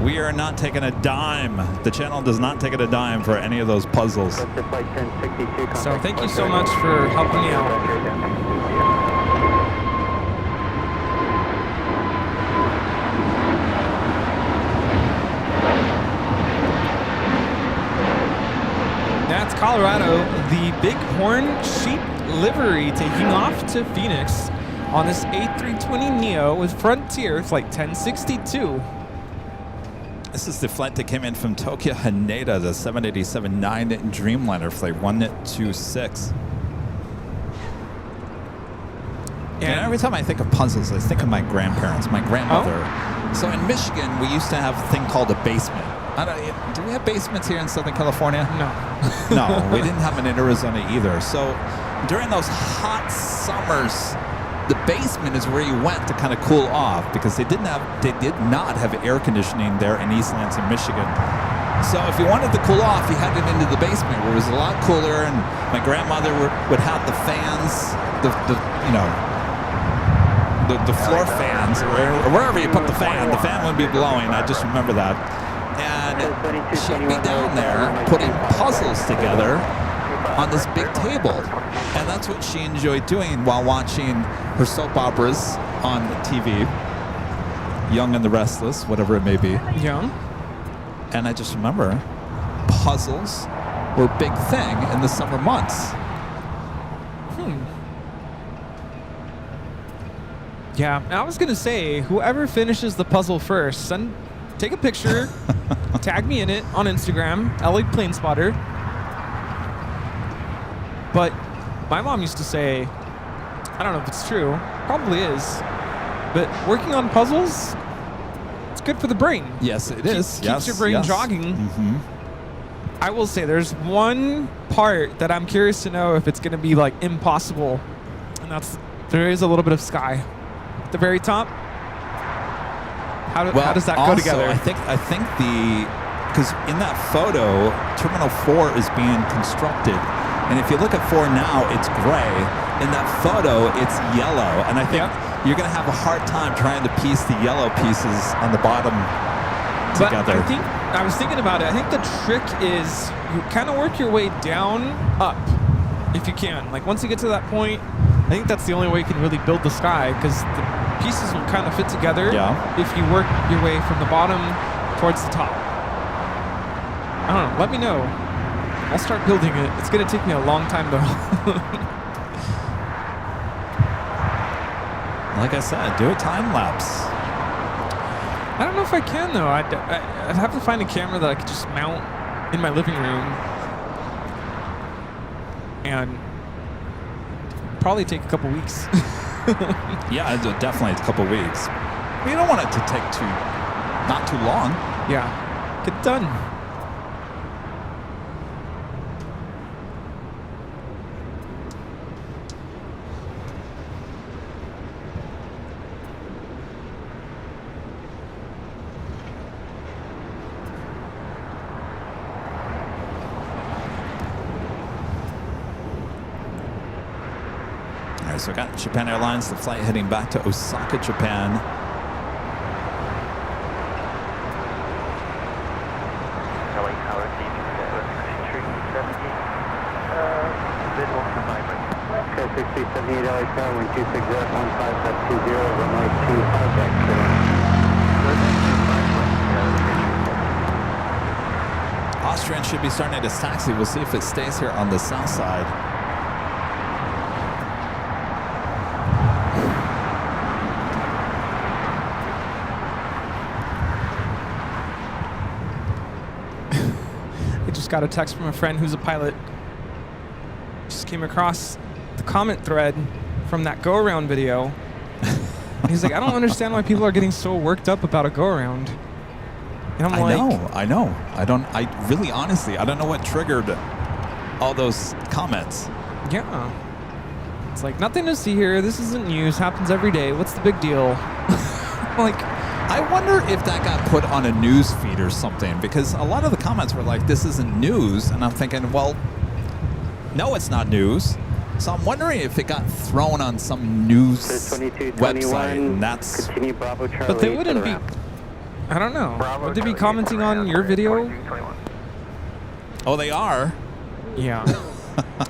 We are not taking a dime. The channel does not take a dime for any of those puzzles. So thank you so much for helping me out. That's Colorado, the Bighorn Sheep livery taking off to Phoenix on this A320neo with Frontier Flight 1062. This is the flight that came in from Tokyo Haneda, the 787-9 Dreamliner flight 126. And every time I think of puzzles, I think of my grandparents, my grandmother. Oh. So in Michigan, we used to have a thing called a basement. Do we have basements here in Southern California? No. No, we didn't have them in Arizona either. So during those hot summers, the basement is where you went to kind of cool off because they did not have air conditioning there in East Lansing, Michigan. So if you wanted to cool off, you had it into the basement where it was a lot cooler, and my grandmother would have the fans, the floor fans, or wherever you put the fan would be blowing. I just remember that. And she'd be down there putting puzzles together on this big table. And that's what she enjoyed doing while watching her soap operas on TV. Young and the Restless, whatever it may be. Young. And I just remember puzzles were a big thing in the summer months. Yeah, I was going to say, whoever finishes the puzzle first, take a picture, tag me in it on Instagram, LA Planespotter. But my mom used to say, I don't know if it's true, probably is, but working on puzzles, it's good for the brain. Yes, it is. Keeps your brain jogging. Mm-hmm. I will say there's one part that I'm curious to know if it's going to be like impossible, and there is a little bit of sky at the very top. How does that go together? I think because in that photo, Terminal 4 is being constructed. And if you look at 4 now, it's gray. In that photo, it's yellow. And I think you're going to have a hard time trying to piece the yellow pieces on the bottom together. But I was thinking about it. I think the trick is you kind of work your way down, up, if you can. Like once you get to that point, I think that's the only way you can really build the sky, because the pieces will kind of fit together if you work your way from the bottom towards the top. I don't know. Let me know. I'll start building it. It's going to take me a long time, though. Like I said, do a time lapse. I don't know if I can, though. I'd have to find a camera that I could just mount in my living room. And probably take a couple weeks. Yeah, definitely a couple weeks. You don't want it to take not too long. Yeah. Get done. So we got Japan Airlines, the flight heading back to Osaka, Japan. LA Tower, visual 6378 LA Tower, wind 260.15, that's 20, runway 25, back to Austrian should be starting its taxi. We'll see if it stays here on the south side. Got a text from a friend who's a pilot. just came across the comment thread from that go-around video. He's like, I don't understand why people are getting so worked up about a go-around. And I'm like, I know. I really, honestly, I don't know what triggered all those comments. yeah. It's like, nothing to see here. This isn't news. Happens every day. What's the big deal? Like, I wonder if that got put on a news feed or something, because a lot of the comments were like, this isn't news. And I'm thinking, well, no, it's not news. So I'm wondering if it got thrown on some news website, and that's... but they wouldn't be, I don't know. Would they be commenting on your video? Oh, they are? Yeah.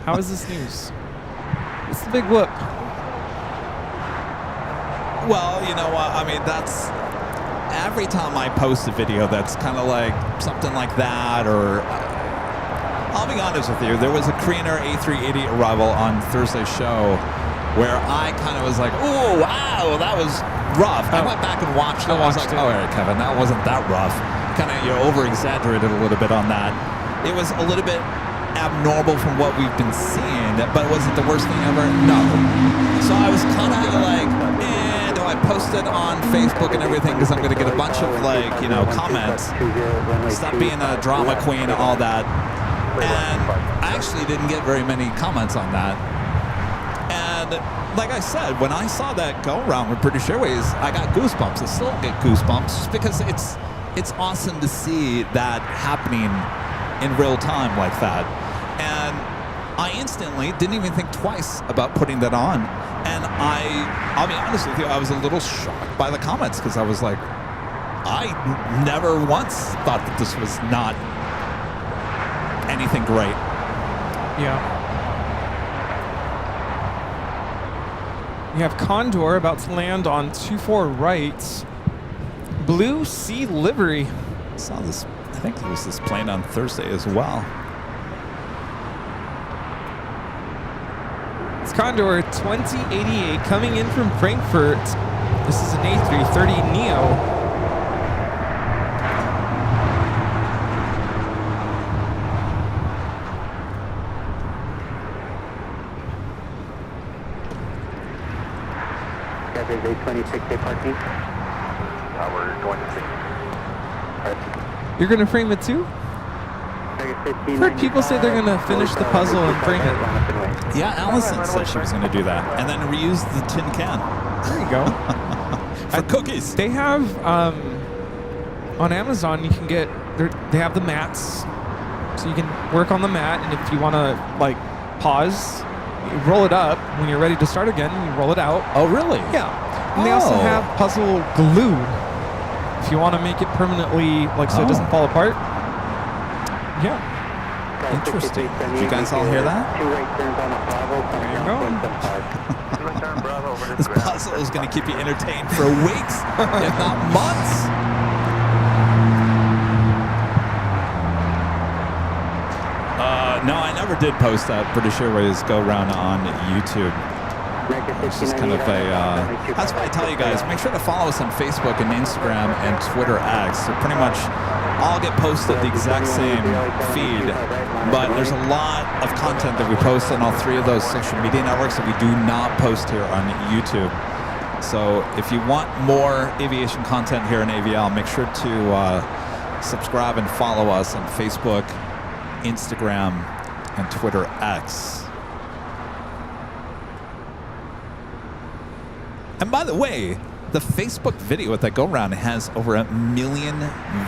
How is this news? What's the big whoop? Well, you know what? I mean, that's... Every time I post a video that's kind of like something like that, or... I'll be honest with you, there was a Korean Air A380 arrival on Thursday's show where I kind of was like, oh, wow, that was rough. I went back and watched it. I was like, all right, Kevin, that wasn't that rough. Kind of, over-exaggerated a little bit on that. It was a little bit abnormal from what we've been seeing, but was it the worst thing ever? No. So I was kind of like, do I post it on Facebook and everything because I'm going to get a bunch of, comments. Stop being a drama queen and all that. And I actually didn't get very many comments on that. And like I said, when I saw that go around with British Airways, I got goosebumps. I still get goosebumps just because it's awesome to see that happening in real time like that. And I instantly didn't even think twice about putting that on. And I'll be honest with you, I was a little shocked by the comments because I was like, I never once thought that this was not anything great. Yeah. You have Condor about to land on 24 right. Blue Sea livery. I saw this, I think there was this plane on Thursday as well. It's Condor 2088 coming in from Frankfurt. This is an A330 Neo. There's a 26-day parking. We're going to 6. You're going to frame it too? I've heard people say they're going to finish the puzzle and frame it. Yeah, Allison said she was going to do that. And then reuse the tin can. There you go. For cookies. They have, on Amazon, you can get, they have the mats. So you can work on the mat, and if you want to, pause, you roll it up. When you're ready to start again, you roll it out. Oh, really? Yeah. And they also have puzzle glue. If you want to make it permanently, so it doesn't fall apart. Yeah. Interesting. Did you guys all hear that? There you go. This puzzle is going to keep you entertained for weeks, if not months. No, I never did post that British Airways go-round on YouTube. It's just kind of that's why I tell you guys, make sure to follow us on Facebook and Instagram and Twitter X. So pretty much all get posted the exact same feed, but there's a lot of content that we post on all three of those social media networks that we do not post here on YouTube. So if you want more aviation content here in AVL, make sure to subscribe and follow us on Facebook, Instagram, and Twitter X. And by the way, the Facebook video with that go-round has over 1 million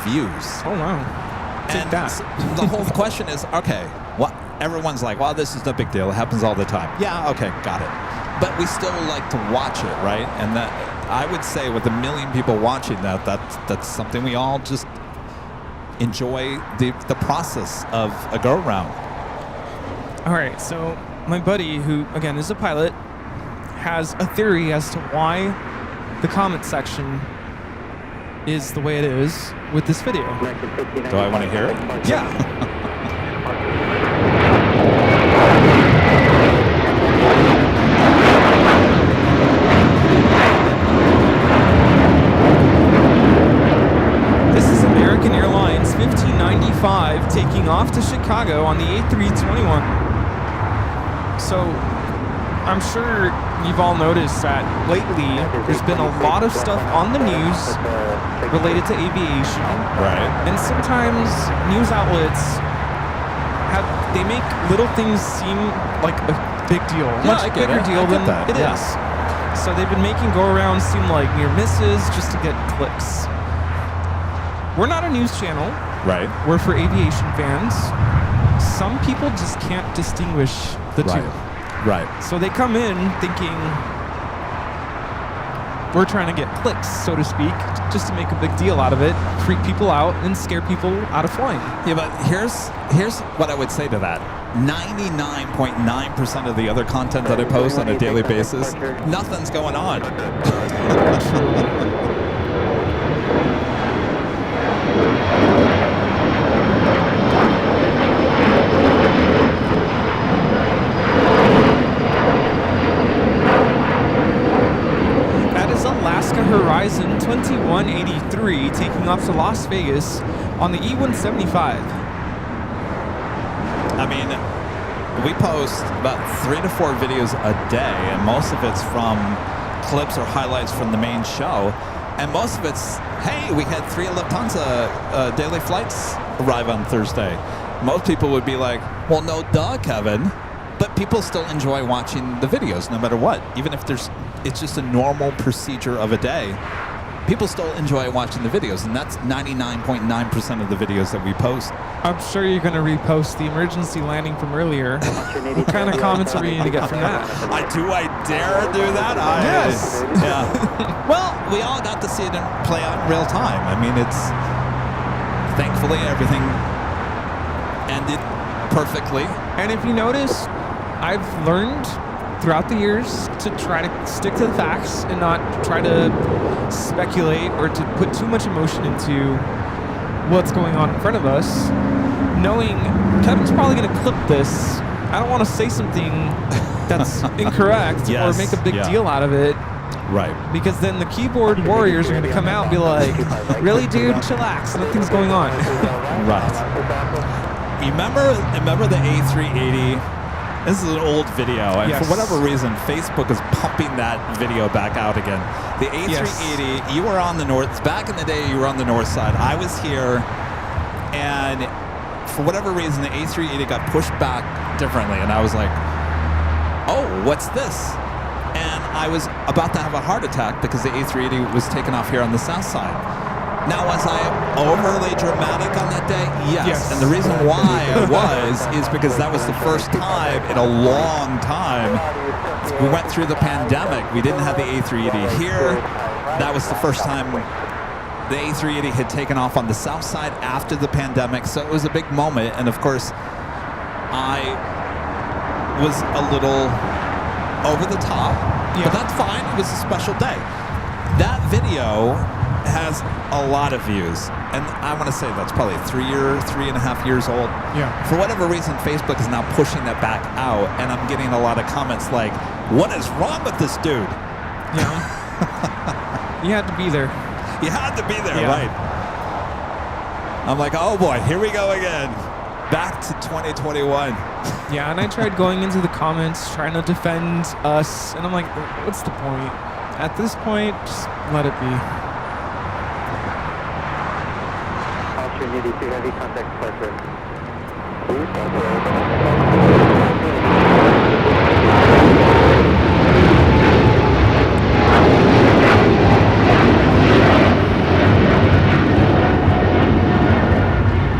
views. Oh, wow. And the whole question is, okay, everyone's like, well, this is no big deal. It happens all the time. Yeah, okay, got it. But we still like to watch it, right? And that, I would say with 1 million people watching that's something we all just enjoy the process of a go-round. All right, so my buddy, who, again, is a pilot, has a theory as to why the comment section is the way it is with this video. Do I want to hear it? Yeah. This is American Airlines 1595 taking off to Chicago on the A321. So I'm sure you've all noticed that lately there's been a lot of stuff on the news related to aviation. Right. And sometimes news outlets they make little things seem like a big deal, much bigger deal than it is. So they've been making go-arounds seem like near misses just to get clicks. We're not a news channel. Right. We're for aviation fans. Some people just can't distinguish the two. Right. So they come in thinking we're trying to get clicks, so to speak, just to make a big deal out of it, freak people out, and scare people out of flying. Yeah, but here's what I would say to that. 99.9% of the other content that I post on a daily basis, nothing's going on. Alaska Horizon 2183 taking off to Las Vegas on the E-175. I mean, we post about 3 to 4 videos a day, and most of it's from clips or highlights from the main show. And most of it's, hey, we had 3 Lufthansa daily flights arrive on Thursday. Most people would be like, well, no duh, Kevin. But people still enjoy watching the videos no matter what. Even if it's just a normal procedure of a day, people still enjoy watching the videos. And that's 99.9% of the videos that we post. I'm sure you're going to repost the emergency landing from earlier. What kind of comments are we going to get from that? I dare do that? Yes. Yeah. Well, we all got to see it play out in real time. I mean, it's thankfully everything ended perfectly. And if you notice, I've learned throughout the years to try to stick to the facts and not try to speculate or to put too much emotion into what's going on in front of us, knowing Kevin's probably going to clip this. I don't want to say something that's incorrect or make a big deal out of it. Right. Because then the keyboard warriors are going to come out and be like, really, dude, chillax, nothing's going on. Right. Remember the A380? This is an old video, and for whatever reason, Facebook is pumping that video back out again. The A380, you were on the north, back in the day, you were on the north side. I was here, and for whatever reason, the A380 got pushed back differently, and I was like, oh, what's this? And I was about to have a heart attack because the A380 was taken off here on the south side. Now, was I overly dramatic on that day? Yes. And the reason why I was is because that was the first time in a long time. We went through the pandemic. We didn't have the A380 here. That was the first time the A380 had taken off on the south side after the pandemic. So it was a big moment. And of course, I was a little over the top. But that's fine. It was a special day. That video has a lot of views, and I want to say that's probably 3.5 years old. Yeah. For whatever reason, Facebook is now pushing that back out, and I'm getting a lot of comments like, "What is wrong with this dude?" Yeah. You had to be there. You had to be there, right? I'm like, oh boy, here we go again, back to 2021. Yeah, and I tried going into the comments, trying to defend us, and I'm like, what's the point? At this point, just let it be. Heavy contact pressure.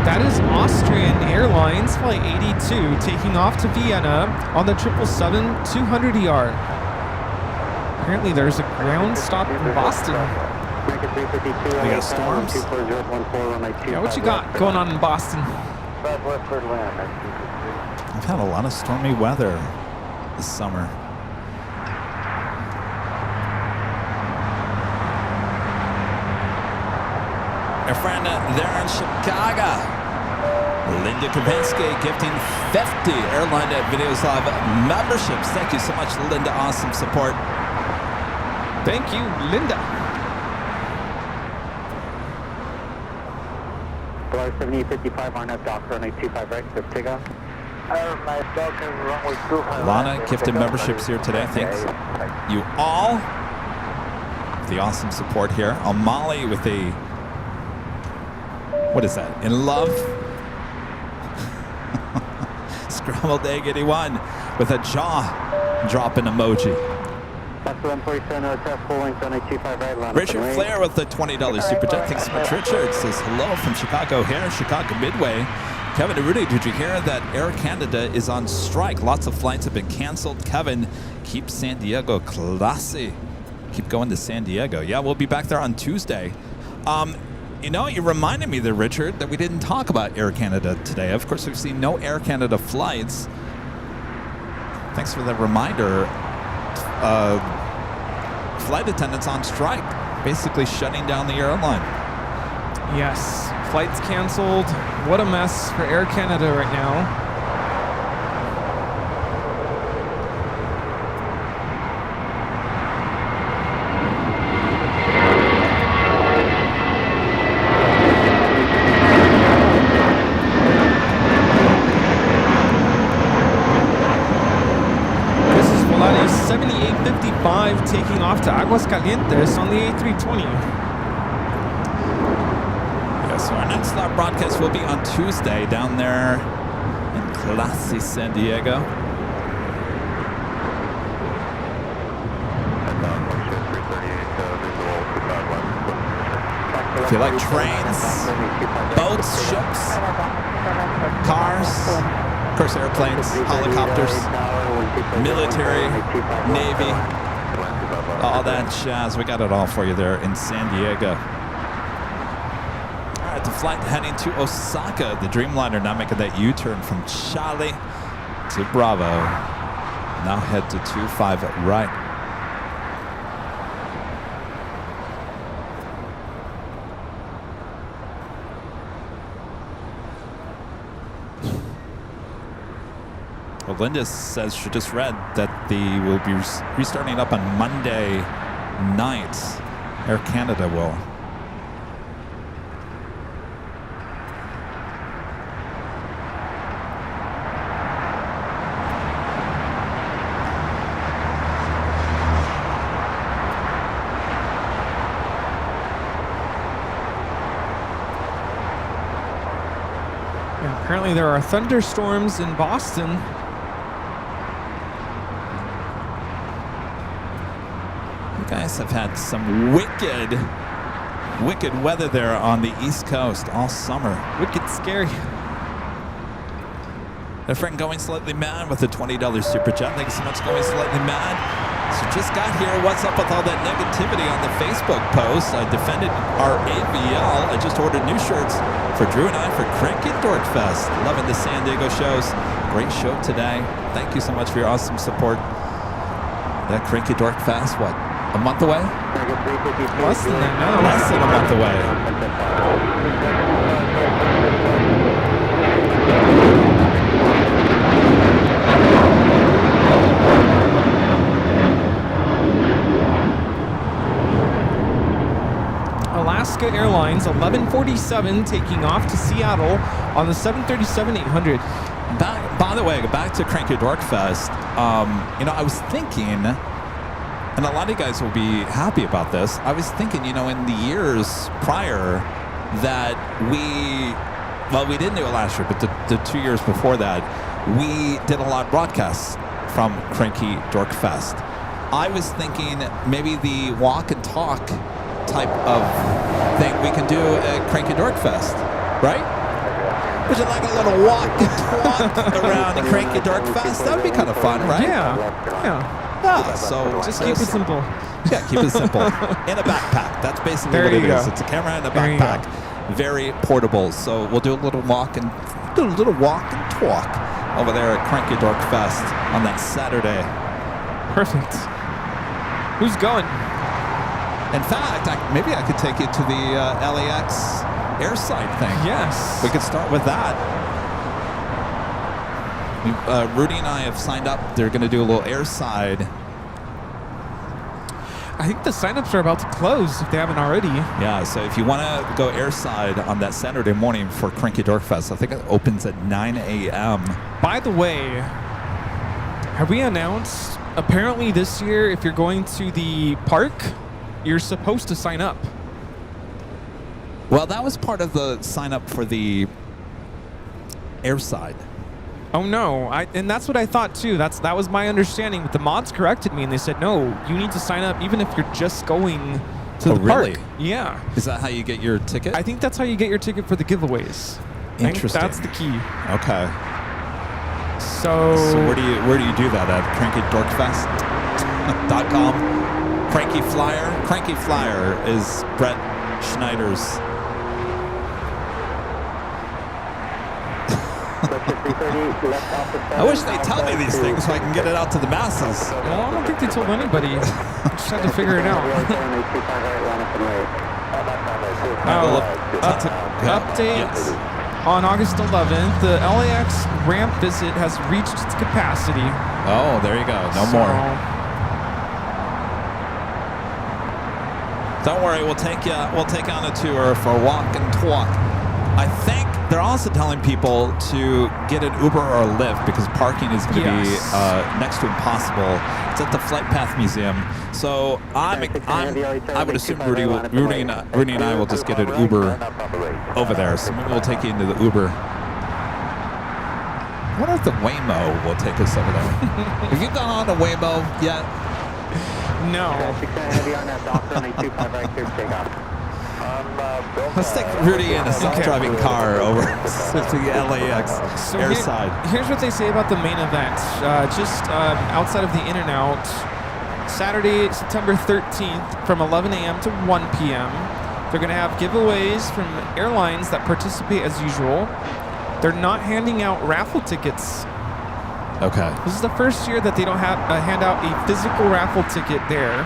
That is Austrian Airlines Flight 82 taking off to Vienna on the 777-200ER. Apparently there's a ground stop in Boston. We got storms. Yeah, what you got going on in Boston? I've had a lot of stormy weather this summer. Our friend there in Chicago, Linda Kavinsky, gifting 50 Airline Videos Live memberships. Thank you so much, Linda. Awesome support. Thank you, Linda. 7855 on up, Dock runway 25 right, clear takeoff. A lot of gifted memberships here today. Thanks you all for the awesome support here. Molly with a, what is that? In love? Scrambled Egg 81 with a jaw dropping emoji. Richard Flair with the $20 super chat. Thanks so much, Richard. Says hello from Chicago here, Chicago Midway. Kevin and Rudy, did you hear that Air Canada is on strike? Lots of flights have been canceled. Kevin, keep San Diego classy. Keep going to San Diego. Yeah, we'll be back there on Tuesday. You know, you reminded me there, Richard, that we didn't talk about Air Canada today. Of course, we've seen no Air Canada flights. Thanks for the reminder. Flight attendants on strike, basically shutting down the airline. Yes, flights canceled. What a mess for Air Canada right now. Taking off to Aguascalientes on the A320. Yes, so our next live broadcast will be on Tuesday down there in classy San Diego. If you like trains, boats, ships, cars, of course airplanes, helicopters, military, Navy, all that jazz. We got it all for you there in San Diego. All right, the flight heading to Osaka. The Dreamliner now making that U-turn from Charlie to Bravo. Now head to 25 right. Well, Linda says she just read that they will be restarting up on Monday night. Air Canada will. Yeah, apparently there are thunderstorms in Boston. Guys have had some wicked weather there on the East Coast all summer. Wicked scary. A friend going slightly mad with a $20 super chat. Thanks so much, going slightly mad. So just got here. What's up with all that negativity on the Facebook post? I defended our AVL. I just ordered new shirts for Drew and I for Cranky Dork Fest. Loving the San Diego shows. Great show today. Thank you so much for your awesome support. That Cranky Dork Fest, what? A month away? Less than that, no. Less than a month away. Alaska Airlines 1147 taking off to Seattle on the 737-800. By the way, back to Cranky Dork Fest. You know, I was thinking, and a lot of you guys will be happy about this. I was thinking, you know, in the years prior that we didn't do it last year, but the 2 years before that, we did a lot of broadcasts from Cranky Dork Fest. I was thinking maybe the walk and talk type of thing we can do at Cranky Dork Fest, right? Would you like a little walk and talk around the Cranky Dork Fest? That would be kind of fun, right? Yeah. Yeah, so just keep it simple. Yeah, keep it simple. In a backpack. That's basically there what it go. is. It's a camera and a backpack. Very portable. So we'll do a little walk and talk over there at Cranky Dork Fest on that Saturday. Perfect. Who's going? In fact, maybe I could take you to the LAX airside thing. Yes. We could start with that. Rudy and I have signed up. They're going to do a little airside. I think the signups are about to close if they haven't already. Yeah, so if you want to go airside on that Saturday morning for Cranky Dork Fest, I think it opens at 9 a.m. By the way, have we announced, apparently this year, if you're going to the park, you're supposed to sign up. Well, that was part of the sign up for the airside. Oh no, and that's what I thought too. That was my understanding, but the mods corrected me and they said, no, you need to sign up even if you're just going to the park. Really? Yeah. Is that how you get your ticket? I think that's how you get your ticket for the giveaways. Interesting. I think that's the key. Okay. So where do you do that at? CrankyDorkfest.com? Cranky Flyer? Cranky Flyer is Brett Schneider's. I wish they'd tell me these things so I can get it out to the masses. Well, I don't think they told anybody. Just had to figure it out. Update. Yes. On August 11th, the LAX ramp visit has reached its capacity. Oh, there you go. No more. Don't worry, we'll take you on a tour for a walk and talk. I think they're also telling people to get an Uber or a Lyft because parking is going to be next to impossible. It's at the Flight Path Museum. So I would assume Rudy and I will just get an Uber over there. So maybe we'll take you into the Uber. I wonder if the Waymo will take us over there. Have you gone on a Waymo yet? No. Let's take Rudy in a self-driving car over to the LAX airside. Here's what they say about the main event. Just outside of the in and out, Saturday, September 13th from 11 a.m. to 1 p.m. They're going to have giveaways from airlines that participate as usual. They're not handing out raffle tickets. Okay. This is the first year that they don't have hand out a physical raffle ticket there.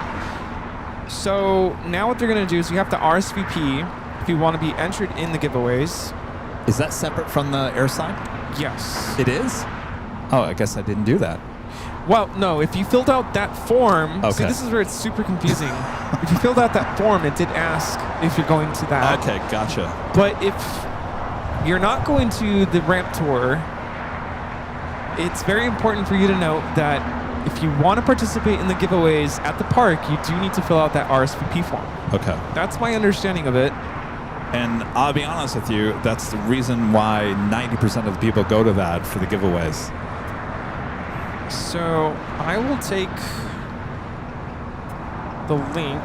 So now what they're going to do is you have to RSVP if you want to be entered in the giveaways. Is that separate from the airside? Yes. It is? Oh, I guess I didn't do that. Well, no, if you filled out that form, okay. See, this is where it's super confusing. If you filled out that form, it did ask if you're going to that. Okay, gotcha. But if you're not going to the ramp tour, it's very important for you to note that if you want to participate in the giveaways at the park, you do need to fill out that RSVP form. Okay. That's my understanding of it. And I'll be honest with you, that's the reason why 90% of the people go to that for the giveaways. So I will take the link.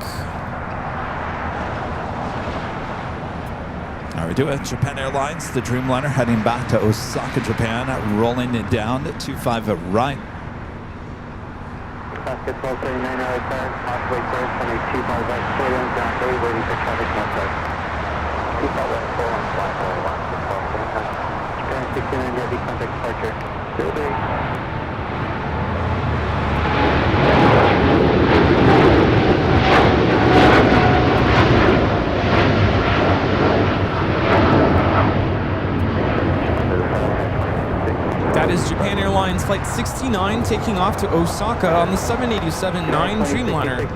All right, we do it. Japan Airlines, the Dreamliner heading back to Osaka, Japan, rolling it down to 25 right. Basket 1239 aircraft, possibly first on a 25 right, 4 lanes down bay, waiting for traffic northwest. 25 right, 4 on fly, 4 1, Japan 69 heavy contact departure. Still big. That is Japan Airlines Flight 69 taking off to Osaka on the 787-9 Dreamliner.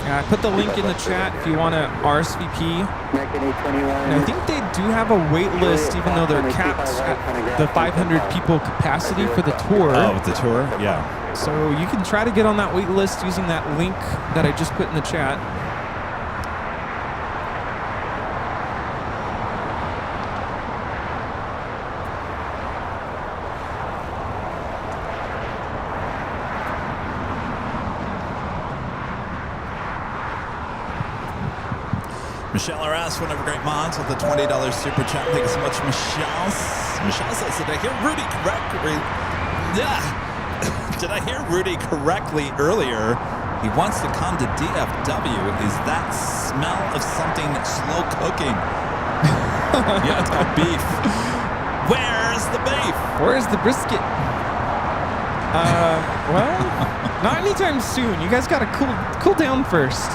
I put the link in the chat if you want to RSVP. And I think they do have a wait list even though they're capped at the 500 people capacity for the tour. Oh, with the tour? Yeah. So you can try to get on that wait list using that link that I just put in the chat. Michelle Arras, one of our great mods with the $20 super chat. Thank you so much, Michelle. Michelle says, did I hear Rudy correctly? Yeah. Did I hear Rudy correctly earlier? He wants to come to DFW. Is that smell of something slow cooking? Yeah, it's called beef. Where's the beef? Where's the brisket? Well, not anytime soon. You guys gotta cool down first.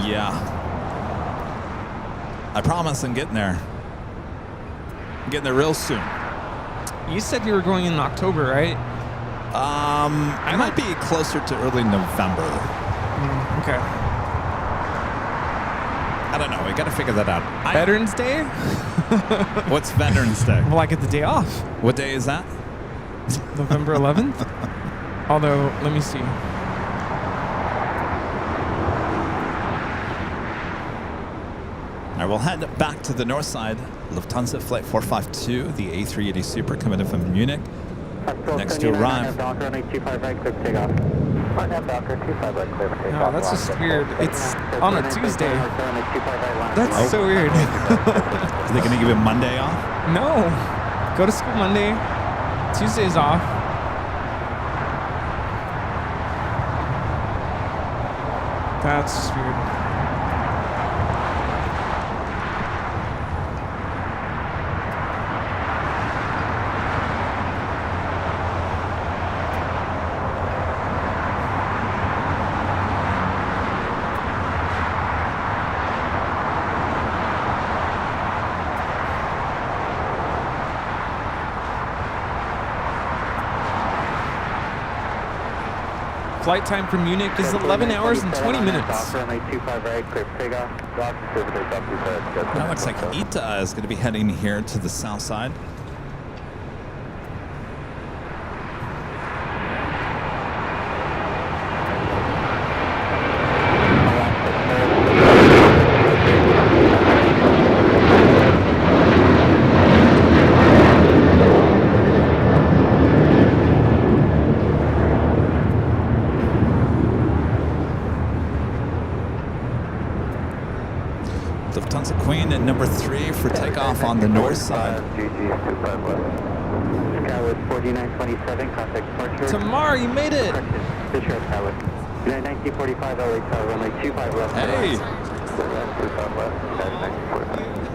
Yeah. I promise I'm getting there. I'm getting there real soon. You said you were going in October, right? I might be closer to early November. Okay. I don't know. We got to figure that out. Veterans Day? What's Veterans Day? Well, I get the day off. What day is that? November 11th? Although, let me see. All right, we'll head back to the north side. Lufthansa Flight 452, the A380 Super coming in from Munich. Next to arrive. No, that's just weird. It's on a Tuesday. That's so weird. Are they going to give you Monday off? No. Go to school Monday. Tuesday's off. That's just weird. Flight time from Munich is 11 hours and 20 minutes. That looks like ITA is going to be heading here to the south side. Lufthansa Queen at number 3 for takeoff on the north side. Tamar, you made it! Hey!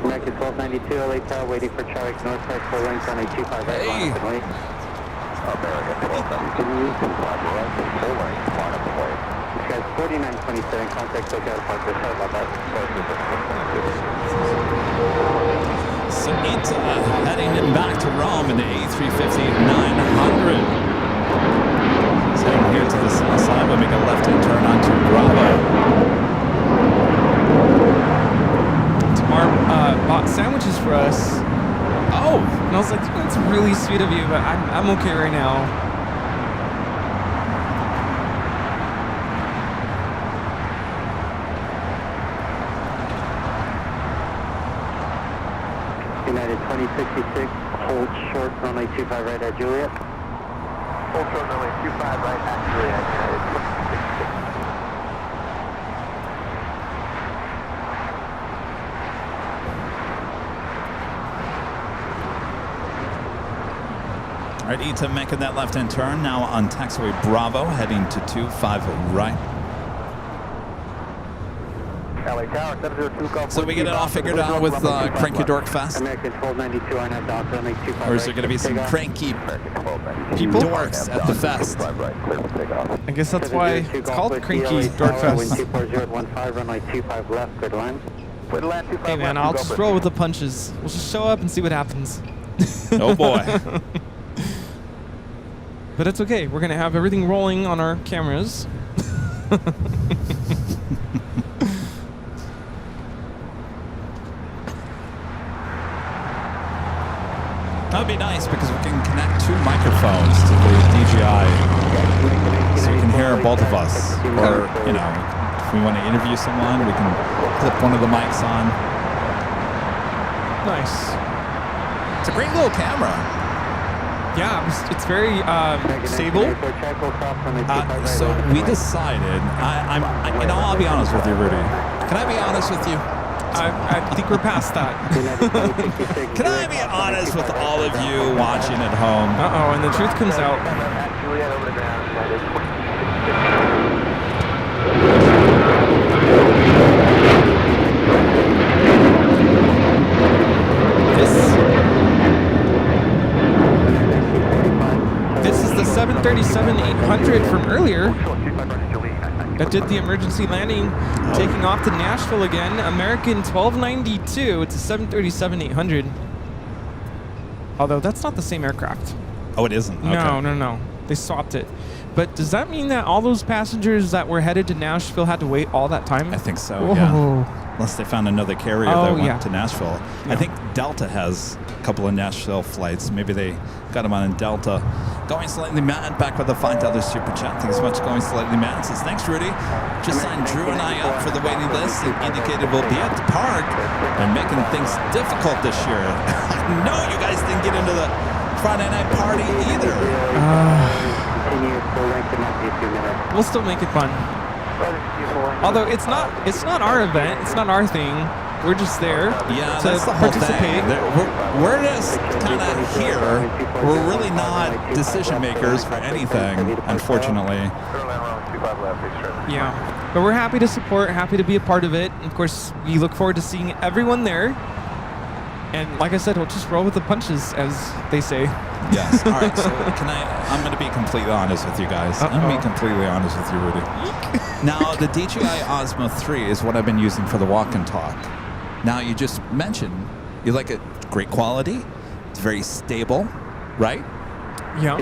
American 1292, LA Tower, waiting for Charlie Northside, full length on a 25 right. Hey! American 1292, full length, line up the way. This guy's 4927, contact lookout Parker, sorry about that. So ITA heading in back to Rome in the A350-900. It's heading here to the south side. We'll make a left-hand turn onto Bravo. Tamar bought sandwiches for us. Oh! And I was like, that's really sweet of you, but I'm okay right now. United 2066, hold short, runway 25 right at Juliet. Hold short, runway 25 right at Juliet, United 2066. All right, ITA making that left-hand turn now on taxiway Bravo, heading to 25 right. LA Tower, 702, So we get it all figured out with Cranky Dork Fest? American 1292, on that dock, runway 25 Or is there going to be some cranky dorks at the fest? I guess that's why it's called Cranky Dork Fest. 24015, runway 25 left, good line. Hey man, I'll just roll with the punches. We'll just show up and see what happens. Oh boy. But it's okay. We're going to have everything rolling on our cameras. That would be nice because we can connect 2 microphones to the DJI so we can hear both of us. Or, you know, if we want to interview someone, we can clip one of the mics on. Nice. It's a great little camera. Yeah, it's very stable. So we decided, I'll be honest with you, Rudy. Can I be honest with you? I think we're past that. Can I be honest with all of you watching at home? Uh-oh, and the truth comes out. This is the 737-800 from earlier that did the emergency landing, taking off to Nashville again. American 1292. It's a 737-800. Although that's not the same aircraft. Oh, it isn't? Okay. No. They swapped it. But does that mean that all those passengers that were headed to Nashville had to wait all that time? I think so, Whoa. yeah. Unless they found another carrier that went to Nashville. I think Delta has a couple of Nashville flights. Maybe they got them on in Delta. Going Slightly Mad, back with a $5 super chat. Thanks so much, Going Slightly Mad. Says, thanks, Rudy. Just signed Drew and I up for the waiting list and indicated we'll be at the park. They're making things difficult this year. No, you guys didn't get into the Friday night party either. We'll still make it fun. Although it's not our event, it's not our thing. We're just there Yeah, to that's the whole participate. thing. We're just kind of here. We're really not decision makers for anything, unfortunately. Yeah, but we're happy to support, happy to be a part of it. Of course, we look forward to seeing everyone there. And like I said, we'll just roll with the punches, as they say. Yes. All right. So I'm going to be completely honest with you guys. I'm going to be completely honest with you, Rudy. Now, the DJI Osmo 3 is what I've been using for the walk and talk. Now, you just mentioned you like it great quality. It's very stable, right? Yeah.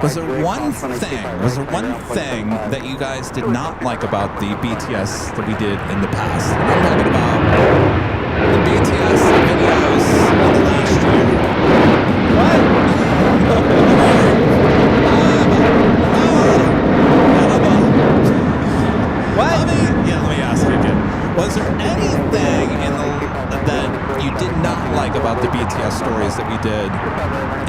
Was there one thing that you guys did not like about the BTS that we did in the past? I'm talking about the BTS videos in the last year. What? What? Let me ask you again. Was there anything that you did not like about the BTS stories that we did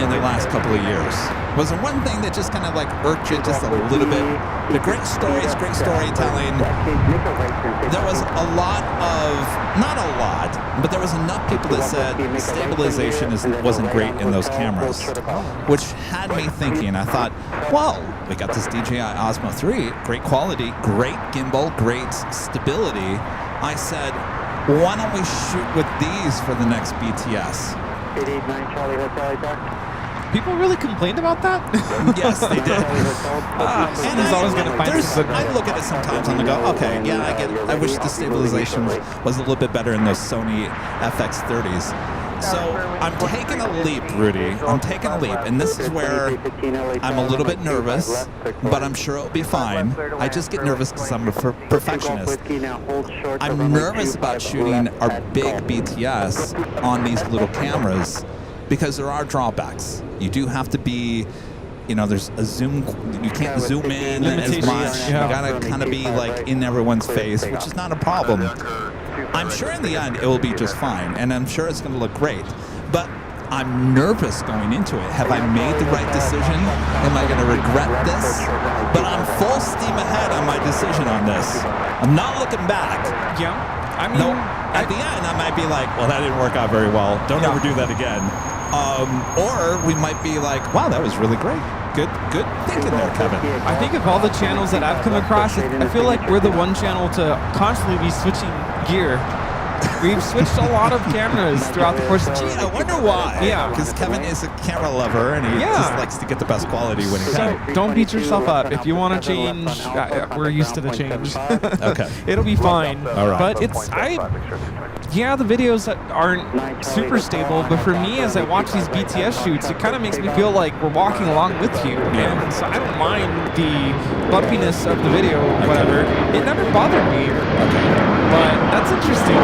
in the last couple of years? Was there one thing that just kind of like irked you just a little bit? The great stories, great storytelling. There was a lot of, not a lot, but there was enough people that said stabilization wasn't great in those cameras, which had me thinking. I thought, well, we got this DJI Osmo 3, great quality, great gimbal, great stability. I said, why don't we shoot with these for the next BTS? 889 Charlie Hotel, People really complained about that? Yes, they did. And I look at it sometimes and I go, okay, yeah, I get it. I wish the stabilization was a little bit better in those Sony FX30s. So I'm taking a leap, Rudy. I'm taking a leap. And this is where I'm a little bit nervous, but I'm sure it'll be fine. I just get nervous because I'm a perfectionist. I'm nervous about shooting our big BTS on these little cameras because there are drawbacks. You do have to be, there's a zoom, you can't zoom in as much. You gotta kind of be like in everyone's face, which is not a problem. I'm sure in the end it will be just fine, and I'm sure it's gonna look great. But I'm nervous going into it. Have I made the right decision? Am I gonna regret this? But I'm full steam ahead on my decision on this. I'm not looking back. Yeah. I mean, at the end I might be like, well, that didn't work out very well. Don't ever do that again. Or we might be like, wow, that was really great. Good thinking there, Kevin. I think of all the channels that I've come across, I feel like we're the one channel to constantly be switching gear. We've switched a lot of cameras throughout the course of the I wonder why. Yeah. Because Kevin is a camera lover and he just likes to get the best quality when he can. So don't beat yourself up. If you want to change, we're used to the change. Okay. It'll be fine. All right. But the videos aren't super stable, but for me, as I watch these BTS shoots, it kind of makes me feel like we're walking along with you. Yeah. And so I don't mind the bumpiness of the video, whatever. It never bothered me. But that's interesting.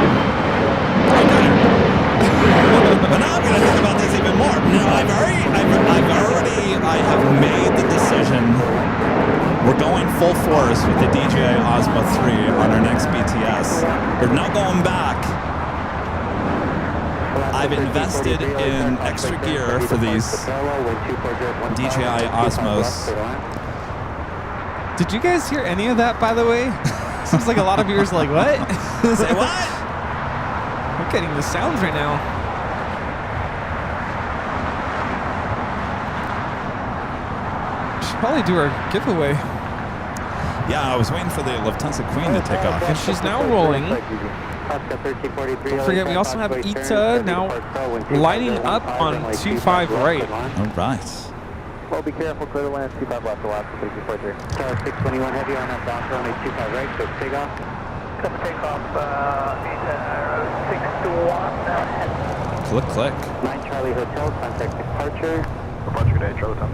But now I'm going to think about this even more. No, I have made the decision. We're going full force with the DJI Osmo 3 on our next BTS. There's no going back. I've invested in extra gear for these DJI Osmos. Did you guys hear any of that, by the way? Seems like a lot of viewers are like, what? Say what? I'm getting the sounds right now. We should probably do our giveaway. Yeah, I was waiting for the Lufthansa Queen to take off. And she's now rolling. Don't forget, we also have Ita now lining up on 25 right. All right. Well, be careful, clear the land, 25 left, the last 343. Tower 621 heavy on that bouncer, only 25 right, so takeoff. Come takeoff, 621, Click, click. 9 Charlie Hotel, contact departure. Departure day, Charlie Hotel.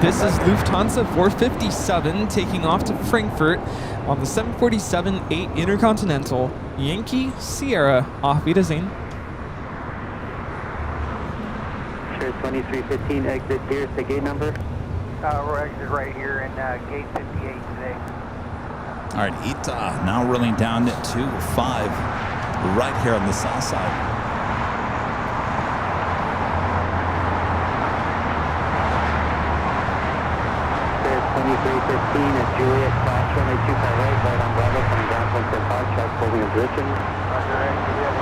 This is Lufthansa 457 taking off to Frankfurt on the 747-8 Intercontinental. Yankee Sierra, auf Wiedersehen. Sure, 2315, exit here, the gate number. We're exit right here in gate 58 today. All right, Ita now rolling down to 5 right here on the south side. Sure, 2315 at Juliet, class 1825 right on Bravo, coming down from 1.5, check, holding in position. Roger, Juliet,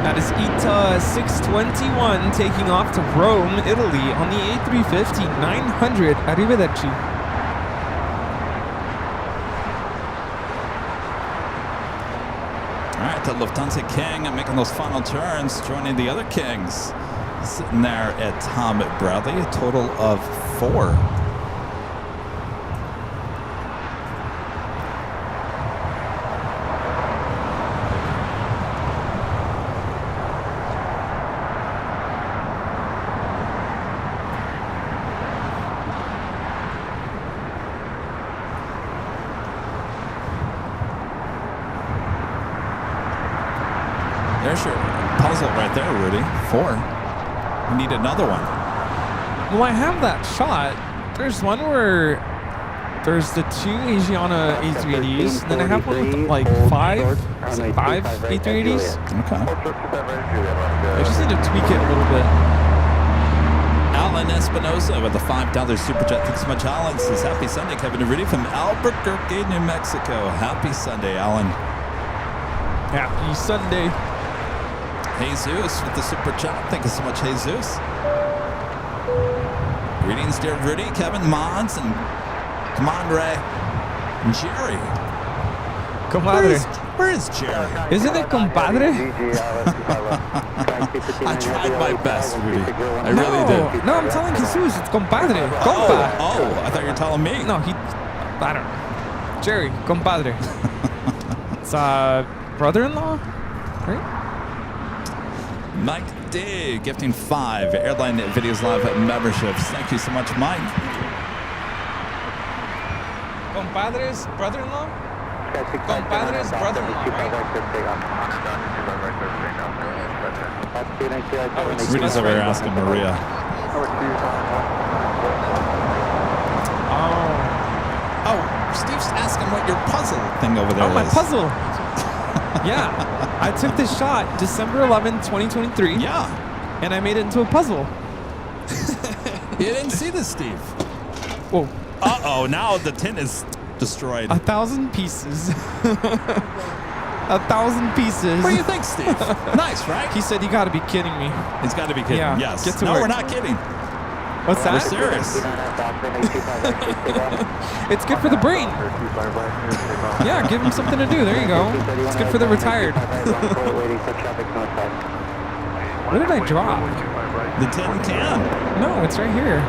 That is ITA 621 taking off to Rome, Italy on the A350 900. Arrivederci. All right, the Lufthansa King making those final turns, joining the other Kings. Sitting there at Tom Bradley, a total of 4. There's your puzzle right there, Rudy. 4. We need another one. Well, I have that shot. There's one where there's the 2 Asiana A380s, and then I have one with like 5 A380s. Okay. I just need to tweak it a little bit. Alan Espinosa with the $5 super chat. Thanks so much, Alan. Says happy Sunday, Kevin and Rudy from Albuquerque, New Mexico. Happy Sunday, Alan. Happy Sunday. Jesus with the super chat. Thank you so much, Jesus. Greetings, dear Rudy, Kevin, Mons, and come on, Ray, and Jerry. Compadre. Where is Jerry? Isn't it compadre? I tried my best, Rudy. I really did. No, I'm telling Jesus, it's compadre. Oh, Compa. I thought you were telling me. No, I don't know. Jerry, compadre. It's brother-in-law, right? Mike D gifting 5 Airline Videos Live memberships. Thank you so much, Mike. Compadre's brother-in-law? Compadre's brother-in-law, right? Rudy's over here asking Maria. Oh, Steve's asking what your puzzle thing over there is. Oh, my puzzle. Yeah, I took this shot December 11th, 2023. Yeah. And I made it into a puzzle. You didn't see this, Steve. Whoa. Uh-oh, now the tin is destroyed. 1,000 pieces. 1,000 pieces. What do you think, Steve? Nice, right? He said, you gotta be kidding me. He's got to be kidding. Yeah, Yes. get to No, work. we're not kidding. What's that? We're serious. It's good for the brain. Yeah, give him something to do. There you go. It's good for the retired. What did I drop? The tin can. No, it's right here.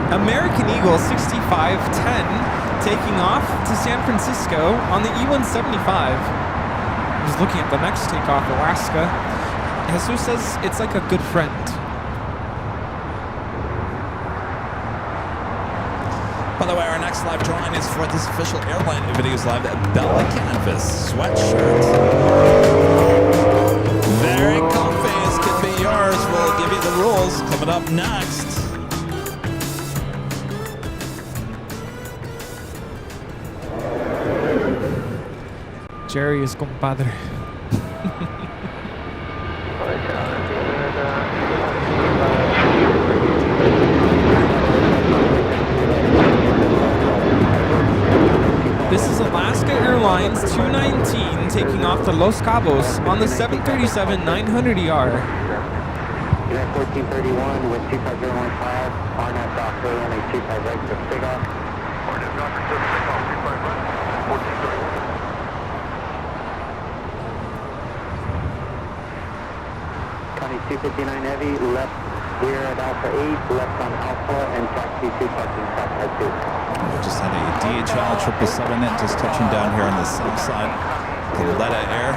American Eagle 6510 taking off to San Francisco on the E175. I'm just looking at the next takeoff, Alaska. Jesus says it's like a good friend. By the way, our next live drawing is for this official Airline Videos Live Bella Canvas sweatshirt. Very comfy. This could be yours. We'll give you the rules coming up next. Jerry is compadre. This is Alaska Airlines 219 taking off to Los Cabos on the 737-900ER. 1431 with 25015, RNAV dock runway 25 right for takeoff. Morning, Jockey, 7 takeoff, 25 right, 1430. County 259 heavy, left here at Alpha 8, left on Alpha, and taxi 2 parking south side 2. We just had a DHL 777 just touching down here on the south side. Coletta Air.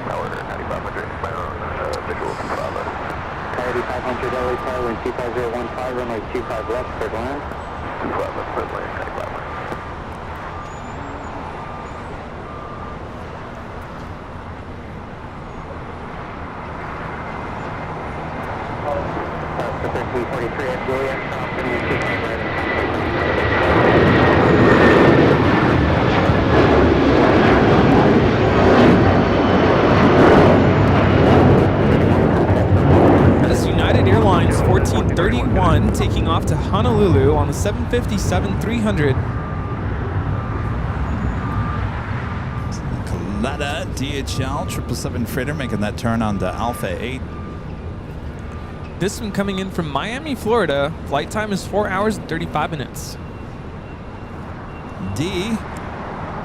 Tower 9500, visual 25 left. Coyote 500 LA Tower, wind 25015, runway 25 left, clear to land. 25 left, clear to land, 95 left. For 1343 FJ, stop, runway 25 right, and That is United Airlines 1431 taking off to Honolulu on the 757-300. Coletta DHL 777 freighter making that turn on the Alpha 8. This one coming in from Miami, Florida. Flight time is 4 hours and 35 minutes. D,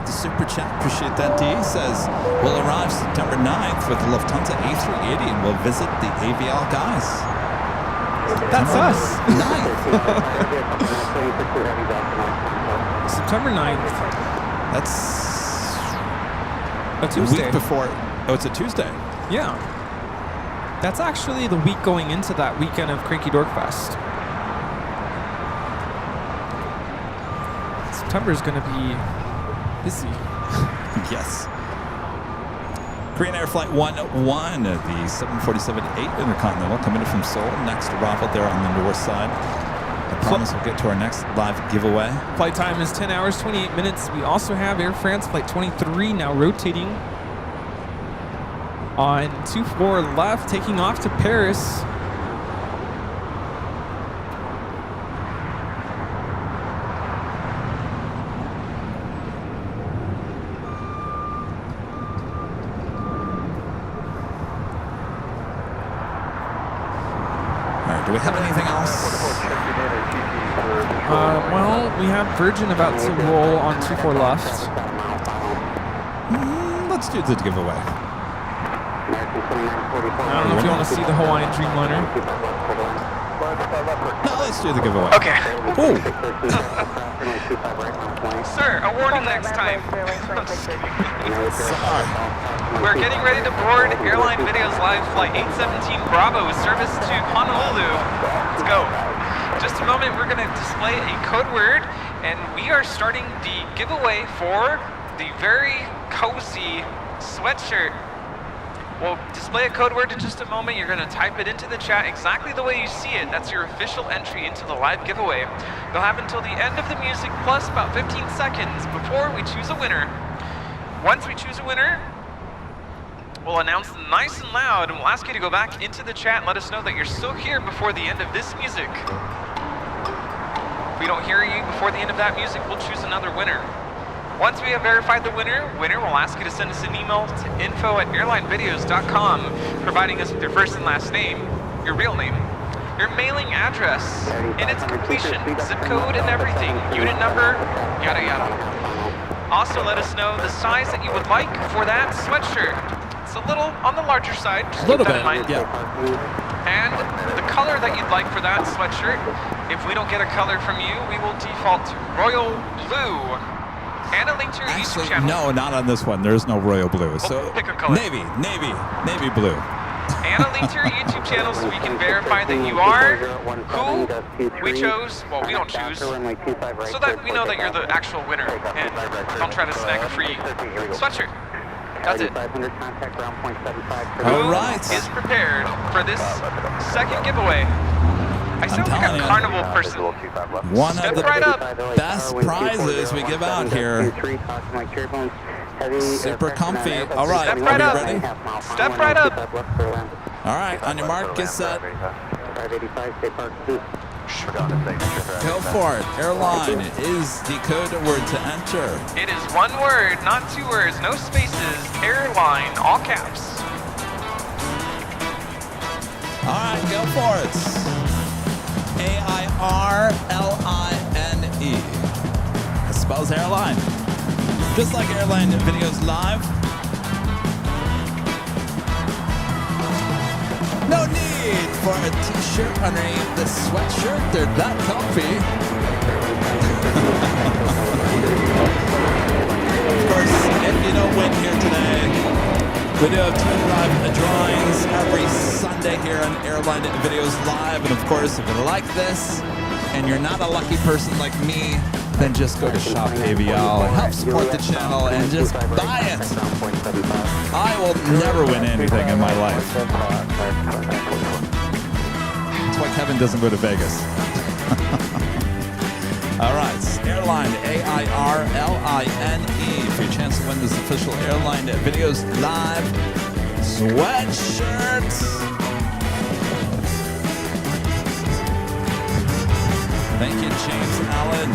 the super chat, appreciate that. D says, we'll arrive September 9th with the Lufthansa A380 and we'll visit the AVL guys. That's us. 9th. September 9th. That's A the Tuesday. week before. Oh, it's a Tuesday. Yeah. That's actually the week going into that weekend of Cranky Dork Fest. September's going to be busy. Yes. Korean Air Flight 101, the 747-8 Intercontinental coming in from Seoul. Next arrival there on the north side. I promise we'll get to our next live giveaway. Flight time is 10 hours, 28 minutes. We also have Air France Flight 23 now rotating on 24 left, taking off to Paris. All right, do we have anything else? Well, we have Virgin about to roll on 24 left. Let's do the giveaway. I don't know if you want to see the Hawaiian Dreamliner. No, let's do the giveaway. Okay. Oh, Sir, a warning next time. sorry. We're getting ready to board Airline Videos Live Flight 817 Bravo with service to Honolulu. Let's go. Just a moment, we're going to display a code word, and we are starting the giveaway for the very cozy sweatshirt. We'll display a code word in just a moment. You're going to type it into the chat exactly the way you see it. That's your official entry into the live giveaway. You'll have until the end of the music plus about 15 seconds before we choose a winner. Once we choose a winner, we'll announce them nice and loud, and we'll ask you to go back into the chat and let us know that you're still here before the end of this music. If we don't hear you before the end of that music, we'll choose another winner. Once we have verified the winner will ask you to send us an email to info@airlinevideos.com, providing us with your first and last name, your real name, your mailing address, and its completion, zip code and everything, unit number, yada yada. Also let us know the size that you would like for that sweatshirt. It's a little on the larger side, just A little keep that bit, in mind. yeah. And the color that you'd like for that sweatshirt. If we don't get a color from you, we will default to royal blue. And a link to your Actually, YouTube channel. no, not on this one. There's no royal blue. So pick a color. navy blue. And a link to your YouTube channel so we can verify that you are who we chose. Well, we don't choose. So that we know that you're the actual winner. And don't try to snag a free sweatshirt. That's it. All right. Who is prepared for this second giveaway? I sound like telling a you. carnival person. One Step of the right up. best prizes we give out here. Super comfy. All right, Step right are up. we ready? Step right up. All right, on your mark, get set. 585, stay parked 2. Go for it. Airline is the code word to enter. It is one word, not two words, no spaces. Airline, all caps. All right, go for it. AIRLINE. It spells airline. Just like Airline Videos Live. No need for a t-shirt underneath the sweatshirt. They're that comfy. Of course, if you don't win here today, we do have 2 live drawings every Sunday here on Airline Videos Live. And of course, if you like this and you're not a lucky person like me, then just go to Shop Aviation, help support the channel, and just buy it. I will never win anything in my life. That's why Kevin doesn't go to Vegas. All right, Airline, AIRLINE, for your chance to win this official Airline Videos Live sweatshirt. Thank you, James Allen.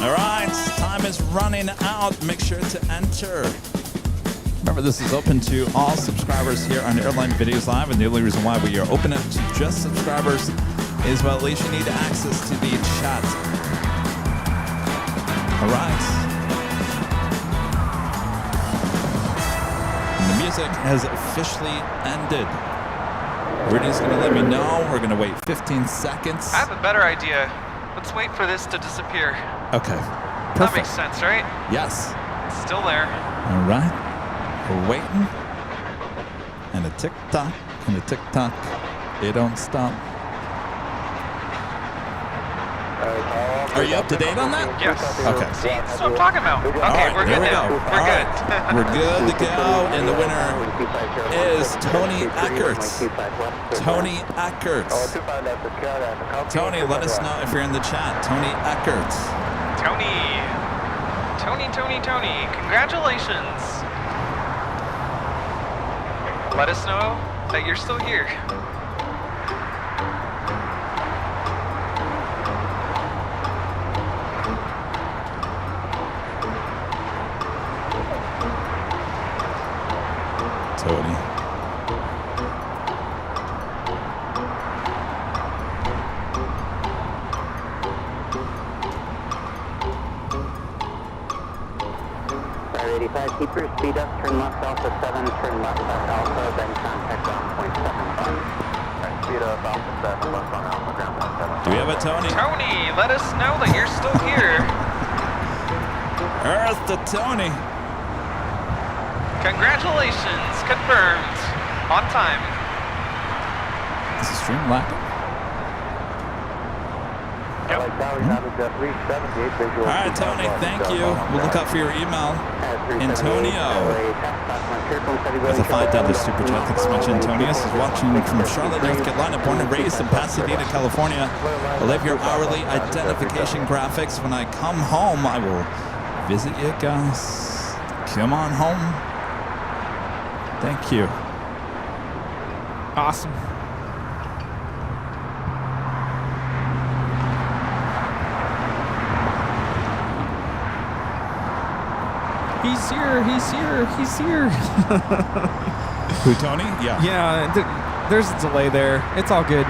All right, time is running out. Make sure to enter. Remember, this is open to all subscribers here on Airline Videos Live, and the only reason why we are open it to just subscribers is, well, at least you need access to the chat. All right. And the music has officially ended. Rudy's going to let me know. We're going to wait 15 seconds. I have a better idea. Let's wait for this to disappear. Okay. Perfect. That makes sense, right? Yes. It's still there. All right. We're waiting. And a tick-tock, and a tick-tock. It don't stop. Are you up to date on that? Yes. Okay. See, that's what I'm talking about. Okay, right, we're here good we now. go. We're All good. right. We're good to go. And the winner is Tony Eckerts. Tony Eckerts. Tony, let us know if you're in the chat. Tony Eckerts. Tony. Congratulations. Let us know that you're still here. Tony. Keep your speed up, turn left Alpha 7, turn left Alpha, then contact ground point 75. Speed up Alpha 7, left on Alpha, ground point 75. Do we have a Tony? Tony, let us know that you're still here. Earth to Tony. Congratulations, confirmed. On time. Is the stream lacking? All right, Tony, thank you. We'll look out for your email. Antonio with a $5 super chat. Thanks so much. Antonio is watching from Charlotte, North Carolina, born and raised in Pasadena, California. I love your hourly identification graphics. When I come home, I will visit you guys. Come on home. Thank you. Awesome. He's here. Who, Tony? Yeah. Yeah, there's a delay there. It's all good.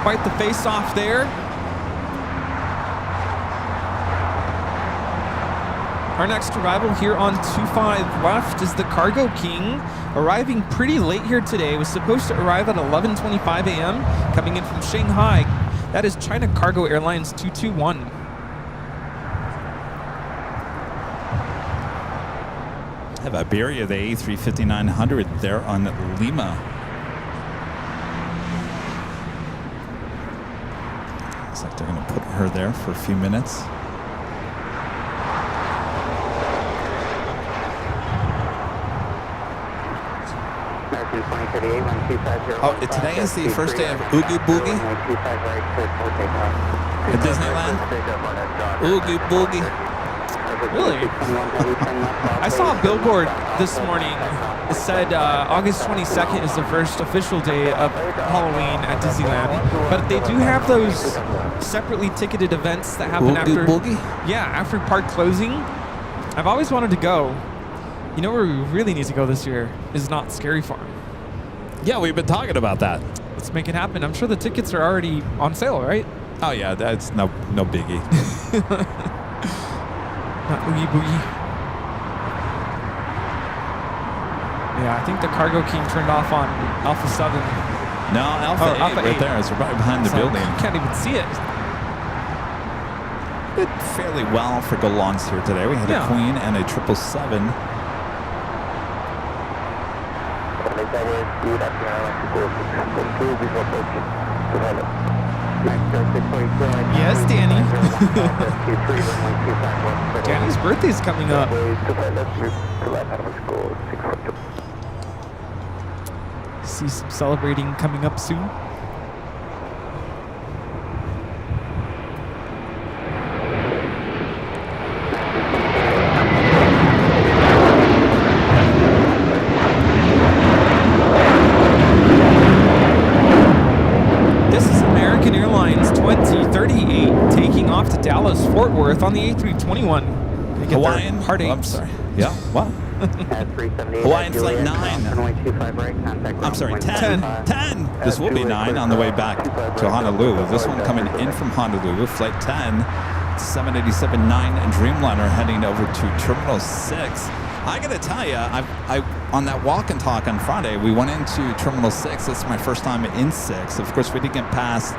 Quite the face-off there. Our next arrival here on 25 left is the Cargo King, arriving pretty late here today. Was supposed to arrive at 11:25 a.m. coming in from Shanghai. That is China Cargo Airlines 221. I have Iberia, the A350-900 there on Lima. Looks like they're going to put her there for a few minutes. Oh, today is the first day of Oogie Boogie at Disneyland. Oogie Boogie. Really? I saw a billboard this morning. It said August 22nd is the first official day of Halloween at Disneyland. But they do have those separately ticketed events that happen after. Boogie? Yeah, after park closing. I've always wanted to go. You know where we really need to go this year is not Scary Farm. Yeah, we've been talking about that. Let's make it happen. I'm sure the tickets are already on sale, right? Oh yeah, that's no biggie. Not Oogie Boogie. Yeah, I think the cargo king turned off on Alpha 7. No, Alpha 8 Alpha right 8. there. It's right behind the So building. You can't even see it. Did fairly well for Galons here today. We had a Queen and a 777. Yes, Danny. Danny's birthday's coming up. See some celebrating coming up soon. Dallas Fort Worth on the A321. Hawaiian. Heart Oh, I'm sorry. Yeah. What? Hawaiian flight 9. I'm sorry, 10. 10. This will be 9 on the way back to Honolulu. This one coming in from Honolulu, flight 10, 787-9 and Dreamliner heading over to Terminal 6. I gotta tell you, I on that walk and talk on Friday, we went into Terminal 6. It's my first time in 6. Of course, we didn't get past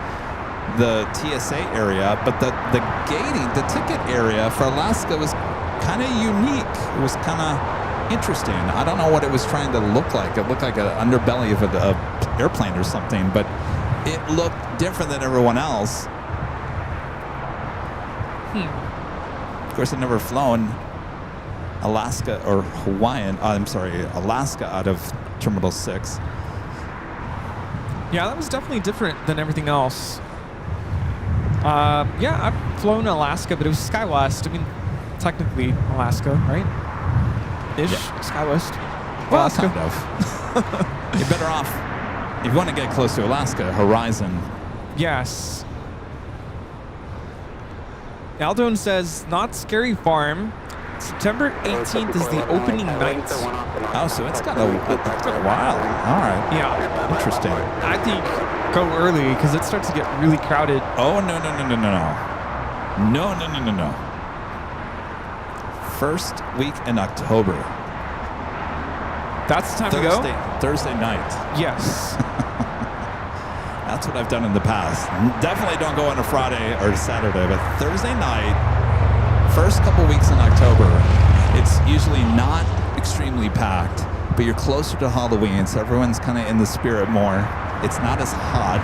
the TSA area, but the gating, the ticket area for Alaska was kind of unique. It was kind of interesting. I don't know what it was trying to look like. It looked like an underbelly of an airplane or something, but it looked different than everyone else. Of course, I've never flown Alaska or Alaska out of Terminal 6. Yeah, that was definitely different than everything else. Yeah, I've flown Alaska, but it was SkyWest. I mean, technically Alaska, right? Ish, yeah. SkyWest. Well, Alaska. Kind of. You're better off, if you want to get close to Alaska, Horizon. Yes. Aldone says, not Scary Farm. September 18th is the opening night. Oh, so it's got a while. All right. Yeah. Interesting. I think go early because it starts to get really crowded. Oh, no. No. First week in October. That's the time to go? Thursday night. Yes. That's what I've done in the past. Definitely don't go on a Friday or Saturday, but Thursday night, first couple weeks in October, it's usually not extremely packed, but you're closer to Halloween, so everyone's kind of in the spirit more. It's not as hot.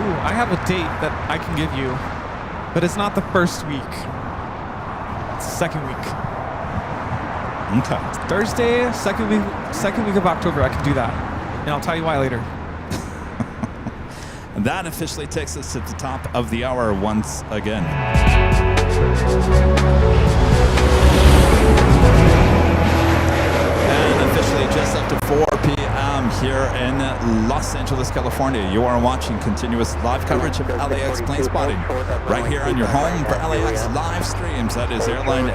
Ooh, I have a date that I can give you, but it's not the first week. It's the second week. Okay. Thursday, second week of October, I can do that. And I'll tell you why later. And that officially takes us to the top of the hour once again. And officially just after 4 p.m. here in Los Angeles, California. You are watching continuous live coverage of LAX plane spotting right here on your home for LAX live streams. That is Airline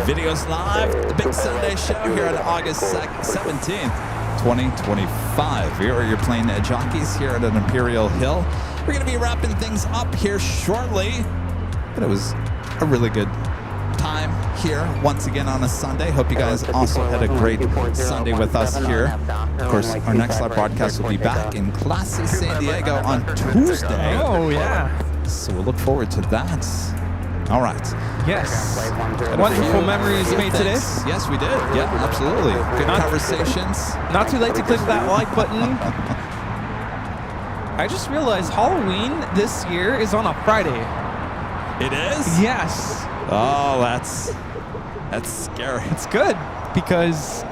Videos Live, the big Sunday show here on August 17th. 2025. We are your plane jockeys here at an Imperial Hill. We're going to be wrapping things up here shortly, but it was a really good time here once again on a Sunday. Hope you guys also had a great Sunday with us here. Of course, our next live broadcast will be back in classy San Diego on Tuesday. Oh, yeah. So we'll look forward to that. All right. Yes. Wonderful memories made today. Yes, we did. Yeah, absolutely. Good conversations. Not too late to click that like button. I just realized Halloween this year is on a Friday. It is? Yes. Oh, that's scary. It's good because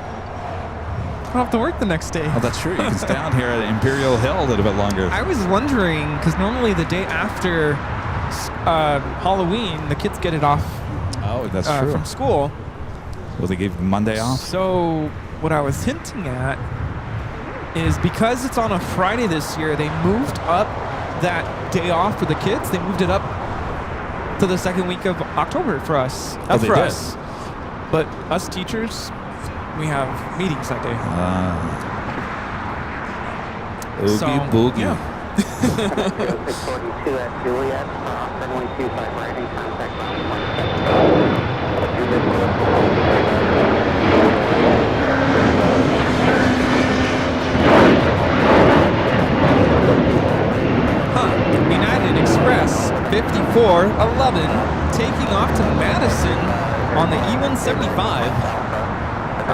don't have to work the next day. Oh, that's true. You can stay out here at Imperial Hill a little bit longer. I was wondering, because normally the day after Halloween, the kids get it off Oh, that's true. from school. Well, they gave Monday off? So what I was hinting at is because it's on a Friday this year, they moved up that day off for the kids. They moved it up to the second week of October for us. That's for us. But us teachers, we have meetings that day. Oogie boogie. Yeah. 642 at Juliet, runway 25 right in contact ground 17. United Express 5411 taking off to Madison on the E175.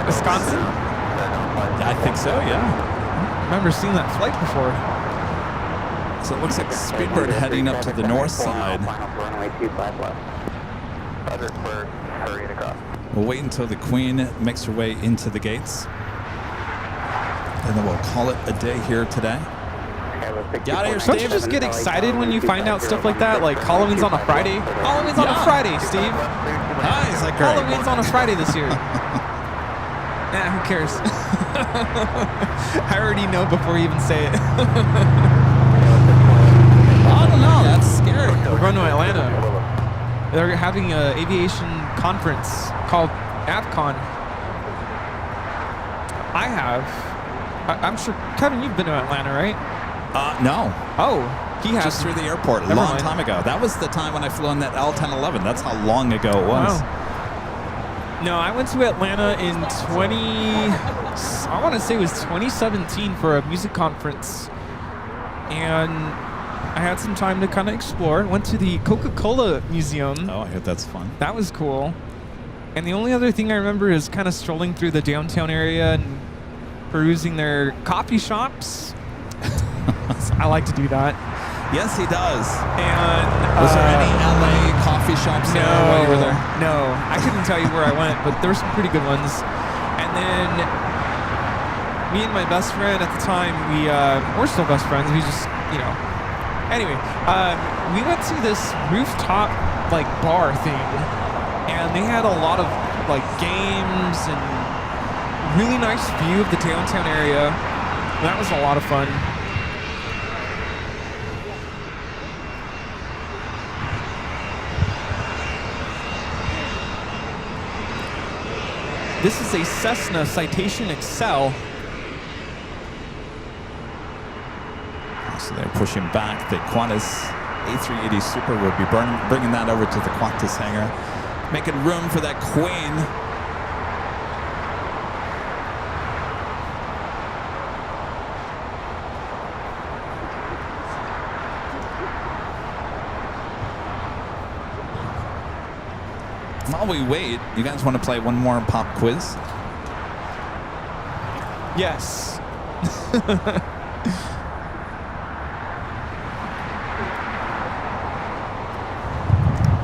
Wisconsin? I think so, yeah. I remember seeing that flight before. So it looks like Speedbird heading up to the north side. Runway 25 left. Fredericksburg, hurrying across. We'll wait until the Queen makes her way into the gates. And then we'll call it a day here today. Get out of here, Don't you Steve. just get excited when you find out stuff like that? Like Halloween's on a Friday? Halloween's on a Friday, Steve. Ah, is that great? Halloween's on a Friday this year. Nah, who cares? I already know before you even say it. I don't know. That's scary. We're going to Atlanta. They're having an aviation conference called AvCon. I have. I'm sure, Kevin, you've been to Atlanta, right? No. Oh, he has. Just through the airport a Never long mind. time ago. That was the time when I flew on that L1011. That's how long ago it was. Wow. No, I went to Atlanta in I want to say it was 2017 for a music conference. And I had some time to kind of explore. Went to the Coca-Cola Museum. Oh, I heard that's fun. That was cool. And the only other thing I remember is kind of strolling through the downtown area and perusing their coffee shops. I like to do that. Yes, he does. And Was there any LA coffee shops there while you were there? No, I couldn't tell you where I went, but there were some pretty good ones. And then me and my best friend at the time, we're still best friends. We just, Anyway, we went to this rooftop like bar thing, and they had a lot of like games and really nice view of the downtown area. That was a lot of fun. This is a Cessna Citation Excel. So they're pushing back. The Qantas A380 Super will be bringing that over to the Qantas hangar, making room for that Queen. While we wait, you guys want to play one more pop quiz? Yes.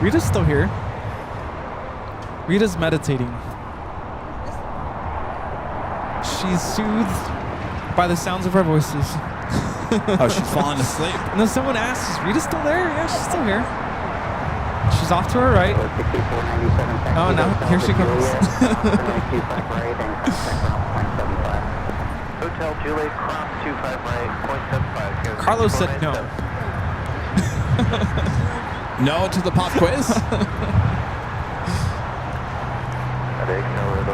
Rita's still here. Rita's meditating. She's soothed by the sounds of our voices. Oh, she's falling asleep. And then someone asks, is Rita still there? Yeah, she's still here. She's off to her right. Oh, no, here she comes. Hotel Juliet, cross 25 right, 0.75. Carlos said no. No to the pop quiz?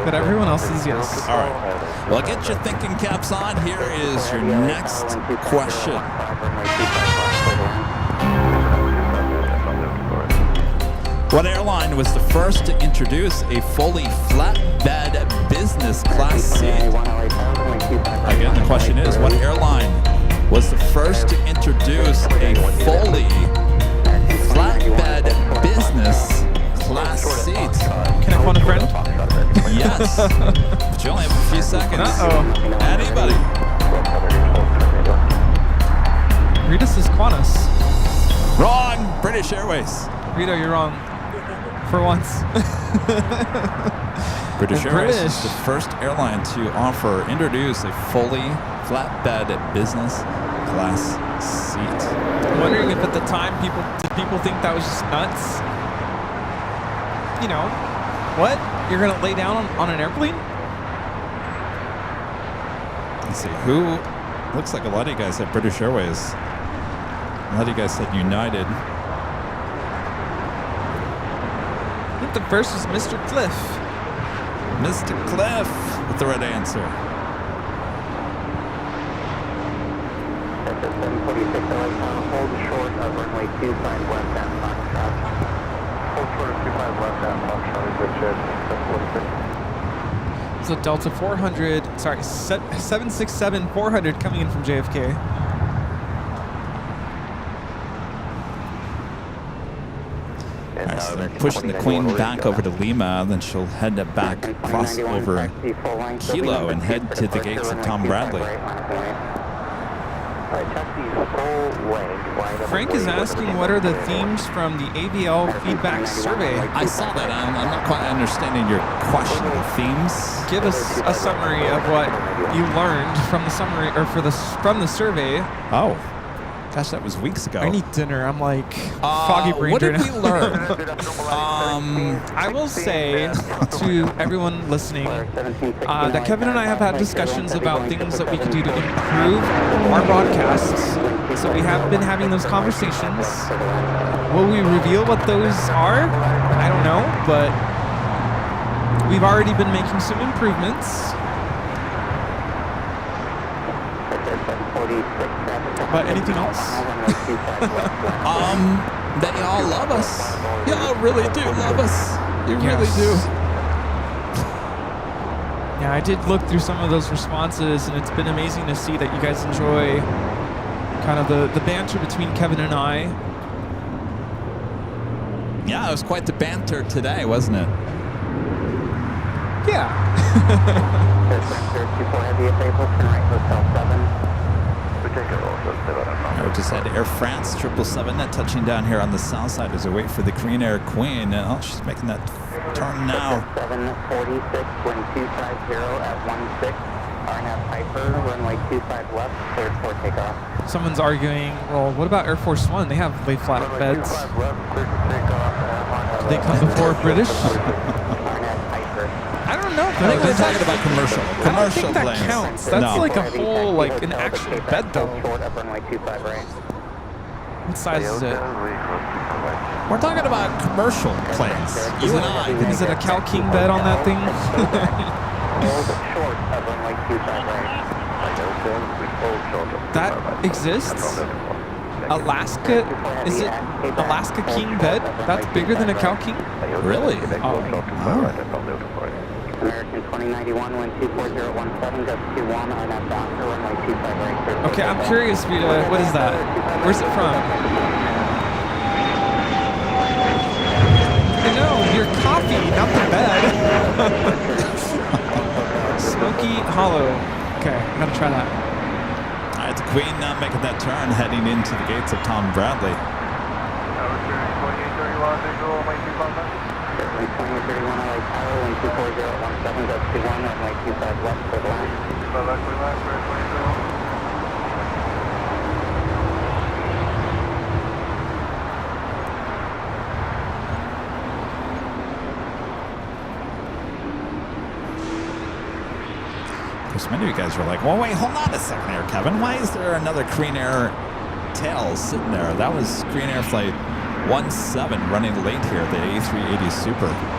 But everyone else is yes. All right. Well, get your thinking caps on. Here is your next question. What airline was the first to introduce a fully flatbed business class seat? Again, the question is, what airline was the first to introduce a fully flatbed business class seat? Can I phone a friend? Yes. But you only have a few seconds. Uh-oh. Anybody? Rita says Qantas. Wrong. British Airways. Rita, you're wrong. For once. British Airways British. is the first airline to introduce a fully flatbed business class seat. I'm wondering if at the time did people think that was just nuts? You know, what? You're gonna lay down on an airplane? Let's see, who looks like a lot of you guys said British Airways. A lot of you guys said United. I think the first was Mr. Cliff. Mr. Cliff with the right answer. That's a 746 hold short of runway 25 left at Foxtrot. Hold short of 25 left at Foxtrot is Richard 746. So Delta 400, sorry, 767 400 coming in from JFK. Alright, so they're pushing the Queen back over to Lima, then she'll head back across over Kilo and head to the gates of Tom Bradley. Frank is asking what are the themes from the AVL feedback survey. I saw that. I'm not quite understanding your question. The themes? Give us a summary of what you learned from the summary or from the survey. Oh. Gosh, that was weeks ago. I need dinner. I'm like foggy brain. What did right we now. learn? I will say to everyone listening that Kevin and I have had discussions about things that we could do to improve our broadcasts. So we have been having those conversations. Will we reveal what those are? I don't know, but we've already been making some improvements. But anything else? They all love us. Y'all really do love us. You really do. Yeah, I did look through some of those responses, and it's been amazing to see that you guys enjoy kind of the banter between Kevin and I. Yeah, it was quite the banter today, wasn't it? Yeah. I just had Air France 777 net touching down here on the south side as we wait for the Green Air Queen. Oh, she's making that turn now. 746, wind 250 at 16. RNAV Piper, runway 25 left, cleared for takeoff. Someone's arguing, well, what about Air Force One? They have lay flat beds. Do they come before British? I don't know. I think we're talking about commercial. I don't Commercial think that planes. counts. That's No. like a whole, like an actual bed though. What size is it? We're talking about commercial planes. You and I. Is it a Cal King bed on that thing? That exists? Alaska? Is it Alaska King bed? That's bigger than a Cal King? Really? American 2091, wind 24017, gust 21, RNAV Doctor, runway 25 right. Okay, I'm curious, Rita. What is that? Where's it from? No, your coffee, not the bed. Smoky Hollow. Okay, I gotta try that. All right, the Queen now making that turn, heading into the gates of Tom Bradley. 2831 LA Tower, wind 24017, gust 21, runway 25 left for the line. Because many of you guys were like, well, wait, hold on a second here, Kevin. Why is there another Green Air tail sitting there? That was Green Air Flight 17 running late here, the A380 Super.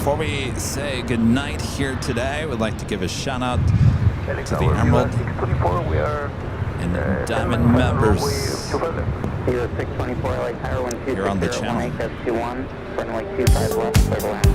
Before we say goodnight here today, we'd like to give a shout out to the Emerald and the Diamond members here on the channel. Runway 25 left, clear to land.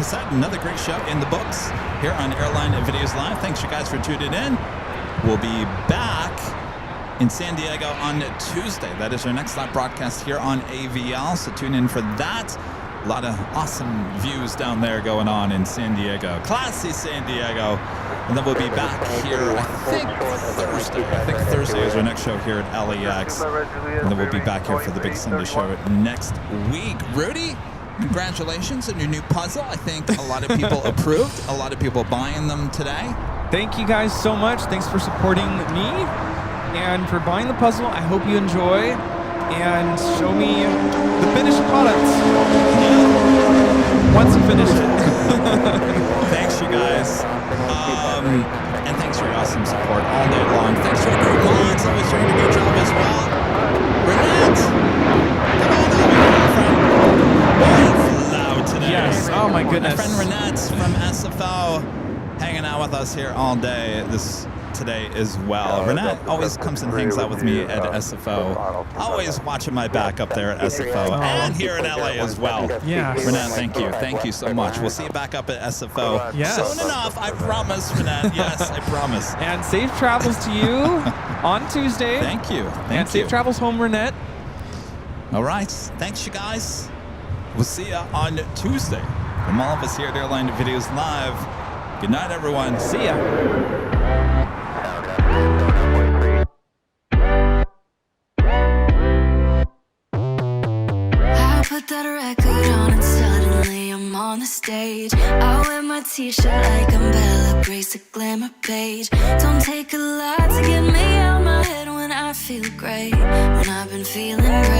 said, another great show in the books here on Airline Videos Live. Thanks, you guys, for tuning in. We'll be back in San Diego on Tuesday. That is our next live broadcast here on AVL, so tune in for that. A lot of awesome views down there going on in San Diego. Classy San Diego. And then we'll be back here, I think Thursday. I think Thursday is our next show here at LAX. And then we'll be back here for the big Sunday show next week. Rudy, congratulations on your new puzzle. I think a lot of people approved. A lot of people buying them today. Thank you guys so much. Thanks for supporting me and for buying the puzzle. I hope you enjoy and show me the finished product once you finish it. Thanks, you guys. And thanks for your awesome support all day long. Thanks to our group mods, always doing a good job as well. Renette, come on over, my friend. Loud today. Yes. Oh my goodness. My friend Renette from SFO, hanging out with us here all day today as well. Renette always comes and hangs out with me at SFO. Always watching my back up there at SFO and here in LA as well. Yeah. Renette, thank you. Thank you so much. We'll see you back up at SFO Yes. soon enough. I promise, Renette. Yes, I promise. And safe travels to you on Tuesday. Thank you. And safe travels home, Renette. All right. Thanks, you guys. We'll see you on Tuesday. From all of us here at Airline Videos Live, good night, everyone. See ya. Put that record on and suddenly I'm on the stage. I wear my t-shirt like I'm Bella Grace, a glamour page. Don't take a lot to get me out my head when I feel great, when I've been feeling great.